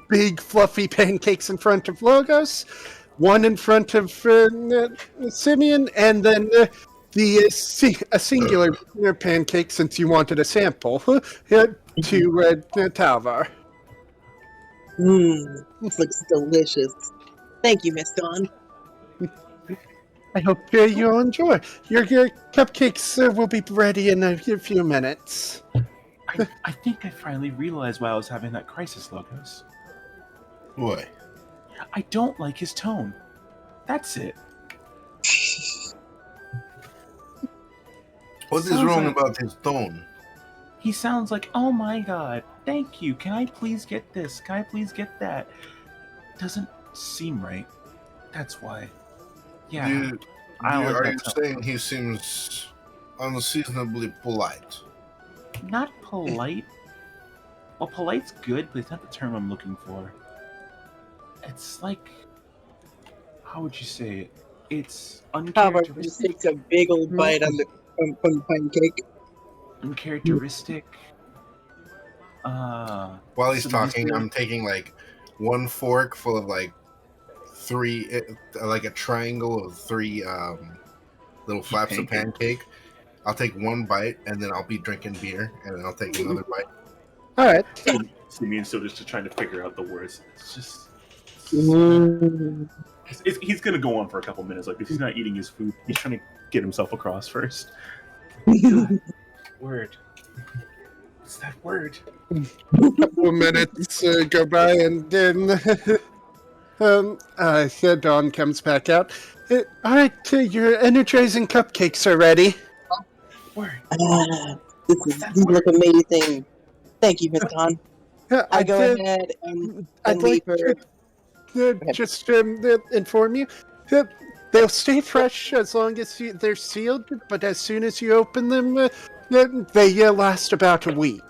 big fluffy pancakes in front of Logos, one in front of Simeon, and then a singular pancake, since you wanted a sample, to Talvar. This looks delicious. Thank you, Miss Dawn. I hope you'll enjoy. Your cupcakes will be ready in a few minutes. I think I finally realized why I was having that crisis, Logos. What? I don't like his tone. That's it. What is Sounds wrong like- about his tone? He sounds like, oh my god, thank you. Can I please get this? Can I please get that? Doesn't seem right. That's why. Yeah. I don't like Are that you tone. saying he seems unseasonably polite? Not polite. Well, polite's good, but it's not the term I'm looking for. It's like, how would you say it? It's Talvar just uncharacteristic. takes a big old bite on from the pancake. Uncharacteristic. While he's talking, submissive. I'm taking like one fork full of like three, like a triangle of three little flaps of pancake. I'll take one bite and then I'll be drinking beer and then I'll take another bite. All right. Simeon's still just trying to figure out the words. It's just. Mm. He's gonna go on for a couple minutes. Like if he's not eating his food, he's trying to get himself across first. Word. What's that word? Couple minutes go by, and then Dawn comes back out. All right, your energizing cupcakes are ready. Word. These look amazing. Thank you, Miss Dawn. I go I'd, ahead and I'd leave like her. to just inform you. They'll stay fresh as long as they're sealed, but as soon as you open them, they last about a week.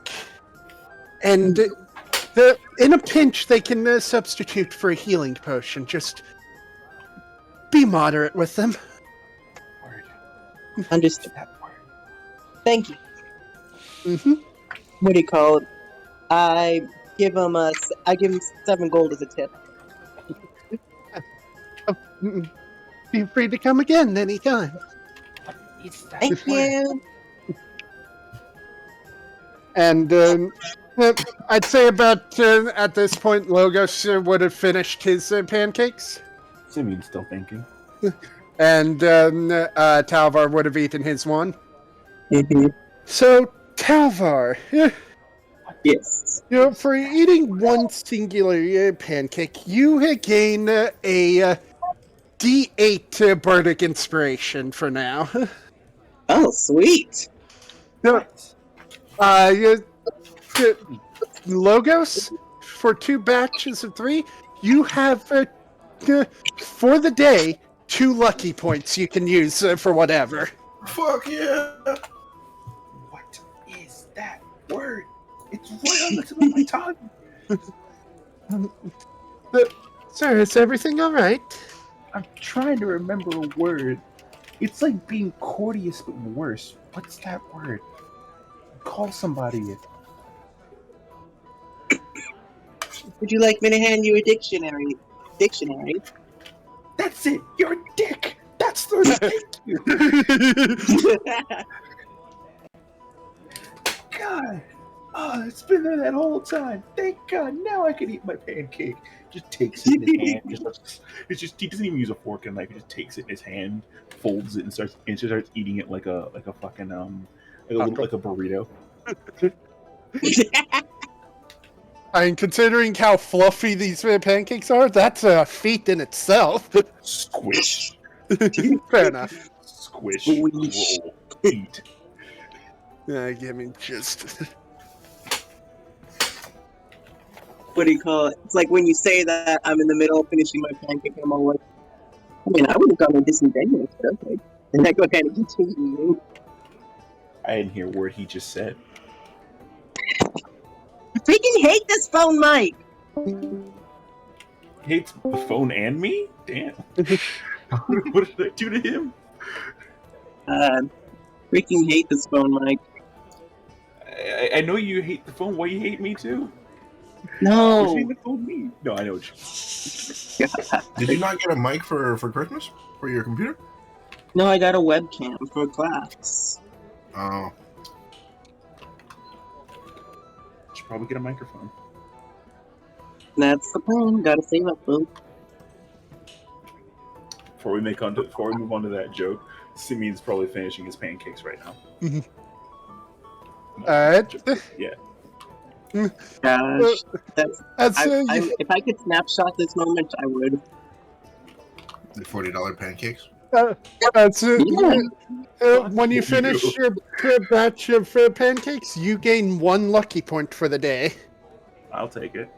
And in a pinch, they can substitute for a healing potion. Just be moderate with them. Word. Understood. That word. Thank you. Mm-hmm. What do you call it? I give him 7 gold as a tip. Feel free to come again anytime. It's that Thank word. you. And I'd say about at this point, Logos would have finished his pancakes, Simeon's still thinking. and Talvar would have eaten his one. Mm-hmm. So, Talvar, Yes. for eating one singular pancake, you gain a D8 bardic inspiration for now. Oh, sweet. No, Logos, for 2 batches of 3, you have, for the day, 2 lucky points you can use for whatever. Fuck yeah! What is that word? It's right on the tip of my tongue. Sir, is everything alright? I'm trying to remember a word. It's like being courteous but worse. What's that word? Call somebody it. Would you like me to hand you a dictionary? That's it. You're a dick. That's the thank you. God. Oh, it's been there that whole time. Thank God. Now I can eat my pancake. Just takes it in his hand. He doesn't even use a fork and knife. He just takes it in his hand, folds it, and starts eating it like a fucking like a burrito. I mean, considering how fluffy these pancakes are, that's a feat in itself. Squish. Fair enough. Squish. Squish. Roll. Eat. Give me just. What do you call it? It's like when you say that I'm in the middle of finishing my pancake, and I'm all like, I mean, I would have gone disingenuous, but okay. And I go ahead and continue. I didn't hear a word he just said. I freaking hate this phone mic! He hates the phone and me? Damn. What did I do to him? Freaking hate this phone mic. I know you hate the phone. Why you hate me too? No! What's the phone me? No, I know what you. Did you not get a mic for Christmas for your computer? No, I got a webcam for class. Oh, Should probably get a microphone. That's the plan. Gotta save up, boo. Before we move on to that joke, Simeon's probably finishing his pancakes right now. Alright. Yeah. Gosh, that's. That's If I could snapshot this moment, I would. the $40 pancakes. that's it. Yeah. When you finish your batch of pancakes, you gain 1 lucky point for the day. I'll take it.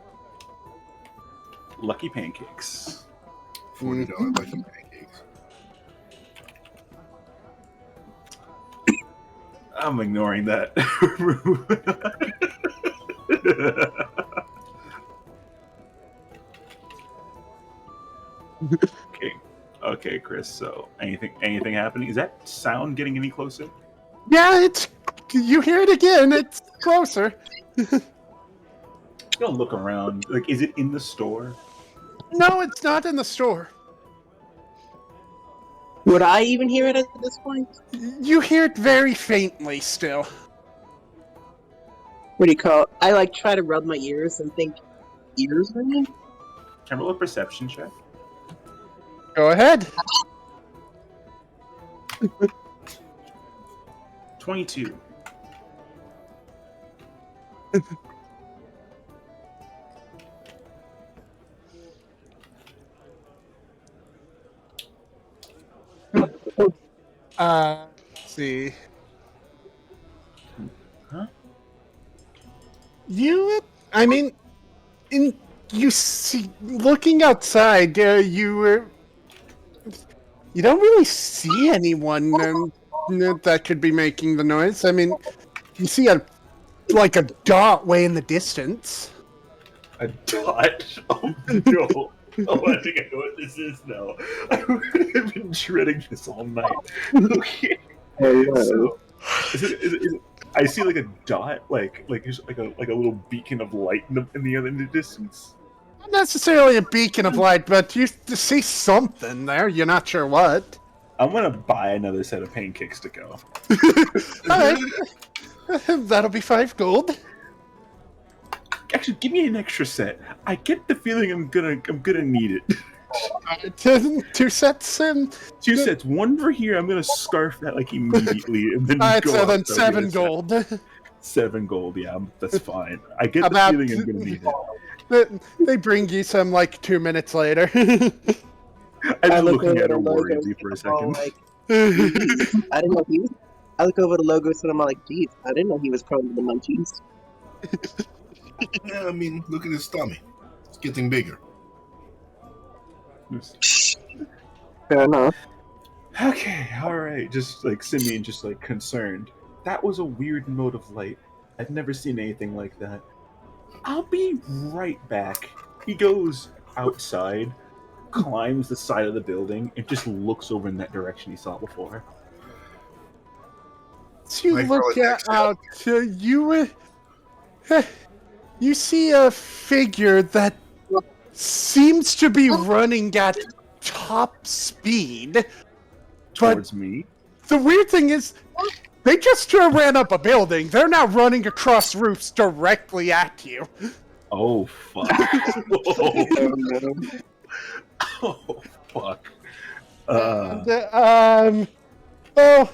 Lucky pancakes. $40 lucky pancakes. I'm ignoring that. Okay, Chris. So, anything happening? Is that sound getting any closer? Yeah, you hear it again. It's closer. Don't look around. Like, is it in the store? No, it's not in the store. Would I even hear it at this point? You hear it very faintly still. What do you call it? I like try to rub my ears and think ears ringing? Can I roll a perception check? Go ahead. 22. Let's see. Huh? I mean, you see, looking outside, you don't really see anyone that could be making the noise. I mean, you see a dot way in the distance. A dot? Oh no. Oh, I think I know what this is now. I've been dreading this all night. Okay. So, is it, I see like a dot, like just like a little beacon of light in the distance. Not necessarily a beacon of light, but you see something there. You're not sure what. I'm gonna buy another set of pancakes to go. Alright. That'll be 5 gold. Actually, give me an extra set. I get the feeling I'm gonna need it. 2 sets and 2 sets. One for here. I'm gonna scarf that like immediately, and then alright, go so out then and 7 get a gold. set. 7 gold. Yeah, that's fine. I get About- the feeling I'm gonna need it. They bring you some like 2 minutes later. I'm just look looking over at her the logos worriedly for a and I'm all second. like, I didn't know he was. I look over the logos and I'm all like, geez, I didn't know he was prone to the munchies. Yeah, I mean, look at his tummy. It's getting bigger. Fair enough. Okay, alright. Just like Simeon, just like concerned. That was a weird mode of light. I've never seen anything like that. I'll be right back. He goes outside, climbs the side of the building, and just looks over in that direction he saw before. So you Like look for next out, you see a figure that seems to be running at top speed. Towards me. The weird thing is, they just ran up a building. They're now running across roofs directly at you. Oh, fuck. Oh, fuck. Well,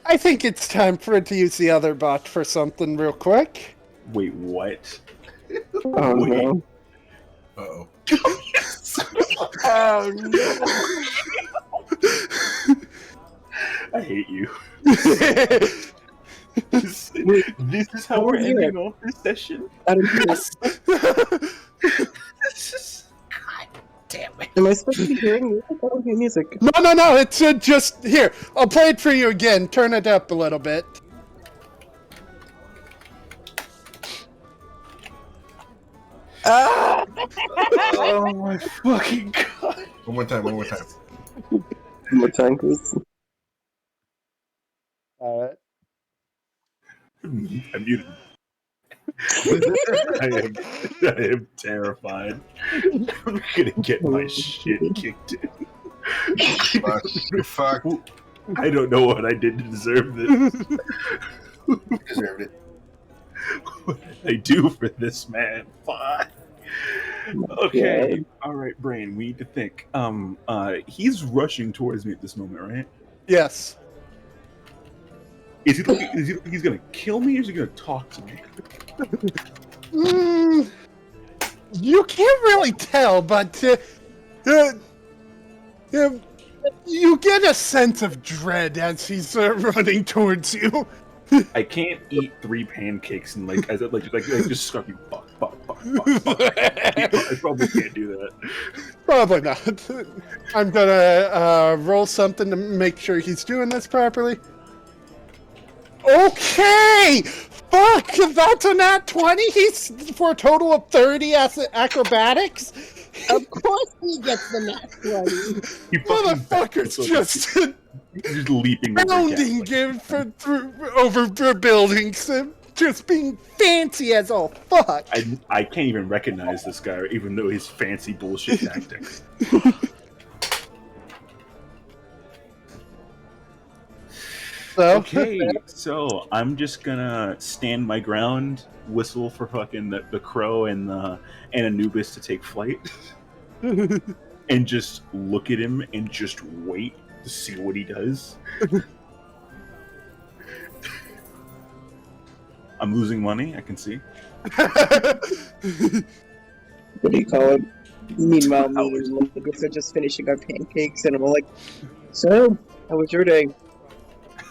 I think it's time for it to use the other bot for something real quick. Wait, what? Oh, Wait. no. Uh-oh. Oh no! I hate you. This is how we're ending off this session. I don't hear it. God damn it. Am I supposed to be hearing music? I don't hear music. No, it's just here. I'll play it for you again. Turn it up a little bit. Oh my fucking god. One more time. One more time, please. Alright. I'm muted. I am terrified. I'm gonna get my shit kicked in. You're fucked. I don't know what I did to deserve this. You deserved it. What did I do for this man? Fuck. Okay. All right, Brain. We need to think. He's rushing towards me at this moment, right? Yes. Is he looking, he's gonna kill me, or is he gonna talk to me? You can't really tell, but you get a sense of dread as he's running towards you. I can't eat 3 pancakes and like just scruffy fuck. I probably can't do that. Probably not. I'm gonna roll something to make sure he's doing this properly. Okay! Fuck! That's a nat 20! He's for a total of 30 acrobatics? Of course he gets the nat 20. Motherfucker's just leaping bounding over buildings, just being fancy as all fuck. I can't even recognize this guy, even though he's fancy bullshit tactics. Okay, so I'm just gonna stand my ground, whistle for fucking the crow and Anubis to take flight, and just look at him and just wait to see what he does. I'm losing money, I can see. What do you call it? Meanwhile, me and Lucas are just finishing our pancakes, and I'm all like, so, how was your day?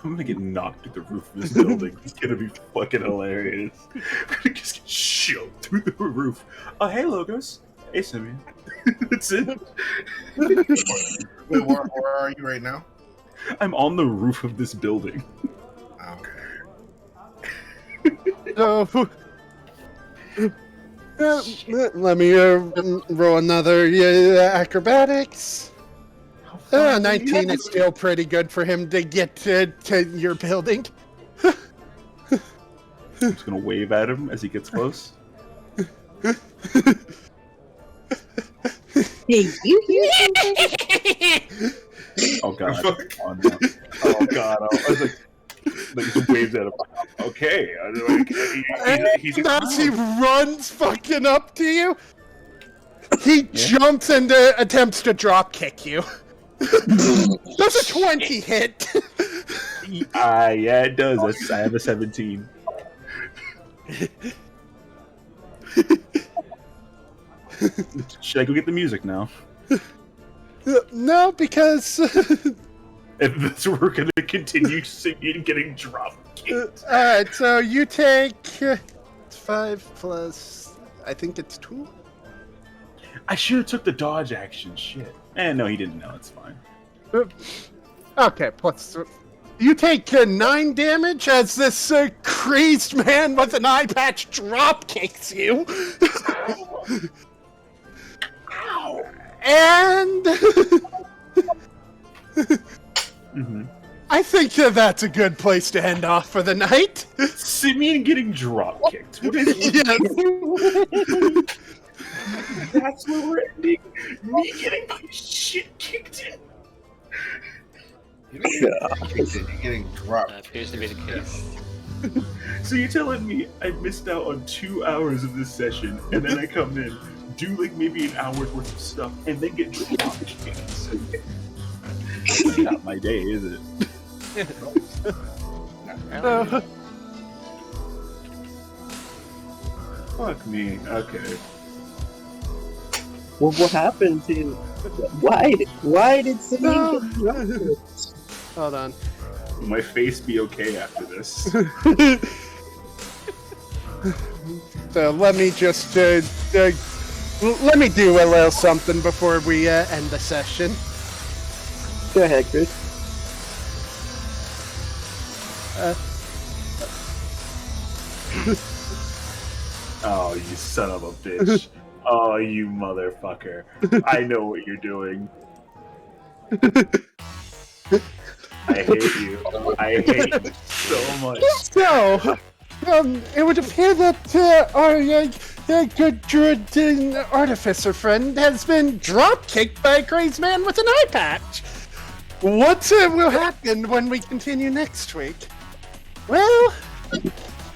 I'm gonna get knocked through the roof of this building. It's gonna be fucking hilarious. I'm gonna just get shoved through the roof. Oh, hey, Logos. Hey, Simeon. That's it. Wait, where are you right now? I'm on the roof of this building. So, let me roll another acrobatics. 19 is still pretty good for him to get to your building. I'm just gonna wave at him as he gets close. Hey, you hear something? Oh god. Oh god. I was like just waves at him. Okay. He's as he runs fucking up to you, he jumps and attempts to drop kick you. Does a 20 hit? Yeah, it does. I have a 17. Should I go get the music now? No, because if this we're gonna continue singing, getting drop kicked. Alright, so you take 5 plus, I think it's 2. I should have took the dodge action. Shit. No, he didn't know. It's fine. Okay, plus you take 9 damage as this crazed man with an eye patch drop kicks you. Ow! And I think that's a good place to end off for the night. Simeon getting drop kicked. What is Yes. That's where we're ending. Me getting my shit kicked in. You're getting dropped. That appears to be the case. So you're telling me I missed out on 2 hours of this session, and then I come in, do like maybe an hour's worth of stuff, and then get drop kicked? It's not my day, is it? Fuck me. Okay. Well, what happened to? Why did Simeon get drunk? Hold on. Will my face be okay after this? So let me just let me do a little something before we end the session. Go ahead, Chris. Oh, you son of a bitch. Oh, you motherfucker. I know what you're doing. I hate you. I hate you so much. So, it would appear that our good druid artificer friend has been drop-kicked by a crazy man with an eye patch. What will happen when we continue next week? Well,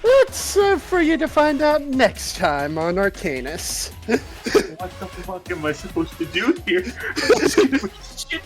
that's for you to find out next time on Arcanus. What the fuck am I supposed to do here? I'm just gonna shit.